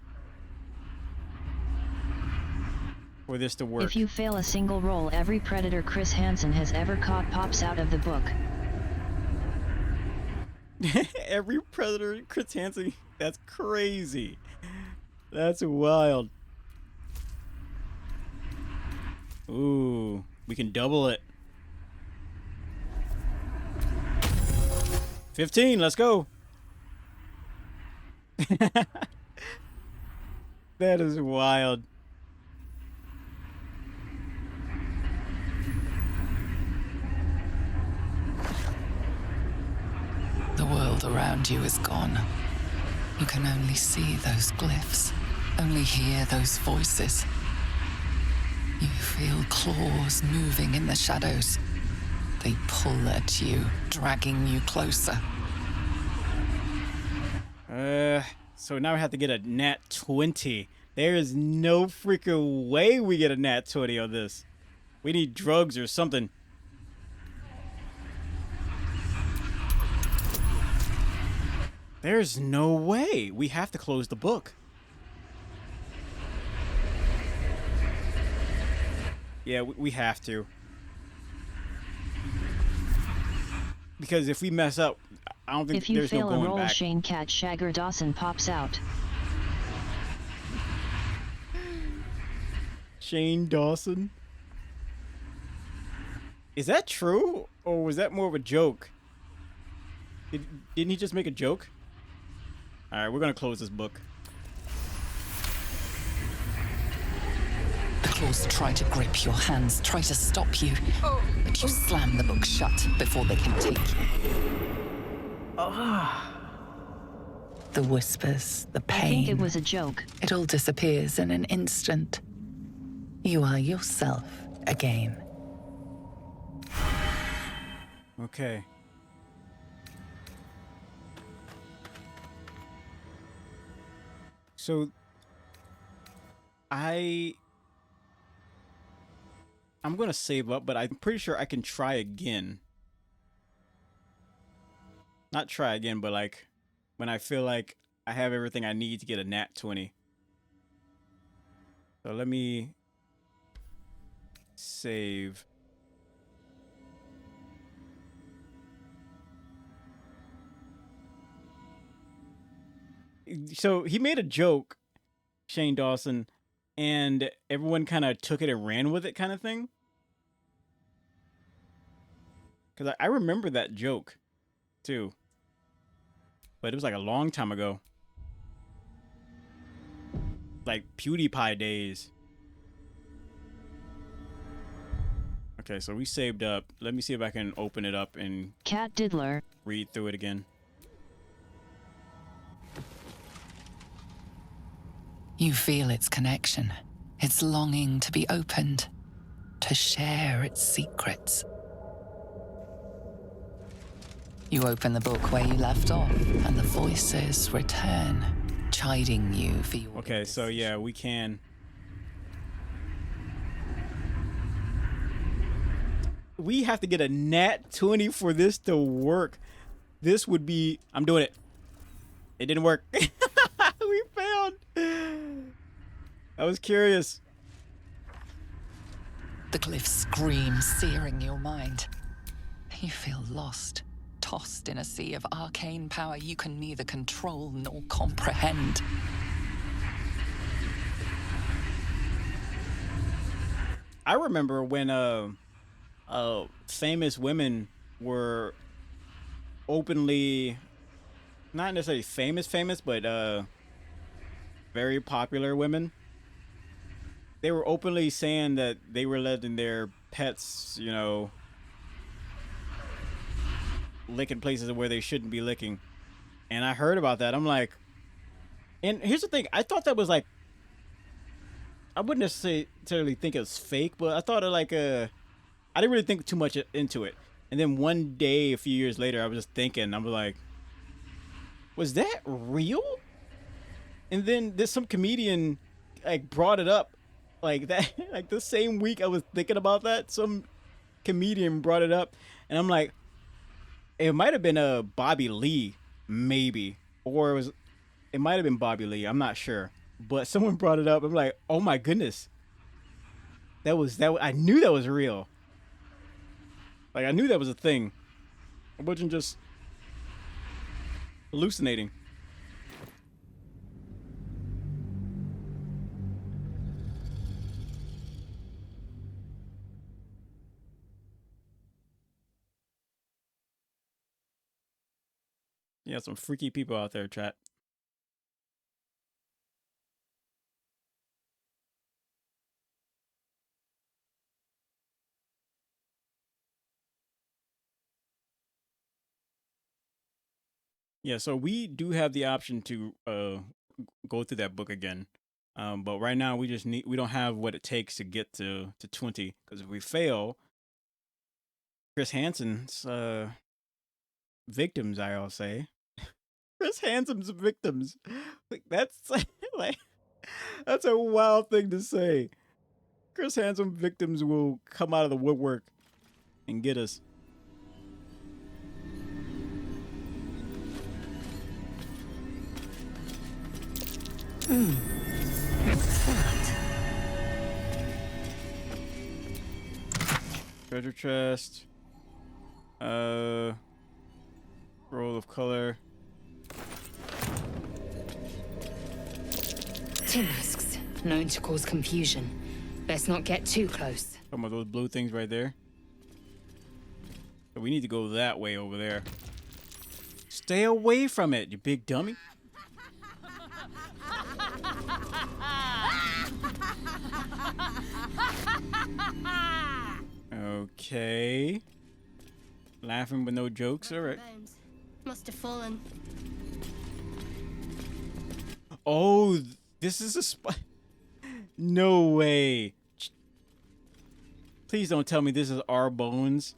for this to work. If you fail a single roll, every predator Chris Hansen has ever caught pops out of the book. Every predator Chris Hansen. That's crazy. That's wild. Ooh, we can double it. 15, let's go. That is wild. The world around you is gone. You can only see those glyphs, only hear those voices. You feel claws moving in the shadows. They pull at you, dragging you closer. So now we have to get a nat 20. There is no freaking way we get a nat 20 on this. We need drugs or something. There's no way. We have to close the book. Yeah, we have to. Because if we mess up, I don't think if you there's fail no going a roll, back. Shane Cat Shagger Dawson pops out. Shane Dawson? Is that true? Or was that more of a joke? Didn't he just make a joke? Alright, we're gonna close this book. The claws try to grip your hands, try to stop you. But you slam the book shut before they can take you. The whispers, the pain. I think it was a joke. It all disappears in an instant. You are yourself again. Okay. So I'm gonna save up, but I'm pretty sure I can try again. Not try again, but like when I feel like I have everything I need to get a nat 20. So let me save. So he made a joke, Shane Dawson, and everyone kind of took it and ran with it kind of thing. Because I remember that joke, too. But it was like a long time ago. Like PewDiePie days. Okay, so we saved up. Let me see if I can open it up and Cat Diddler. Read through it again. You feel its connection, its longing to be opened, to share its secrets. You open the book where you left off, and the voices return, chiding you for your... Okay, so yeah, we can. We have to get a nat 20 for this to work. This would be... I'm doing it. It didn't work. We failed. I was curious. The glyphs scream, searing your mind. You feel lost, tossed in a sea of arcane power you can neither control nor comprehend. I remember when famous women were openly, not necessarily famous, but very popular women they were openly saying that they were letting their pets, you know, licking places where they shouldn't be licking. And I heard about that. I'm like, and here's the thing. I thought that was like, I wouldn't necessarily think it was fake, but I thought it like I didn't really think too much into it. And then one day, a few years later, I was just thinking, I was like, was that real? And then there's some comedian like brought it up like that, like the same week I was thinking about that, some comedian brought it up, and I'm like, it might have been Bobby Lee, maybe, or it might have been Bobby Lee, I'm not sure, but someone brought it up. I'm like, oh my goodness, that I knew that was real. Like, I knew that was a thing. I wasn't just hallucinating. Yeah, some freaky people out there, chat. Yeah, so we do have the option to go through that book again. But right now we don't have what it takes to get to 20, because if we fail, Chris Hansen's victims, I'll say. Chris Hansen's victims. Like, that's like that's a wild thing to say. Chris Hansen victims will come out of the woodwork and get us. What's that? Treasure chest. Roll of color. Timasks, known to cause confusion. Let's not get too close. Some of those blue things right there. So we need to go that way over there. Stay away from it, you big dummy. Okay. Laughing with no jokes, alright. Must have fallen. Oh, this is a spot. No way. Please don't tell me this is our bones.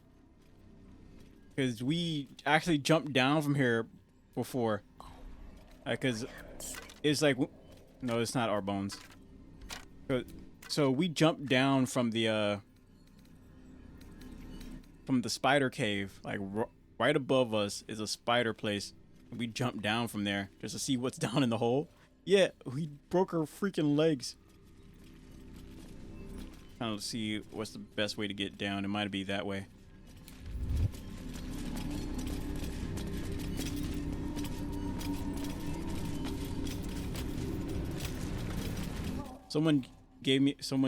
Because we actually jumped down from here before. Because it's like, no, it's not our bones. So we jumped down from the spider cave. Like right above us is a spider place. We jumped down from there just to see what's down in the hole. Yeah, we broke our freaking legs. Trying to see what's the best way to get down. It might be that way. Someone dared me to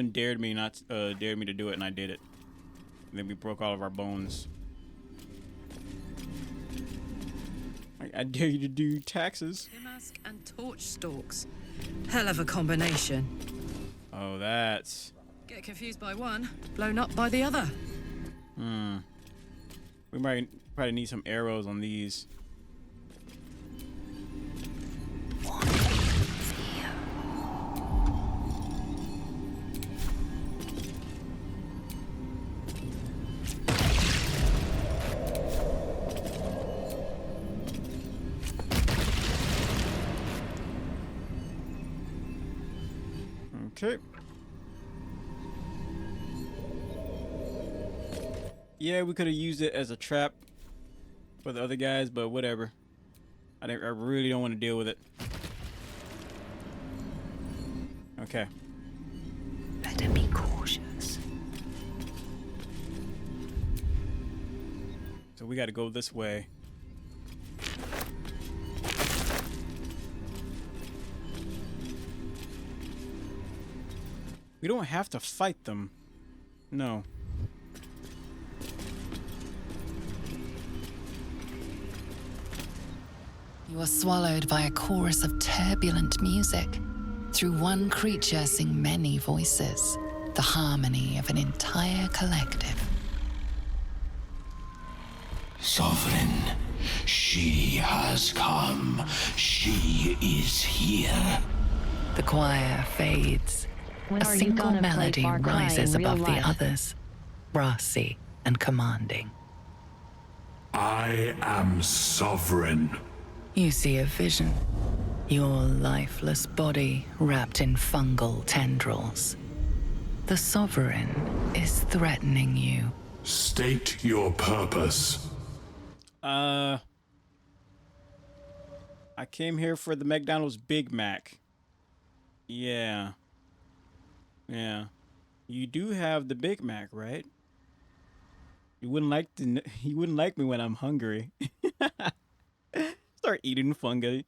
do it, and I did it. And then we broke all of our bones. I dare you to do taxes. Mask and torch stalks. Hell of a combination. Oh, that's... Get confused by one, blown up by the other. We might probably need some arrows on these. Okay. Yeah, we could have used it as a trap for the other guys, but whatever. I really don't want to deal with it. Okay. Better be cautious. So we got to go this way. We don't have to fight them. No. You are swallowed by a chorus of turbulent music. Through one creature sing many voices, the harmony of an entire collective. Sovereign, she has come. She is here. The choir fades. When A are you single gonna play melody Far Cry rises in real above the life? others, brassy and commanding. I am sovereign. You see a vision. Your lifeless body wrapped in fungal tendrils. The Sovereign is threatening you. State your purpose. I came here for the McDonald's Big Mac. Yeah. Yeah. You do have the Big Mac, right? You wouldn't like me when I'm hungry. Start eating fungi.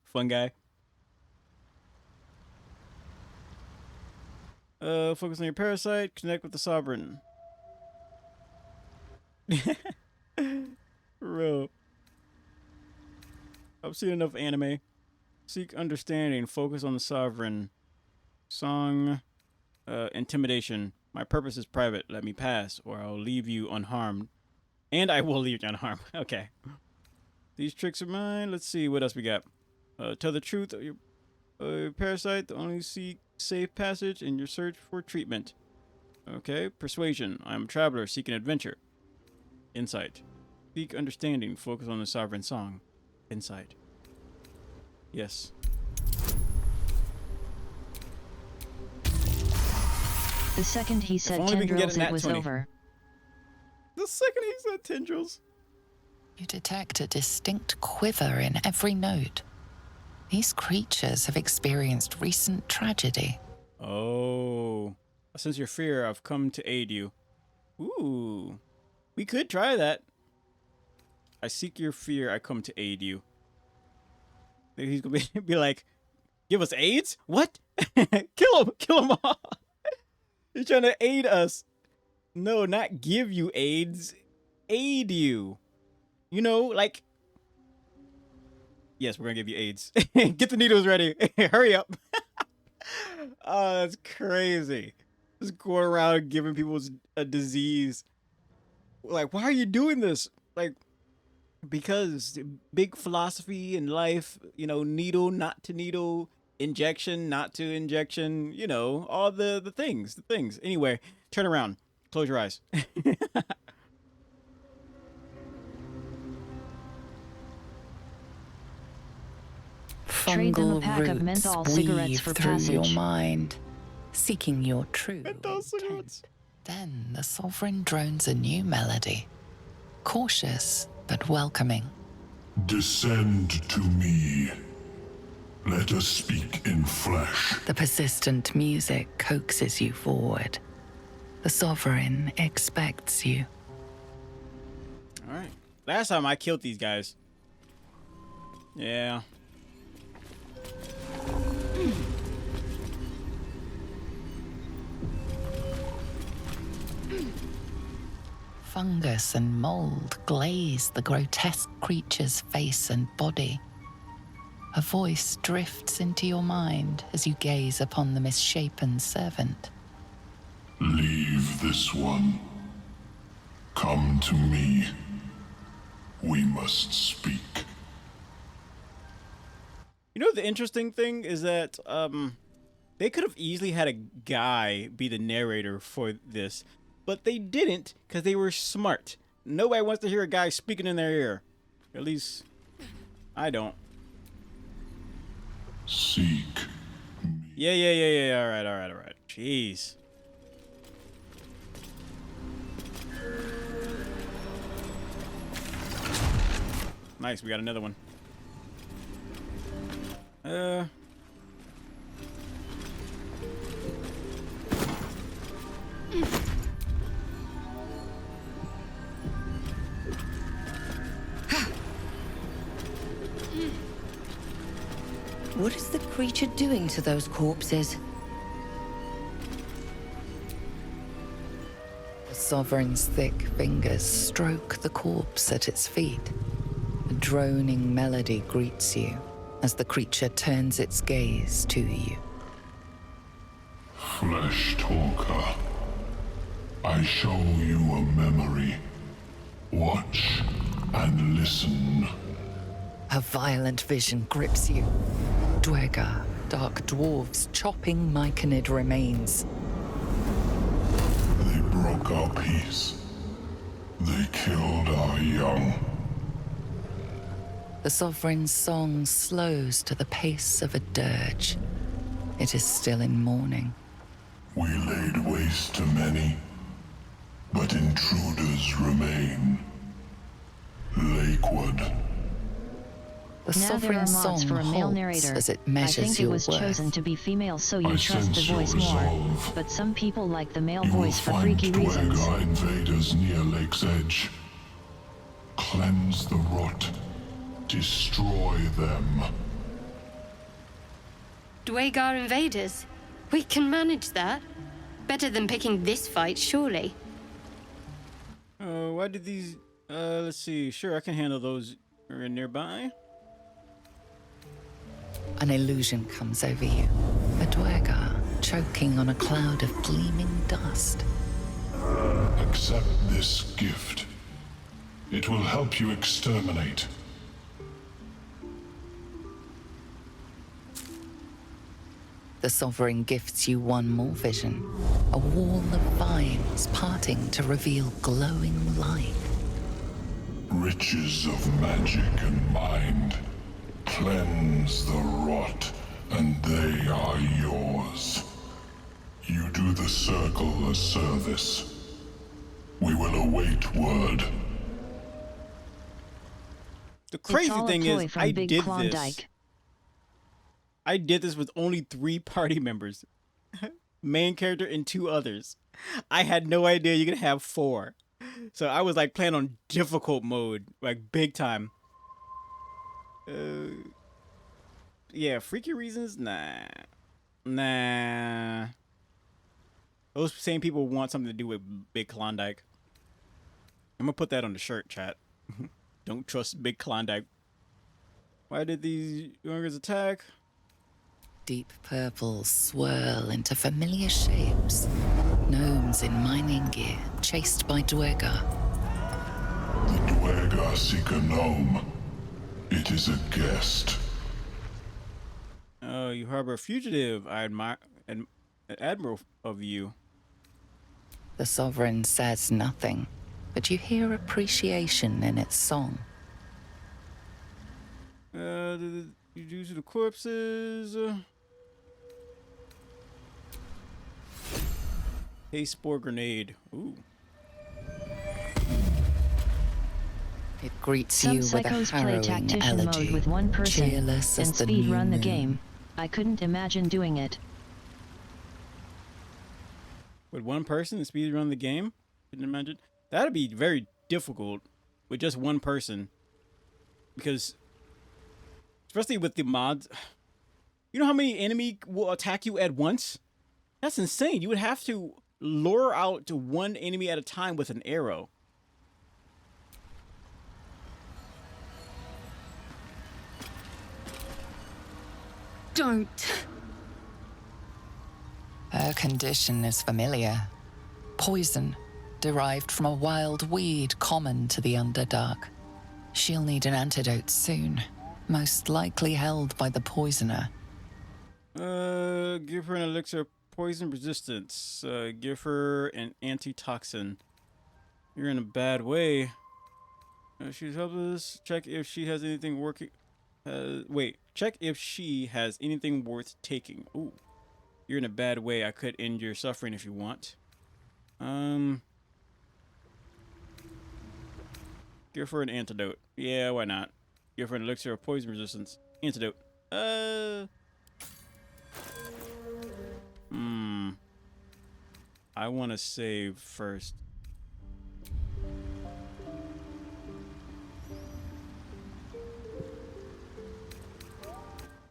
Focus on your parasite. Connect with the Sovereign. Bro. I've seen enough anime. Seek understanding. Focus on the Sovereign. Song. Intimidation. My purpose is private. Let me pass, or I'll leave you unharmed. And I will leave you unharmed. Okay. These tricks are mine. Let's see what else we got. Tell the truth. Your parasite. Only seek safe passage in your search for treatment. Okay. Persuasion. I'm a traveler seeking adventure. Insight. Seek understanding. Focus on the Sovereign song. Insight. Yes. The second he said only we can get tendrils, a it nat was 20. over. The second he said tendrils. You detect a distinct quiver in every note. These creatures have experienced recent tragedy. Oh. Since your fear, I've come to aid you. Ooh. We could try that. I seek your fear, I come to aid you. He's gonna be like, give us AIDS? What? Kill him all. He's trying to aid us. No, not give you AIDS. Aid you. You know, like, yes, we're gonna give you AIDS. Get the needles ready. Hurry up. Oh, that's crazy. Just going around giving people a disease. Like, why are you doing this? Like, because big philosophy in life, you know, needle, not to needle, injection, not to injection, you know, all the things. Anyway, turn around. Close your eyes. Trade them a Fungal pack of roots menthol cigarettes weave for through your passage. mind, seeking your true Menthol cigarettes. Then the Sovereign drones a new melody, cautious but welcoming. Descend to me. Let us speak in flesh. The persistent music coaxes you forward. The Sovereign expects you. All right. Last time I killed these guys. Yeah. Fungus and mold glaze the grotesque creature's face and body. A voice drifts into your mind as you gaze upon the misshapen servant. Leave this one. Come to me. We must speak. You know, the interesting thing is that they could have easily had a guy be the narrator for this, but they didn't because they were smart. Nobody wants to hear a guy speaking in their ear. At least, I don't. Seek. Yeah. All right. Jeez. Nice, we got another one. What is the creature doing to those corpses? The Sovereign's thick fingers stroke the corpse at its feet. A droning melody greets you as the creature turns its gaze to you. Flesh talker. I show you a memory. Watch and listen. A violent vision grips you. Dwergar, dark dwarves chopping Myconid remains. They broke our peace. They killed our young. The Sovereign's song slows to the pace of a dirge. It is still in mourning. We laid waste to many, but intruders remain. Lakewood. The Now there Sovereign are mods song for a male halts narrator. as it I measures think it your was worth. chosen to be female so you I trust the sense your voice more. resolve. But some people like the male You will voice for find freaky reasons. Dwergar invaders near Lake's Edge. Cleanse the rot. Destroy them. Dwergar invaders? We can manage that. Better than picking this fight, surely. Why did these... let's see. Sure, I can handle those who are nearby. An illusion comes over you. A Dwergar choking on a cloud of gleaming dust. Accept this gift. It will help you exterminate. The Sovereign gifts you one more vision. A wall of vines parting to reveal glowing light. Riches of magic and mind. Cleanse the rot, and they are yours. You do the circle a service. We will await word. The crazy It's all a thing ploy is, from I Big did this. Klondike. I did this with only 3 party members. Main character and 2 others. I had no idea you could have 4. So I was like playing on difficult mode, like big time. Yeah, freaky reasons? Nah. Those same people want something to do with Big Klondike. I'm gonna put that on the shirt, chat. Don't trust Big Klondike. Why did these youngers attack? Deep purples swirl into familiar shapes. Gnomes in mining gear, chased by Dwergar. The Dwergar seek a gnome. It is a guest. Oh, you harbor a fugitive. I admire and admiral of you. The Sovereign says nothing, but you hear appreciation in its song. You do to the corpses. Hey, spore grenade. Ooh. It greets Some you with a psychos play harrowing tactician elegy, mode with one person cheerless and as the speed new run the moon. game. I couldn't imagine doing it. With one person and speed run the game? Couldn't imagine. That'd be very difficult with just one person. Because, especially with the mods, you know how many enemy will attack you at once? That's insane. You would have to lure out to one enemy at a time with an arrow. Don't. Her condition is familiar. Poison, derived from a wild weed common to the Underdark. She'll need an antidote soon, most likely held by the poisoner. Give her an elixir of poison resistance. Give her an antitoxin. You're in a bad way. She's helpless. Check if she has anything working. Check if she has anything worth taking. Ooh. You're in a bad way. I could end your suffering if you want. Give her an antidote. Yeah, why not? Give her an elixir of poison resistance. Antidote. I want to save first.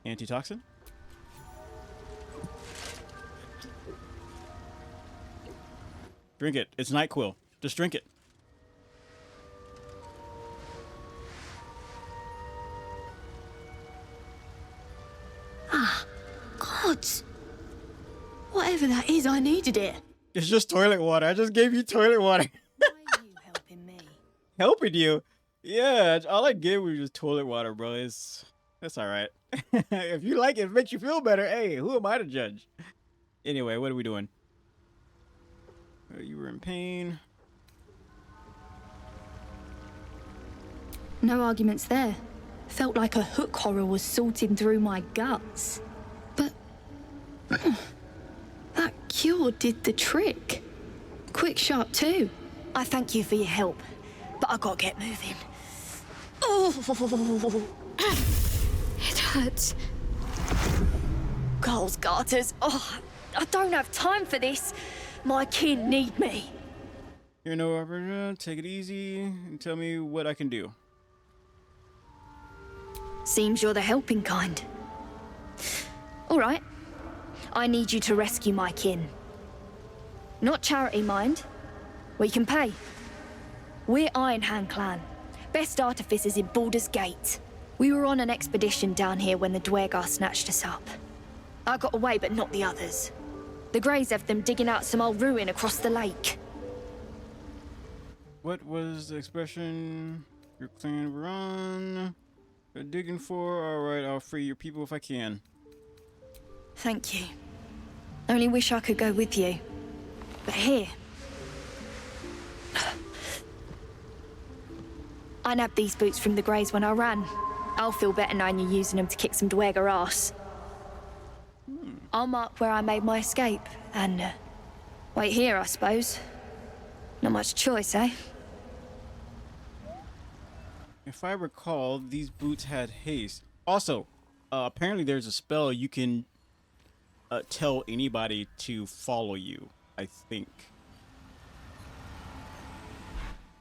Antitoxin? Drink it. It's NyQuil. Just drink it. Ah, gods. Whatever that is, I needed it. It's just toilet water. I just gave you toilet water. Why are you helping me? Helping you? Yeah, all I gave was just toilet water, bro. That's all right. If you like it, it makes you feel better. Hey, who am I to judge? Anyway, what are we doing? You were in pain. No arguments there. Felt like a hook horror was sorting through my guts. But that cure did the trick. Quick, sharp too. I thank you for your help, but I gotta get moving. Oh, it hurts. Girls, garters. Oh, I don't have time for this. My kin need me. You're no operator. Take it easy and tell me what I can do. Seems you're the helping kind. All right. I need you to rescue my kin. Not charity, mind. We can pay. We're Iron Hand Clan. Best artificers in Baldur's Gate. We were on an expedition down here when the Dwergar snatched us up. I got away, but not the others. The Greys have them digging out some old ruin across the lake. What was the expression your clan were on? They're digging for? Alright, I'll free your people if I can. Thank you. Only wish I could go with you. But here. I nabbed these boots from the Greys when I ran. I'll feel better knowing you're using them to kick some Dwergar ass. I'll mark where I made my escape, and wait here, I suppose. Not much choice, eh? If I recall, these boots had haste. Also, apparently there's a spell you can tell anybody to follow you, I think.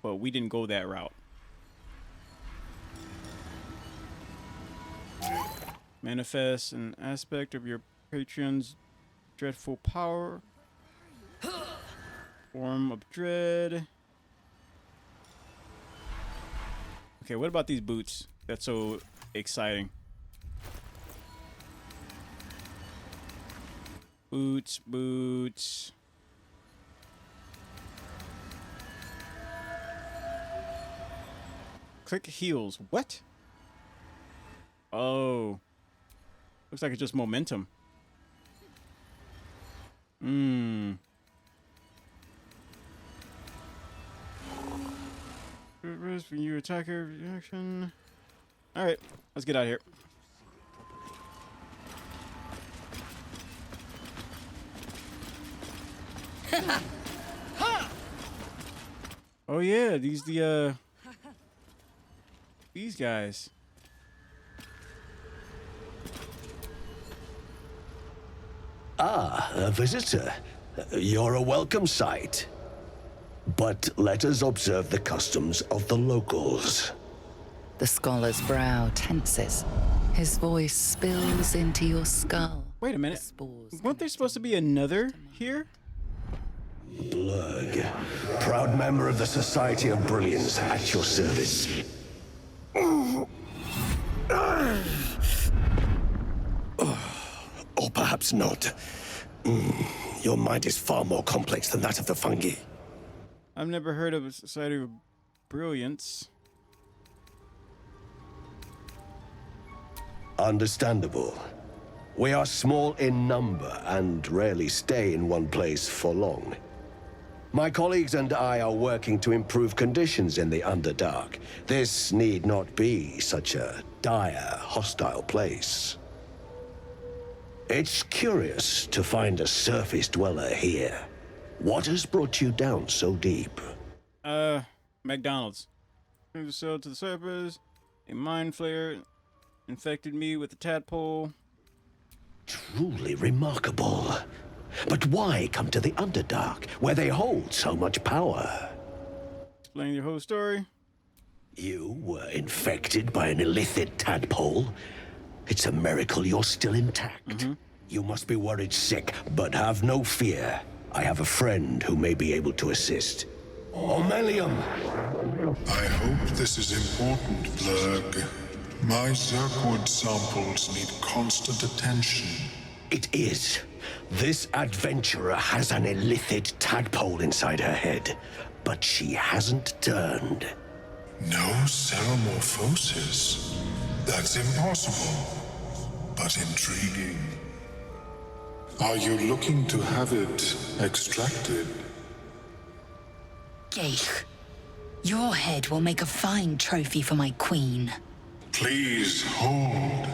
But we didn't go that route. Manifest an aspect of your patron's dreadful power. Form of dread. Okay, what about these boots? That's so exciting. Boots, boots. Click heals. What? Oh. Looks like it's just momentum. Risk when you attack her reaction. Alright, let's get out of here. Oh yeah, these guys. Ah, a visitor. You're a welcome sight. But let us observe the customs of the locals. The scholar's brow tenses. His voice spills into your skull. Wait a minute. Weren't there supposed to be another here? Blurg, proud member of the Society of Brilliance, at your service. Or perhaps not. Your mind is far more complex than that of the fungi. I've never heard of a Society of Brilliance. Understandable. We are small in number and rarely stay in one place for long. My colleagues and I are working to improve conditions in the Underdark. This need not be such a dire, hostile place. It's curious to find a surface dweller here. What has brought you down so deep? McDonald's. Moved the cell to the surface. A mind flare infected me with a tadpole. Truly remarkable. But why come to the Underdark, where they hold so much power? Explain your whole story. You were infected by an illithid tadpole? It's a miracle you're still intact. You must be worried sick, but have no fear. I have a friend who may be able to assist. Omelium! I hope this is important, Blurg. My Zirkwood samples need constant attention. It is. This adventurer has an illithid tadpole inside her head, but she hasn't turned. No ceremorphosis. That's impossible, but intriguing. Are you looking to have it extracted? Gate, your head will make a fine trophy for my queen. Please hold.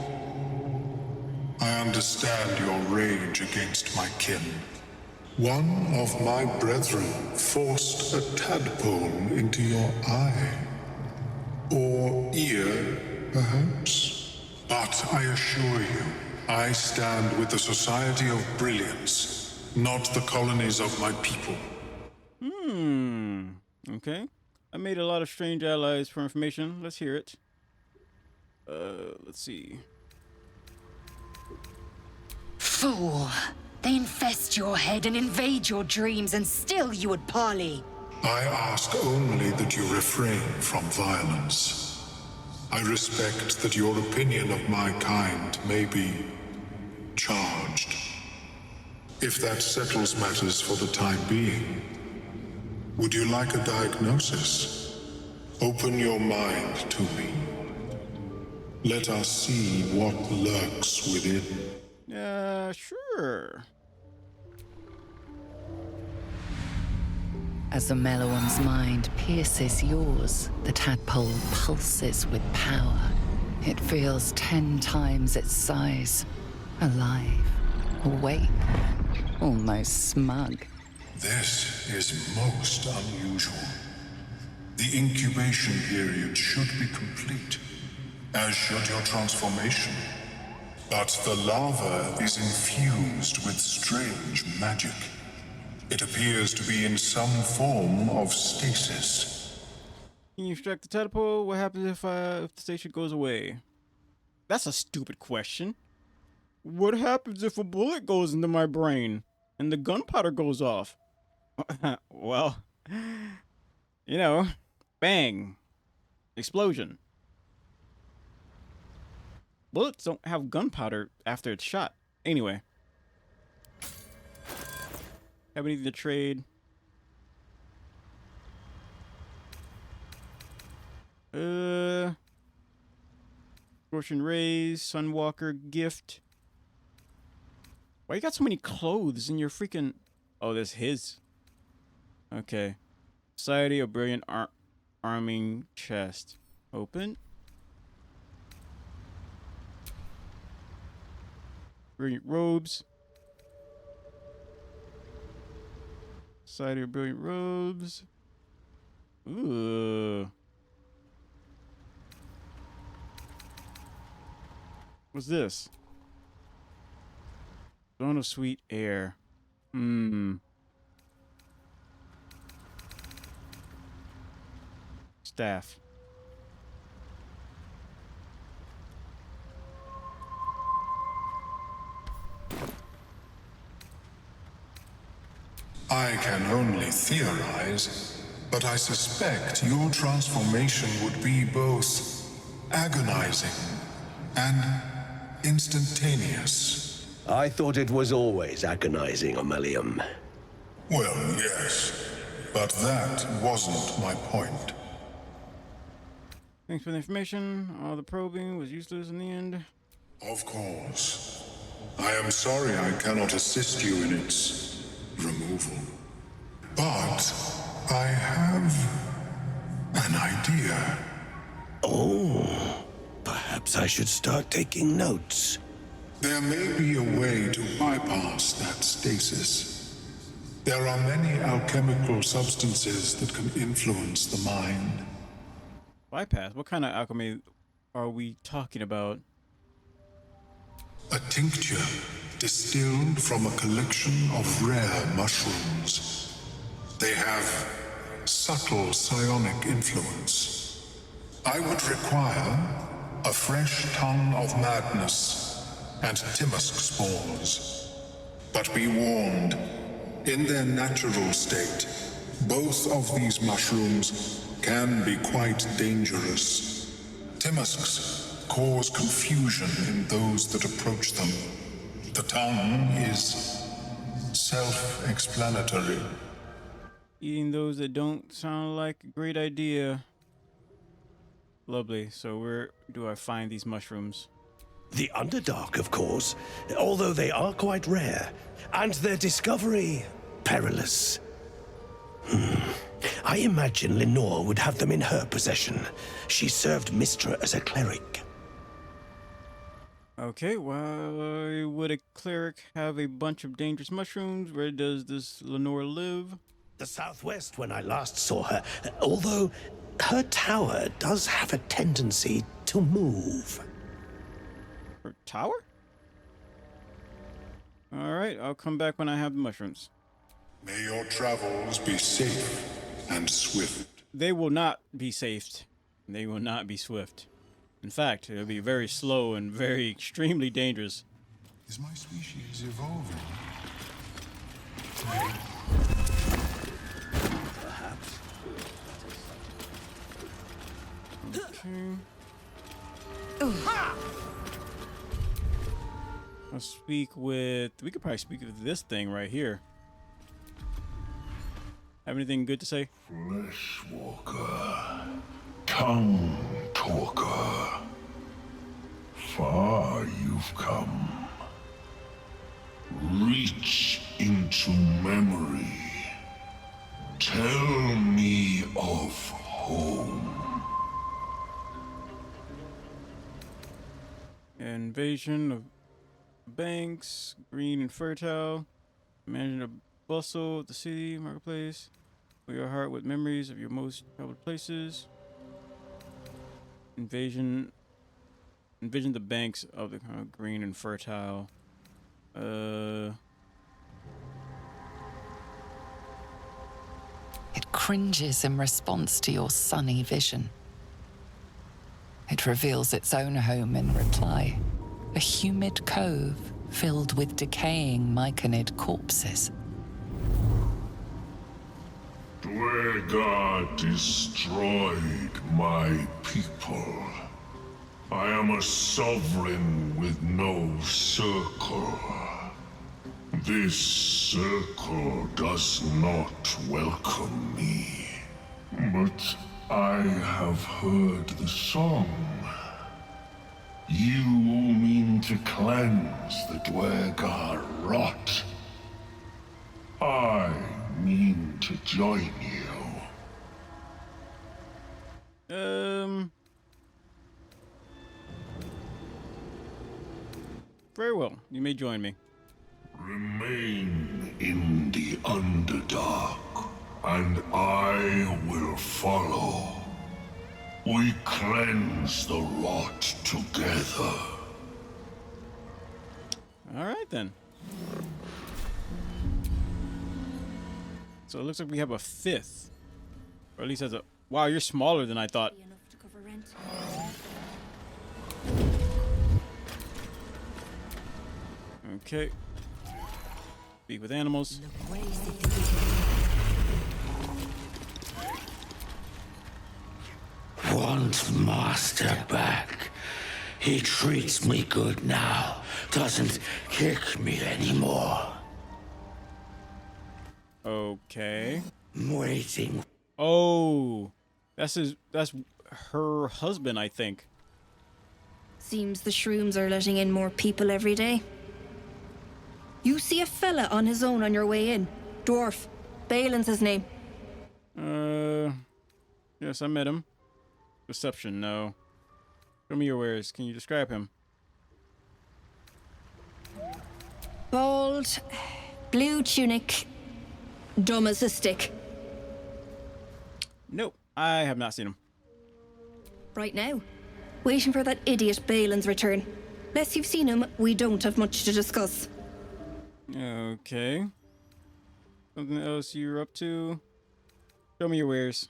I understand your rage against my kin. One of my brethren forced a tadpole into your eye. Or ear, perhaps. But I assure you, I stand with the Society of Brilliance, not the colonies of my people. Okay. I made a lot of strange allies for information. Let's hear it. Let's see. Fool! They infest your head and invade your dreams, and still you would parley. I ask only that you refrain from violence. I respect that your opinion of my kind may be charged. If that settles matters for the time being, would you like a diagnosis? Open your mind to me. Let us see what lurks within. Sure. As the Meloam's mind pierces yours, the tadpole pulses with power. It feels 10 times its size. Alive, awake, almost smug. This is most unusual. The incubation period should be complete, as should your transformation. But the larva is infused with strange magic. It appears to be in some form of stasis. Can you extract the tadpole? What happens if the station goes away? That's a stupid question. What happens if a bullet goes into my brain and the gunpowder goes off? Well, you know, bang, explosion. Bullets don't have gunpowder after it's shot. Anyway. Have anything to trade? Scorching Rays, Sunwalker gift. Why you got so many clothes in your freaking... Oh, that's his. Okay. Society of Brilliant Arming Chest. Open. Brilliant Robes. Society of Brilliant Robes. Ooh. What's this? Zone of Sweet Air. Staff. I can only theorize, but I suspect your transformation would be both agonizing and instantaneous. I thought it was always agonizing, Ammalium. Well, yes, but that wasn't my point. Thanks for the information. All the probing was useless in the end. Of course. I am sorry I cannot assist you in its removal. But I have an idea. Oh, perhaps I should start taking notes. There may be a way to bypass that stasis. There are many alchemical substances that can influence the mind. Bypass? What kind of alchemy are we talking about? A tincture distilled from a collection of rare mushrooms. They have subtle psionic influence. I would require a fresh tongue of madness and Timusk spores. But be warned, in their natural state, both of these mushrooms can be quite dangerous. Timusks cause confusion in those that approach them. The tongue is Self-explanatory. Eating those that don't sound like a great idea. Lovely. So where do I find these mushrooms? The Underdark, of course, although they are quite rare, and their discovery perilous. I imagine Lenore would have them in her possession. She served Mistra as a cleric. Okay, why would a cleric have a bunch of dangerous mushrooms? Where does this Lenore live? The southwest when I last saw her, although her tower does have a tendency to move. Her tower? Alright, I'll come back when I have the mushrooms. May your travels be safe and swift. They will not be safe. They will not be swift. In fact, it'll be very slow and very extremely dangerous. Is my species evolving? Perhaps. Okay. I'll speak with... We could probably speak with this thing right here. Have anything good to say? Fleshwalker. Tongue talker. Far you've come. Reach into memory. Tell me of home. Invasion of banks, green and fertile. Managing the bustle of the city, marketplace. Fill your heart with memories of your most traveled places. Envision the banks of the green and fertile. It cringes in response to your sunny vision. It reveals its own home in reply. A humid cove filled with decaying myconid corpses. Dwegar destroyed my people. I am a sovereign with no circle. This circle does not welcome me. But I have heard the song. You mean to cleanse the Dwegar rot. I mean to join you. Very well. You may join me. Remain in the Underdark, and I will follow. We cleanse the rot together. All right, then. So it looks like we have a fifth. Or at least as a... Wow, you're smaller than I thought. Okay. Speak with animals. Want master back. He treats me good now. Doesn't kick me anymore. Okay. I'm waiting. Oh. That's her husband, I think. Seems the shrooms are letting in more people every day. You see a fella on his own on your way in. Dwarf. Balin's his name. Yes, I met him. Perception, no. Show me your wares. Can you describe him? Bald, blue tunic, dumb as a stick. Nope, I have not seen him. Right now, waiting for that idiot Balin's return. Unless you've seen him, we don't have much to discuss. Okay. Something else you're up to? Show me your wares.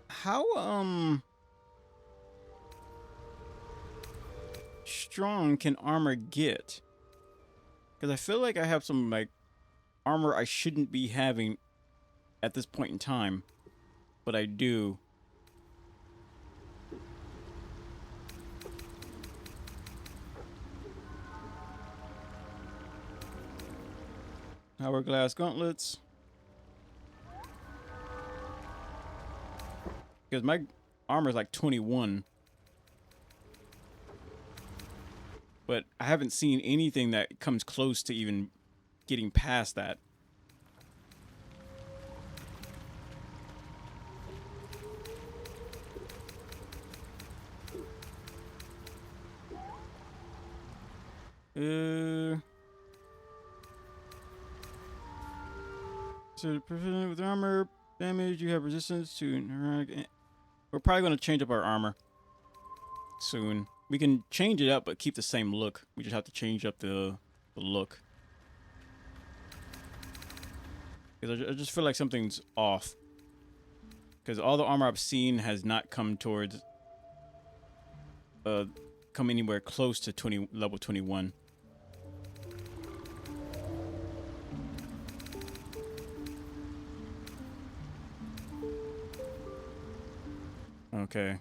How, strong can armor get? Because I feel like I have some, like, armor I shouldn't be having at this point in time. But I do. Hourglass gauntlets. Because my armor is like 21. But I haven't seen anything that comes close to even getting past that. So with armor damage, you have resistance to neurotic. We're probably going to change up our armor soon. We can change it up, but keep the same look. We just have to change up the look. Because I just feel like something's off. Because all the armor I've seen has not come towards, come anywhere close to level 21. Okay.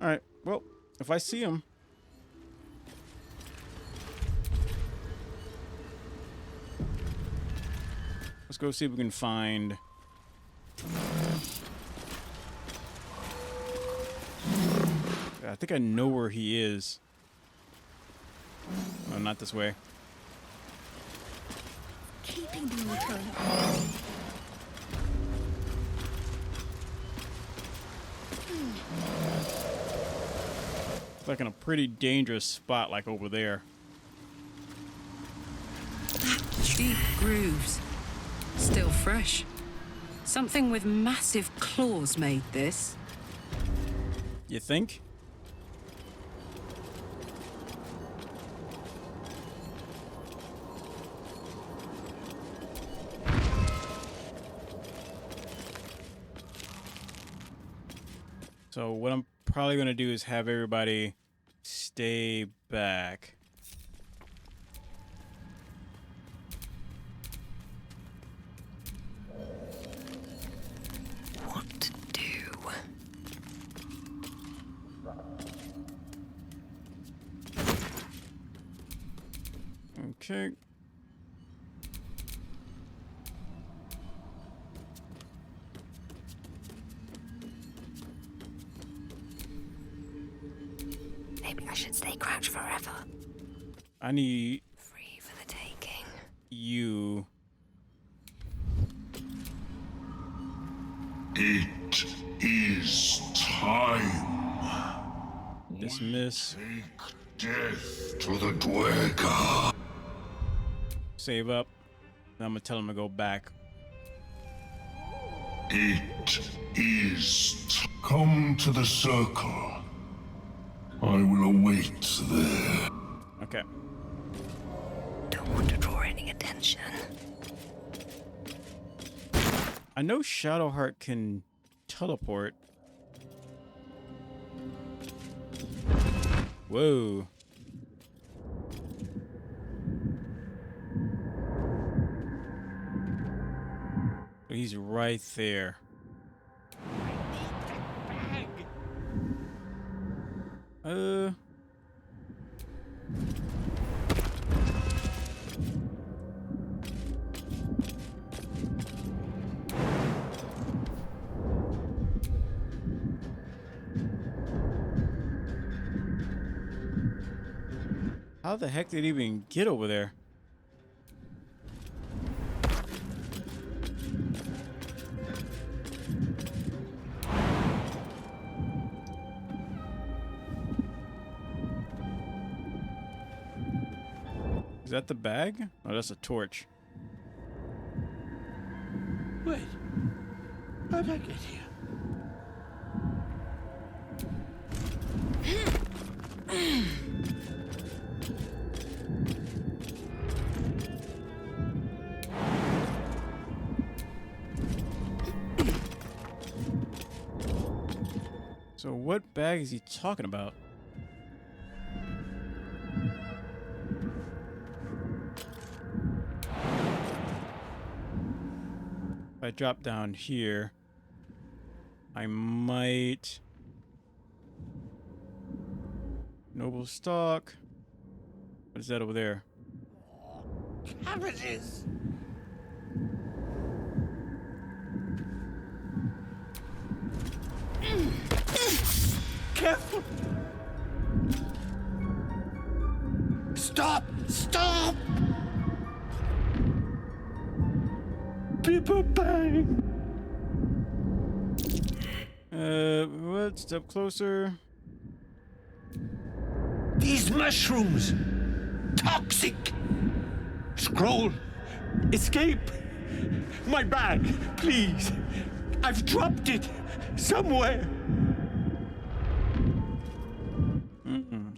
Alright, well, if I see him. Let's go see if we can find. I think I know where he is. No, not this way. Keeping the water. It's like in a pretty dangerous spot, like over there. Deep grooves. Still fresh. Something with massive claws made this. You think? So what I'm probably going to do is have everybody stay back. What to do? Okay. Maybe I should stay crouched forever. I need Free for the taking. you. It is time. Dismiss. Take death to the Dwerga. Save up. Then I'm gonna tell him to go back. It is. Come to the circle. I will await there. Okay. Don't want to draw any attention. I know Shadowheart can teleport. Whoa. He's right there. How the heck did he even get over there? Is that the bag? Oh, that's a torch. Wait. How'd I get here? So what bag is he talking about? If I drop down here, I might... Noble stock. What is that over there? Cabbages! Careful! Stop! Stop! People bang! What? Step closer. These mushrooms! Toxic! Scroll! Escape! My bag, please! I've dropped it somewhere!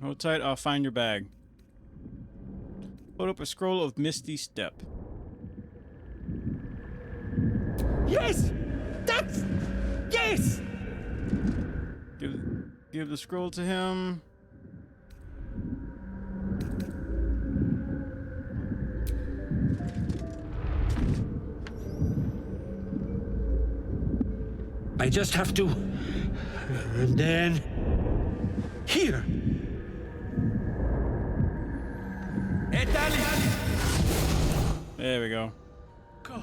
Hold tight, I'll find your bag. Hold up a scroll of Misty Step. Yes! That's... Yes! Give the scroll to him. I just have to... And then... Here! There we go. God.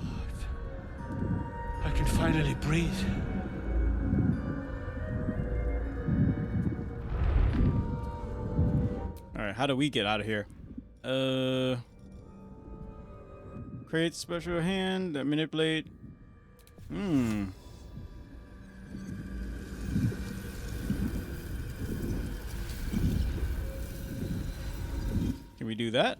I can finally breathe. Alright, how do we get out of here? Create special hand that manipulate. Can we do that?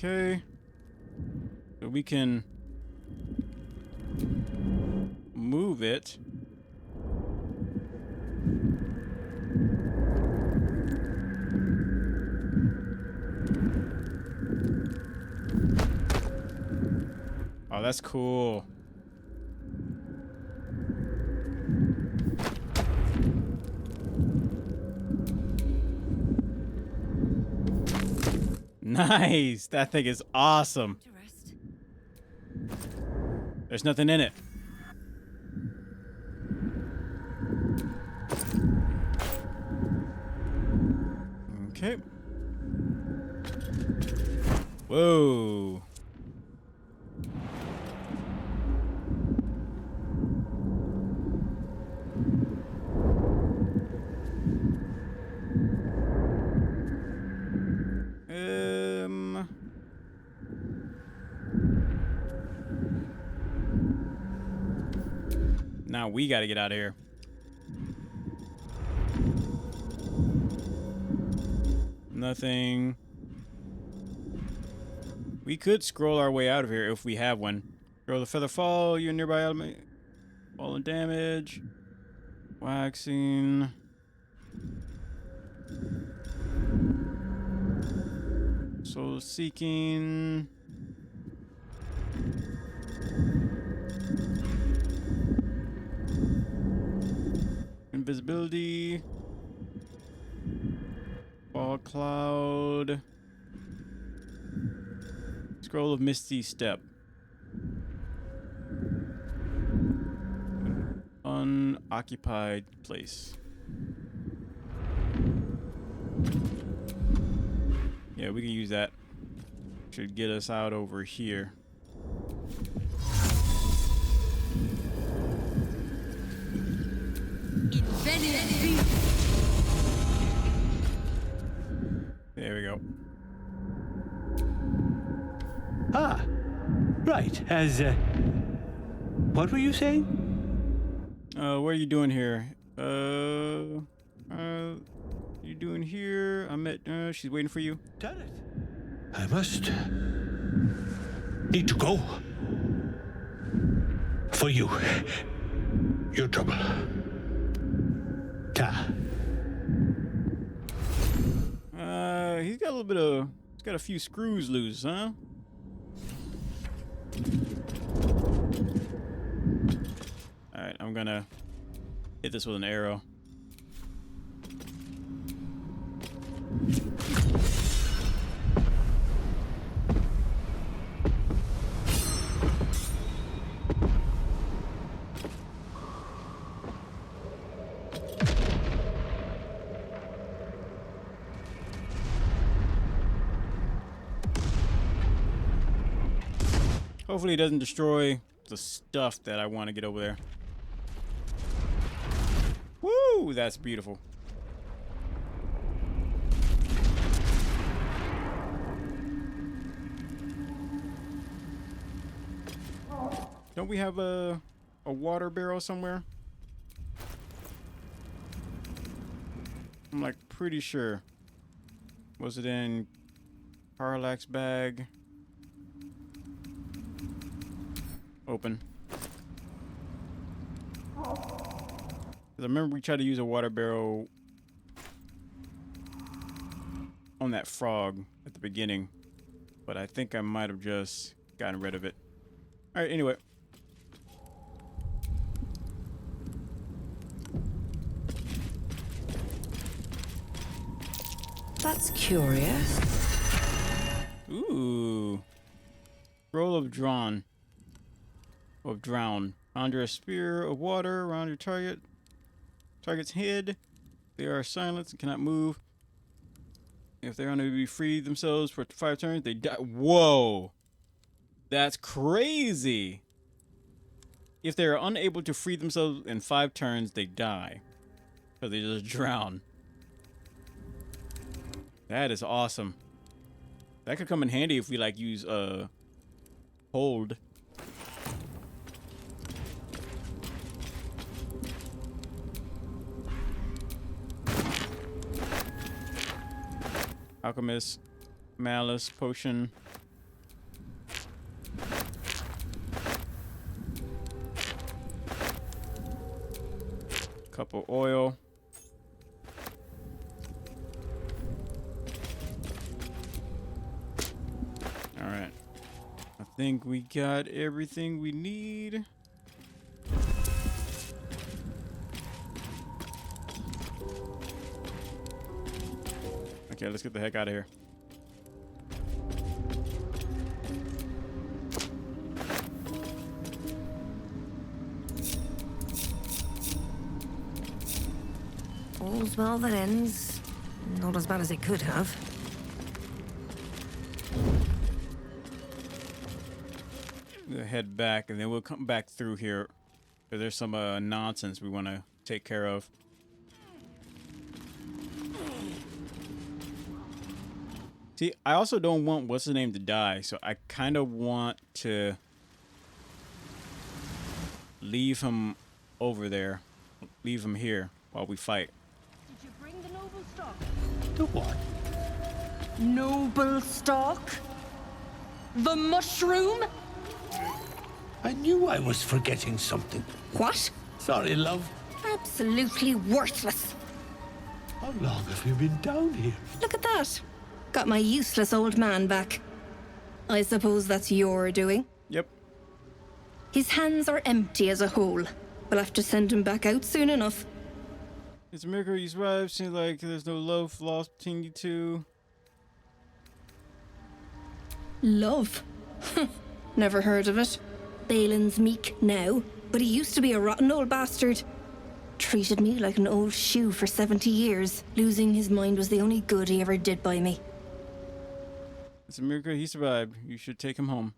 Okay. So we can move it. Oh, that's cool. Nice! That thing is awesome. There's nothing in it. Okay. Whoa. Now we gotta get out of here. Nothing. We could scroll our way out of here if we have one. Scroll the feather fall, your nearby element. Fallen damage. Waxing. Soul seeking. Invisibility. Fog cloud. Scroll of Misty Step. Unoccupied place. Yeah, we can use that. Should get us out over here. There we go. Ah, right. As, what were you saying? What are you doing here? You doing here? I met, she's waiting for you. Done it. I must need to go. For you. Your trouble. He's got a little bit of... He's got a few screws loose, huh? Alright, I'm gonna hit this with an arrow. Hopefully it doesn't destroy the stuff that I want to get over there. Woo! That's beautiful. Don't we have a water barrel somewhere? I'm like pretty sure. Was it in Karlak's bag? Open. I remember we tried to use a water barrel on that frog at the beginning, but I think I might have just gotten rid of it. All right, anyway. That's curious. Ooh. Roll of drawn. Of drown. Under a spear of water around your target. Target's head. They are silenced and cannot move. If they're unable to be free themselves for 5 turns, they die. Whoa. That's crazy. If they are unable to free themselves in 5 turns, they die. So they just drown. That is awesome. That could come in handy if we like use hold. Alchemist, malice, potion. Cup of oil. All right. I think we got everything we need. Okay, let's get the heck out of here. All's well that ends. Not as bad as it could have. We'll head back and then we'll come back through here. There's some nonsense we want to take care of. See, I also don't want what's the name to die, so I kind of want to leave him over there, leave him here while we fight. Did you bring the noble stock? The what? Noble stock? The mushroom? I knew I was forgetting something. What? Sorry, love. Absolutely worthless. How long have you been down here? Look at that. Got my useless old man back. I suppose that's your doing. Yep. His hands are empty as a whole. We'll have to send him back out soon enough. It's a miracle you survived. Seems like there's no love lost between you two. Love? Never heard of it. Balin's meek now, but he used to be a rotten old bastard. Treated me like an old shoe for 70 years. Losing his mind was the only good he ever did by me. It's a miracle he survived. You should take him home.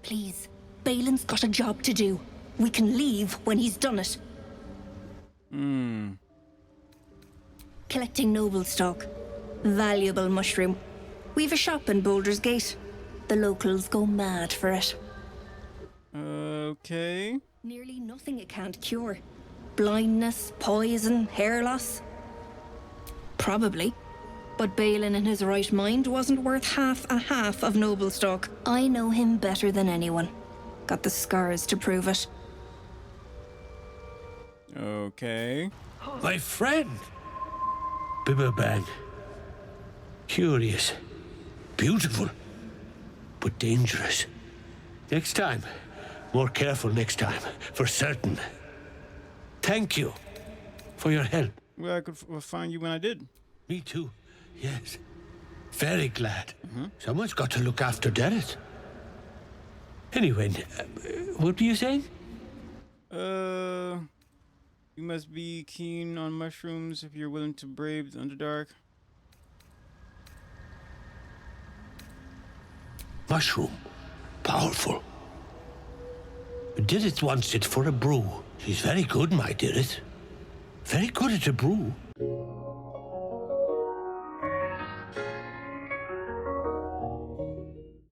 Please, Balin's got a job to do. We can leave when he's done it. Collecting noble stock. Valuable mushroom. We've a shop in Baldur Gate. The locals go mad for it. Okay. Nearly nothing it can't cure. Blindness, poison, hair loss. Probably. But Balin in his right mind wasn't worth half of noble stock. I know him better than anyone. Got the scars to prove it. Okay. My friend! Bibberbang. Curious. Beautiful. But dangerous. Next time. More careful next time. For certain. Thank you. For your help. Well, I could find you when I did. Me too. Yes. Very glad. Someone's got to look after Derek. Anyway, what were you saying? You must be keen on mushrooms if you're willing to brave the Underdark. Mushroom. Powerful. Didit wants it for a brew. She's very good, my Didit. Very good at a brew.